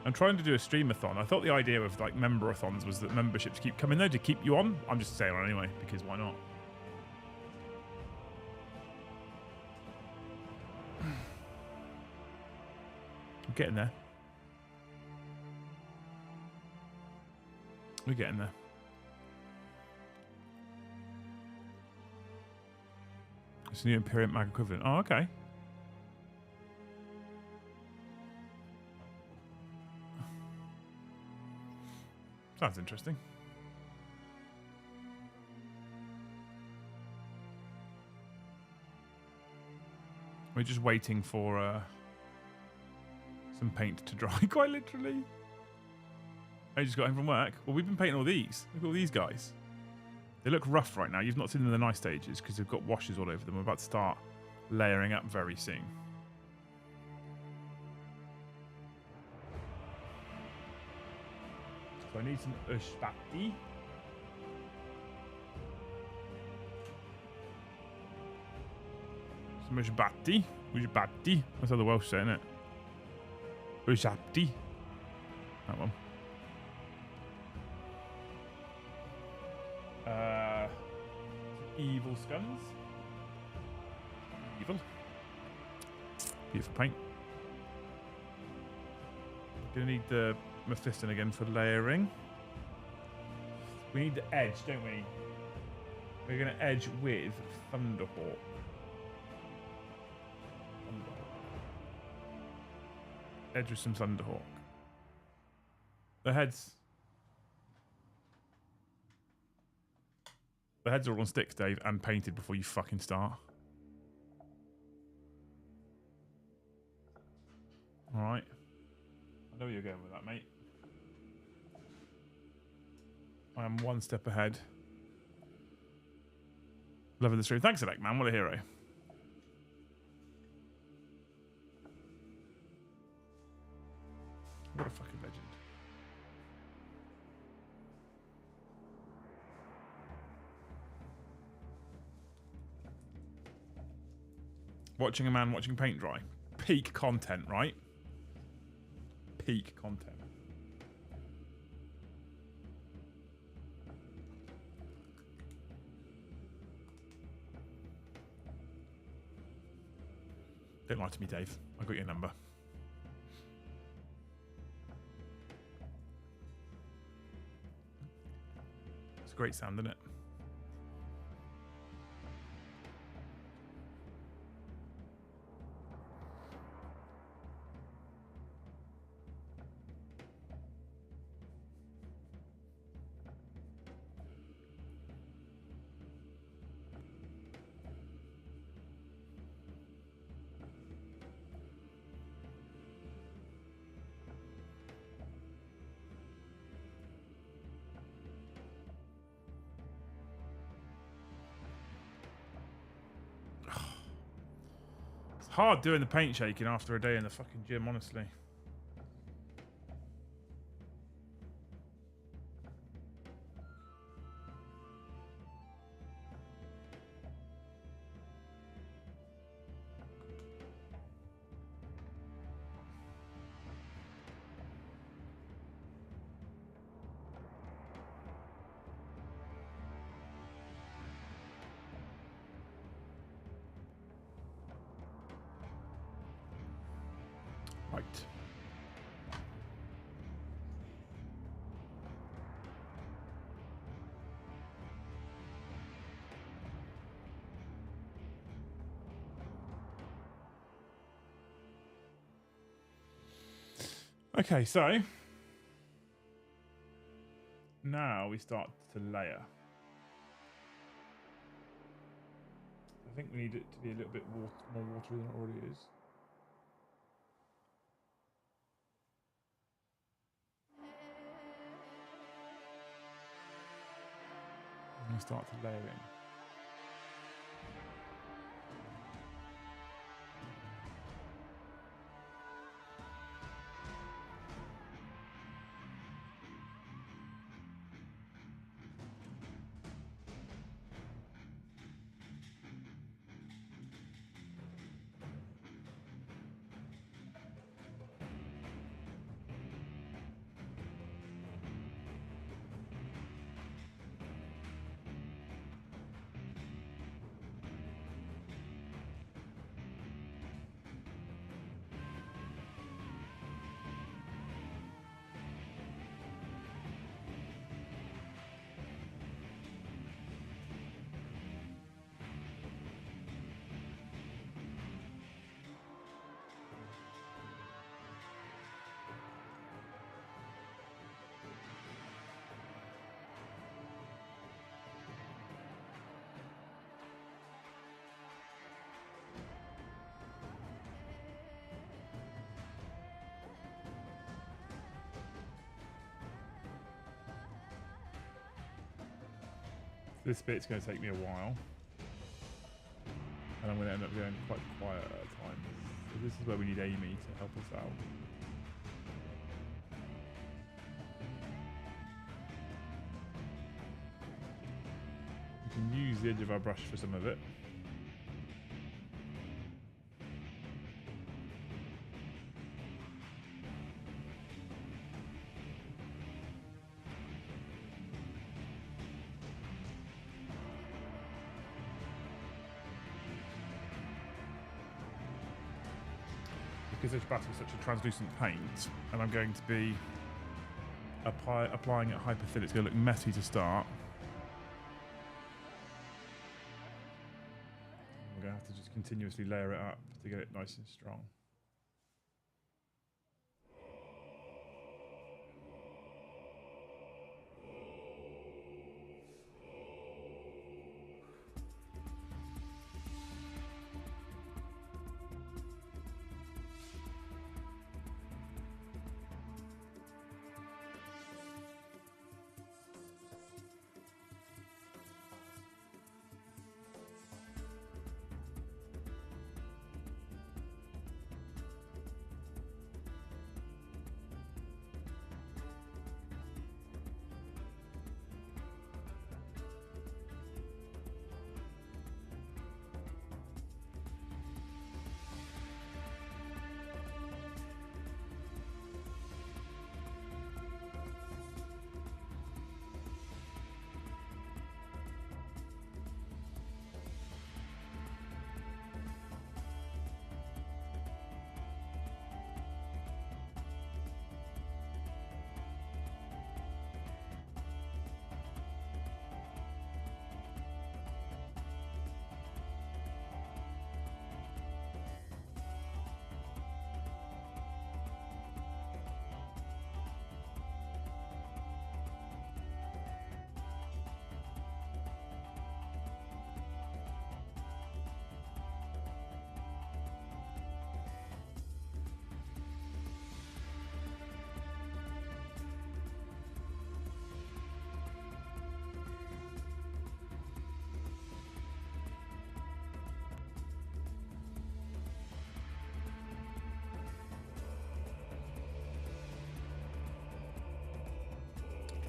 I'm trying to do a streamathon. I thought the idea of like member-a-thons was that memberships keep coming though to keep you on. I'm just staying on anyway, because why not? I'm getting there. We're getting there. It's a new Imperial Mag equivalent. Oh, okay. Sounds interesting. We're just waiting for some paint to dry, quite literally. I just got home from work. Well, we've been painting all these. Look at all these guys. They look rough right now. You've not seen them in the nice stages because they've got washes all over them. We're about to start layering up very soon. So I need some ushbati. Some ushbati. Ushbati. That's how the Welsh say it. Ushbati. That one. Evil scuns. Evil. Beautiful paint. Gonna need the Mephiston again for layering. We need the edge, don't we? We're gonna edge with Thunderhawk. Edge with some Thunderhawk. The heads. The heads are all on sticks, Dave, and painted before you fucking start. Alright. I know where you're going with that, mate. I am one step ahead. Loving the stream. Thanks, Alec, man. What a hero. What a fucking legend. Watching a man watching paint dry. Peak content, right? Peak content. Don't lie to me, Dave. I got your number. It's a great sound, isn't it? Hard doing the paint shaking after a day in the fucking gym, honestly. Okay, so now we start to layer. I think we need it to be a little bit more watery than it already is. I'm going to start to layer in. This bit's going to take me a while, and I'm going to end up going quite quiet at a time. So this is where we need Amy to help us out. We can use the edge of our brush for some of it. Because this battle is such a translucent paint, and I'm going to be applying it hyperthin, it's going to look messy to start. We're going to have to just continuously layer it up to get it nice and strong.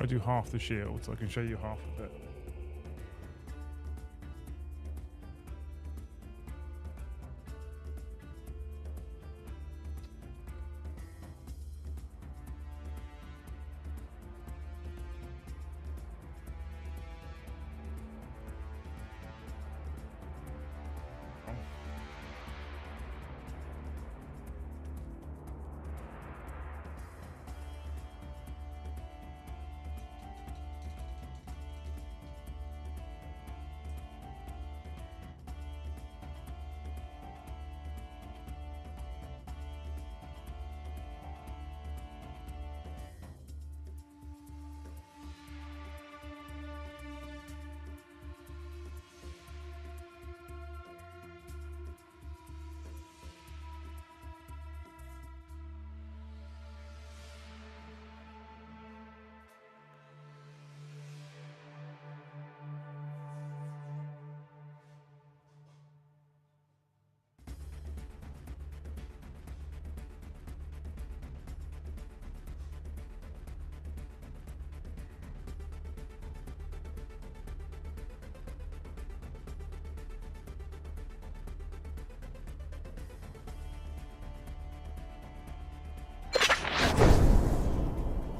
I do half the shield so I can show you half of it.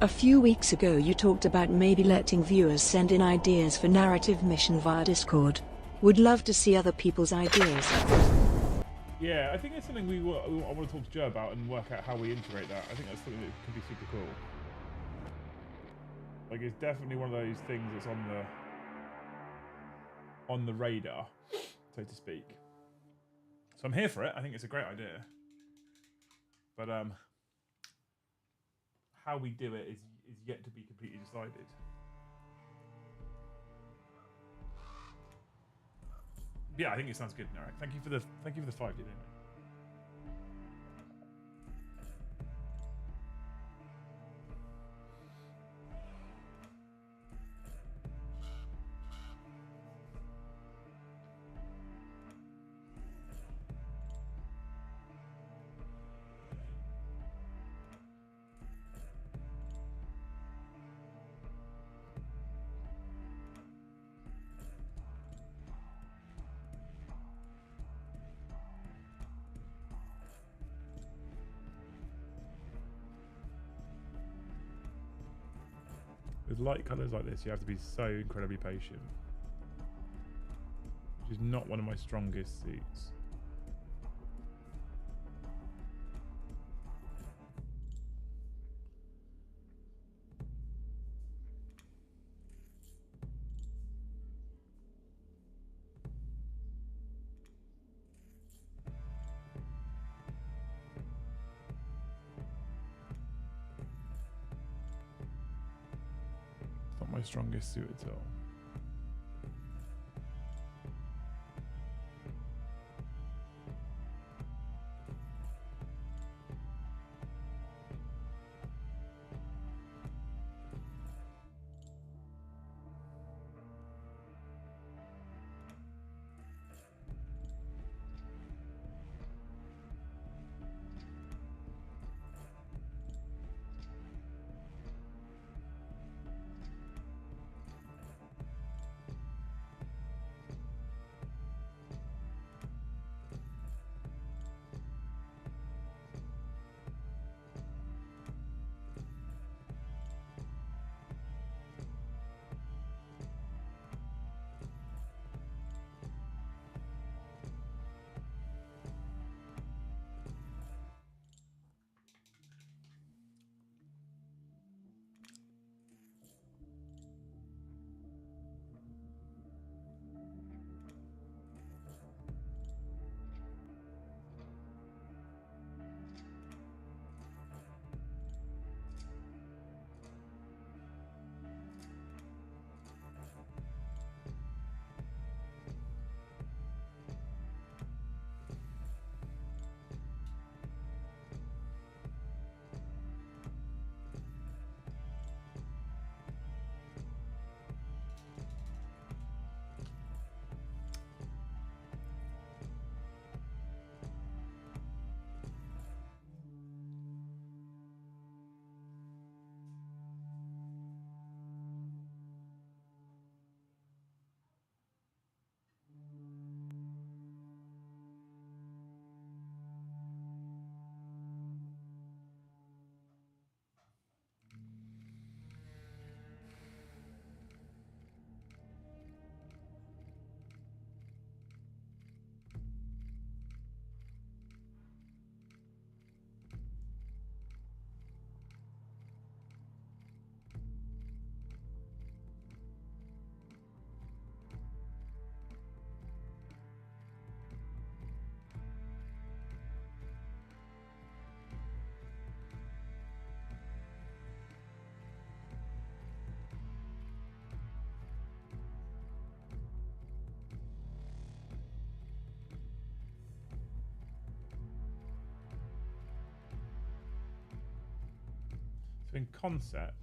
A few weeks ago you talked about maybe letting viewers send in ideas for narrative mission via Discord. Would love to see other people's ideas. Yeah, I think it's something I want to talk to Joe about and work out how we integrate that. I think that's something that could be super cool. Like, it's definitely one of those things that's on the radar, so to speak. So I'm here for it. I think it's a great idea. But how we do it is yet to be completely decided. Yeah, I think it sounds good, Narek. Thank you for the 5, anyway. With light colours like this, you have to be so incredibly patient, which is not one of my strongest suits. My strongest suit at all. So in concept,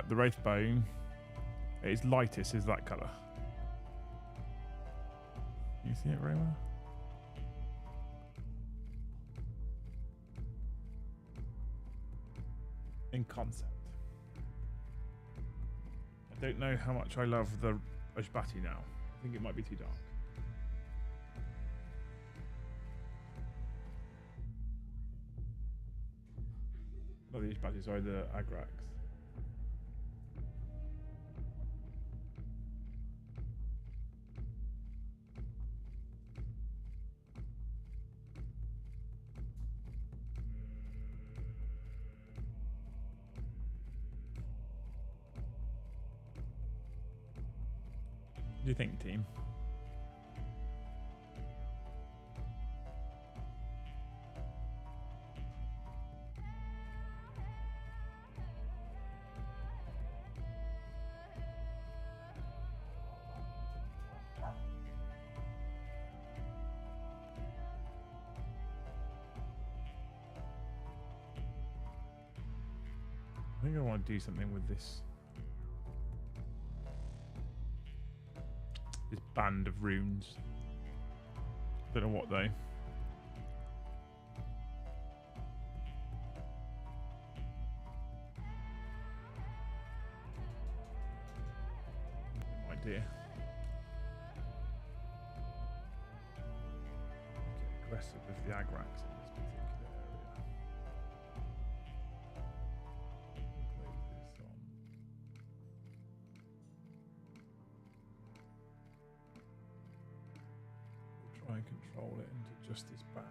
the Wraith bone, its lightest is that colour. you see it very well? In concept. I don't know how much I love the Ojbati now. I think it might be too dark. Not the Ojbati, sorry, the Adress. What do you think, team? I think I want to do something with this band of runes. Don't know what though. No idea. Get aggressive with the Agrax in this particular area. Close this on. Try and control it into just this band.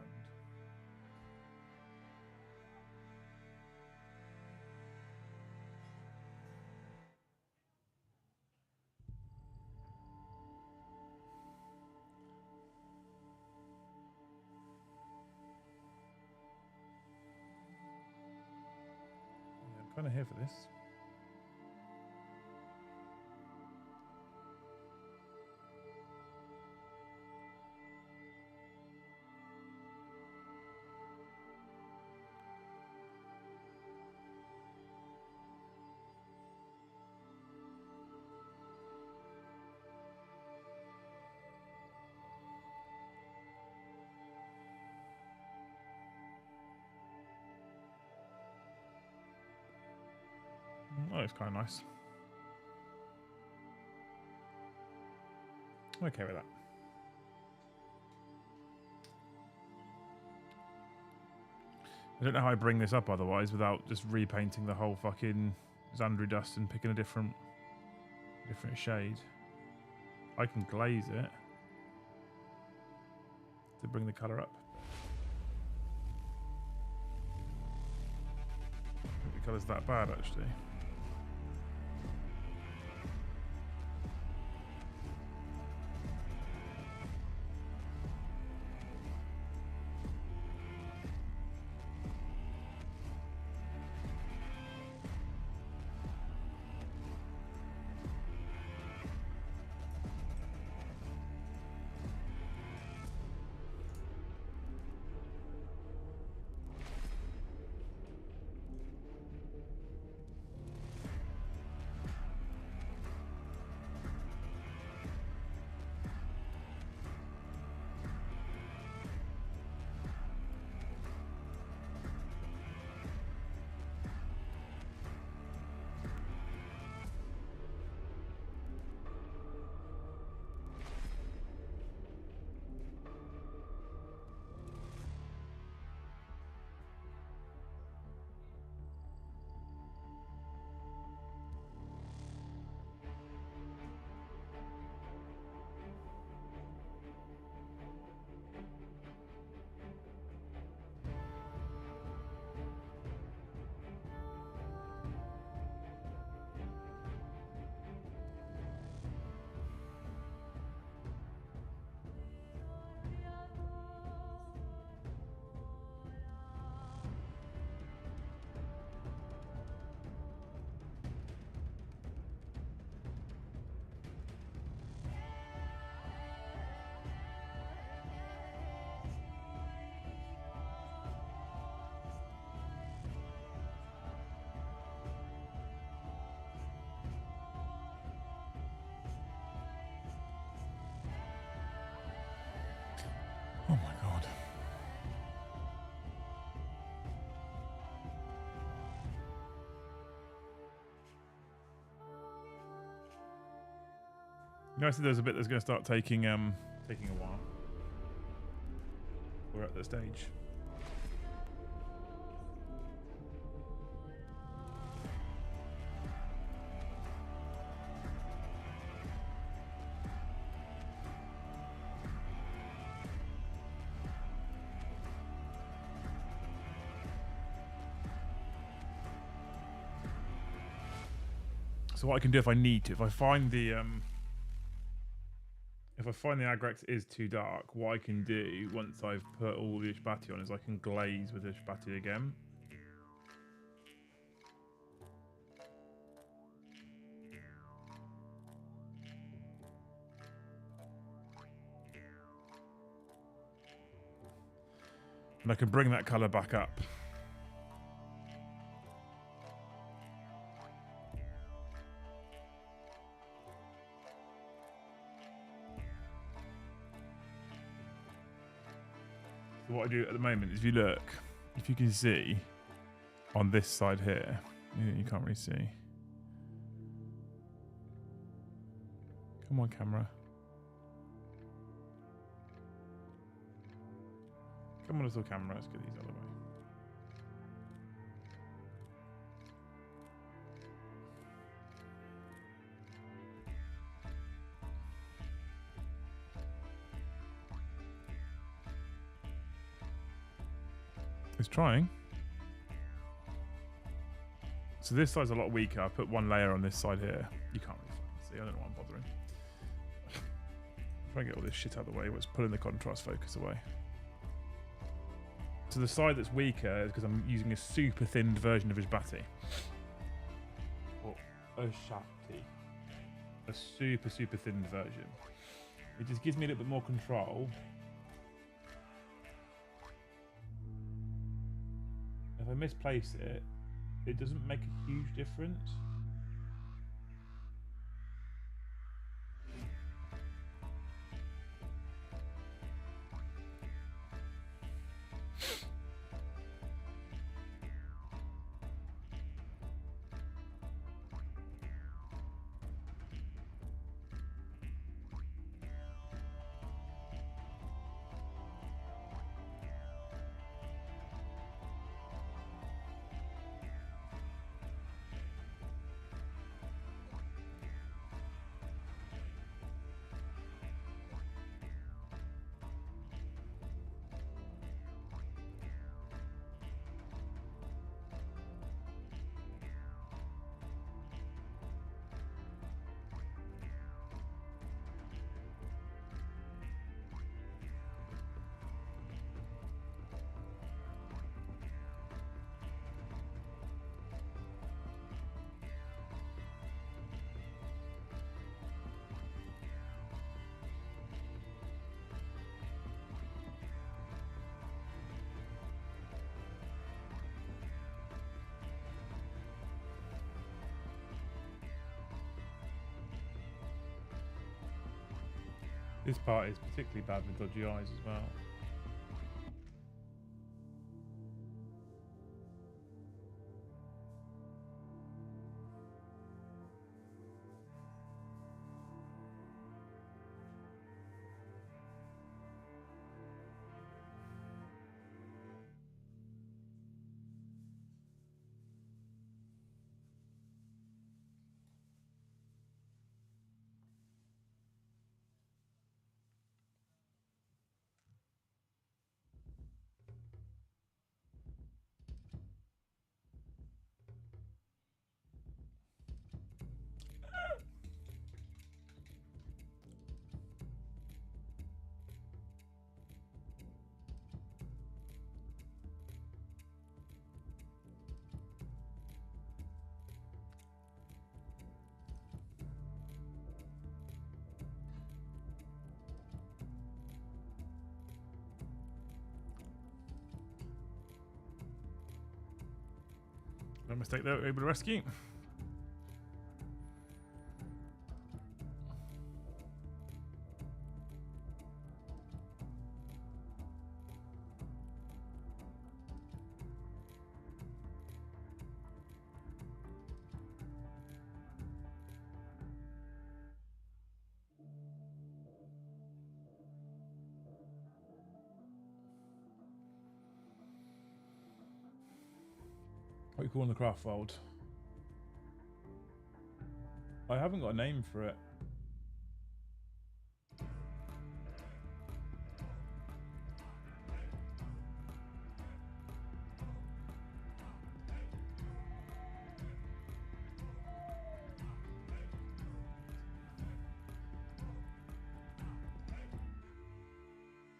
Yeah, I'm kind of here for this. Oh, it's kind of nice. I'm okay with that. I don't know how I bring this up otherwise without just repainting the whole fucking Xandri dust and picking a different shade. I can glaze it to bring the colour up. I don't think the colour's that bad actually. No, I said there's a bit that's going to start taking taking a while. We're at the stage. So what I can do if I need to, if I find the Adress is too dark, what I can do once I've put all the Ishbati on is I can glaze with Ishbati again. And I can bring that colour back up. So what I do at the moment is, if you look, if you can see on this side here, you can't really see. Come on, camera. Come on, little camera. Let's get these out of the way. It's trying. So this side's a lot weaker. I put one layer on this side here. You can't really see. I don't know why I'm bothering. Try and get all this shit out of the way. What's pulling the contrast focus away? So the side that's weaker is because I'm using a super thinned version of Ishbati. Or Ishbati. A super, super thinned version. It just gives me a little bit more control. If I misplace it, it doesn't make a huge difference. This part is particularly bad with dodgy eyes as well. No mistake there, able to rescue. What are you calling the craft world? I haven't got a name for it.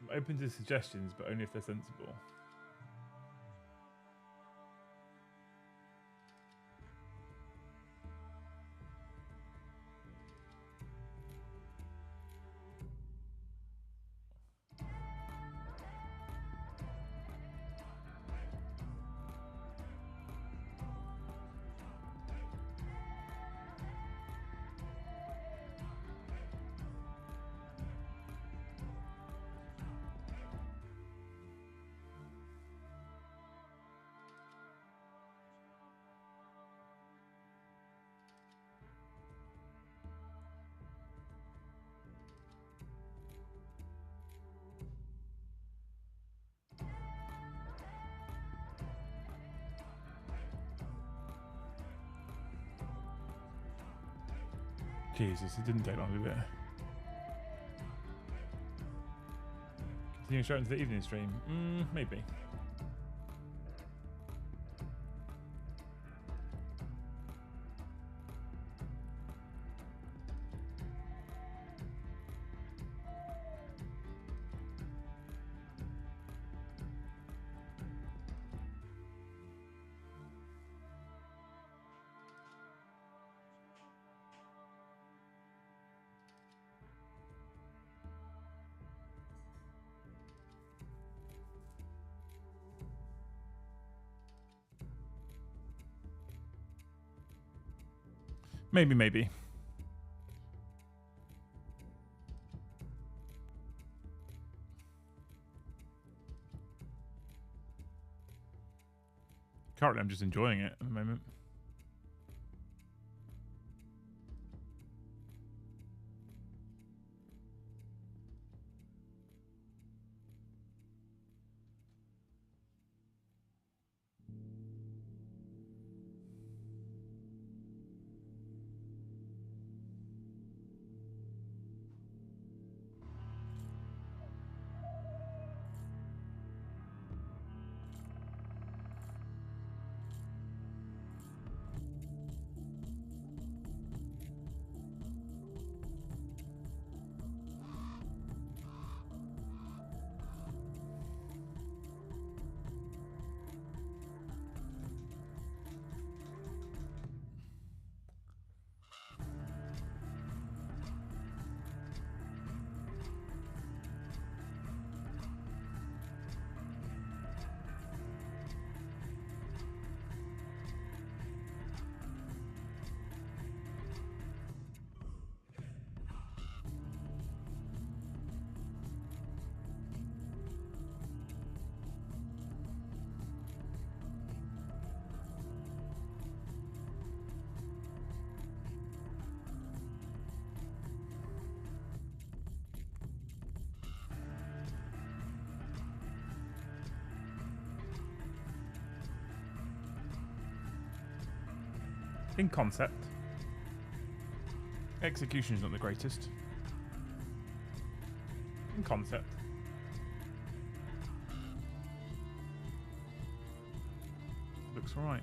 I'm open to suggestions, but only if they're sensible. Jesus, it didn't take long, did it? Continuing straight into the evening stream? Maybe. Maybe. Currently, I'm just enjoying it at the moment. In concept. Execution's not the greatest. In concept. Looks alright.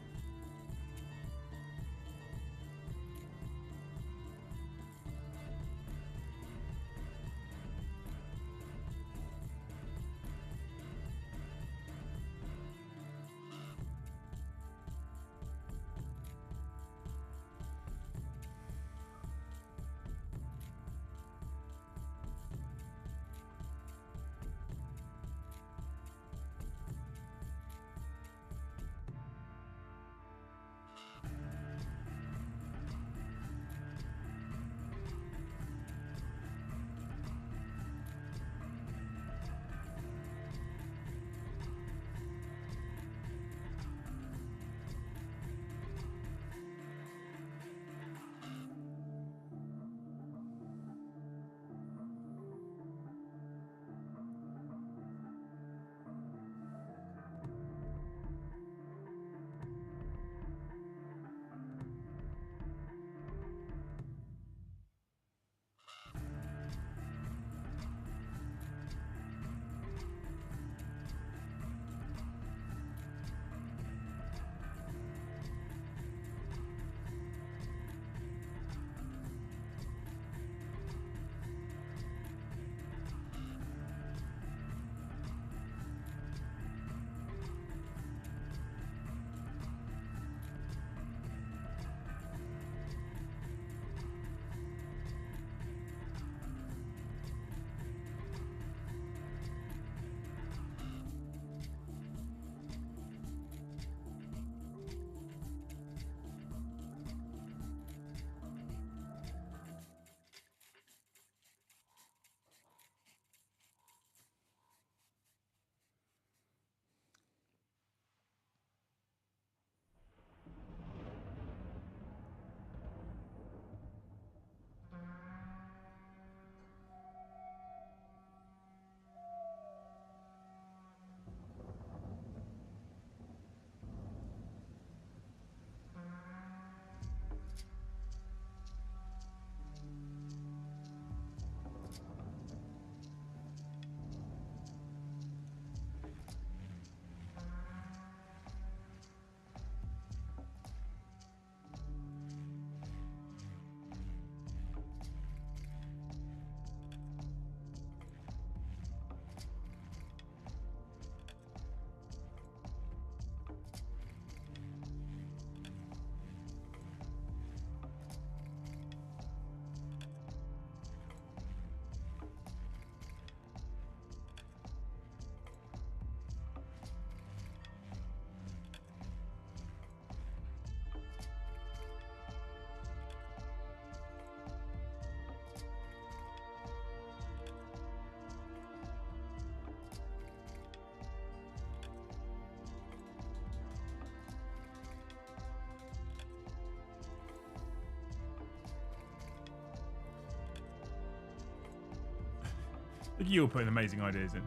Look at you all putting amazing ideas in.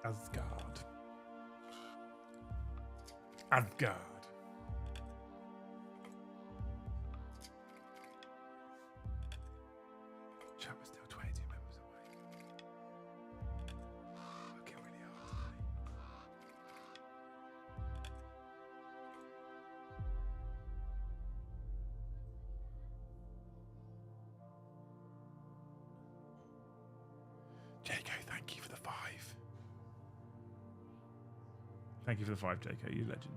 Asgard. Asgard. Chat was still 22 members away. Working really hard today. JK, thank you for the 5. Thank you for the 5, JK, you legend.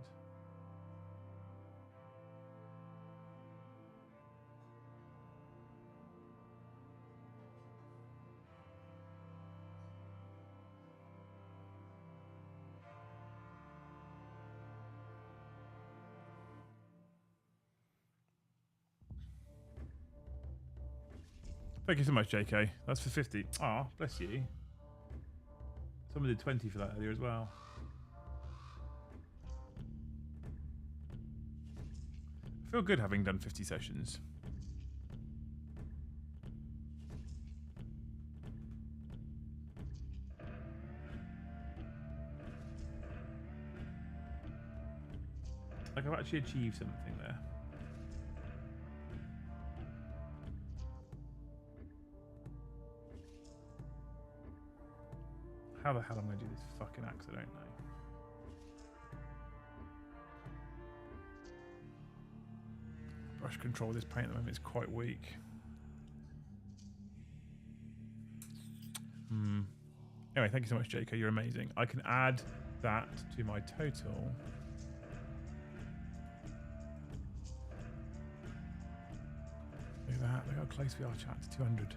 Thank you so much, JK. That's for 50. Ah, bless you. Someone did 20 for that earlier as well. I feel good having done 50 sessions. Like I've actually achieved something there. How the hell am I going to do this fucking axe? I don't know. Brush control of this paint at the moment is quite weak. Anyway, thank you so much, JK. You're amazing. I can add that to my total. Look at that. Look how close we are, chat, to 200.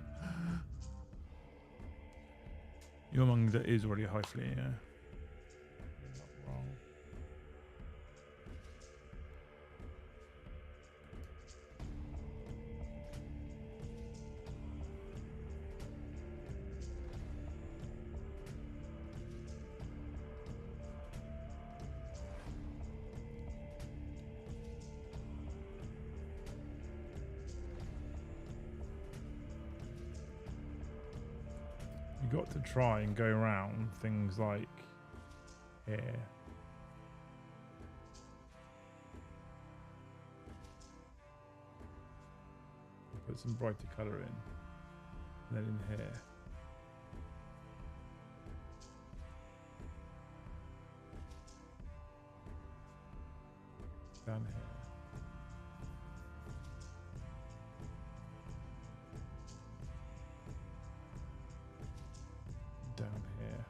Your manga is already a high fleet, yeah. Not wrong. You got to try and go around things like here. Put some brighter colour in. And then in here. Down here. Down here.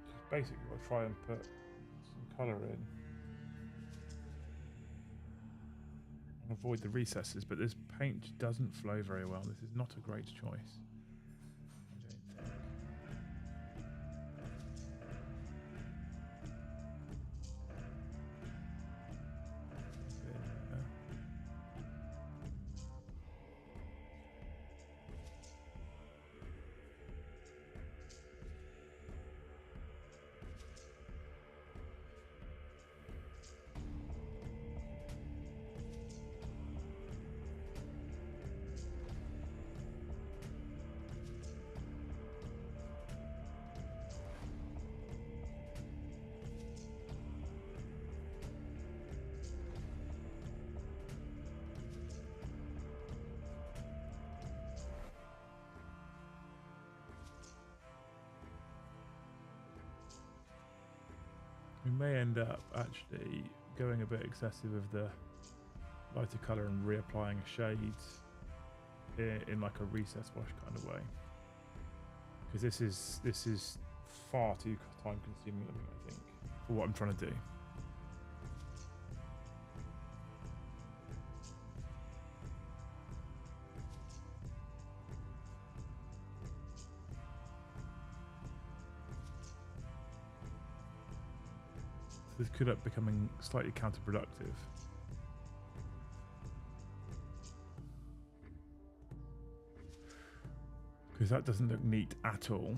Just basically, I'll try and put some colour in. Avoid the recesses, but this paint doesn't flow very well. This is not a great choice. I don't think. We may end up actually going a bit excessive with the lighter colour and reapplying shades in like a recess wash kind of way, because this is far too time consuming, I think, for what I'm trying to do. This could end up becoming slightly counterproductive. Because that doesn't look neat at all.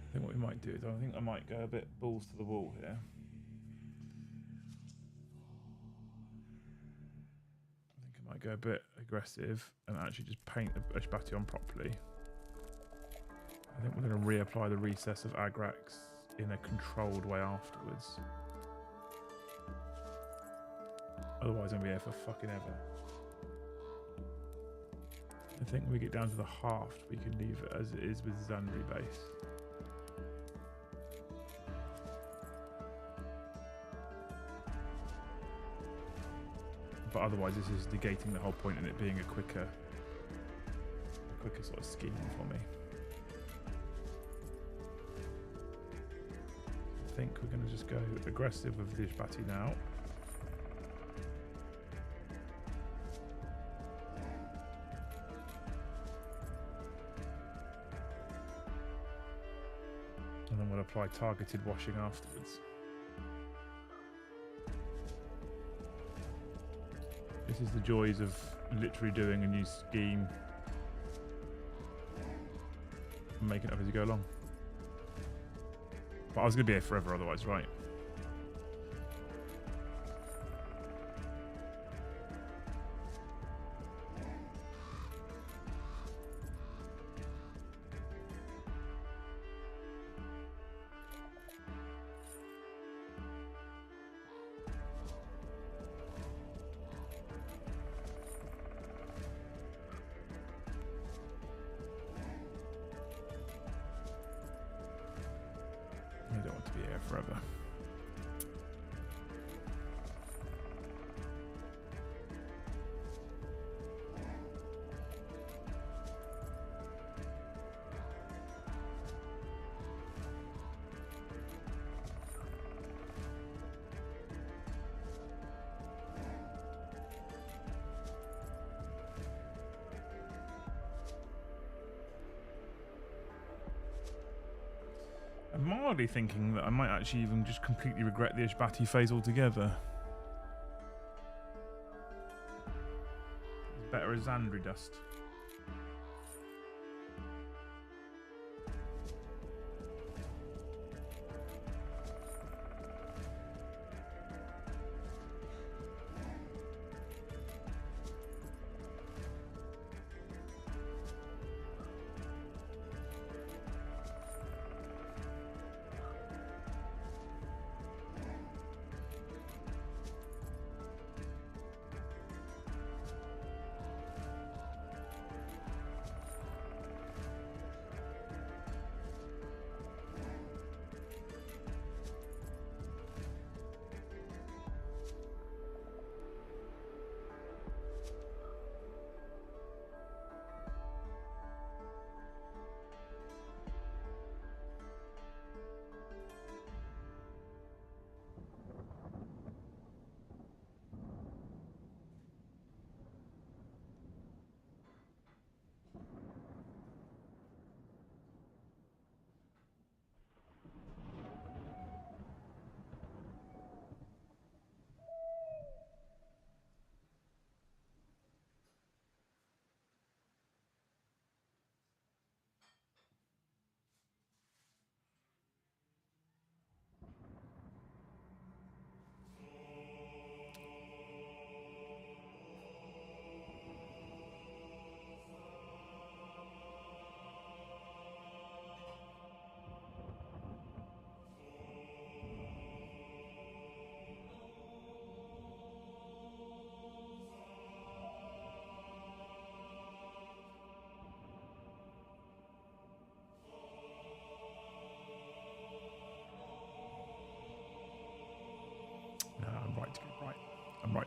I think what we might do is I think I might go a bit balls to the wall here. I go a bit aggressive and actually just paint the Eshbati on properly. I think we're going to reapply the recess of Adress in a controlled way afterwards. Otherwise I'm going to be here for fucking ever. I think when we get down to the haft, we can leave it as it is with Zandri base. But otherwise this is negating the whole point in it being a quicker sort of scheme for me. I think we're going to just go aggressive with the Eshbati now. And then we'll apply targeted washing afterwards. This is the joys of literally doing a new scheme and making it up as you go along. But I was going to be here forever otherwise, right? I don't want to be here forever. I'm mildly thinking that I might actually even just completely regret the Eshbati phase altogether. It's better as Zandri dust.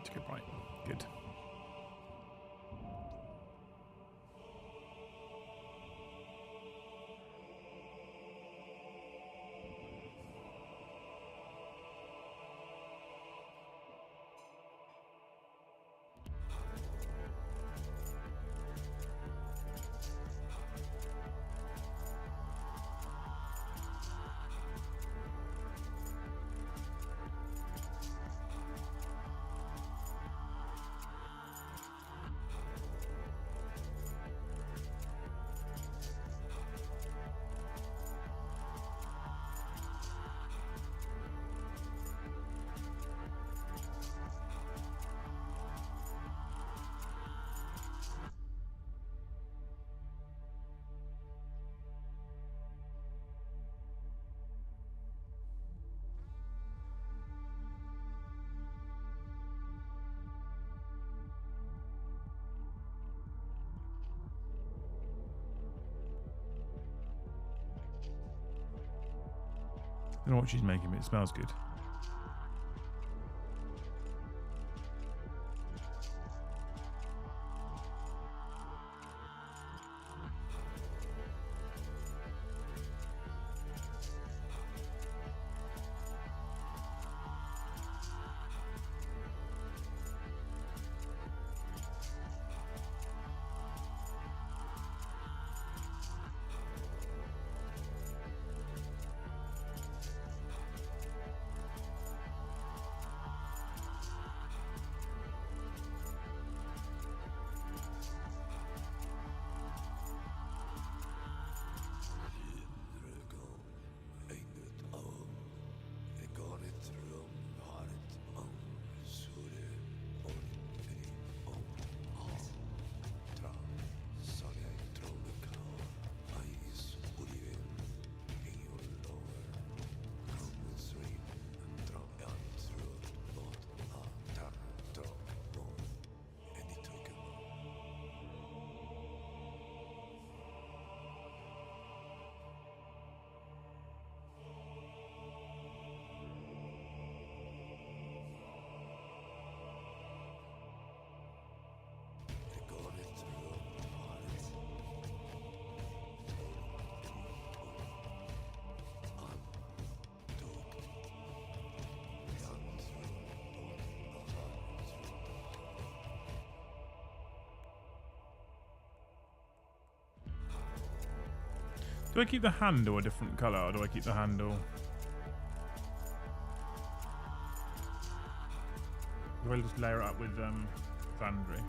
To get right. Good. I don't know what she's making, but it smells good. Do I keep the handle a different colour, or do I keep the handle? Do I just layer it up with Sandry?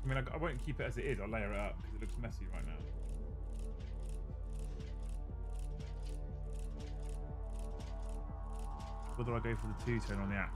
I mean, I won't keep it as it is. I'll layer it up because it looks messy right now. Or do I go for the two-tone on the axe?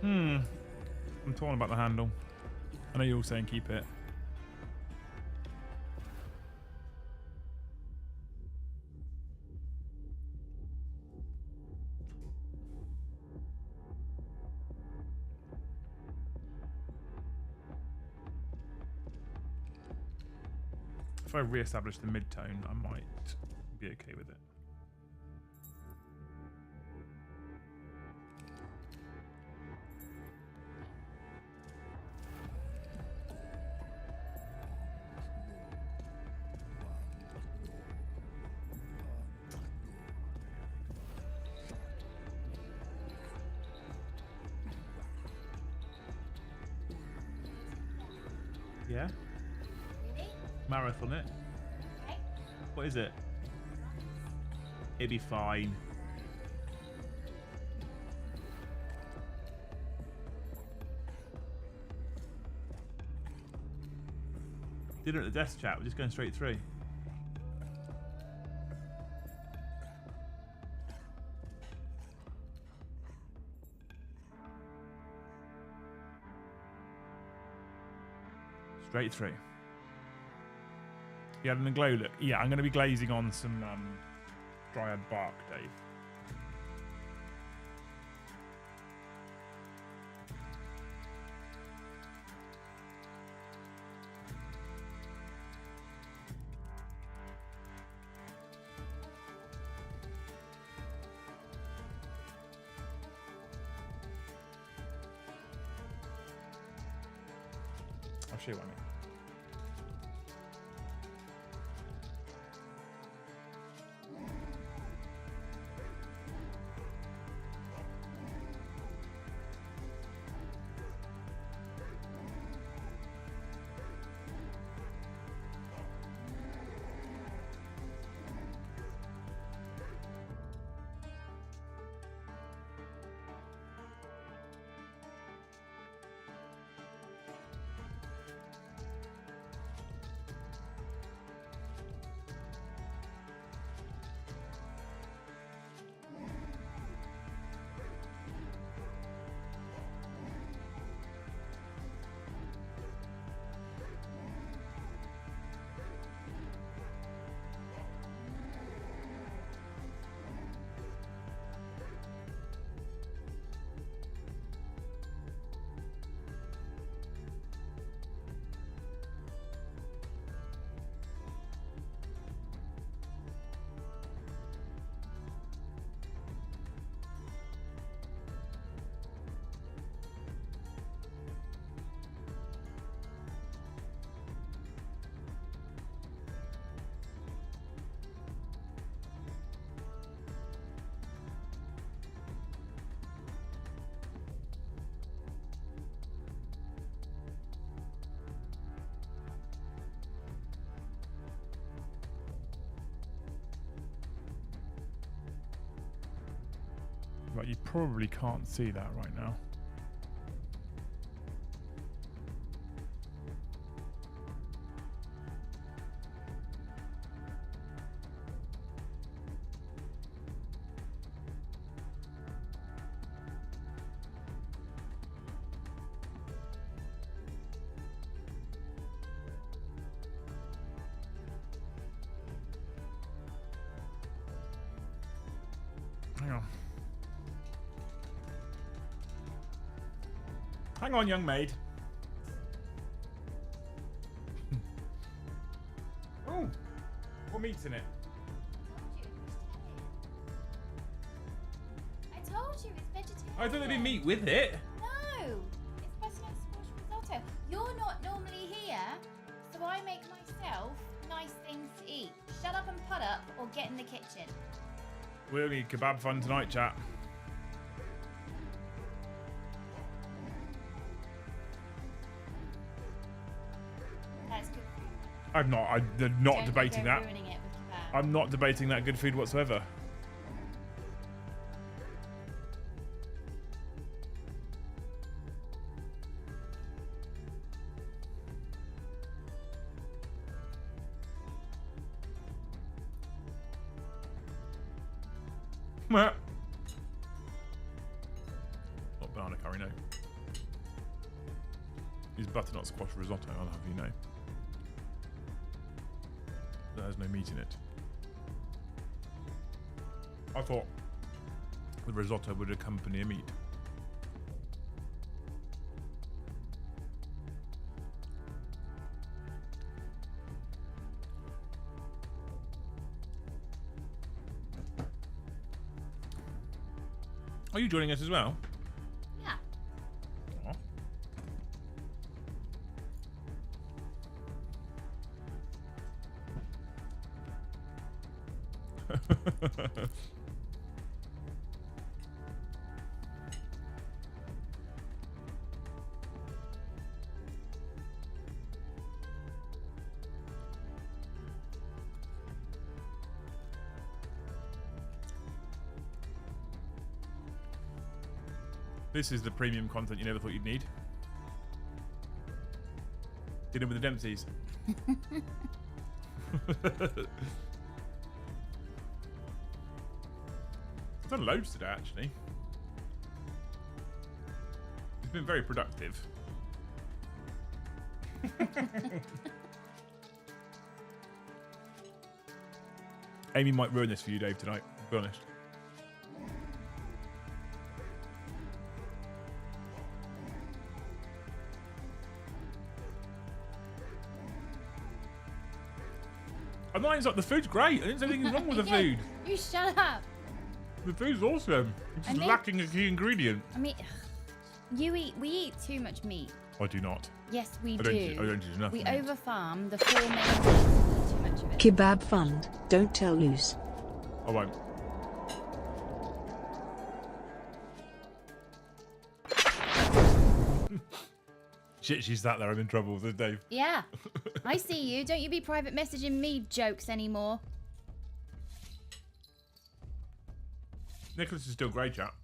I'm torn about the handle. I know you're all saying keep it. If I re-establish the mid-tone, I might be okay with it. Yeah? Really? Marathon it. Okay. What is it? It'd be fine. Did it at the desk chat, we're just going straight through. Straight through. You having a glow look? Yeah, I'm going to be glazing on some dryad bark, Dave. I'll show you what I mean. Right, you probably can't see that right now. Hang on. Hang on, young maid. Oh, what meat's in it? I told you it's vegetarian. I thought there'd be meat with it. No, it's butternut squash risotto. You're not normally here, so I make myself nice things to eat. Shut up and put up, or get in the kitchen. We'll need kebab fun tonight, chat. That's good food. I'm not Don't debating go that. ruining it with kebab. I'm not debating that good food whatsoever. Not banana curry, no. Is butternut squash risotto, I'll have you know. That has no meat in it. I thought the risotto would accompany a meat. Are you joining us as well? Yeah. Aw. This is the premium content you never thought you'd need. Dinner with the Dempseys. I've done loads today, actually. It's been very productive. Amy might ruin this for you, Dave, tonight. Be honest. Mine's like, the food's great. I didn't say anything wrong with the food. You shut up. The food's awesome. It's just lacking a key ingredient. I mean, we eat too much meat. I do not. Yes, we do. I don't do enough We meat. overfarm the 4 main meats. We eat too much of it. Kebab fund, don't tell loose. I won't. Shit, she's sat there. I'm in trouble with Dave. Yeah. I see you. Don't you be private messaging me jokes anymore. Nicholas is still grey, chat.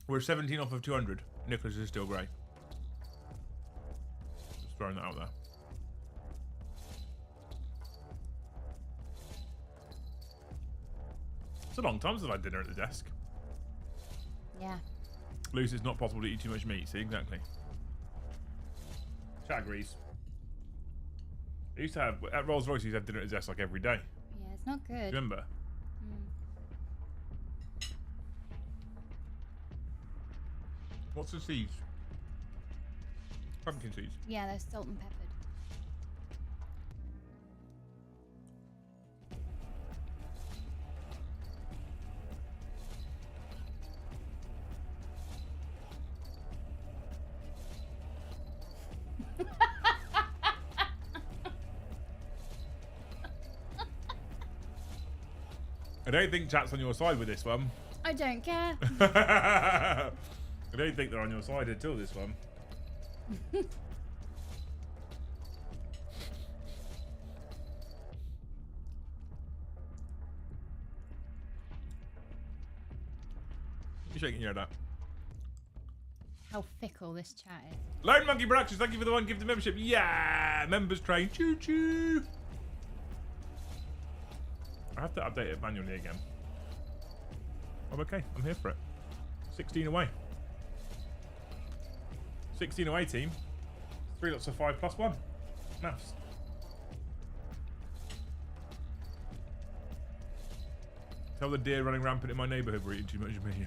We're 17 off of 200. Nicholas is still grey. Just throwing that out there. It's a long time since I had dinner at the desk. Yeah. Luce, it's not possible to eat too much meat. See, exactly. Chat agrees. I used to have, at Rolls Royce, I used to have dinner at the desk like every day. Yeah, it's not good. Remember? What's the seeds? Pumpkin seeds. Yeah, they're salt and peppered. I don't think chat's on your side with this one. I don't care. I don't think they're on your side at all, this one. You're shaking your head at. How fickle this chat is. Lone Monkey Productions, thank you for the one gifted membership. Yeah! Members train. Choo choo! I have to update it manually again. I'm okay. I'm here for it. 16 away. 16 away, team. 3 lots of 5 plus 1. Maths. Tell the deer running rampant in my neighbourhood we're eating too much meat.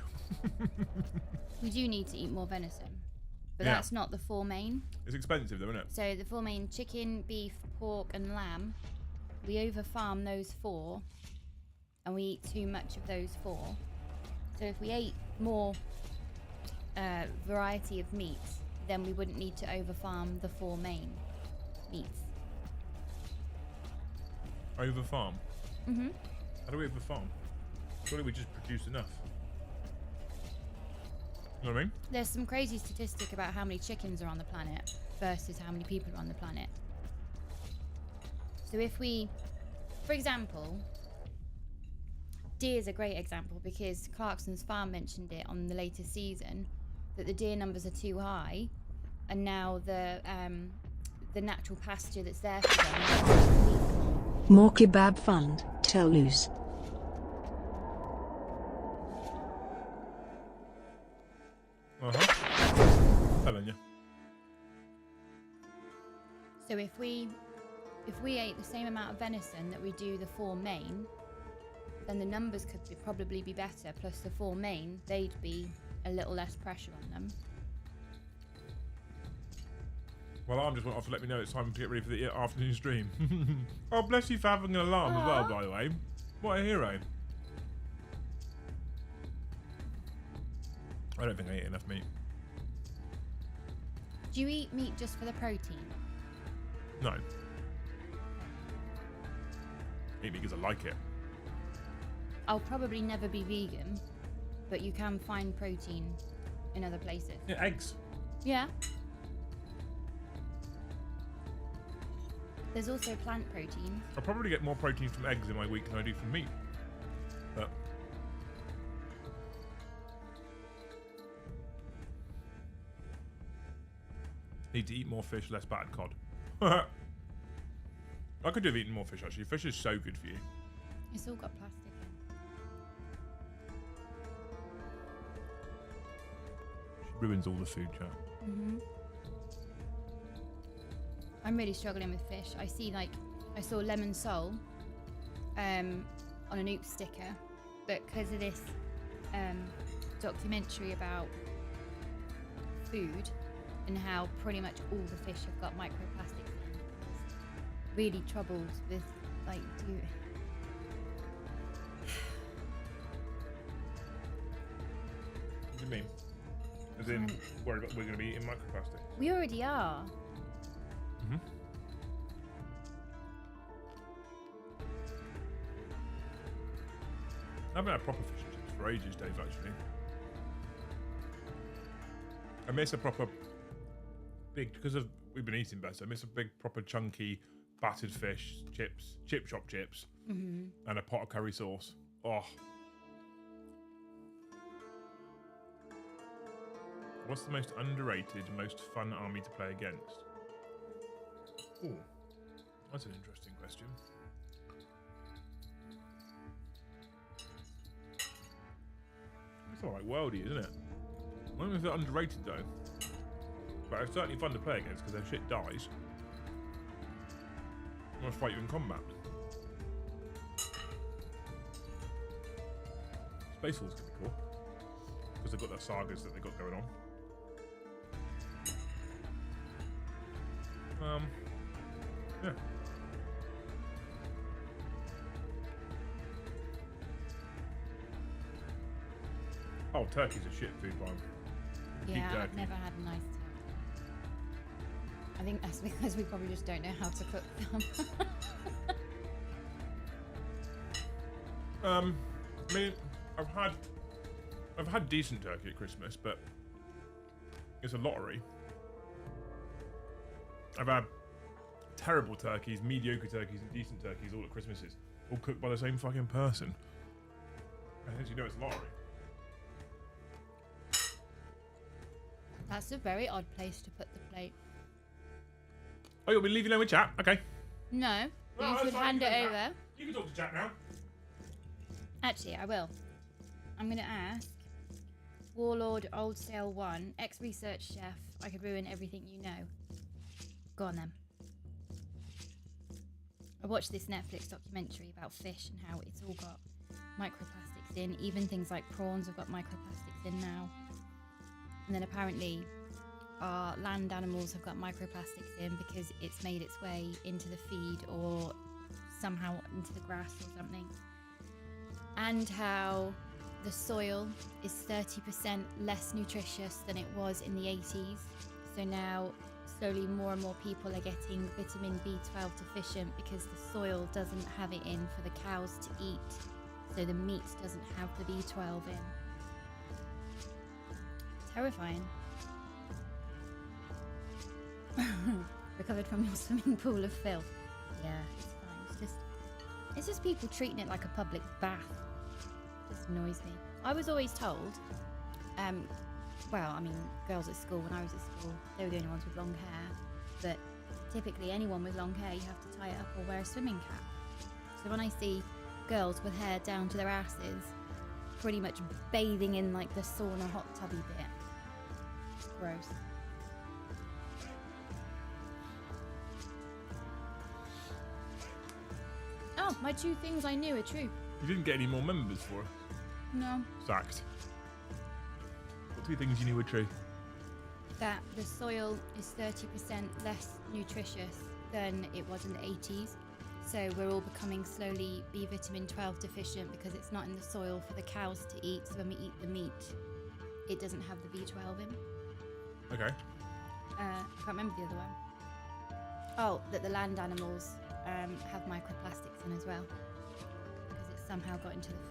We do need to eat more venison. But Yeah. that's not the 4 main. It's expensive though, isn't it? So the 4 main: chicken, beef, pork and lamb. We overfarm those 4 and we eat too much of those 4. So if we ate more variety of meats, then we wouldn't need to overfarm the 4 main meats. Over farm. Mm-hmm. How do we over farm? Surely we just produce enough. You know what I mean? There's some crazy statistic about how many chickens are on the planet versus how many people are on the planet. So if we, for example, deer is a great example because Clarkson's Farm mentioned it on the latest season that the deer numbers are too high, and now the natural pasture that's there for them. More kebab fund, tell loose. Telling you. So if we ate the same amount of venison that we do the 4 main, then the numbers could probably be better. Plus the 4 main, they'd be a little less pressure on them. Well, alarm just went off to let me know it's time to get ready for the afternoon stream. Oh, bless you for having an alarm as well, by the way. What a hero. I don't think I ate enough meat. Do you eat meat just for the protein? No. Eat meat because I like it. I'll probably never be vegan, but you can find protein in other places. Yeah, eggs. Yeah. There's also plant proteins. I probably get more protein from eggs in my week than I do from meat. But need to eat more fish, less battered cod. I could do with eating more fish actually. Fish is so good for you. It's all got plastic in. She ruins all the food, chat. I'm really struggling with fish. I saw lemon sole on an Oops sticker, but because of this documentary about food and how pretty much all the fish have got microplastics in, really troubled with what do you mean? As in, worried about we're going to be eating microplastic? We already are. I haven't had proper fish and chips for ages, Dave, actually. I miss a proper big, because we've been eating better, I miss a big, proper, chunky, battered fish, chips, chip shop chips, and a pot of curry sauce. Oh. What's the most underrated, most fun army to play against? Ooh, that's an interesting question. It's alright worldy, isn't it? I don't know if they're underrated though. But it's certainly fun to play against because their shit dies. I want to fight you in combat. Space Wolves can be cool. Because they've got their sagas that they've got going on. Yeah. Oh, turkey's a shit food bomb. Yeah, I've never had a nice turkey. I think that's because we probably just don't know how to cook them. I mean, I've had decent turkey at Christmas, but it's a lottery. I've had terrible turkeys, mediocre turkeys, and decent turkeys all at Christmases, all cooked by the same fucking person. And as you know, it's a lottery. That's a very odd place to put the plate. Oh, you'll be leaving there with chat? Okay. No, No, you that's should fine, hand you it can over. chat. You can talk to chat now. Actually, I will. I'm going to ask Warlord Old Sale 1, ex-research chef, I could ruin everything you know. Go on then. I watched this Netflix documentary about fish and how it's all got microplastics in. Even things like prawns have got microplastics in now. And then apparently our land animals have got microplastics in because it's made its way into the feed or somehow into the grass or something. And how the soil is 30% less nutritious than it was in the 80s. So now slowly more and more people are getting vitamin B12 deficient because the soil doesn't have it in for the cows to eat. So the meat doesn't have the B12 in. Terrifying. Recovered from your swimming pool of filth. Yeah, it's fine. It's just people treating it like a public bath. It just annoys me. I was always told, well, I mean, girls at school, when I was at school, they were the only ones with long hair, but typically anyone with long hair, you have to tie it up or wear a swimming cap. So when I see girls with hair down to their asses, pretty much bathing in like the sauna hot tubby bit, Gross. Oh, my 2 things I knew are true. You didn't get any more members for us. No. Sacked. What 2 things you knew were true? That the soil is 30% less nutritious than it was in the 80s. So we're all becoming slowly B vitamin 12 deficient because it's not in the soil for the cows to eat. So when we eat the meat, it doesn't have the B12 in. Okay. I can't remember the other one. Oh, that the land animals have microplastics in as well because it's somehow got into the food.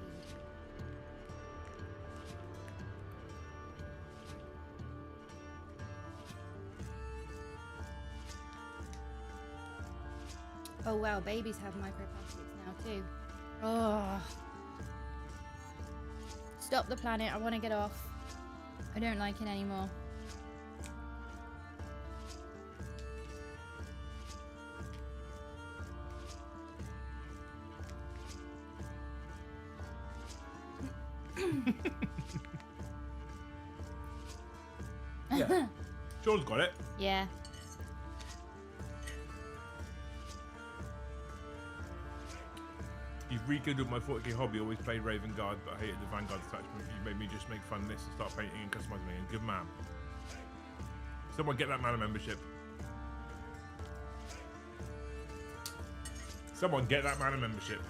Oh wow, babies have microplastics now too. Oh. Stop the planet, I want to get off. I don't like it anymore. Yeah. Sean's got it. Yeah. You've rekindled my 40k hobby. Always played Raven Guard, but I hated the Vanguard attachment. You made me just make fun of this and start painting and customizing it. Good man. Someone get that man a membership. Someone get that man a membership.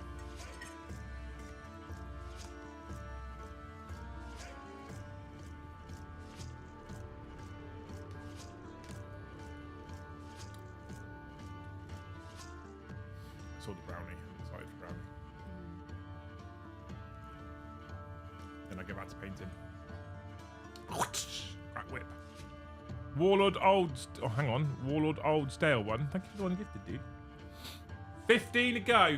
I saw the brownie. I'm excited for brownie. Then I go back to painting. Crack whip. Warlord Old... Oh, hang on. Warlord Old Stale one. Thank you for the one gifted, dude. 15 to go.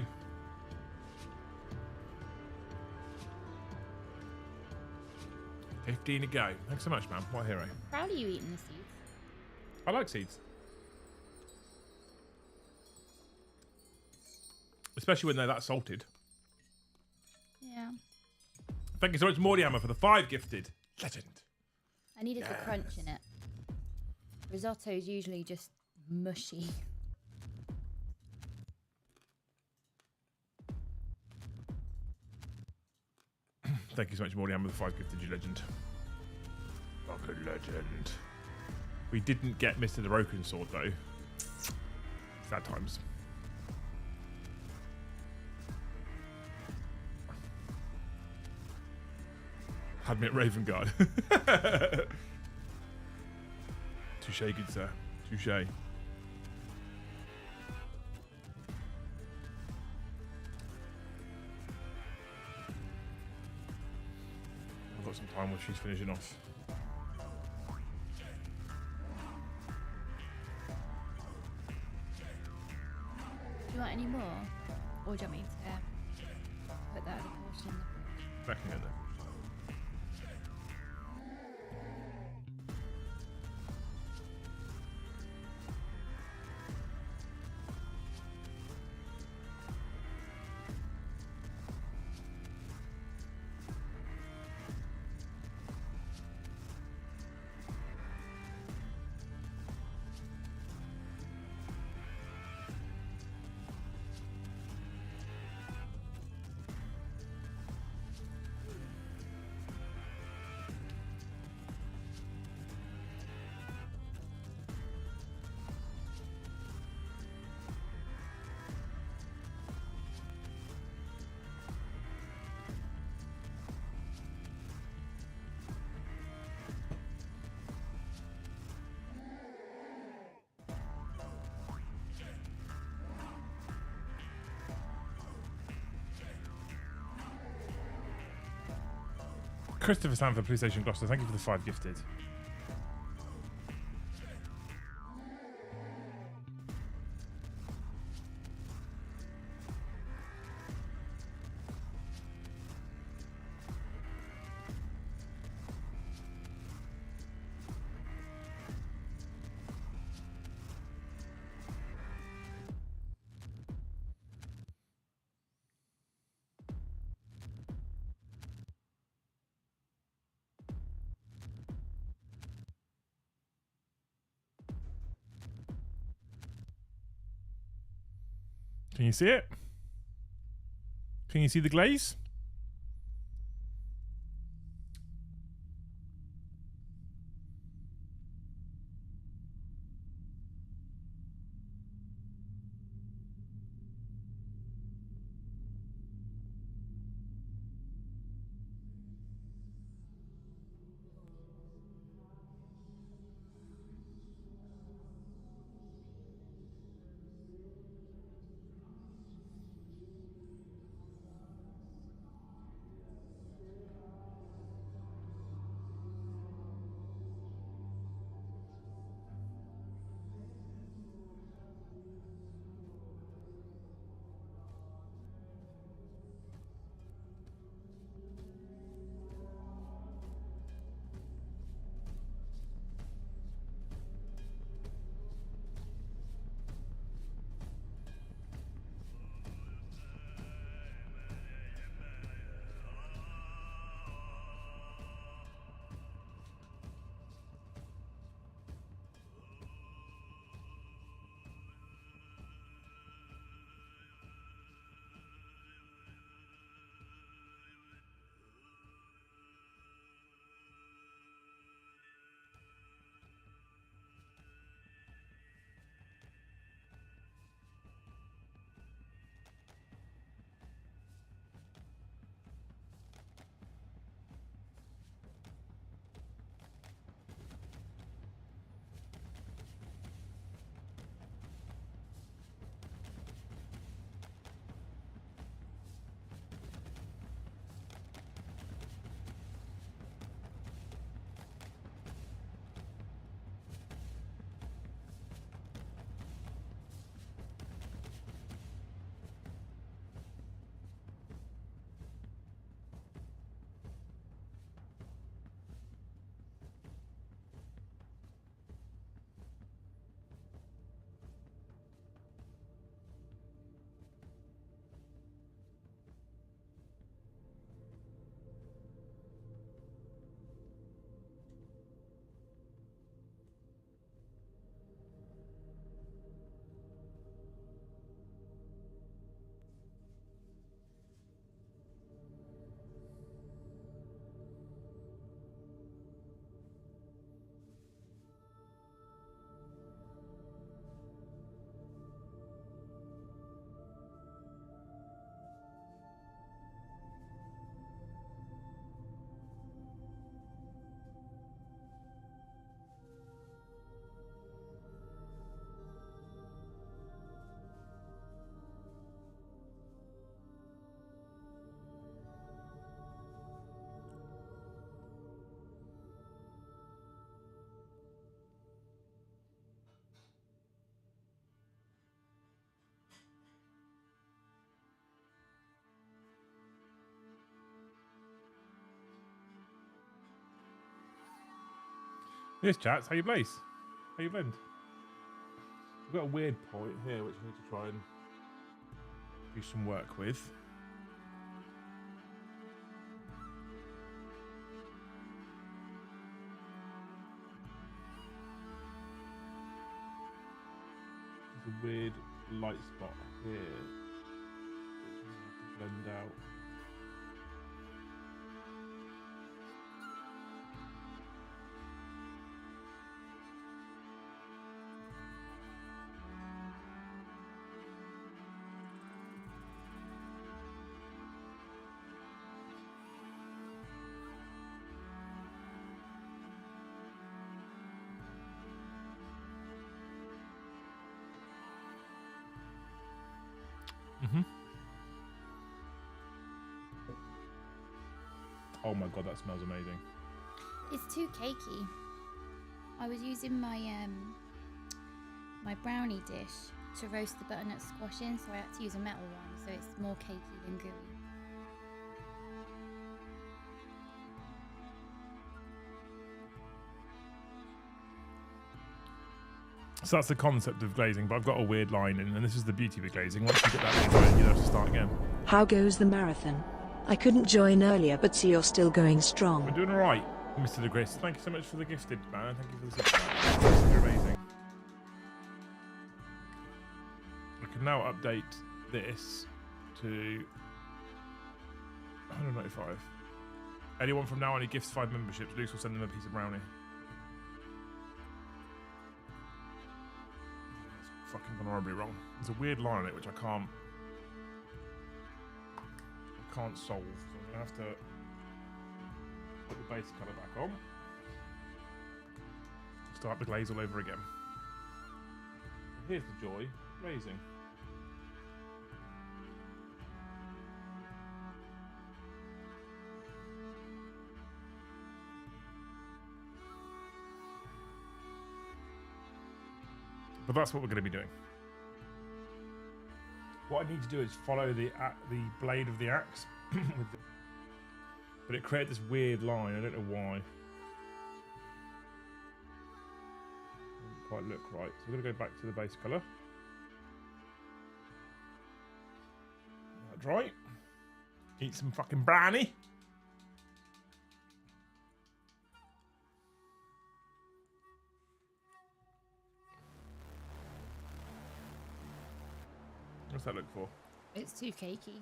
$15 to go. Thanks so much, man. What a hero. Proud of you eating the seeds. I like seeds. Especially when they're that salted. Yeah. Thank you so much, Morty Hammer, for the 5 gifted. Legend. I needed the crunch in it. Risotto is usually just mushy. Thank you so much, Morty Hammer, for the 5 gifted, you legend. Fucking legend. We didn't get Mr. the Broken Sword, though. Sad times. Had me at Raven Guard. Touche, good sir. Touche. I've got some time while she's finishing off. Do you want any more? Or do you want me to put that other portion in the fridge? Back in there. Christopher Sanford, PlayStation Gloucester, thank you for the 5 gifted. Can you see it? Can you see the glaze? Yes, chats. How you place? How you blend? We've got a weird point here which we need to try and do some work with. There's a weird light spot here which we need to blend out. Oh my god, that smells amazing. It's too cakey. I was using my my brownie dish to roast the butternut squash in, so I had to use a metal one, so it's more cakey than gooey. So that's the concept of glazing, but I've got a weird line in, and this is the beauty of glazing. Once you get that weird line, you have to start again. How goes the marathon? I couldn't join earlier, but see you're still going We're strong. doing all right, Mr. DeGris. Thank you so much for the gifted, man. Thank you for the subscribe. You're amazing. I can now update this to 195. Anyone from now on who gifts 5 memberships, Luce will send them a piece of brownie. It's fucking gone horribly wrong. There's a weird line on it which I can't solve. So I'm gonna have to put the base colour back on. Start the glaze all over again. Here's the joy, glazing. But that's what we're going to be doing. What I need to do is follow the blade of the axe, but it created this weird line. I don't know why. Doesn't quite look right. So we're going to go back to the base colour. That's right. Eat some fucking brownie. What's that look for? It's too cakey.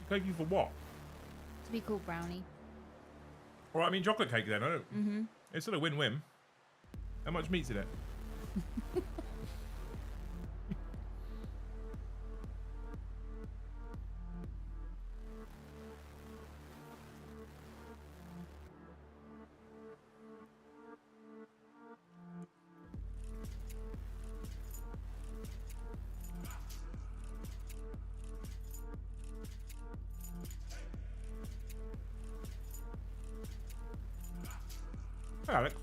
Cakey for what? To be called brownie. All right, I mean chocolate cake then. I don't. It's sort of win-win. How much meat's in it? Hey, Alex.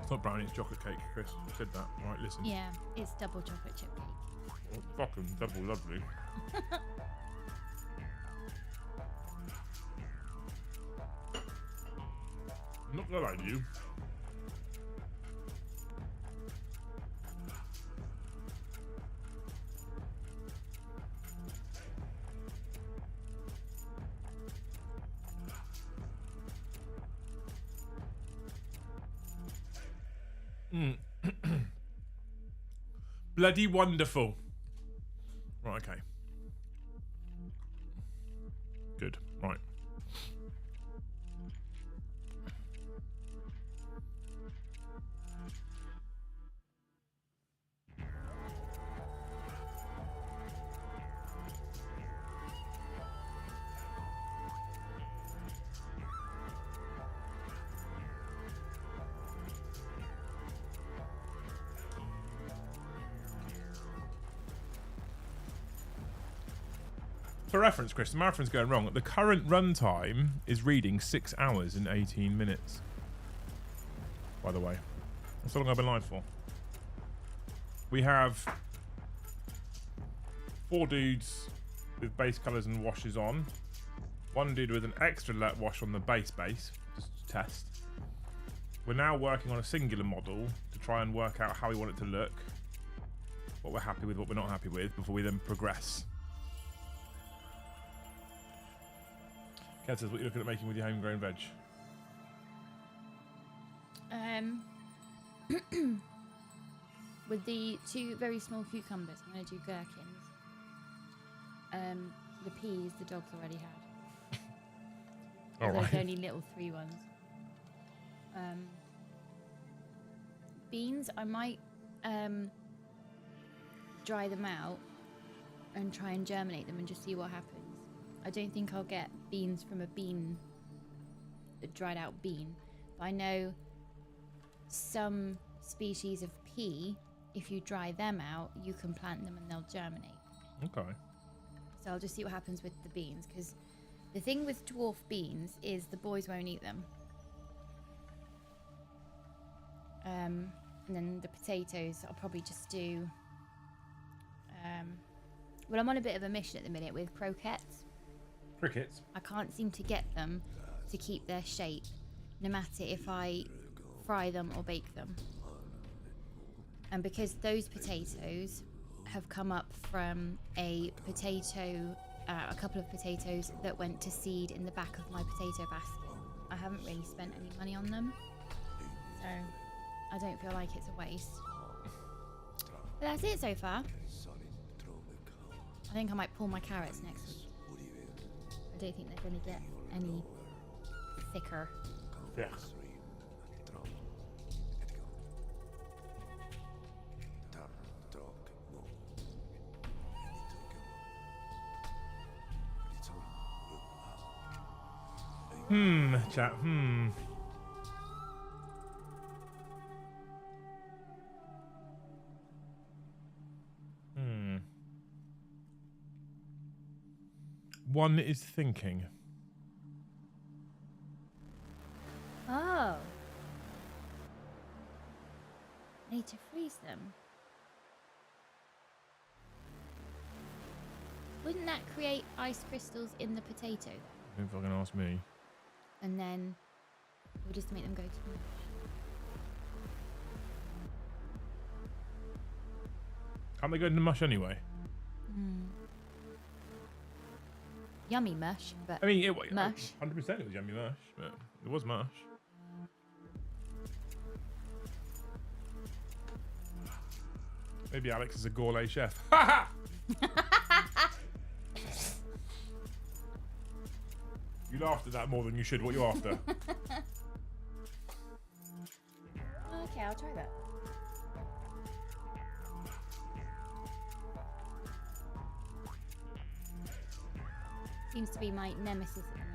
It's not brownie, it's chocolate cake, Chris. I said that. All right, listen. Yeah, it's double chocolate chip cake. Oh, fucking double lovely. I'm not gonna lie to you. Bloody wonderful. Right, okay. Good. Right. For reference, Chris, the marathon's going wrong. The current run time is reading 6 hours and 18 minutes. By the way, that's how long I've been live for. We have 4 dudes with base colours and washes on. 1 dude with an extra wash on the base, just to test. We're now working on a singular model to try and work out how we want it to look, what we're happy with, what we're not happy with, before we then progress. Kev says, what are you looking at making with your homegrown veg? With the 2 very small cucumbers, I'm going to do gherkins. The peas, the dogs already had. All right. There's only little 3 ones. Beans, I might dry them out and try and germinate them and just see what happens. I don't think I'll get beans from a dried out bean. But I know some species of pea, if you dry them out, you can plant them and they'll germinate. Okay. So I'll just see what happens with the beans, because the thing with dwarf beans is the boys won't eat them. And then the potatoes, I'll probably just do... well, I'm on a bit of a mission at the minute with croquettes. Crickets? I can't seem to get them to keep their shape, no matter if I fry them or bake them. And because those potatoes have come up from a couple of potatoes that went to seed in the back of my potato basket, I haven't really spent any money on them. So I don't feel like it's a waste. But that's it so far. I think I might pull my carrots next week. I don't think they're going to get any thicker. Yeah. Chat. One is thinking. Oh. I need to freeze them. Wouldn't that create ice crystals in the potato then? If you're going to ask me. And then it would just make them go to mush. Can't they go into mush anyway? Yummy mush, but I mean, it, mush. 100% it was yummy mush, but it was mush. Maybe Alex is a gourmet chef. Ha ha! You laughed at that more than you should. What are you after? Okay, I'll try that. Seems to be my nemesis at the moment.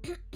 Okay.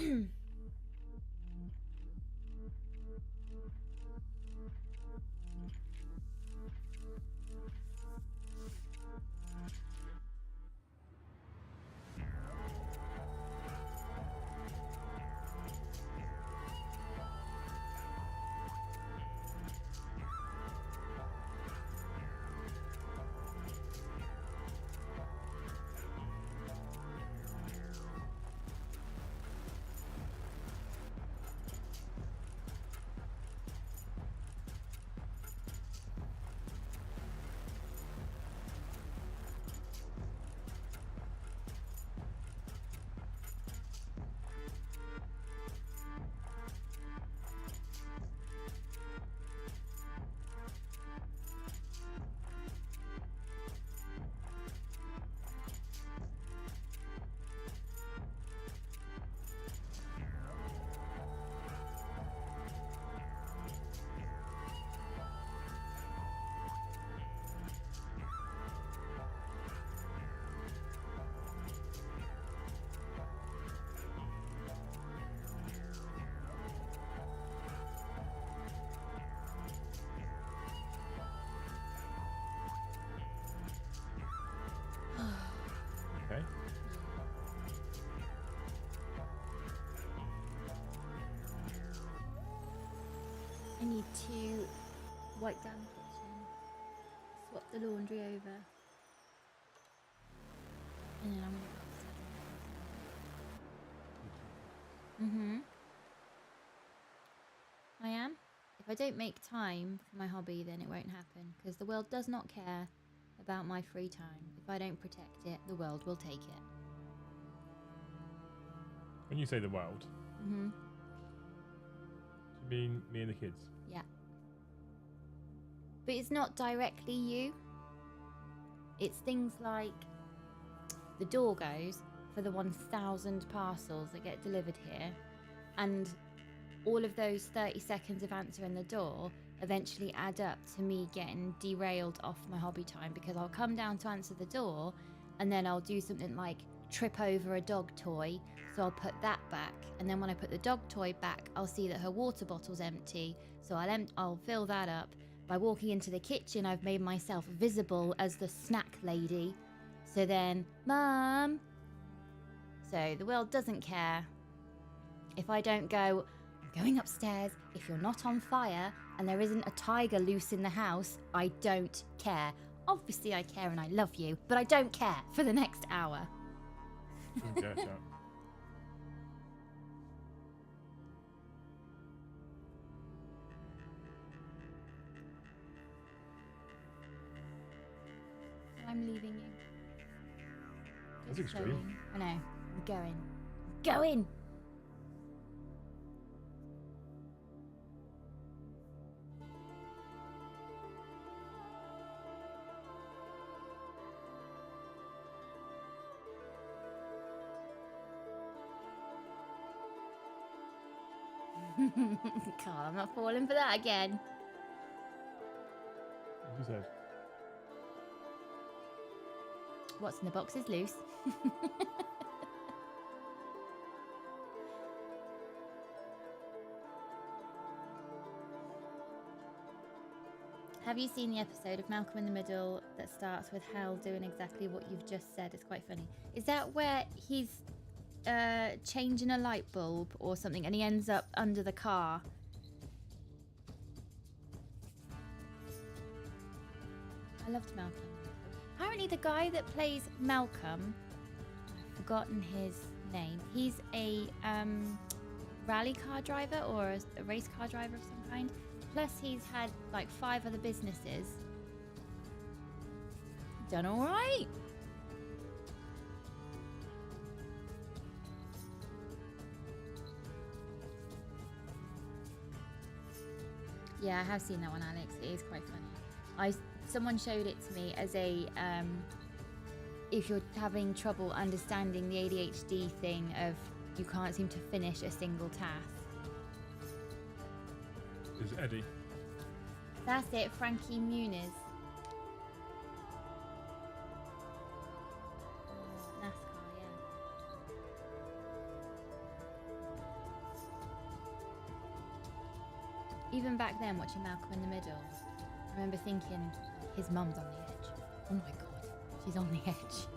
Okay. I need to wipe down the kitchen, swap the laundry over, and then I'm gonna go upstairs. I am. If I don't make time for my hobby, then it won't happen, because the world does not care about my free time. If I don't protect it, the world will take it. When you say the world, do you mean me and the kids? Yeah. But it's not directly you. It's things like the door goes for the 1,000 parcels that get delivered here, and all of those 30 seconds of answering the door eventually add up to me getting derailed off my hobby time, because I'll come down to answer the door and then I'll do something like trip over a dog toy, so I'll put that back, and then when I put the dog toy back, I'll see that her water bottle's empty, so I'll fill that up. By walking into the kitchen, I've made myself visible as the snack lady, so then, Mum! So the world doesn't care. If I don't go, I'm going upstairs, if you're not on fire, and there isn't a tiger loose in the house, I don't care. Obviously I care and I love you, but I don't care for the next hour. Shouldn't care, chat. I'm leaving you. That's Just extreme. going. I know. I'm going. Going! God, I'm not falling for that again. What you said? What's in the box is loose. Have you seen the episode of Malcolm in the Middle that starts with Hal doing exactly what you've just said? It's quite funny. Is that where he's changing a light bulb or something and he ends up under the car? I loved Malcolm. Apparently the guy that plays Malcolm, I've forgotten his name, he's a rally car driver or a race car driver of some kind. Plus he's had like 5 other businesses. Done all right. Yeah, I have seen that one, Alex. It is quite funny. Someone showed it to me as a if you're having trouble understanding the ADHD thing of you can't seem to finish a single task. Is Eddie? That's it, Frankie Muniz. NASCAR, yeah. Even back then, watching Malcolm in the Middle, I remember thinking, his mum's on the edge. Oh my god, she's on the edge.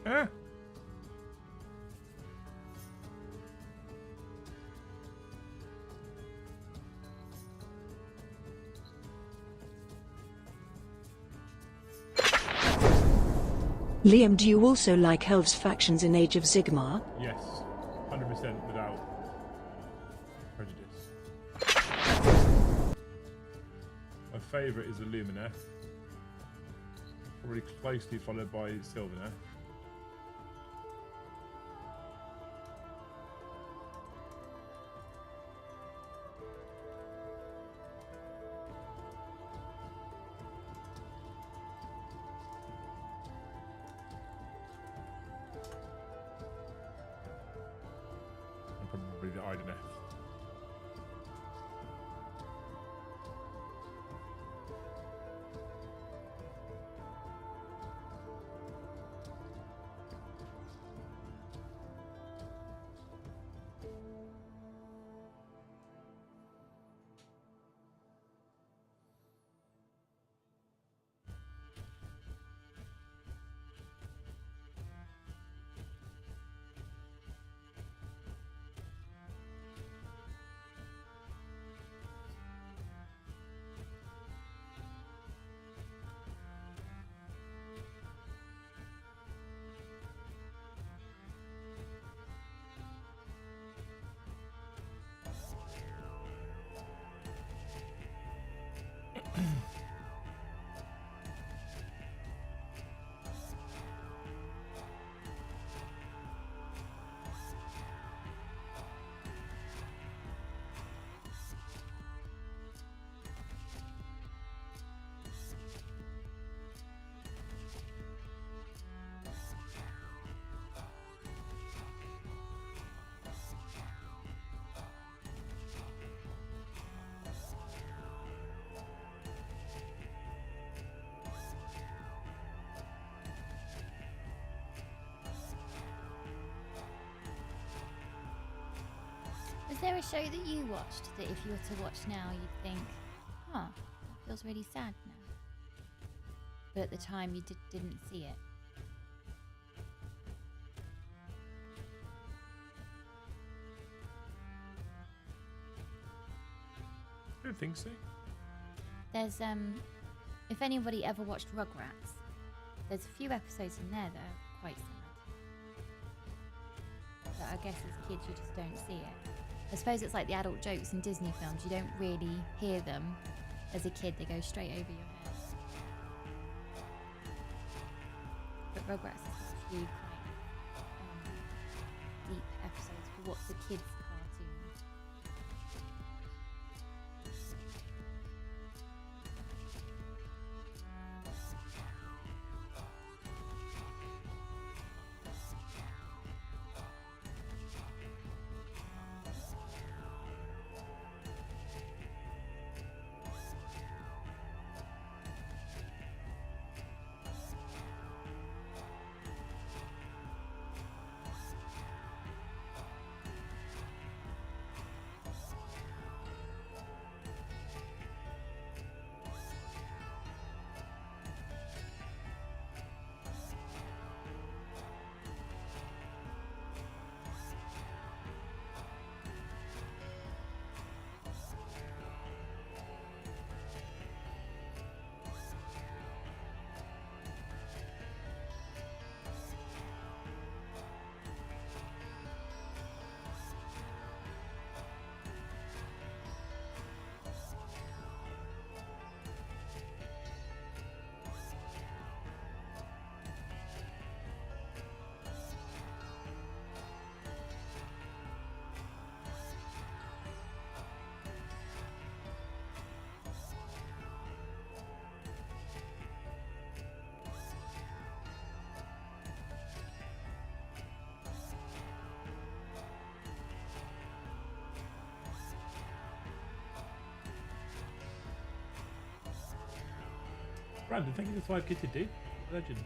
Ah. Liam, do you also like elves factions in Age of Sigmar? Yes, 100% without prejudice. My favourite is Illumina, probably closely followed by Sylvaner. Probably the Idoneth. Was there a show that you watched that if you were to watch now, you'd think, huh, that feels really sad now? But at the time, you didn't see it. I don't think so. There's, if anybody ever watched Rugrats, there's a few episodes in there that are quite sad. But I guess as kids, you just don't see it. I suppose it's like the adult jokes in Disney films. You don't really hear them as a kid. They go straight over your head. But Rugrats is actually quite deep episodes for what's a kid's cartoon. Brandon, thank you for 5 gifted, dude. Legend.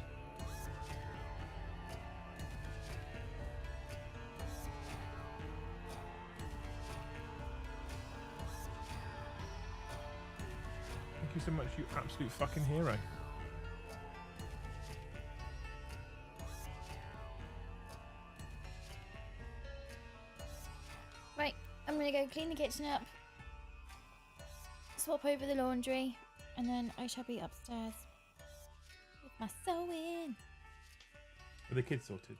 Thank you so much, you absolute fucking hero. Right, I'm gonna go clean the kitchen up, swap over the laundry, and then I shall be upstairs with my sewing. Are the kids sorted?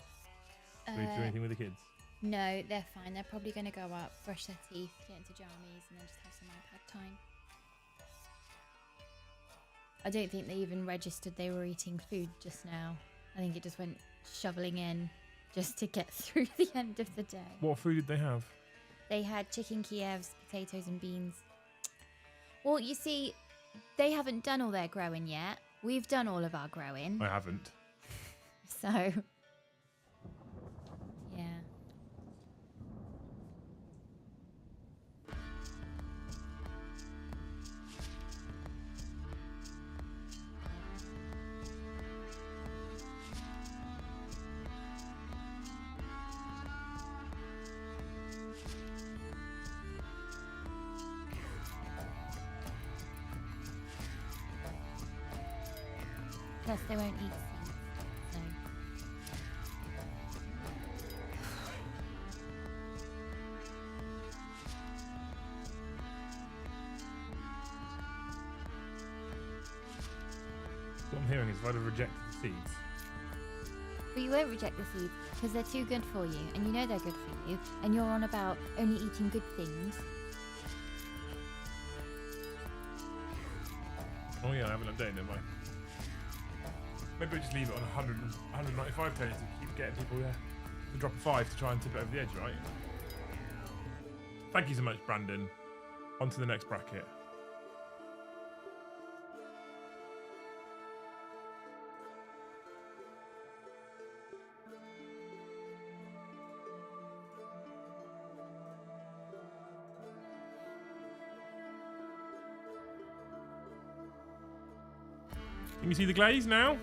Do we do anything with the kids? No, they're fine. They're probably going to go up, brush their teeth, get into jammies, and then just have some iPad time. I don't think they even registered they were eating food just now. I think it just went shoveling in just to get through the end of the day. What food did they have? They had chicken Kievs, potatoes and beans. Well, you see, they haven't done all their growing yet. We've done all of our growing. I haven't. So, yeah. Plus, they won't eat seeds, so. What I'm hearing is if I'd have rejected the seeds. But you won't reject the seeds because they're too good for you, and you know they're good for you, and you're on about only eating good things. Oh yeah, I haven't updated it, mate. Maybe we just leave it on 195 turns to keep getting people there. To drop a 5 to try and tip it over the edge, right? Thank you so much, Brandon. On to the next bracket. Can you see the glaze now?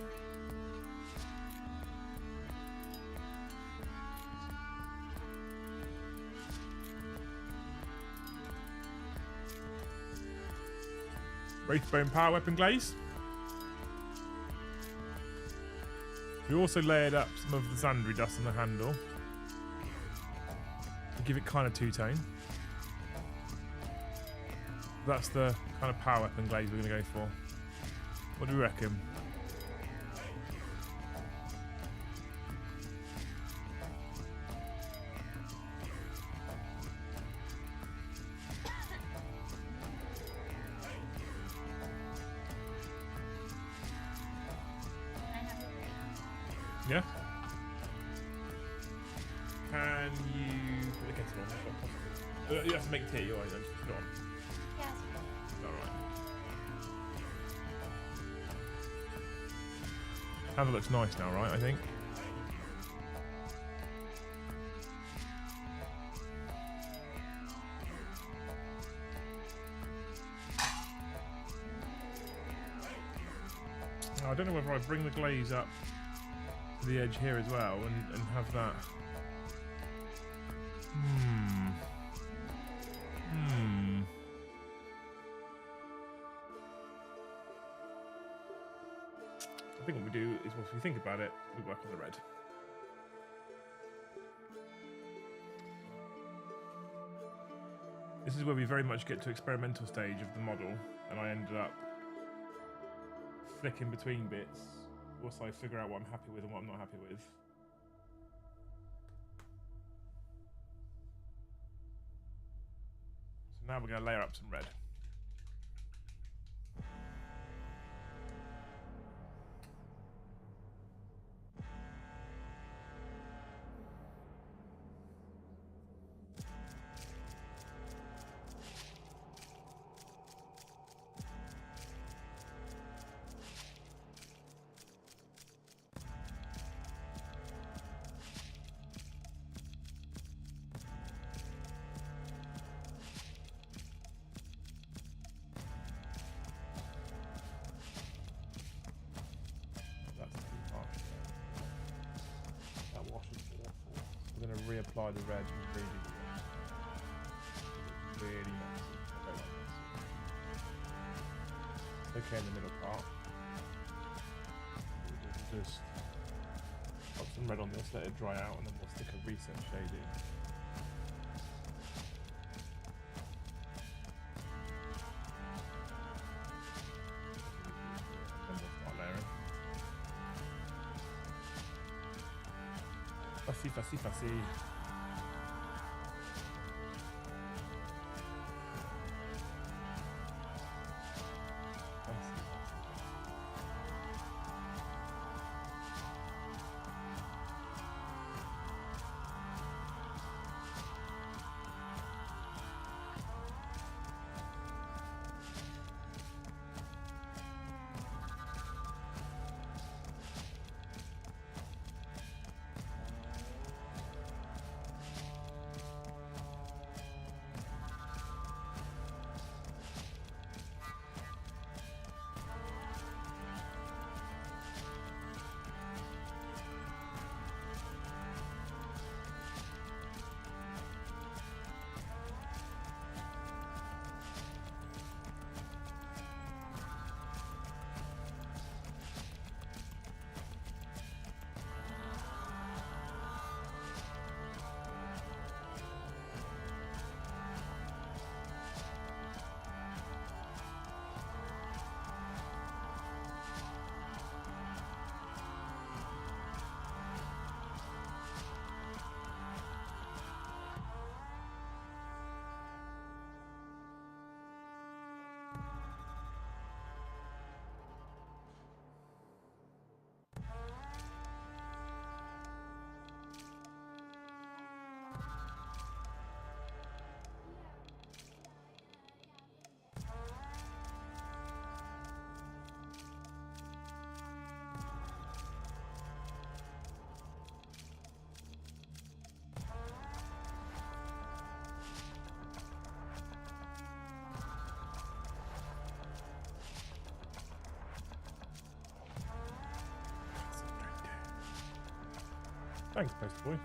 Wraithbone power weapon glaze. We also layered up some of the Zandri dust on the handle to give it kind of two-tone. That's the kind of power weapon glaze we're going to go for. What do we reckon? Yeah? Can you put the kettle on? You have to make tea, you alright then? Just put it on. Yes. Alright. Candle looks nice now, right? I think. I don't know whether I bring the glaze up to the edge here as well and have that. I think what we do is, once we think about it, we work on the red. This is where we very much get to experimental stage of the model, and I ended up flicking between bits once I figure out what I'm happy with and what I'm not happy with. So now we're going to layer up some red. Reapply the red and redo the red. It's really messy. I don't like this. Okay, in the middle part. We'll just put some red on this, let it dry out, and then we'll stick a recent shade in. Then we'll start layering. Fussy, fussy, fussy. Thanks, poster boy.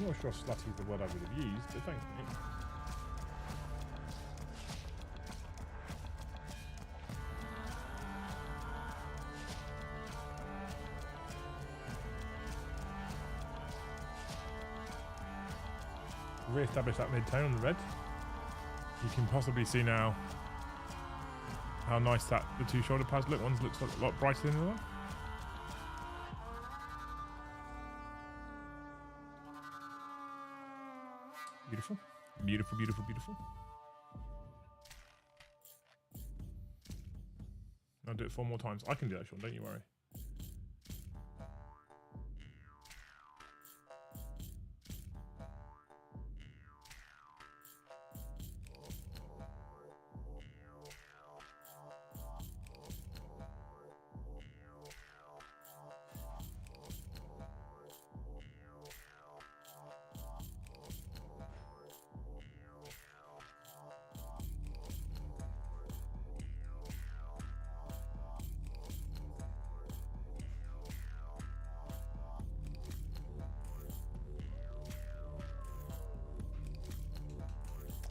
I'm not sure slutty is the word I would have used, but thanks, mate. Re-establish that mid-tone on the red. You can possibly see now how nice that the two shoulder pads look. One looks a lot brighter than the other one. Beautiful. Beautiful, beautiful, beautiful. I'll do it 4 more times. I can do that, Sean, don't you worry.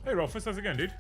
Hey Rolfus, how's it going, dude?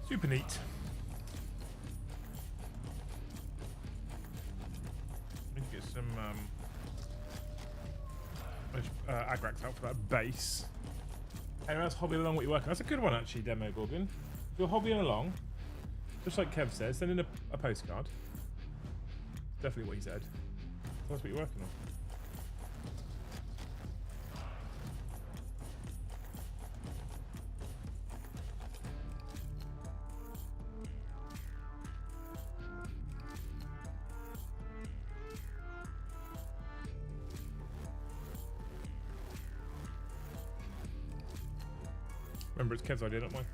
Super neat. Need to get some Agrax out for that base. Anyone else hobbying along what you're working on? That's a good one actually, Demo Gorgon. If you're hobbying along, just like Kev says, send in a postcard. Definitely what he said. That's what you're working on. Remember, it's Kev's idea, not mine.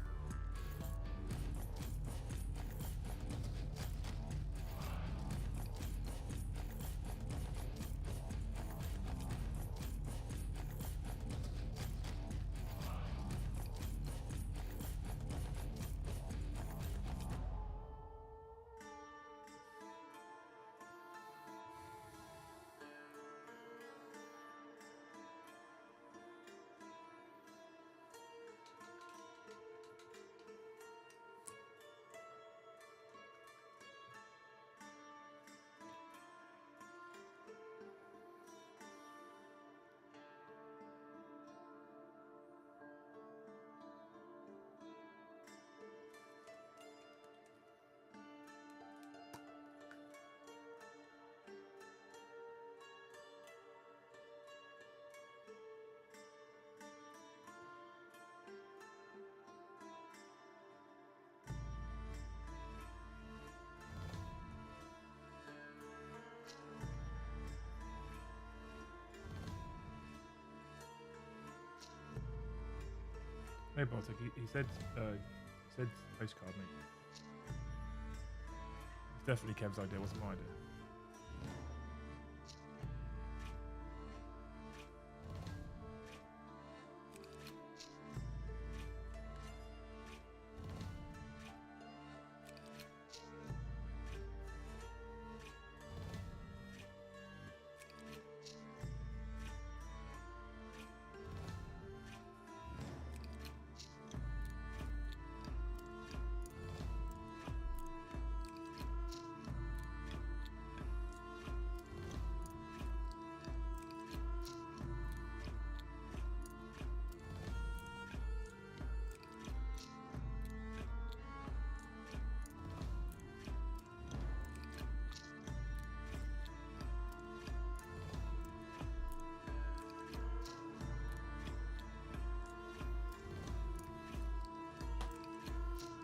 No, Baltic, he said postcard, mate. Definitely Kev's idea, wasn't my idea.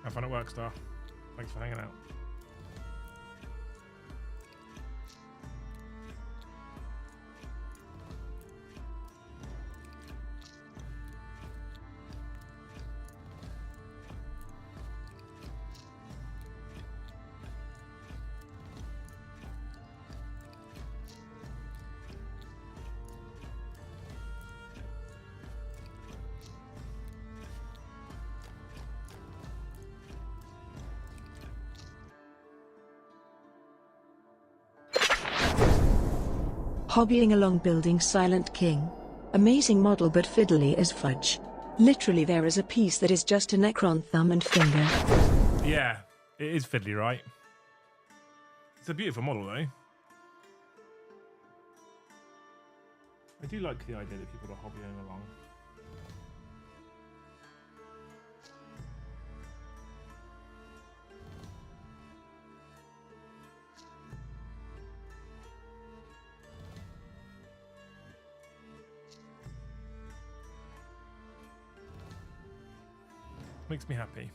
Have fun at work, Star. Thanks for hanging out. Hobbying along building Silent King. Amazing model but fiddly as fudge. Literally there is a piece that is just a Necron thumb and finger. Yeah, it is fiddly, right? It's a beautiful model, though. I do like the idea that people are hobbying along. Makes me happy.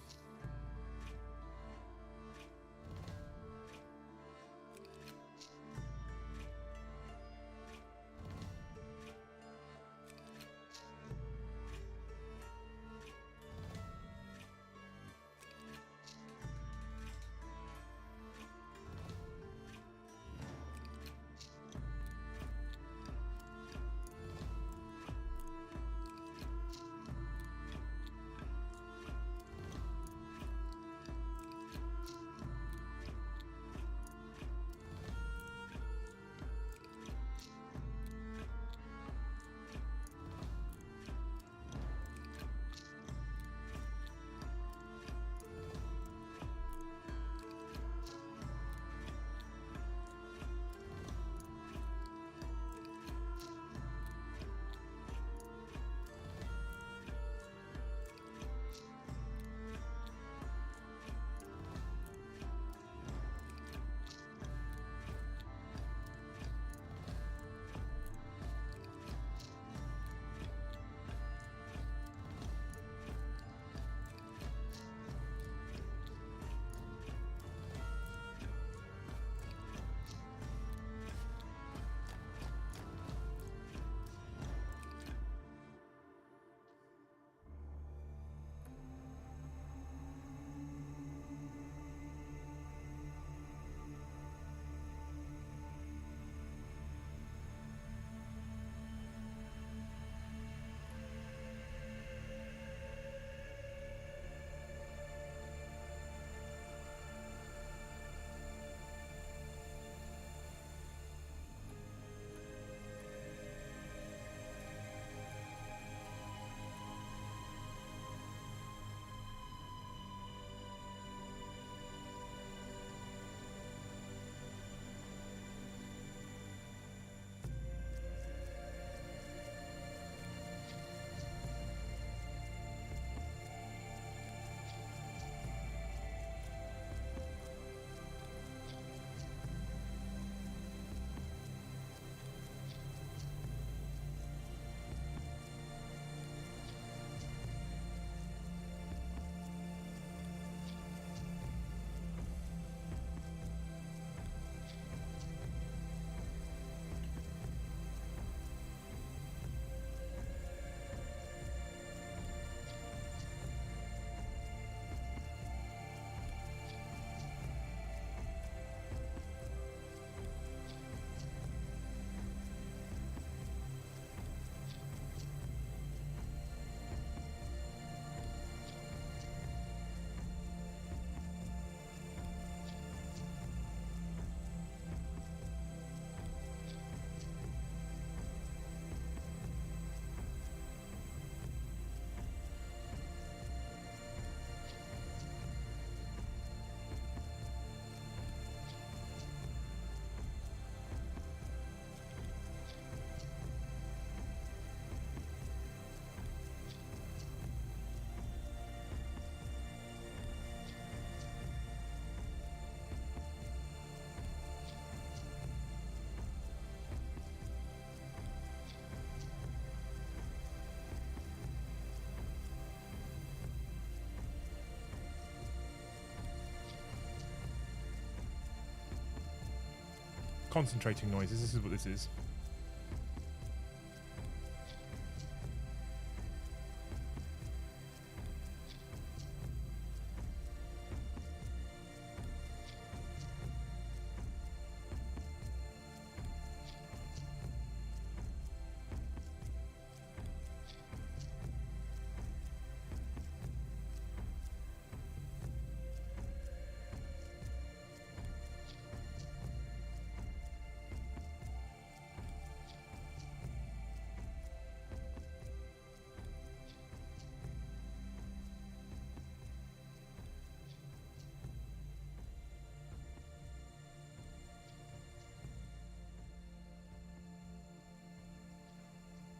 Concentrating noises. This is what this is.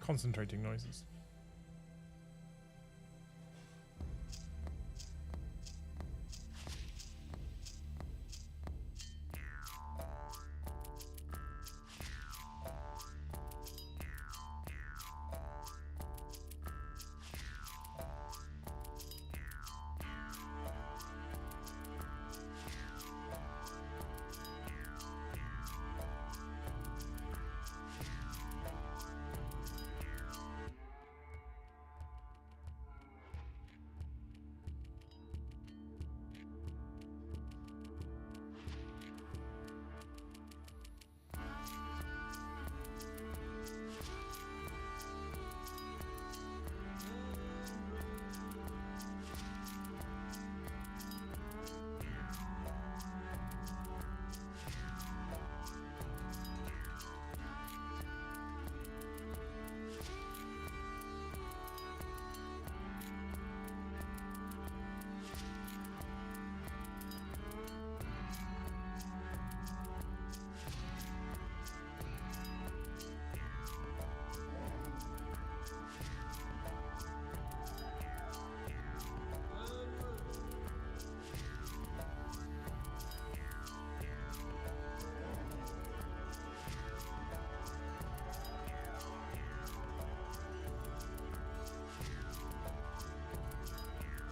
Concentrating noises.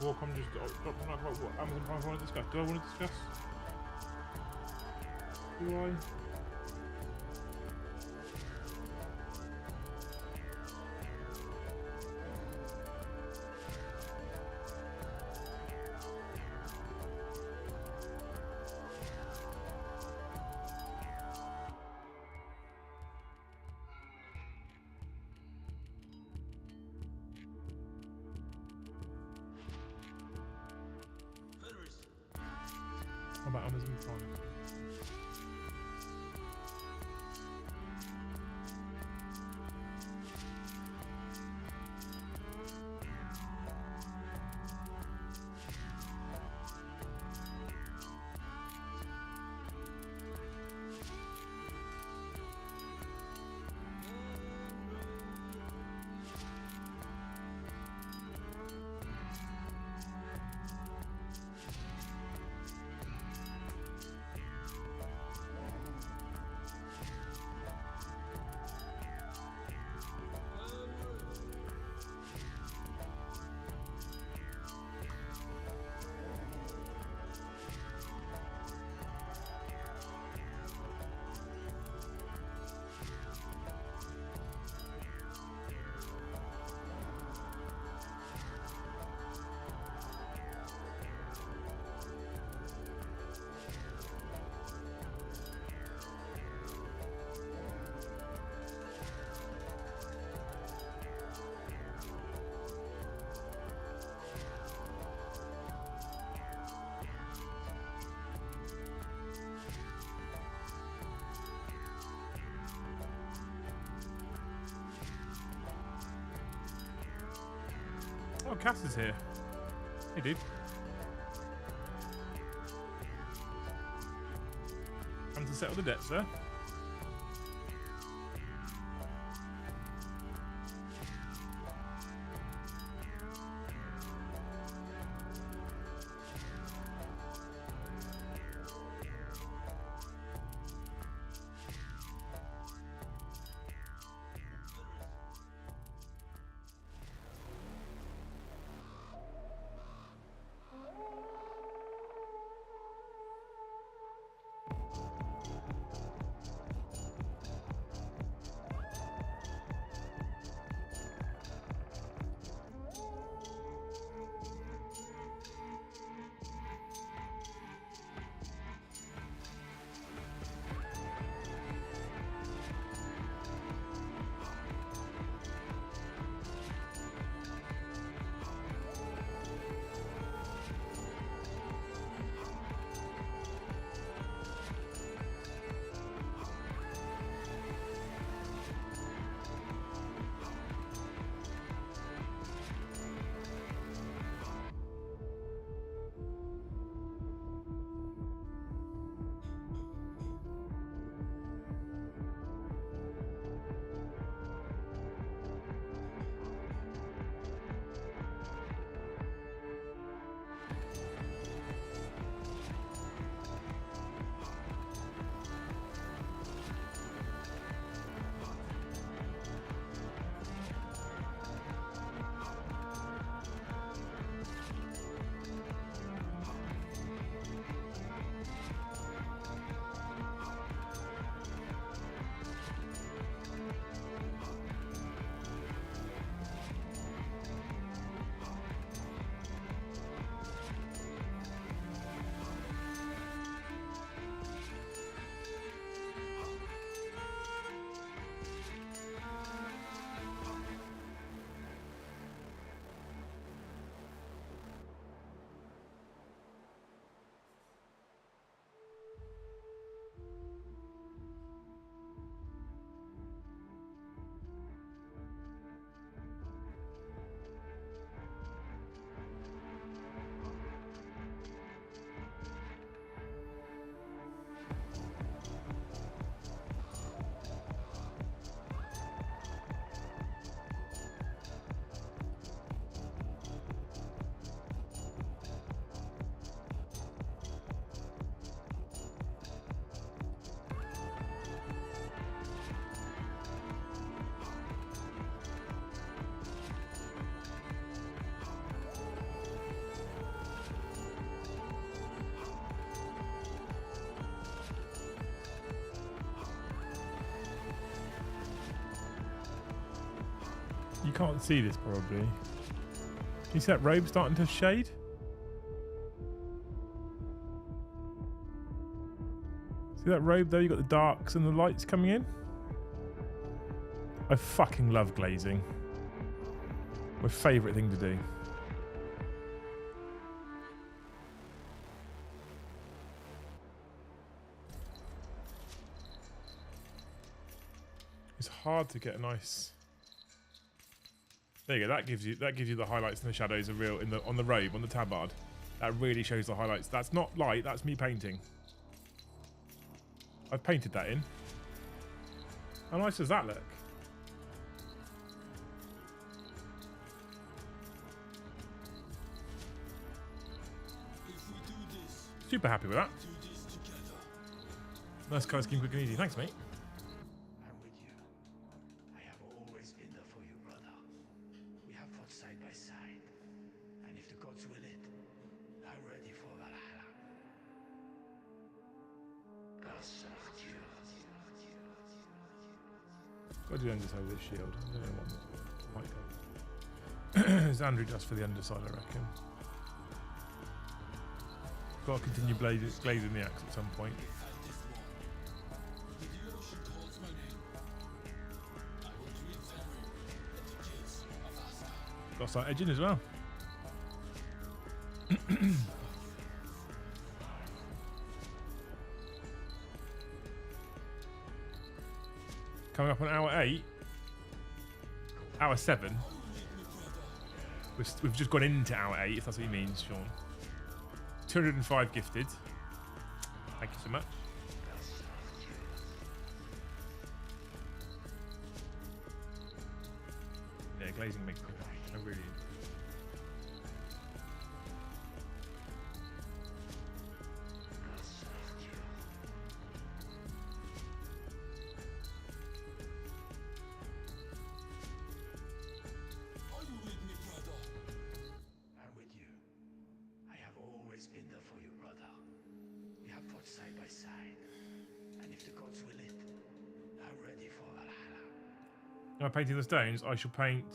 Qualcomm just dropped on like what Amazon Prime want to discuss. Do I want to discuss? Do I? How about Amazon Prime? Oh, Cass is here. Hey, dude. Come to settle the debt, sir. can't see this probably. Can you see that robe starting to shade? See that robe though? You got the darks and the lights coming in. I fucking love glazing. My favourite thing to do. It's hard to get a nice. There you go. That gives you the highlights and the shadows are real on the robe, on the tabard. That really shows the highlights. That's not light. That's me painting. I've painted that in. How nice does that look? Super happy with that. Nice colour scheme, quick and easy. Thanks, mate. I'm with you. I have always been there for you, brother. We have fought side by side. And if the gods will it, I'm ready for Valhalla. I'll serve you. Got to do the underside of this shield. I don't know what might go. It's Andrew just for the underside, I reckon. Got to continue glazing the axe at some point. Got to start edging as well. Coming up on hour 8. Hour 7. We've just gone into hour 8, if that's what you mean, Sean. 205 gifted. Thank you so much. Yeah, glazing makes me happy. I really do. Am I painting the stones? I shall paint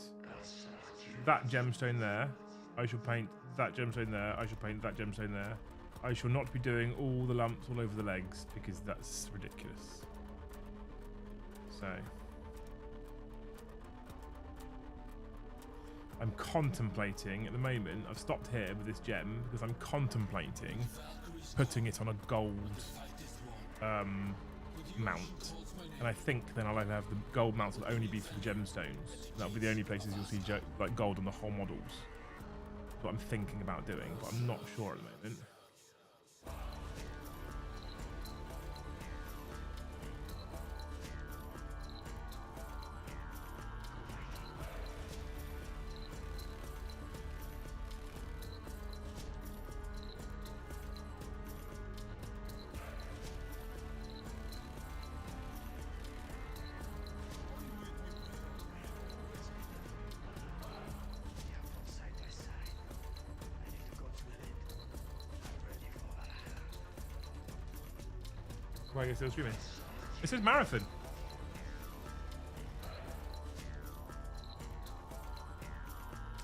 that gemstone there. I shall paint that gemstone there. I shall paint that gemstone there. I shall not be doing all the lumps all over the legs because that's ridiculous. So I'm contemplating at the moment. I've stopped here with this gem because I'm contemplating putting it on a gold mount. And I think then I'll have the gold mounts will only be for the gemstones. That'll be the only places you'll see like gold on the whole models. That's what I'm thinking about doing, but I'm not sure at the moment. Why are you still streaming? It says marathon.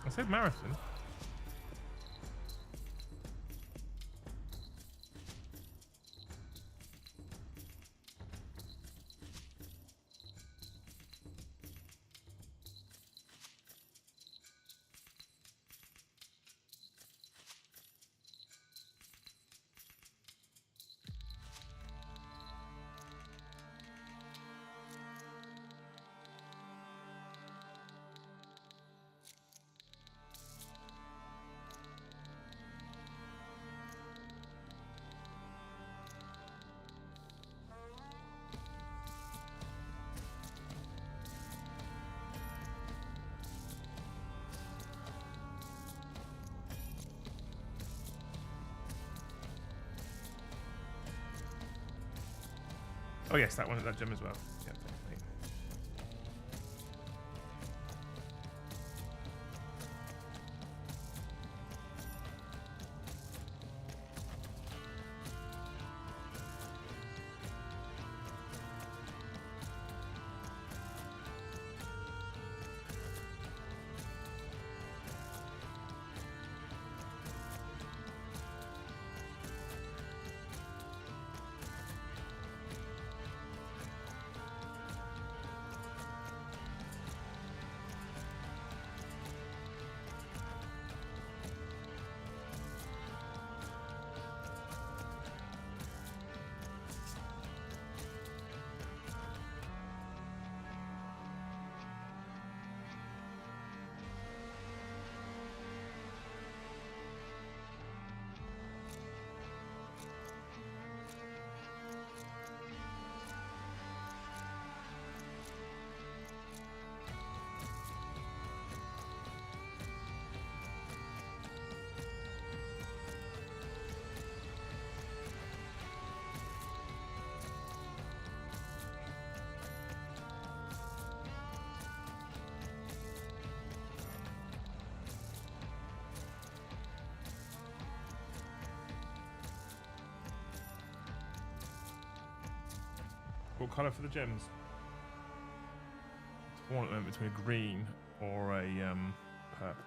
I said marathon. Oh yes, that one at that gem as well. Yeah, definitely. What colour for the gems? Tournament between a green or a purple.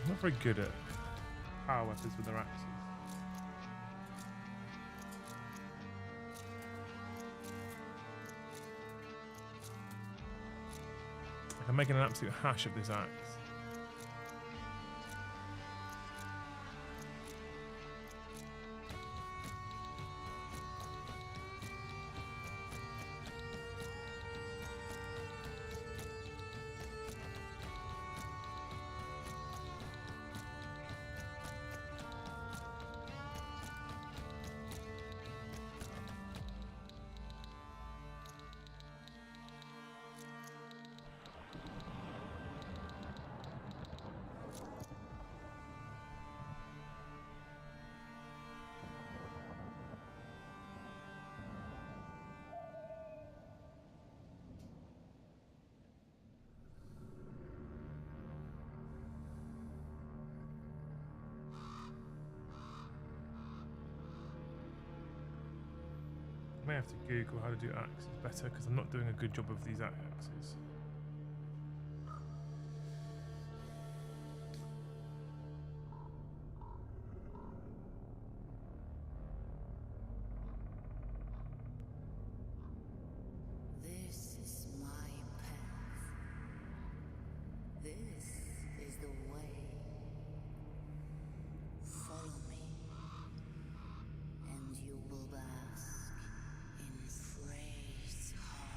I'm not very good at power weapons with their axes. I'm making an absolute hash of this axe. I may have to Google how to do axes better because I'm not doing a good job of these axes. This is my path. This is the way. Follow me, and you will bask in Wraith's hall.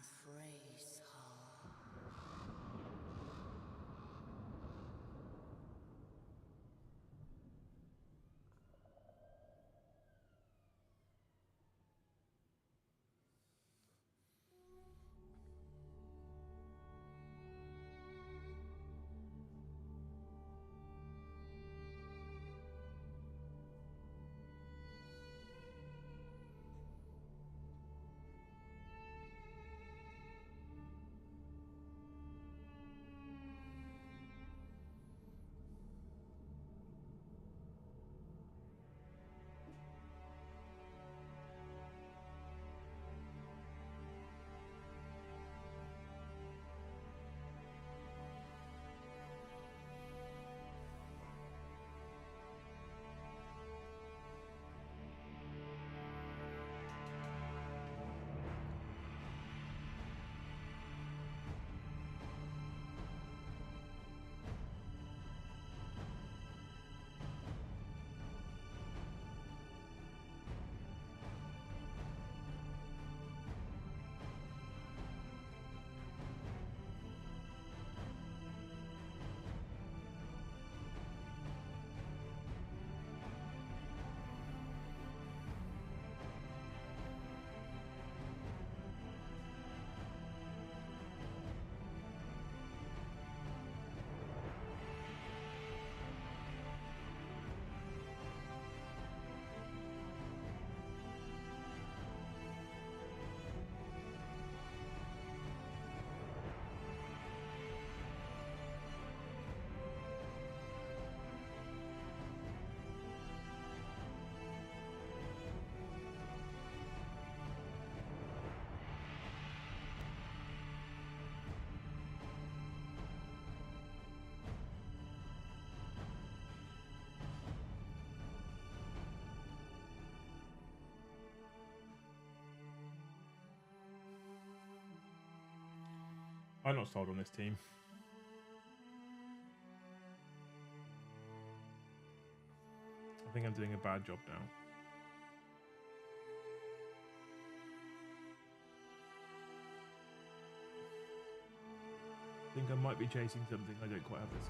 Phrase hall. I'm not sold on this team. I think I'm doing a bad job now. I think I might be chasing something I don't quite have this.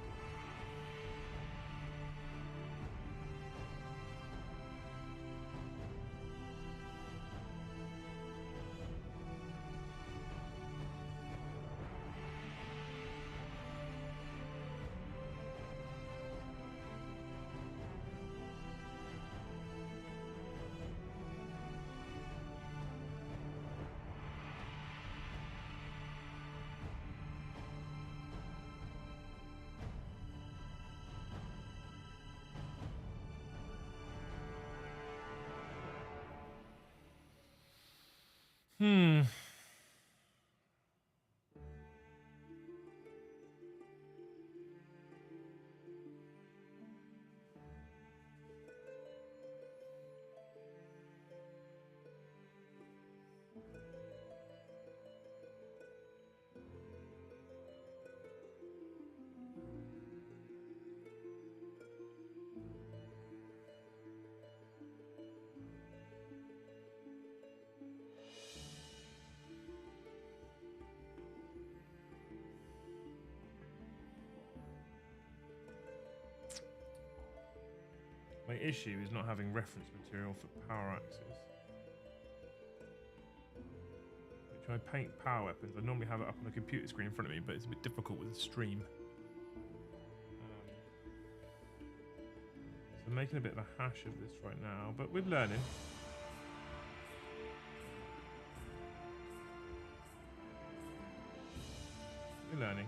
My issue is not having reference material for power axes. Which I paint power weapons. I normally have it up on the computer screen in front of me, but it's a bit difficult with the stream. So I'm making a bit of a hash of this right now, but we're learning. We're learning.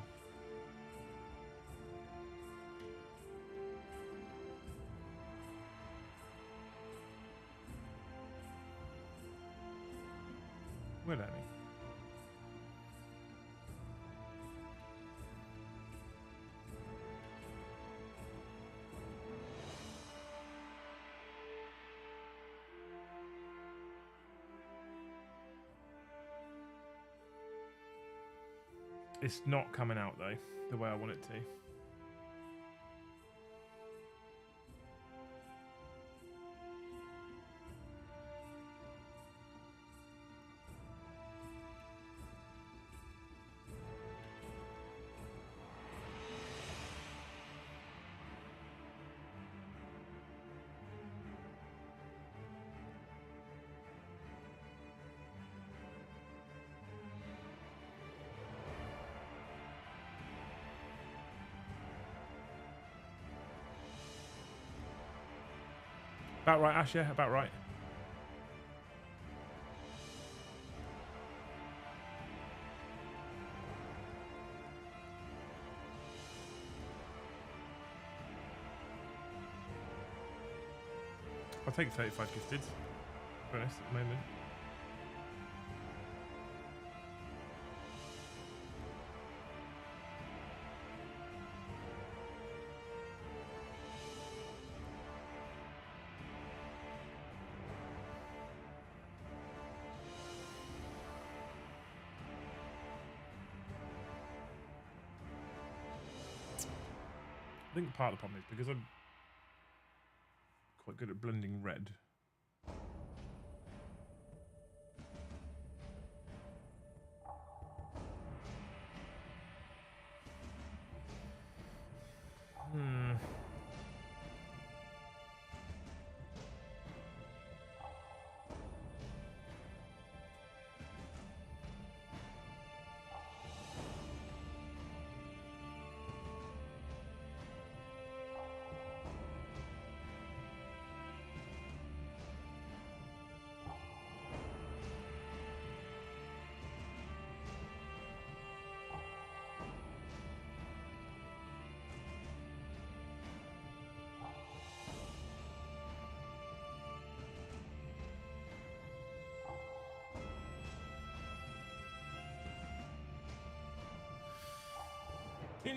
We're learning. It's not coming out though, the way I want it to. About right, Ash, yeah, about right. I'll take 35 gifted. Bonus at the moment. I think part of the problem is because I'm quite good at blending red.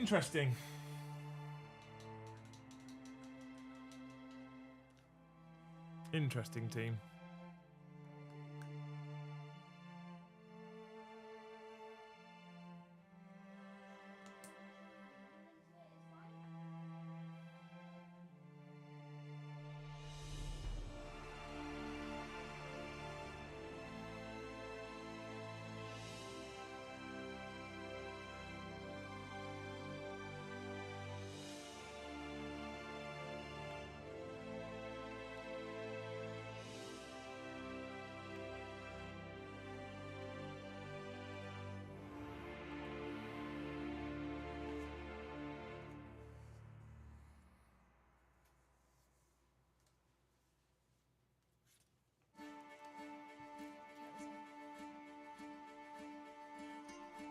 Interesting. Interesting team.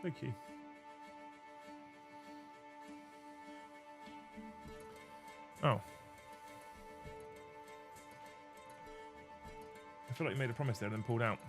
Thank you. Oh. I feel like you made a promise there and then pulled out.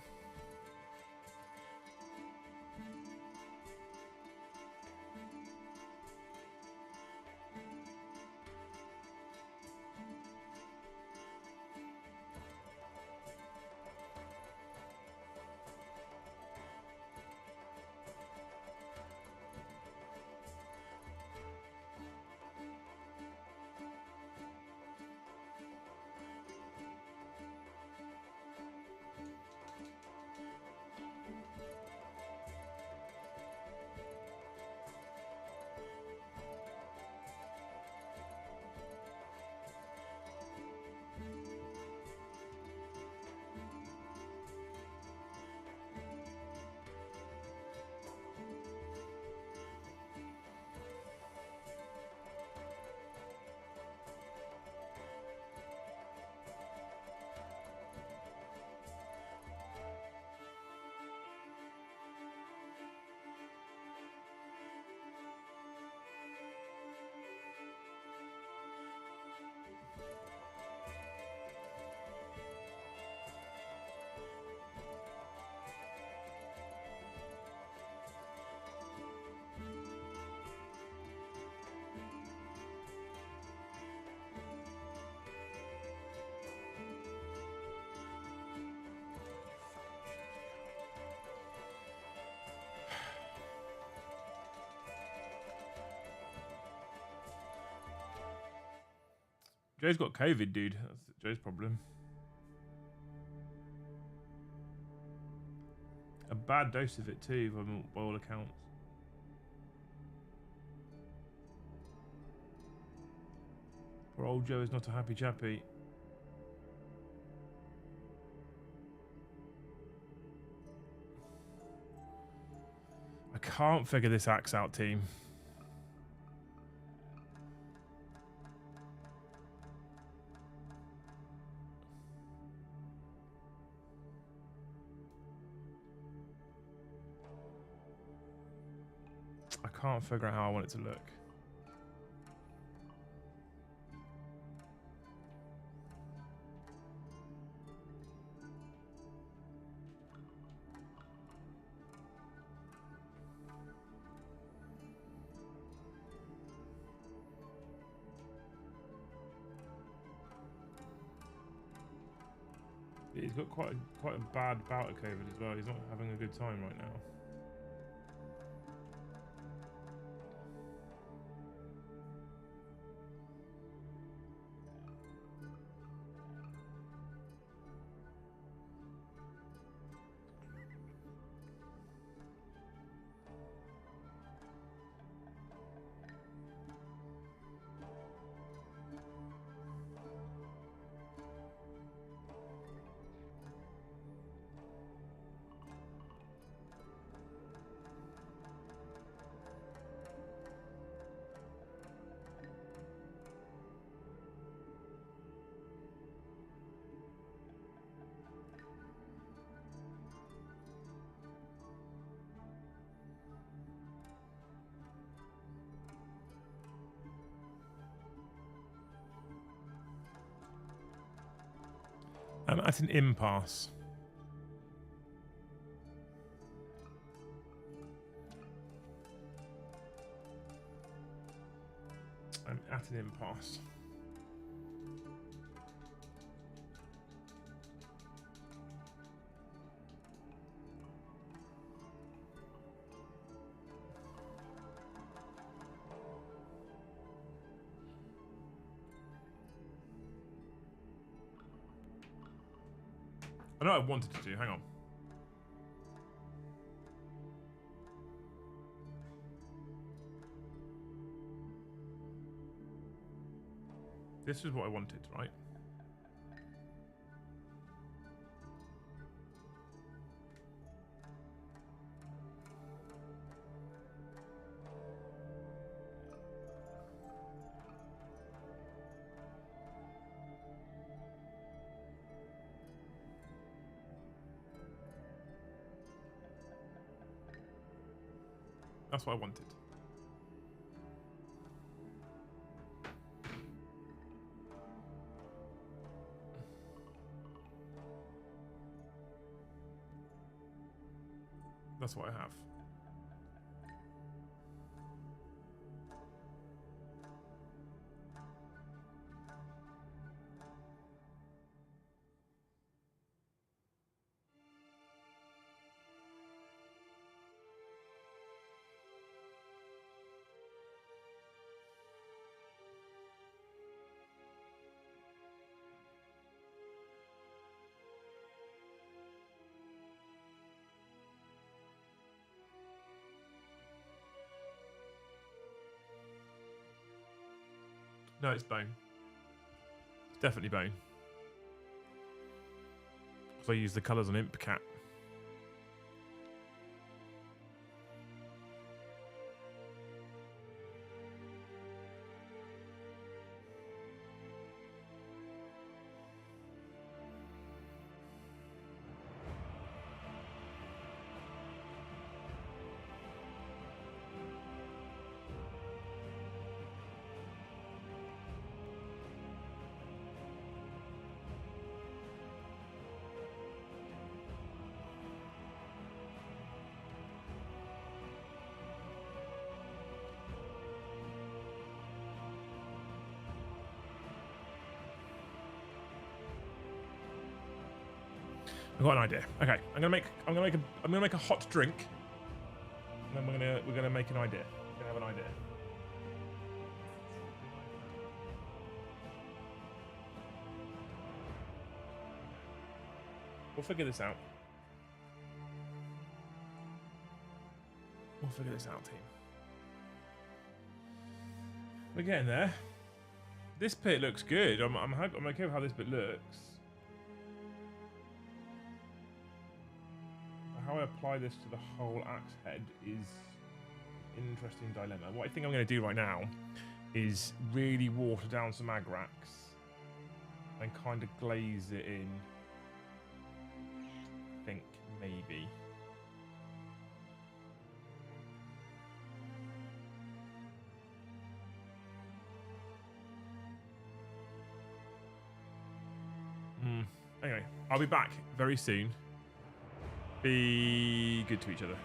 Joe's got COVID, dude. That's Joe's problem. A bad dose of it too, by all accounts. Poor old Joe is not a happy chappy. I can't figure this axe out, team. I can't figure out how I want it to look. He's got quite a bad bout of COVID as well. He's not having a good time right now. I'm at an impasse. I'm at an impasse. I know what I wanted to do. Hang on. This is what I wanted, right? That's what I wanted. That's what I have. No, it's bone. It's definitely bone. So I use the colours on Impcat. I've got an idea. Okay, I'm gonna make a hot drink, and then we're gonna make an idea. We're gonna have an idea. We'll figure this out. We'll figure this out, team. We're getting there. This bit looks good. I'm okay with how this bit looks. How I apply this to the whole axe head is an interesting dilemma. What I think I'm going to do right now is really water down some Agrax and kind of glaze it in. I think maybe. I'll be back very soon. Be good to each other.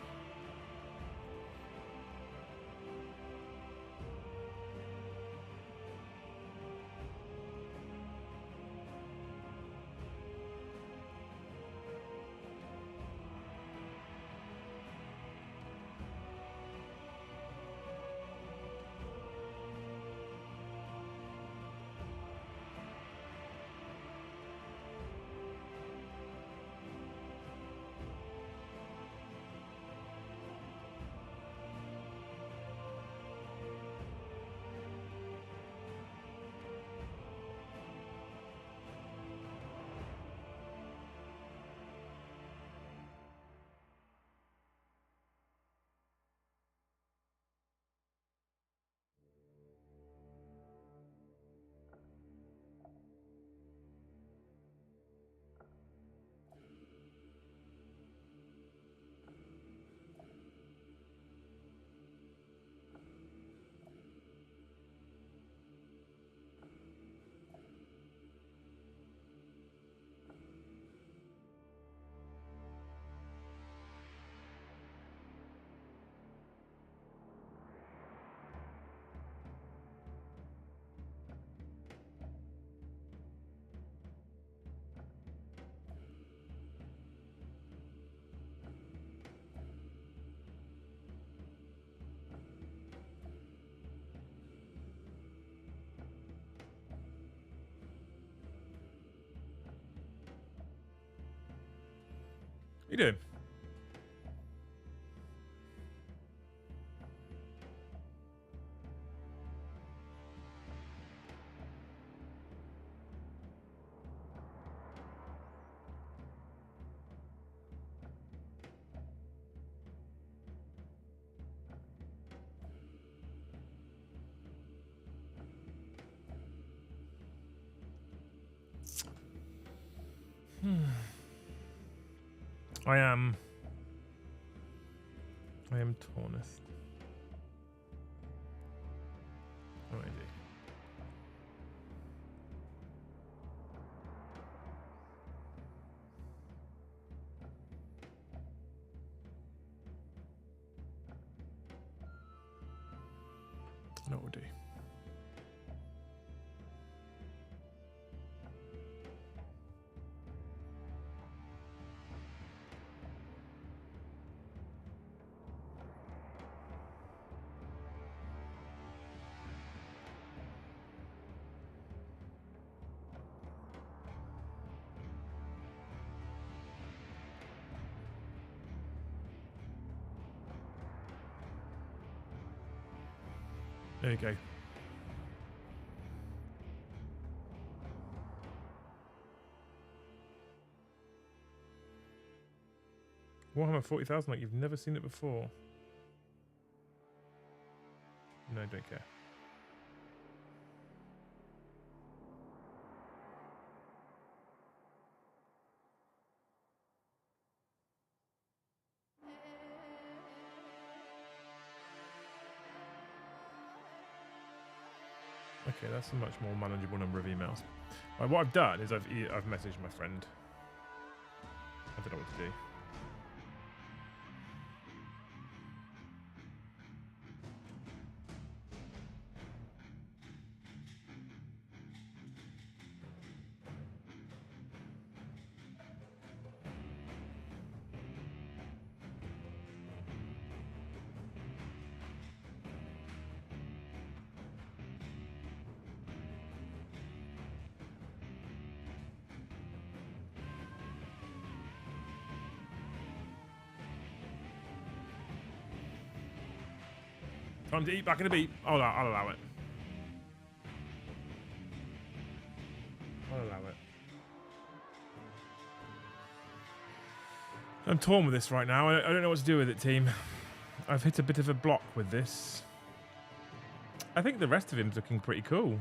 You doing? I am Tornus. What do I do? I know what we'll do. There you go. Warhammer 40,000 like you've never seen it before. No, don't care. Okay, that's a much more manageable number of emails. Right, what I've done is I've messaged my friend. I don't know what to do. Time to eat back in a beat. I'll allow it. I'll allow it. I'm torn with this right now. I don't know what to do with it, team. I've hit a bit of a block with this. I think the rest of him's looking pretty cool.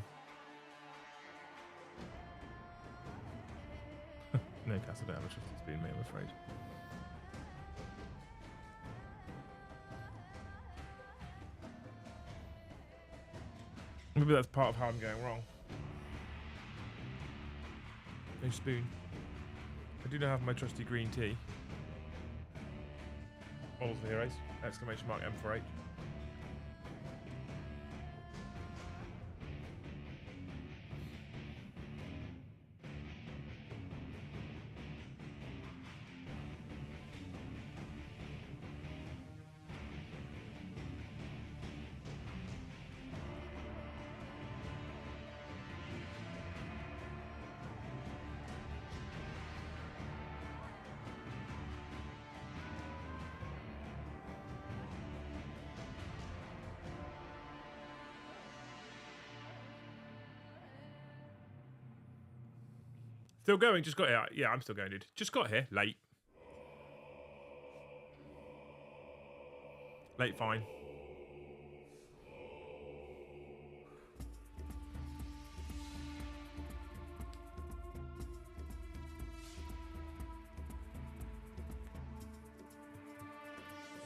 No, Cass, I don't have a trusted spoon, mate, I'm afraid. Maybe that's part of how I'm going wrong. No spoon. I do not have my trusty green tea. Models for heroes! Exclamation mark M4H. Still going, just got here. Yeah, I'm still going, dude. Just got here, late. Late, fine.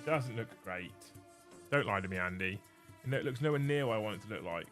Doesn't look great. Don't lie to me, Andy. It looks nowhere near what I want it to look like.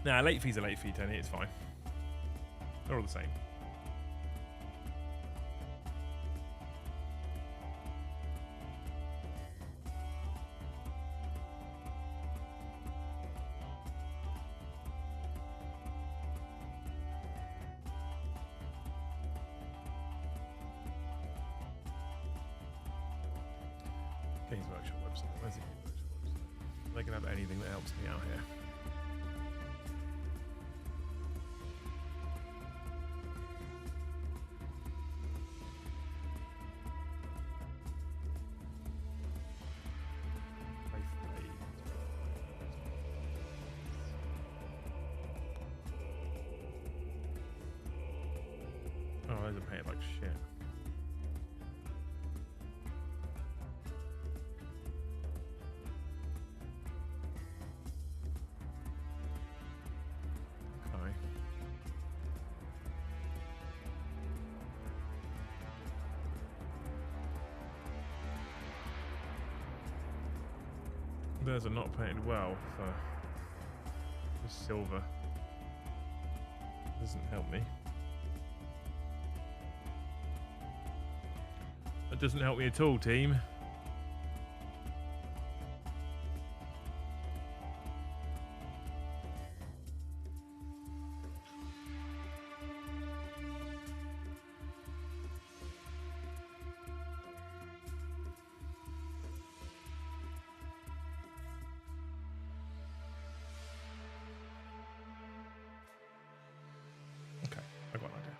Nah, late fees are late fee, Tony. It's fine. They're all the same. Games Workshop website. Where's the Games Workshop website? They can have anything that helps me out here. Oh, those are painted like shit. Okay. Those are not painted well, so the silver doesn't help me. That doesn't help me at all, team. Okay, I got an idea.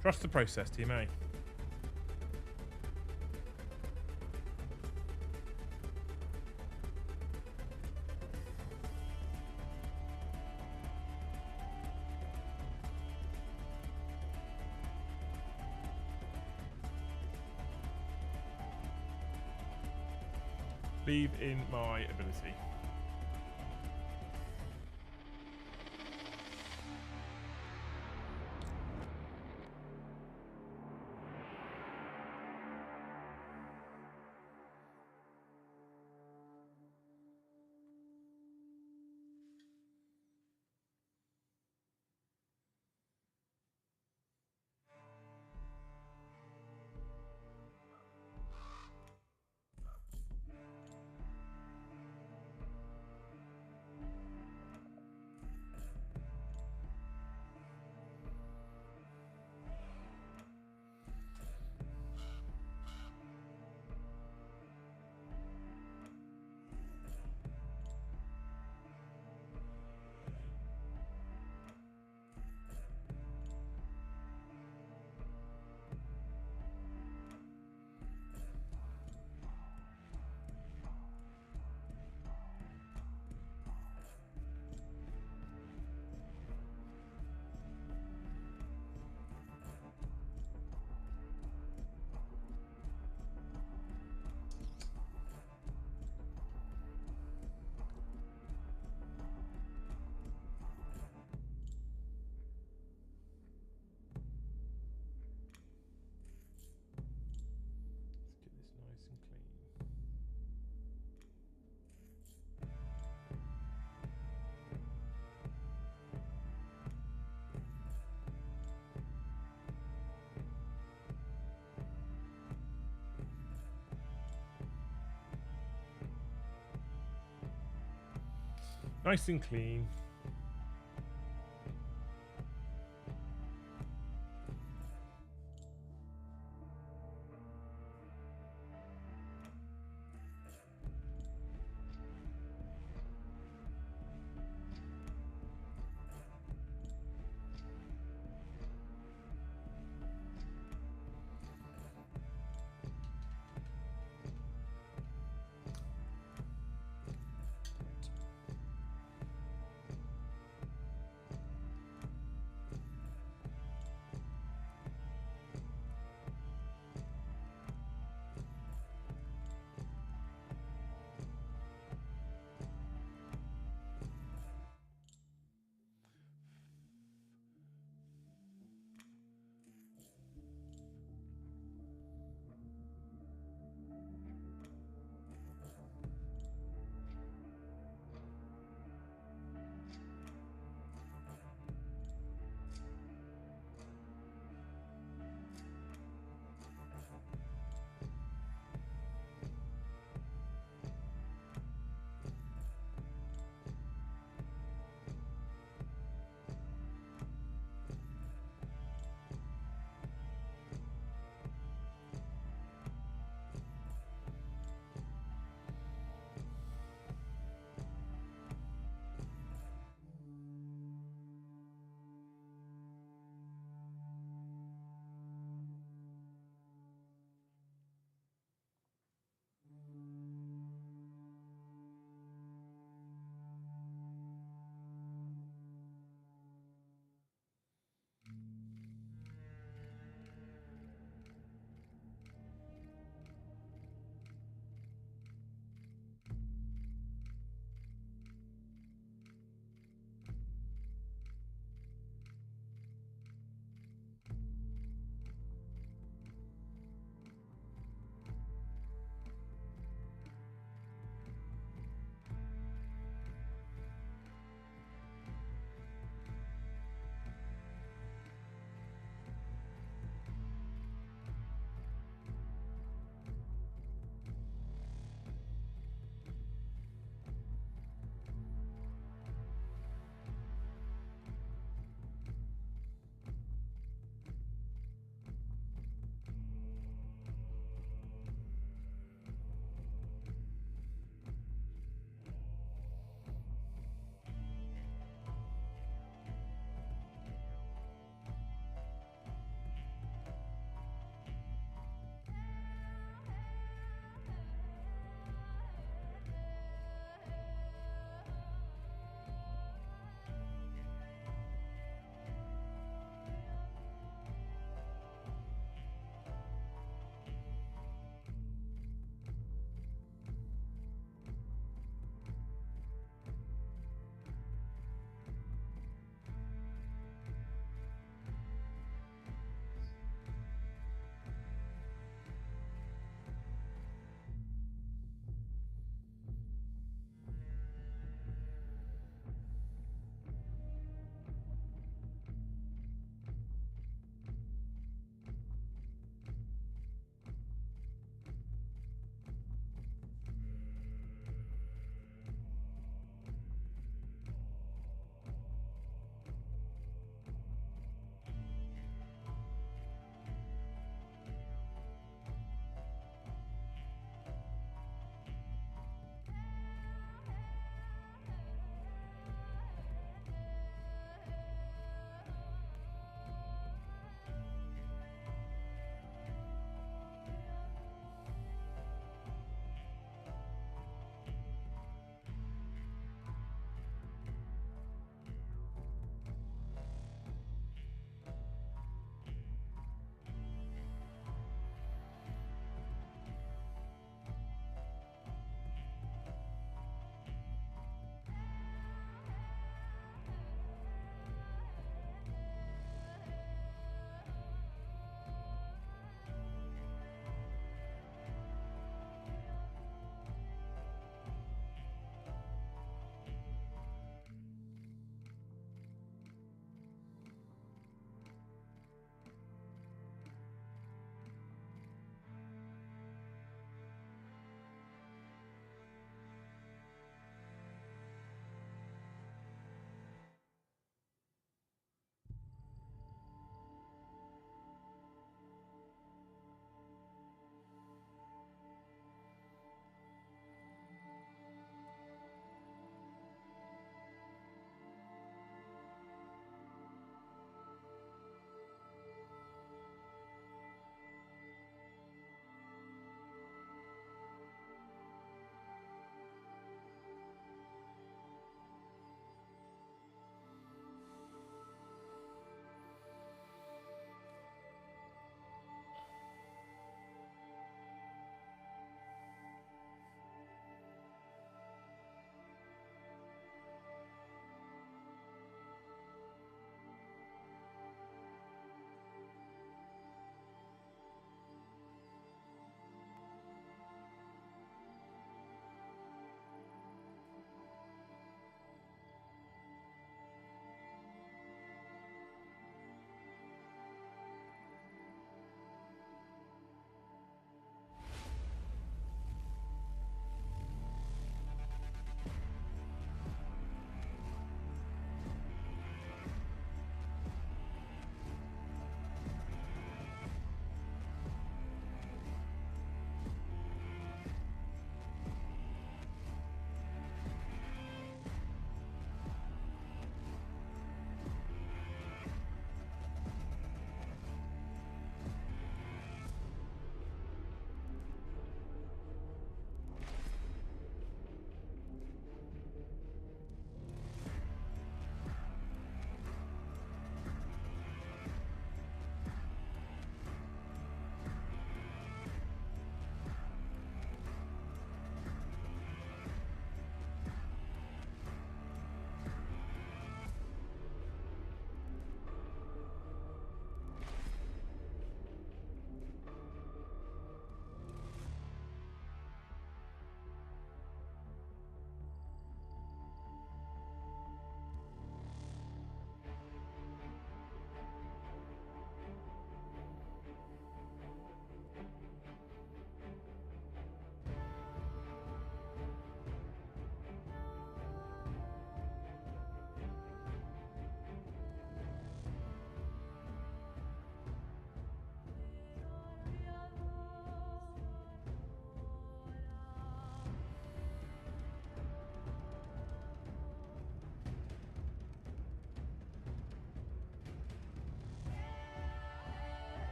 Trust the process, Team A. Believe in my ability. Nice and clean.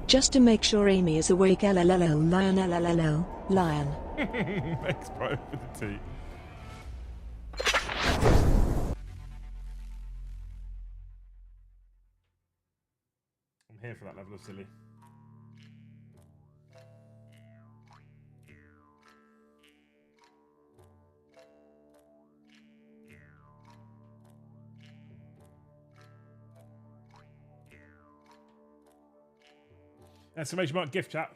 Just to make sure Amy is awake. LLL lion LLL lion. Thanks, bro, for the tea. I'm here for that level of silly. Exclamation mark gift chat.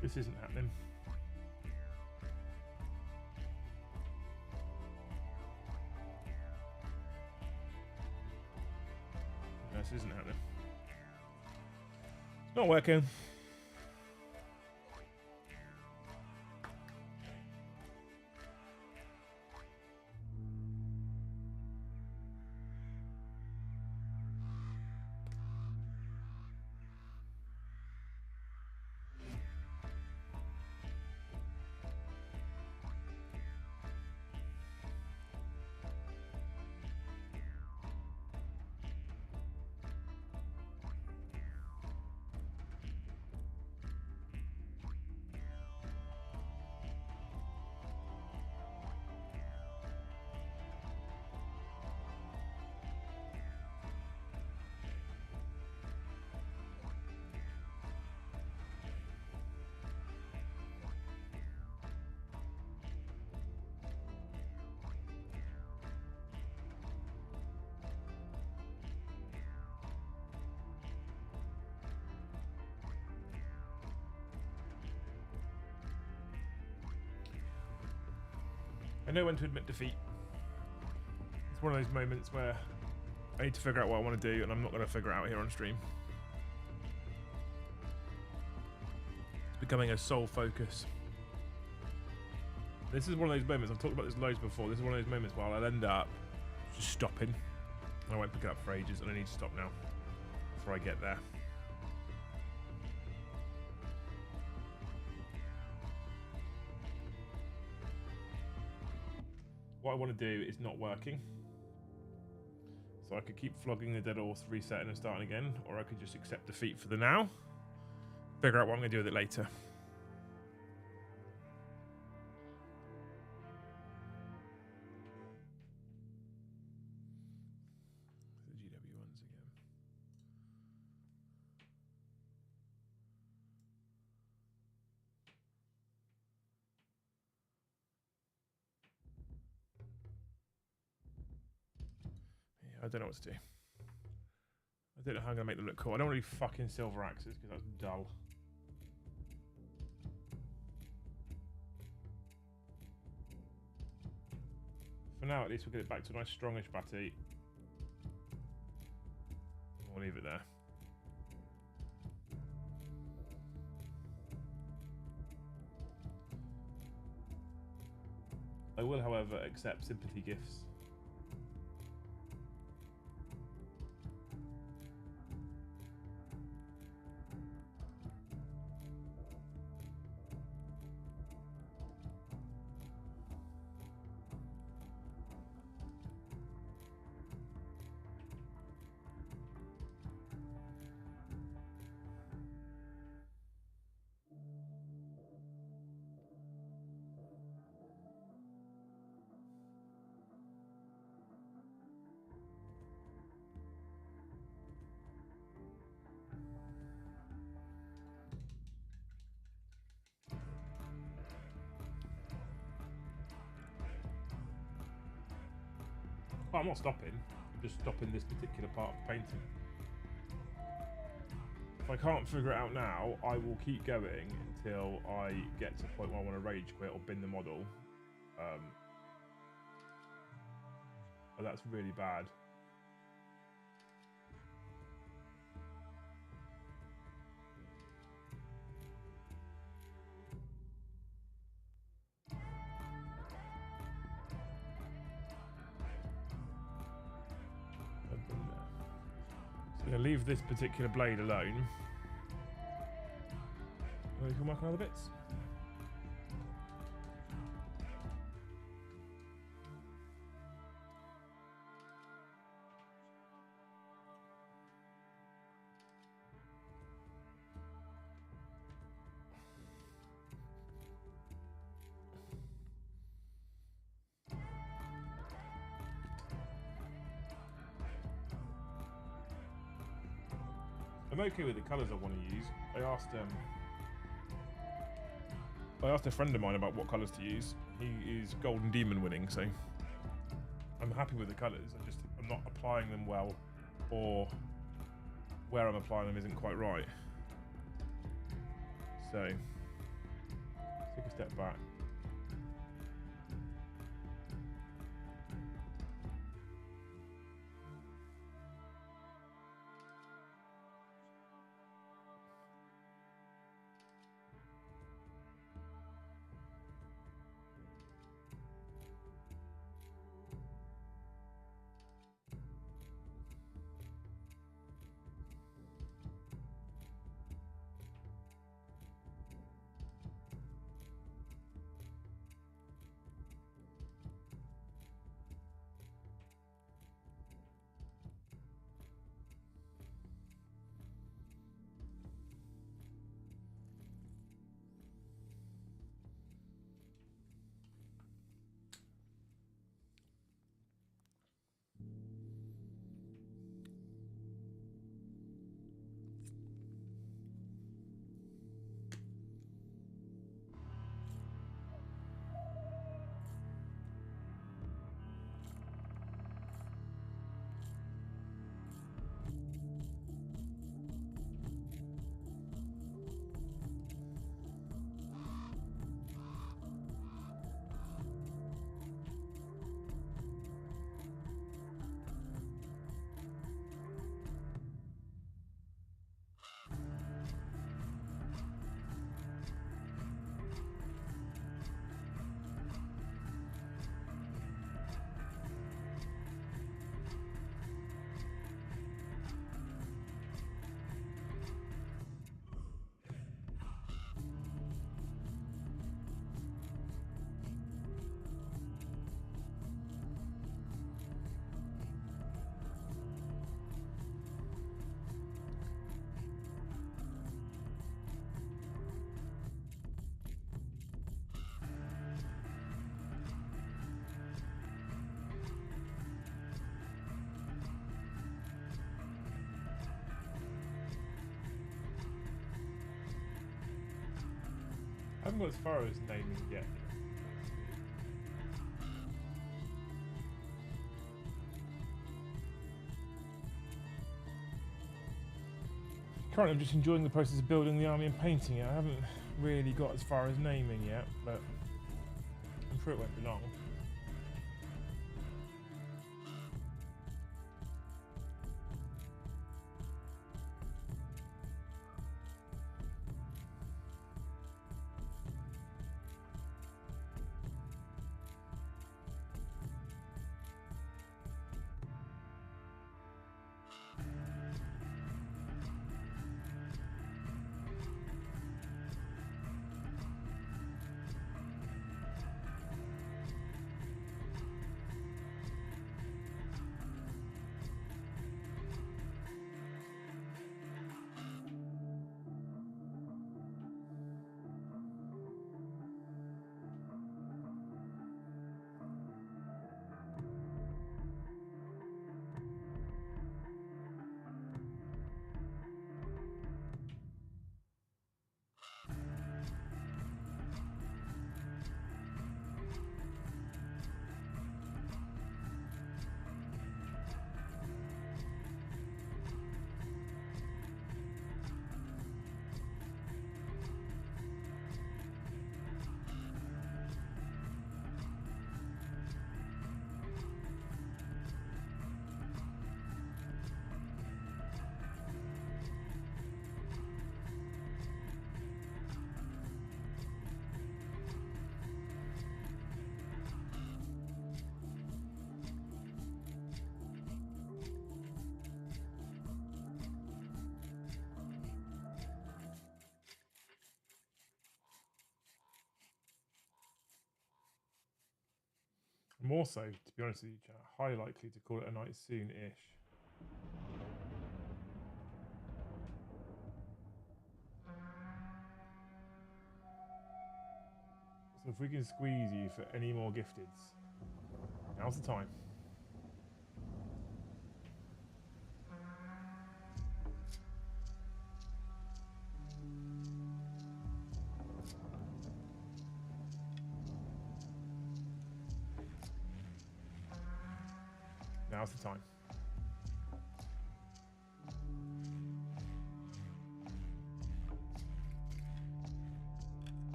This isn't happening. No, this isn't happening. It's not working. I know when to admit defeat. It's one of those moments where I need to figure out what I want to do, and I'm not going to figure it out here on stream. It's becoming a sole focus. This is one of those moments, I've talked about this loads before, this is one of those moments where I'll end up just stopping. I won't pick it up for ages, and I need to stop now before I get there. What I want to do is not working. So I could keep flogging the dead horse, resetting and starting again, or I could just accept defeat for the now, figure out what I'm going to do with it later. The GW ones again. I don't know what to do. I don't know how I'm going to make them look cool. I don't want to do fucking silver axes because that's dull. For now, at least we'll get it back to a nice strongish batik. We'll leave it there. I will, however, accept sympathy gifts. Oh, I'm not stopping. I'm just stopping this particular part of the painting. If I can't figure it out now, I will keep going until I get to the point where I want to rage quit or bin the model. But that's really bad. So I'm going to leave this particular blade alone. We can work on other bits. I'm okay with the colours I want to use. I asked a friend of mine about what colours to use. He is Golden Demon winning, so I'm happy with the colours. I'm not applying them well, or where I'm applying them isn't quite right. So take a step back. I haven't got as far as naming yet. Currently I'm just enjoying the process of building the army and painting it. I haven't really got as far as naming yet, but I'm sure it won't be long. More so, to be honest with you, chat. Highly likely to call it a night soon-ish. So if we can squeeze you for any more gifteds, now's the time. Now's the time.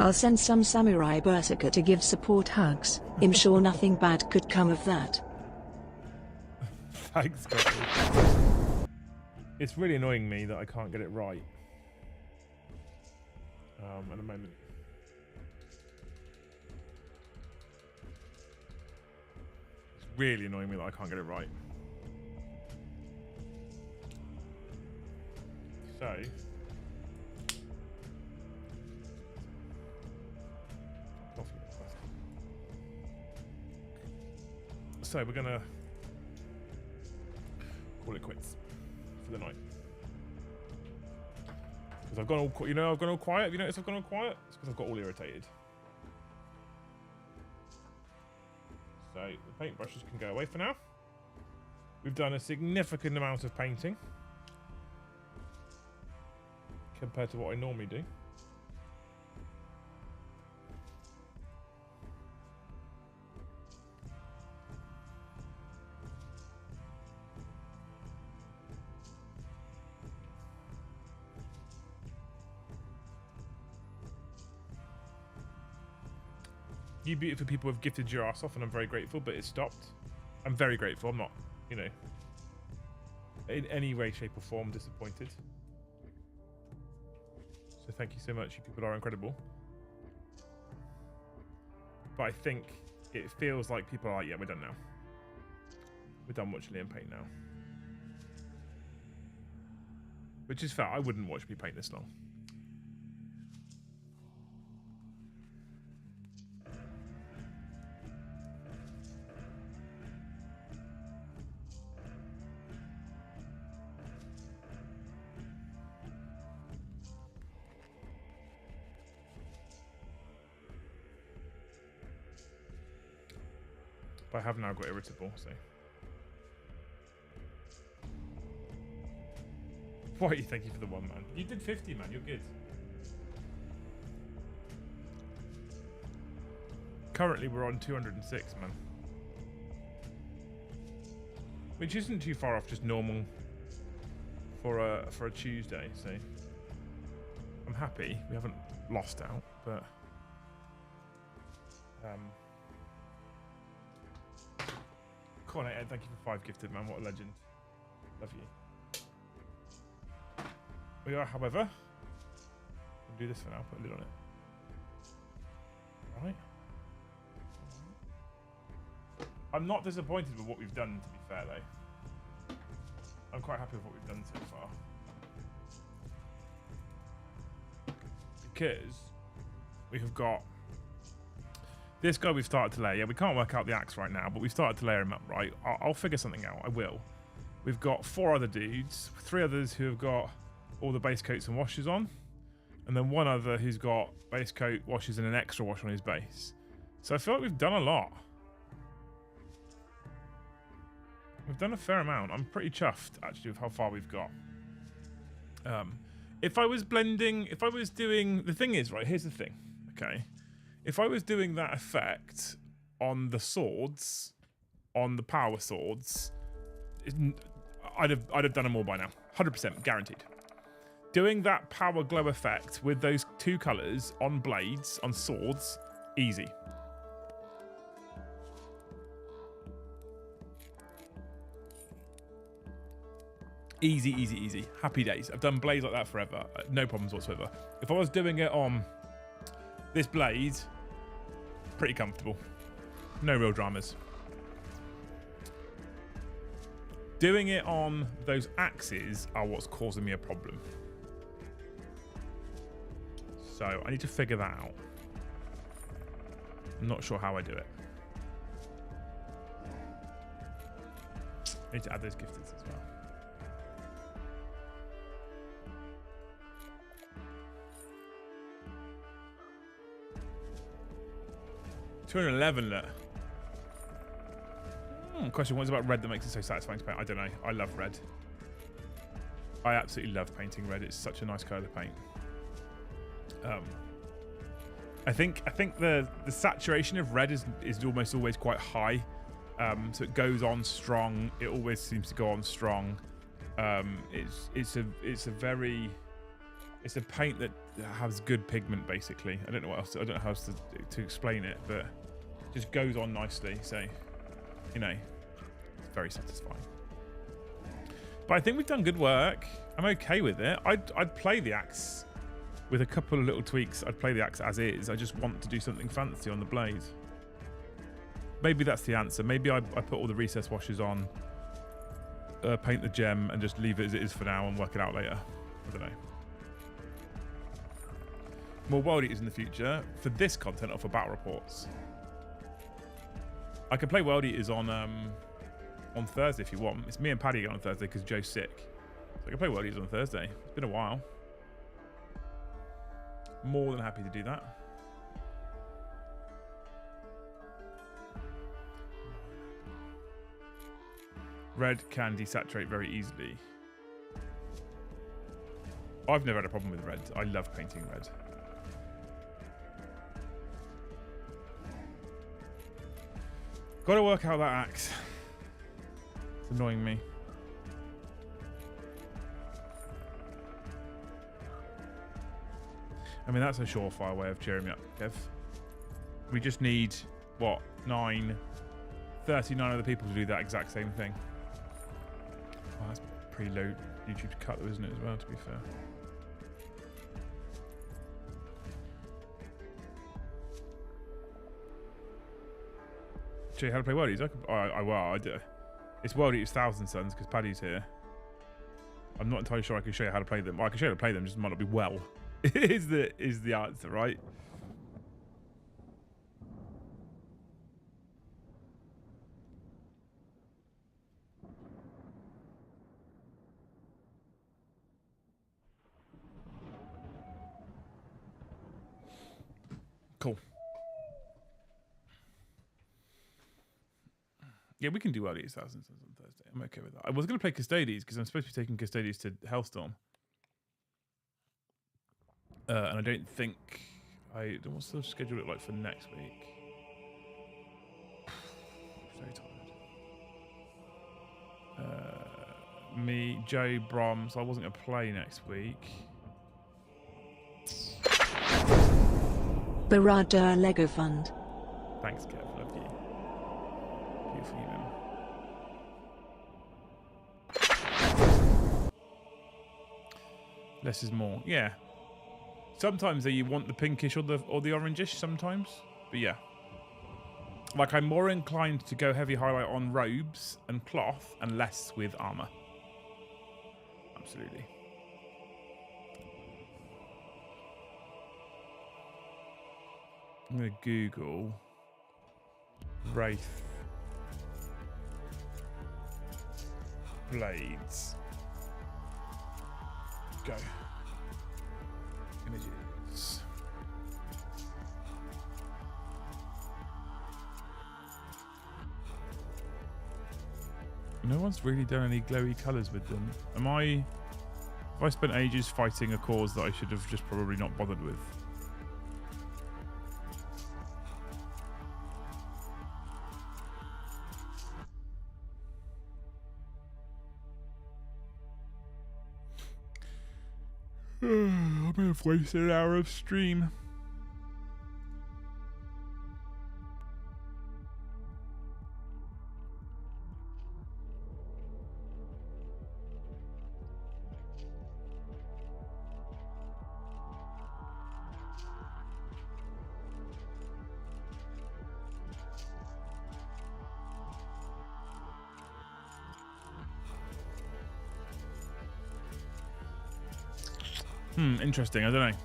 I'll send some samurai berserker to give support hugs. I'm sure nothing bad could come of that. Thanks, Scotty. It's really annoying me that I can't get it right. At the moment. It's really annoying me that I can't get it right. So we're gonna call it quits for the night. Because I've gone all, you know, I've gone all quiet. Have you noticed I've gone all quiet? It's because I've got all irritated. So the paintbrushes can go away for now. We've done a significant amount of painting compared to what I normally do. You beautiful people have gifted your ass off, and I'm very grateful, but it stopped. I'm very grateful. I'm not, you know, in any way, shape, or form disappointed. So thank you so much. You people are incredible. But I think it feels like people are like, yeah, we're done now. We're done watching Liam paint now. Which is fair. I wouldn't watch me paint this long. But I have now got irritable, so. Why? Thank you for the 1, man. You did 50, man. You're good. Currently, we're on 206, man. Which isn't too far off just normal for a Tuesday, so. I'm happy. We haven't lost out, but. Come on, Ed, thank you for 5 gifted, man. What a legend. Love you. We are, however, we'll do this for now. Put a lid on it. Right. I'm not disappointed with what we've done, to be fair, though. I'm quite happy with what we've done so far. Because we have got this guy we've started to layer. Yeah, we can't work out the axe right now, but we've started to layer him up, right? I'll figure something out. I will. We've got 4 other dudes, 3 others who have got all the base coats and washes on, and then 1 other who's got base coat, washes, and an extra wash on his base. So I feel like we've done a lot. We've done a fair amount. I'm pretty chuffed, actually, with how far we've got. If I was blending, if I was doing, the thing is, right, here's the thing, okay? If I was doing that effect on the swords, on the power swords, I'd have done them all by now. 100% guaranteed. Doing that power glow effect with those 2 colours on blades, on swords, easy. Easy, easy, easy. Happy days. I've done blades like that forever. No problems whatsoever. If I was doing it on this blade, pretty comfortable. No real dramas. Doing it on those axes are what's causing me a problem. So I need to figure that out. I'm not sure how I do it. I need to add those gifteds as well. $211, look. Question, what is about red that makes it so satisfying to paint? I don't know. I love red. I absolutely love painting red. It's such a nice colour to paint. I think the saturation of red is almost always quite high. So it goes on strong. It always seems to go on strong. It's a paint that has good pigment, basically. I don't know what else. I don't know how else to explain it, but it just goes on nicely. So, you know, it's very satisfying. But I think we've done good work. I'm okay with it. I'd play the axe with a couple of little tweaks. I'd play the axe as is. I just want to do something fancy on the blade. Maybe that's the answer. Maybe I put all the recess washes on, paint the gem, and just leave it as it is for now and work it out later. I don't know. More World Eaters in the future for this content or for battle reports. I can play World Eaters on Thursday if you want. It's me and Paddy on Thursday because Joe's sick. So I can play World Eaters on Thursday. It's been a while. More than happy to do that. Red can desaturate very easily. I've never had a problem with red. I love painting red. Got to work out that axe. It's annoying me. I mean, that's a surefire way of cheering me up, Kev. We just need, what, 39 other people to do that exact same thing. Oh, that's pretty low YouTube's cut, though, isn't it, as well, to be fair. Show you how to play World Eaters? I do. It's World Eaters Thousand Suns, because Paddy's here. I'm not entirely sure I can show you how to play them. Well, I can show you how to play them, just might not be well. is the answer, right? Cool. Yeah, we can do World Eaters Thousand Suns on Thursday. I'm okay with that. I was going to play Custodies because I'm supposed to be taking Custodies to Hellstorm. And I don't think what's the schedule look like for next week? Very tired. Me, Joe, Brom, so I wasn't gonna play next week. Barada Lego Fund. Thanks, Kev. Love you. Beautiful human. Less is more. Yeah. Sometimes you want the pinkish or the orangish sometimes, but yeah. Like I'm more inclined to go heavy highlight on robes and cloth and less with armor. Absolutely. I'm gonna Google Wraith blades. Go. Images. No one's really done any glowy colours with them. Have I spent ages fighting a cause that I should have just probably not bothered with? I may have wasted an hour of stream. Interesting. I don't know.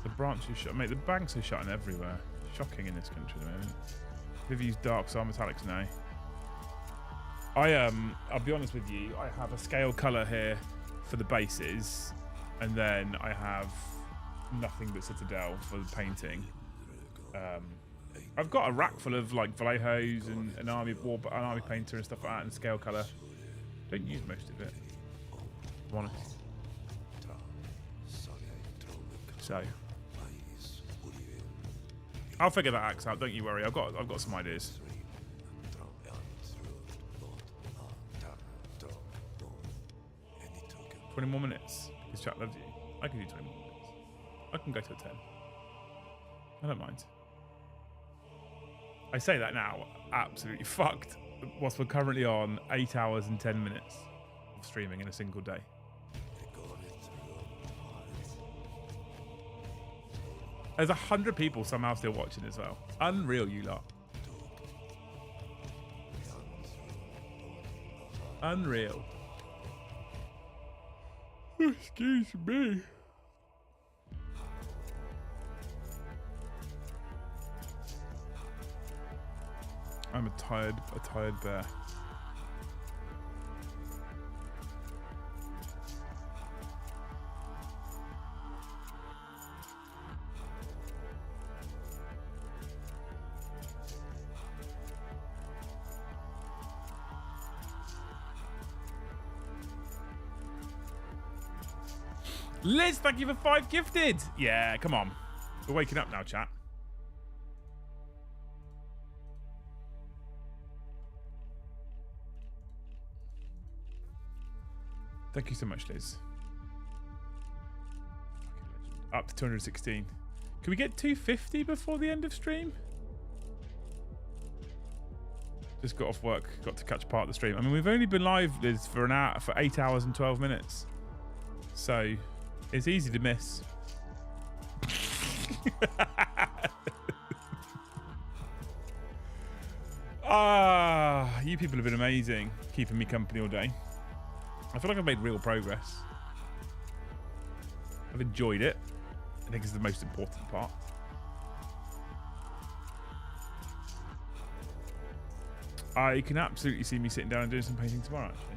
The branches shut. Mate, the banks are shutting everywhere. Shocking in this country at the moment. We've used darks or metallics now. I'll be honest with you. I have a scale color here for the bases, and then I have nothing but Citadel for the painting. I've got a rack full of like Vallejos and an army painter and stuff like that, and scale color. Don't use most of it, if I'm honest. So I'll figure that axe out. Don't you worry. I've got some ideas. 20 more minutes. Because chat loves you. I can do 20 more minutes. I can go to a 10. I don't mind. I say that now, absolutely fucked. Whilst we're currently on 8 hours and 10 minutes of streaming in a single day. There's 100 people somehow still watching as well. Unreal, you lot. Unreal. Excuse me. I'm a tired bear. Liz, thank you for 5 gifted. Yeah, come on. We're waking up now, chat. Thank you so much, Liz. Up to 216. Can we get 250 before the end of stream? Just got off work. Got to catch part of the stream. I mean, we've only been live, Liz, for 8 hours and 12 minutes. So... it's easy to miss. You people have been amazing, keeping me company all day. I feel like I've made real progress. I've enjoyed it. I think it's the most important part. You can absolutely see me sitting down and doing some painting tomorrow, actually.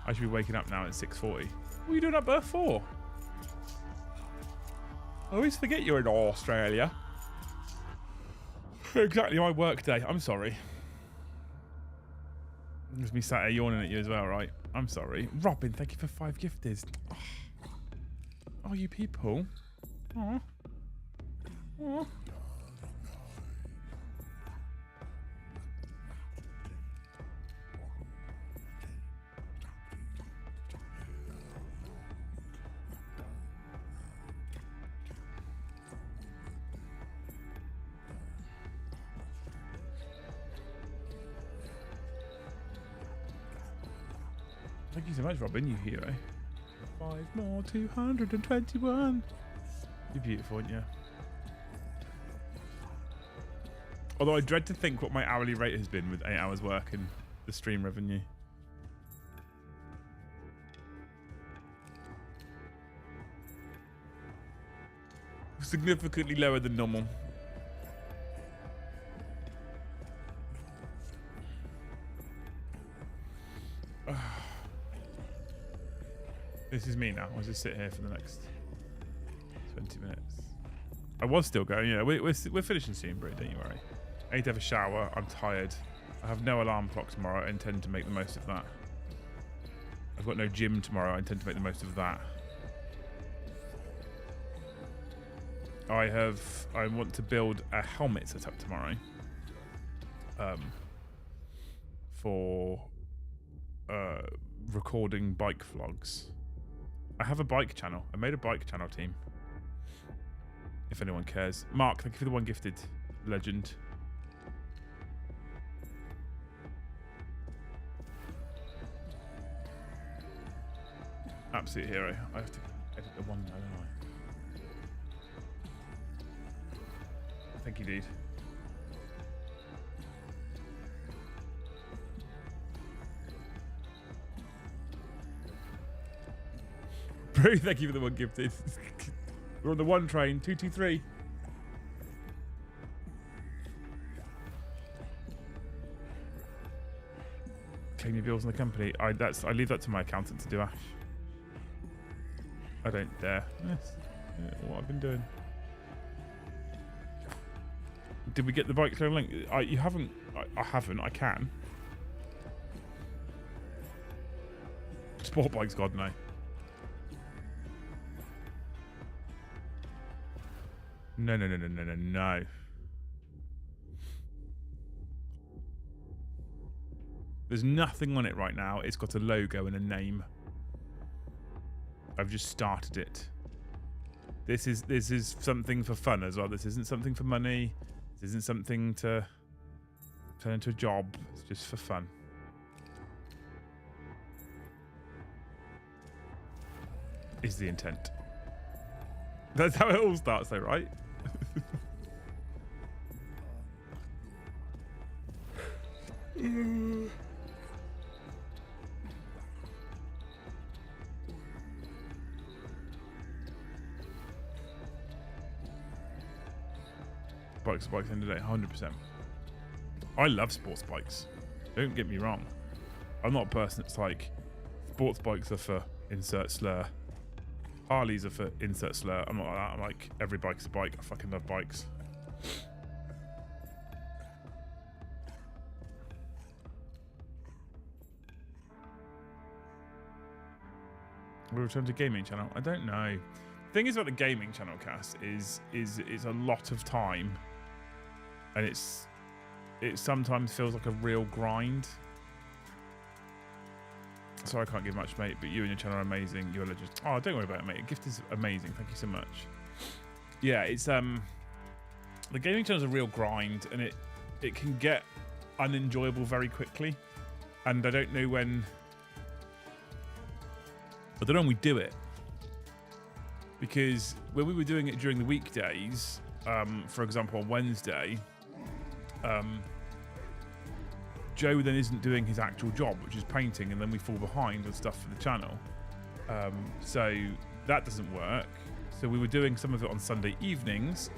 I should be waking up now at 6:40. What are you doing up there for? I always forget you're in Australia. Exactly my work day. I'm sorry. There's me sat here yawning at you as well, right? I'm sorry. Robin, thank you for 5 gifteds. Oh, you people. Oh. Oh. Thank you so much, Robin, you hero. 5 more, 221. You're beautiful, aren't you? Although I dread to think what my hourly rate has been with 8 hours work and the stream revenue. Significantly lower than normal. This is me now. I'll just sit here for the next 20 minutes. I was still going. Yeah, we're finishing soon, bro. Don't you worry. I need to have a shower. I'm tired. I have no alarm clock tomorrow. I intend to make the most of that. I've got no gym tomorrow. I intend to make the most of that. I want to build a helmet setup tomorrow. For recording bike vlogs. I have a bike channel. I made a bike channel team. If anyone cares. Mark, thank you for the 1 gifted. Legend. Absolute hero. I have to edit the one now, don't I? Thank you, dude. Bro, thank you for the 1 gifted. We're on the 1 train, 223. Claim your bills on the company. I leave that to my accountant to do, Ash. I don't dare. Yes. What I've been doing. Did we get the bike link? You haven't. I haven't. I can. Sport bikes, God no. No. There's nothing on it right now. It's got a logo and a name. I've just started it. This is something for fun as well. This isn't something for money. This isn't something to turn into a job. It's just for fun. Is the intent. That's how it all starts though, right? bikes are bikes end of the day, 100%. I love sports bikes. Don't get me wrong. I'm not a person that's like, sports bikes are for insert slur. Harleys are for insert slur. I'm not like that. I'm like, every bike's a bike. I fucking love bikes. We return to gaming channel. I don't know. The thing is about the gaming channel, Cass, is it's a lot of time, and it sometimes feels like a real grind. So I can't give much, mate. But you and your channel are amazing. You're legend. Oh, don't worry about it, mate. The gift is amazing. Thank you so much. Yeah, it's the gaming channel is a real grind, and it can get unenjoyable very quickly. And I don't know when. I don't know when we do it, because when we were doing it during the weekdays, for example on Wednesday, Joe then isn't doing his actual job, which is painting, and then we fall behind on stuff for the channel. So that doesn't work. So we were doing some of it on Sunday evenings.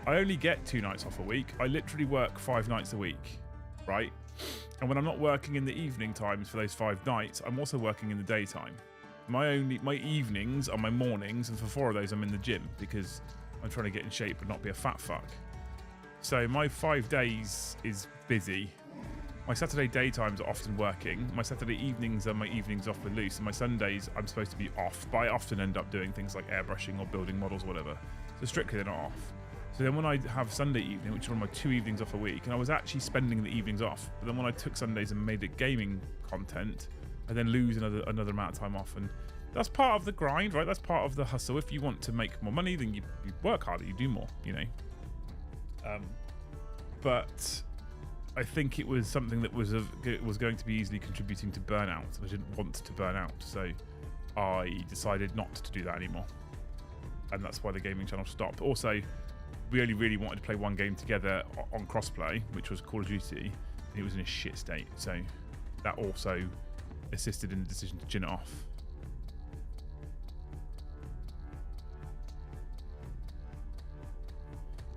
I only get 2 nights off a week. I literally work 5 nights a week, right? And when I'm not working in the evening times for those 5 nights, I'm also working in the daytime. My evenings are my mornings, and for 4 of those I'm in the gym because I'm trying to get in shape and not be a fat fuck. So my 5 days is busy. My Saturday daytimes are often working. My Saturday evenings are my evenings off with Luce, and my Sundays I'm supposed to be off, but I often end up doing things like airbrushing or building models or whatever. So strictly they're not off. So then when I have Sunday evening, which are my 2 evenings off a week, and I was actually spending the evenings off, but then when I took Sundays and made it gaming content, I then lose another amount of time off, and that's part of the grind, right? That's part of the hustle. If you want to make more money, then you work harder, you do more, you know. But I think it was something that was going to be easily contributing to burnout. I didn't want to burn out, so I decided not to do that anymore, and that's why the gaming channel stopped. Also, we only really wanted to play one game together on crossplay, which was Call of Duty, and it was in a shit state, so that also assisted in the decision to gin it off.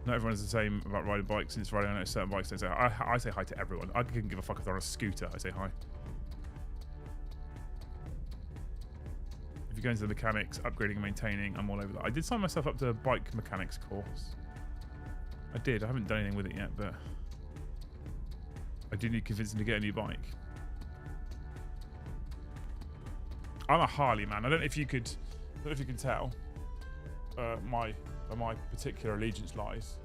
Not everyone's the same about riding bikes. Since riding on certain bikes, I say hi to everyone. I couldn't give a fuck if they're on a scooter. I say hi. If you go into the mechanics, upgrading and maintaining, I'm all over that. I did sign myself up to a bike mechanics course. I did. I haven't done anything with it yet, but I do need convincing to get a new bike. I'm a Harley man. I don't know if you can tell where my particular allegiance lies,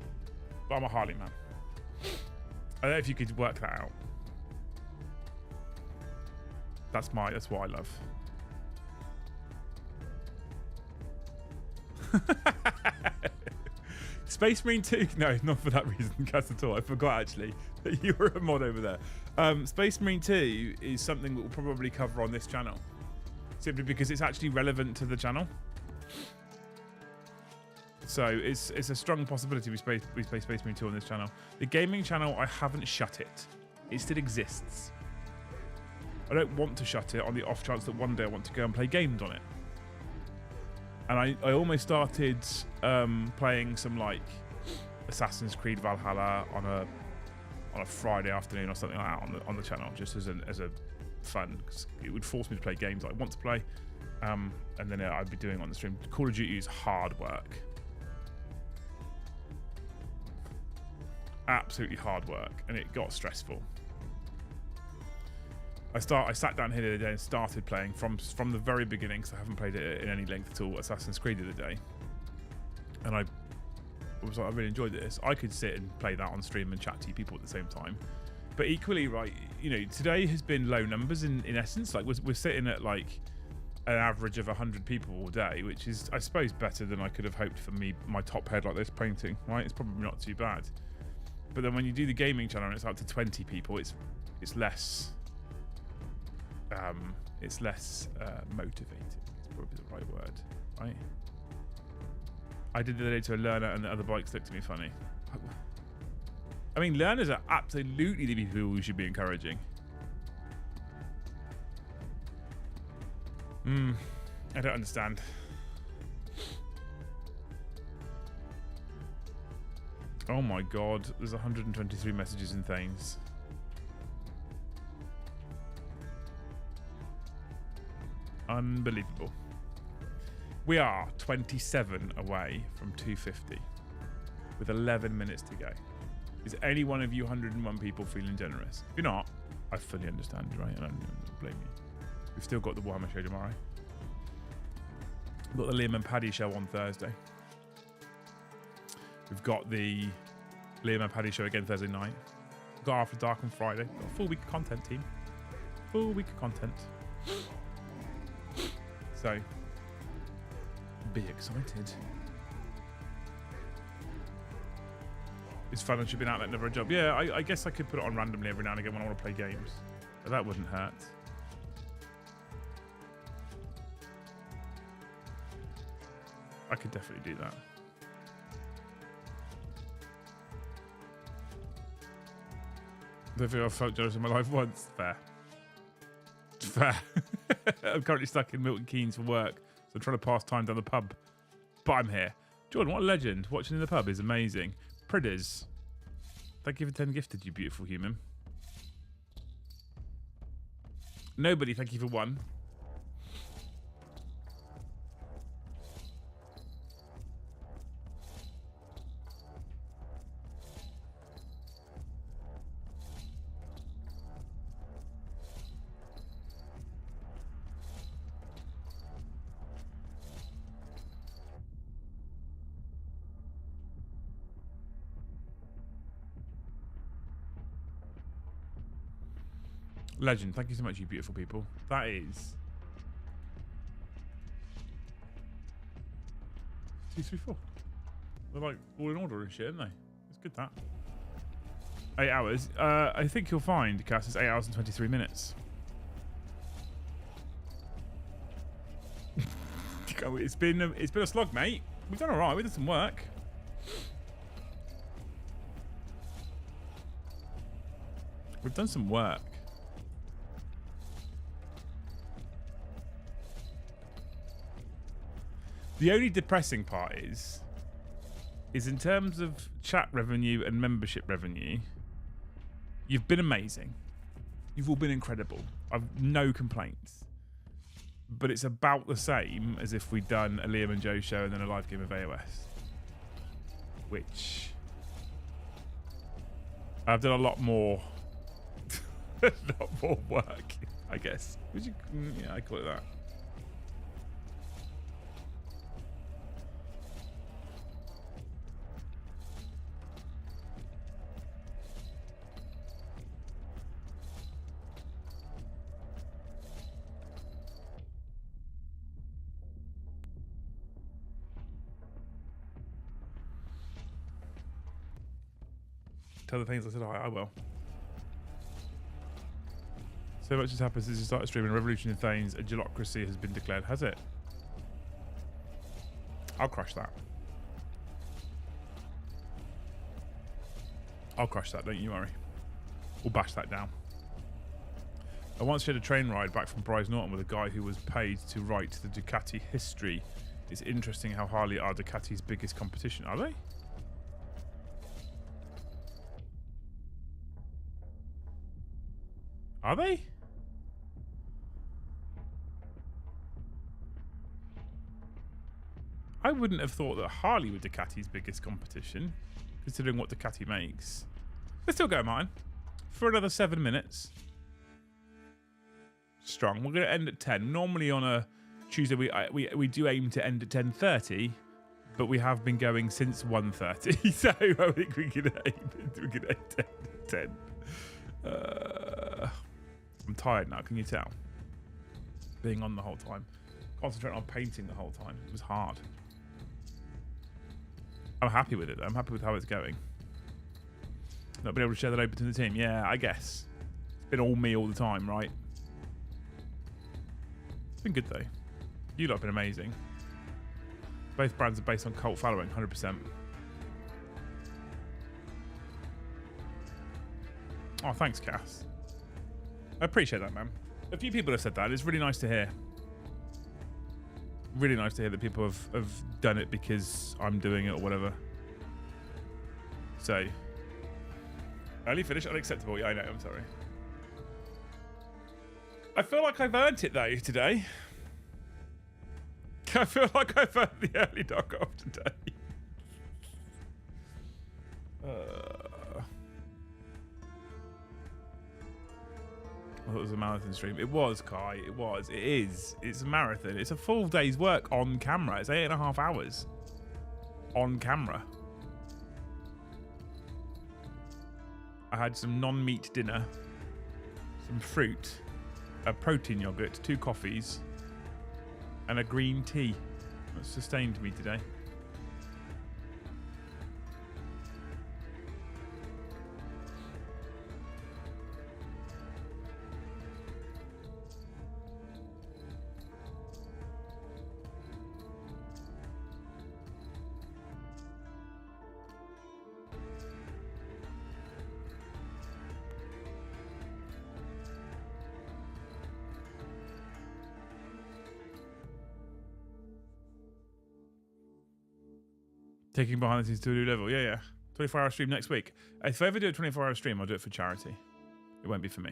but I'm a Harley man. I don't know if you could work that out. That's what I love. Space Marine 2? No, not for that reason, Cass, at all. I forgot actually that you were a mod over there. Space Marine 2 is something that we'll probably cover on this channel, simply because it's actually relevant to the channel. So it's a strong possibility we play Space Marine 2 on this channel. The gaming channel, I haven't shut it. It still exists. I don't want to shut it on the off chance that one day I want to go and play games on it. And I almost started playing some like Assassin's Creed Valhalla on a Friday afternoon or something like that on the channel, just as a fun. 'Cause it would force me to play games I want to play, and then I'd be doing it on the stream. Call of Duty is hard work. Absolutely hard work, and it got stressful. I sat down here the other day and started playing from the very beginning, because I haven't played it in any length at all, Assassin's Creed the other day, and I was like, I really enjoyed this. I could sit and play that on stream and chat to you people at the same time, but equally, right, you know, today has been low numbers in essence. Like we're sitting at like an average of 100 people all day, which is, I suppose, better than I could have hoped for my top head like this painting, right? It's probably not too bad. But then when you do the gaming channel and it's up to 20 people, it's less motivating. It's probably the right word, right? I did the other day to a learner, and the other bikes looked at me funny. I mean, learners are absolutely the people we should be encouraging. I don't understand. Oh my god, there's 123 messages in Thanes. Unbelievable. We are 27 away from 250 with 11 minutes to go. Is any one of you 101 people feeling generous? If you're not, I fully understand, right? I don't blame you. We've still got the Warhammer show tomorrow. We've got the Liam and Paddy show on Thursday. We've got the Liam and Paddy show again Thursday night. We've got After Dark on Friday. We've got a full week of content, team. Full week of content. So, be excited. It's fun and should be an outlet, never a job. Yeah, I guess I could put it on randomly every now and again when I want to play games. But that wouldn't hurt. I could definitely do that. I don't think I've felt jealous in my life once. Fair. Fair. I'm currently stuck in Milton Keynes for work, so I'm trying to pass time down the pub. But I'm here. Jordan, what a legend. Watching in the pub is amazing. Pridders. Thank you for 10 gifted, you beautiful human. Nobody, thank you for 1. Legend, thank you so much, you beautiful people. That is 2, 3, 4. They're like all in order and shit, aren't they? It's good that. 8 hours. I think you'll find, Cass, it's 8 hours and 23 minutes. It's been a slog, mate. We've done all right. We did some work. We've done some work. The only depressing part is in terms of chat revenue and membership revenue, you've been amazing. You've all been incredible. I've no complaints. But it's about the same as if we'd done a Liam and Joe show and then a live game of AOS. Which I've done a lot more work, I guess. Yeah, I call it that. Tell the things I said, I will. So much has happened since you started streaming. Revolution in Thanes, a gelocracy has been declared. Has it? I'll crush that. I'll crush that, don't you worry. We'll bash that down. I once shared a train ride back from Bryce Norton with a guy who was paid to write the Ducati history. It's interesting how Harley are Ducati's biggest competition. Are they? Are they? I wouldn't have thought that Harley were Ducati's biggest competition, considering what Ducati makes. Let's still go, Martin, for another 7 minutes. Strong. We're going to end at 10. Normally on a Tuesday, we do aim to end at 10:30, but we have been going since 1:30, so I think we can aim at 10. I'm tired now, can you tell? Being on the whole time. Concentrating on painting the whole time. It was hard. I'm happy with it though. I'm happy with how it's going. Not being able to share that open to the team. Yeah, I guess. It's been all me all the time, right? It's been good though. You lot have been amazing. Both brands are based on cult following, 100%. Oh, thanks, Cass. I appreciate that, man. A few people have said that. It's really nice to hear. Really nice to hear that people have done it because I'm doing it or whatever. So, early finish unacceptable. Yeah, I know. I'm sorry. I feel like I've earned it though today. I feel like I've earned the early knock off today. I thought it was a marathon stream. It was, Kai. It was. It is. It's a marathon. It's a full day's work on camera. It's 8.5 hours on camera. I had some non-meat dinner, some fruit, a protein yogurt, 2 coffees, and a green tea. That sustained me today. Taking behind the scenes to a new level. Yeah, yeah. 24-hour stream next week. If I ever do a 24-hour stream, I'll do it for charity. It won't be for me.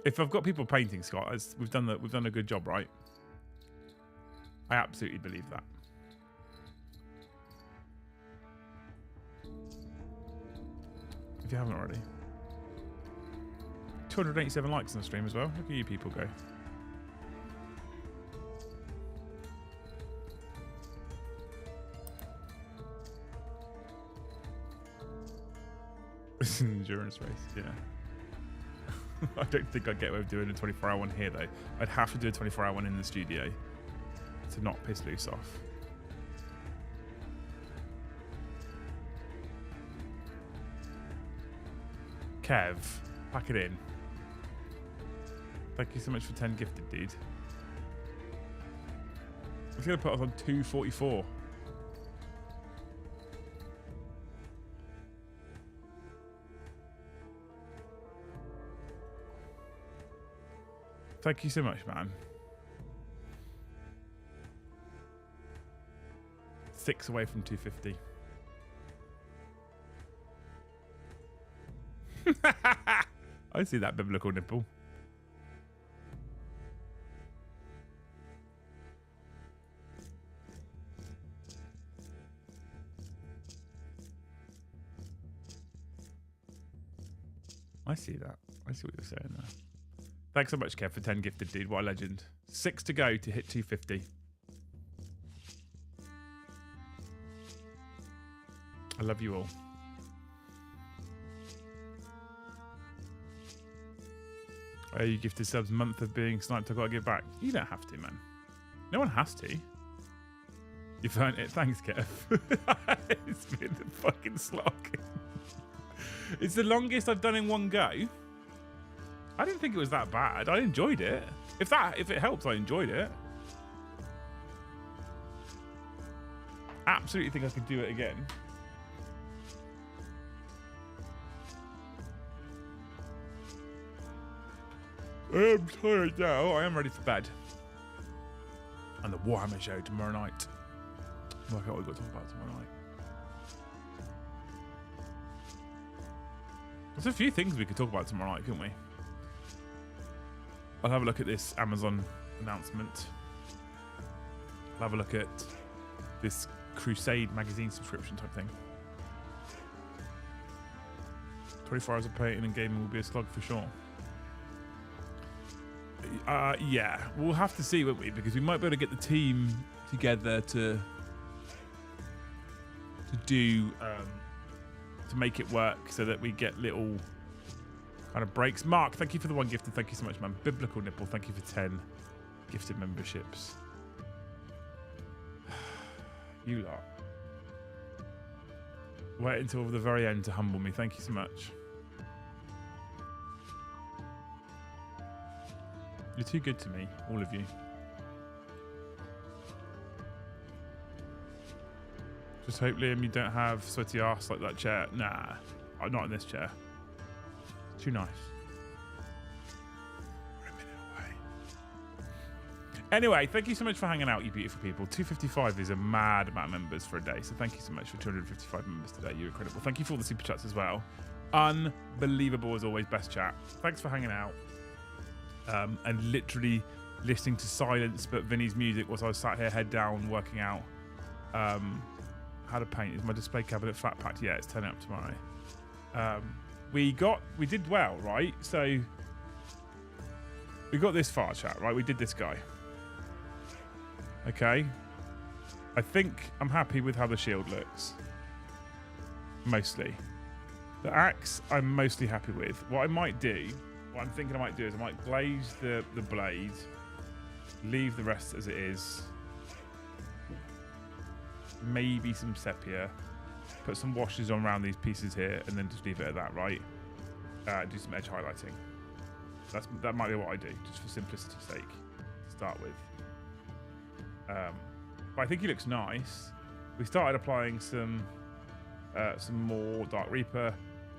If I've got people painting, Scott, we've done a good job, right? I absolutely believe that. If you haven't already. 287 likes on the stream as well. Look at you people go. It's an endurance race, yeah. I don't think I'd get away with doing a 24-hour one here, though. I'd have to do a 24-hour one in the studio to not piss loose off. Kev, pack it in. Thank you so much for 10 gifted, dude. I was going to put us on 244. Thank you so much, man. 6 away from 250. I see that biblical nipple. I see that. I see what you're saying there. Thanks so much, Kev, for 10 gifted, dude. What a legend. 6 to go to hit 250. I love you all. Oh, you gifted subs month of being sniped. I've got to give back. You don't have to, man. No one has to. You've earned it. Thanks, Kev. It's been the fucking slog. It's the longest I've done in one go. I didn't think it was that bad. I enjoyed it. If it helps, I enjoyed it. Absolutely think I could do it again. I am tired now. I am ready for bed. And the Warhammer show tomorrow night. Work out what we've got to talk about tomorrow night. There's a few things we could talk about tomorrow night, couldn't we? I'll have a look at this Amazon announcement. I'll have a look at this Crusade magazine subscription type thing. 24 hours of painting and gaming will be a slog for sure. Yeah, we'll have to see, won't we? Because we might be able to get the team together to do to make it work so that we get little kind of breaks. Mark, thank you for the 1 gifted. Thank you so much, man. Biblical Nipple, thank you for 10 gifted memberships. You lot. Wait until the very end to humble me. Thank you so much. You're too good to me, all of you. Just hope, Liam, you don't have sweaty arse like that chair. Nah, not in this chair. Too nice. We're a minute away. Anyway, thank you so much for hanging out, you beautiful people. 255 is a mad amount of members for a day, so thank you so much for 255 members today. You're incredible. Thank you for all the super chats as well. Unbelievable as always. Best chat. Thanks for hanging out. And literally listening to silence but Vinny's music whilst I was sat here head down working out how to paint. Is my display cabinet flat packed? Yeah, it's turning up tomorrow. We did well, right? So we got this far, chat, right? We did this guy. Okay. I think I'm happy with how the shield looks. Mostly. The axe, I'm mostly happy with. What I'm thinking I might do is I might glaze the blade, leave the rest as it is. Maybe some sepia. Put some washes on around these pieces here and then just leave it at that, right? Do some edge highlighting. That might be what I do, just for simplicity's sake, to start with. But I think he looks nice. We started applying some more Dark Reaper.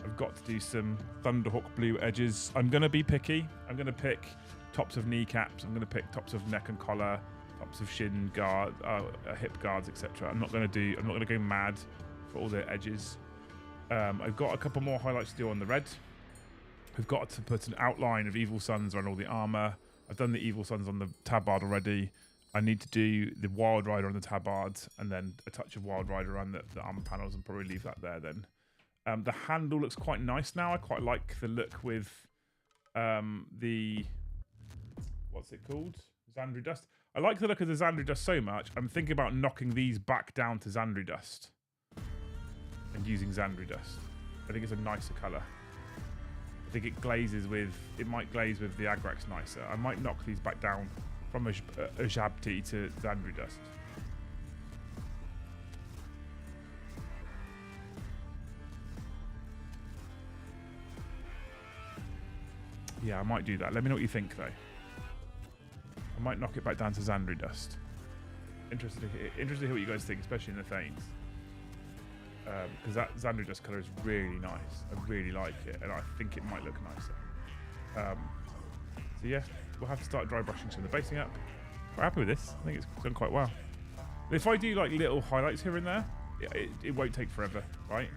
I've got to do some Thunderhawk blue edges. I'm going to be picky. I'm going to pick tops of kneecaps. I'm going to pick tops of neck and collar, tops of shin guard, hip guards, etc. I'm not going to go mad for all the edges. I've got a couple more highlights to do on the red. We've got to put an outline of Evil Suns around all the armor. I've done the Evil Suns on the tabard already. I need to do the Wild Rider on the tabard and then a touch of Wild Rider around the armor panels and probably leave that there then. The handle looks quite nice now. I quite like the look with the... What's it called? Xandri Dust. I like the look of the Xandri Dust so much, I'm thinking about knocking these back down to Xandri Dust and using Xandri Dust. I think it's a nicer colour. I think it might glaze with the Agrax nicer. I might knock these back down from a Jabti to Xandri Dust. Yeah, I might do that. Let me know what you think, though. I might knock it back down to Xandri Dust. Interested to hear what you guys think, especially in the Thanes. Because that Xandri Dust colour is really nice. I really like it, and I think it might look nicer. So yeah, we'll have to start dry brushing some of the basing up. Quite happy with this. I think it's done quite well. If I do like little highlights here and there, it won't take forever, right?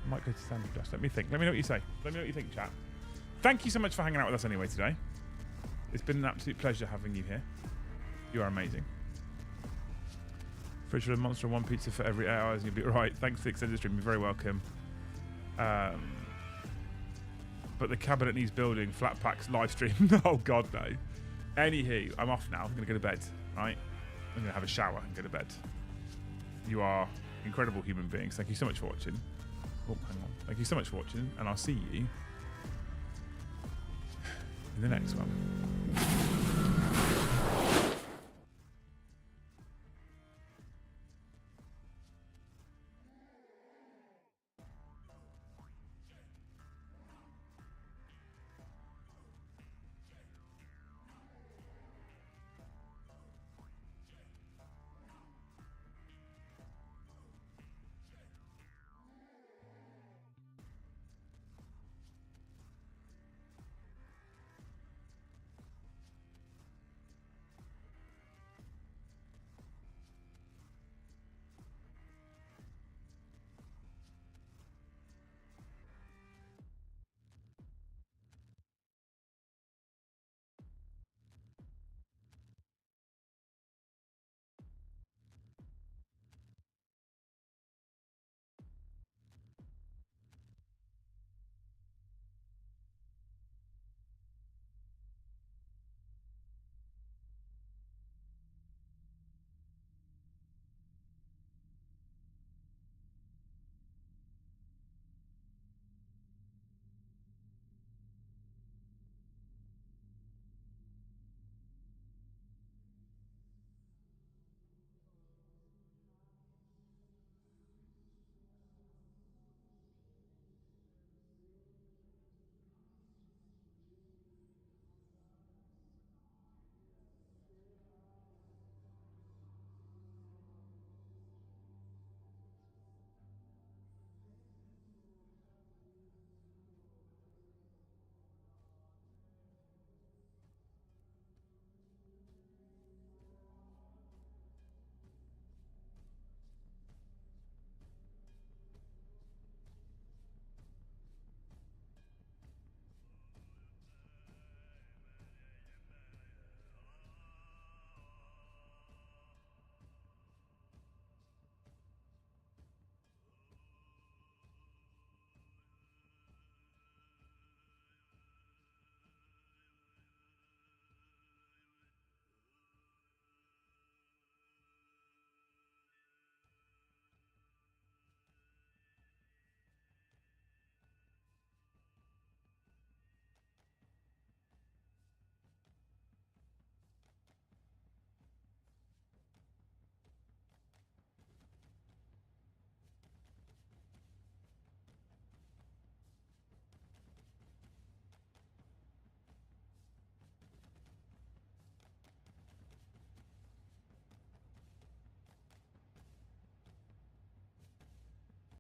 Might go to Xandri Dust. Let me think. Let me know what you say. Let me know what you think, chat. Thank you so much for hanging out with us anyway today. It's been an absolute pleasure having you here. You are amazing. Fridge with a monster and one pizza for every 8 hours and you'll be alright. Thanks for the extended stream. You're very welcome. But the cabinet needs building. Flat packs live stream. Oh god, no. Anywho, I'm off now. I'm going to go to bed, right? I'm going to have a shower and go to bed. You are incredible human beings. Thank you so much for watching. Oh, hang on. Thank you so much for watching, and I'll see you in the next one.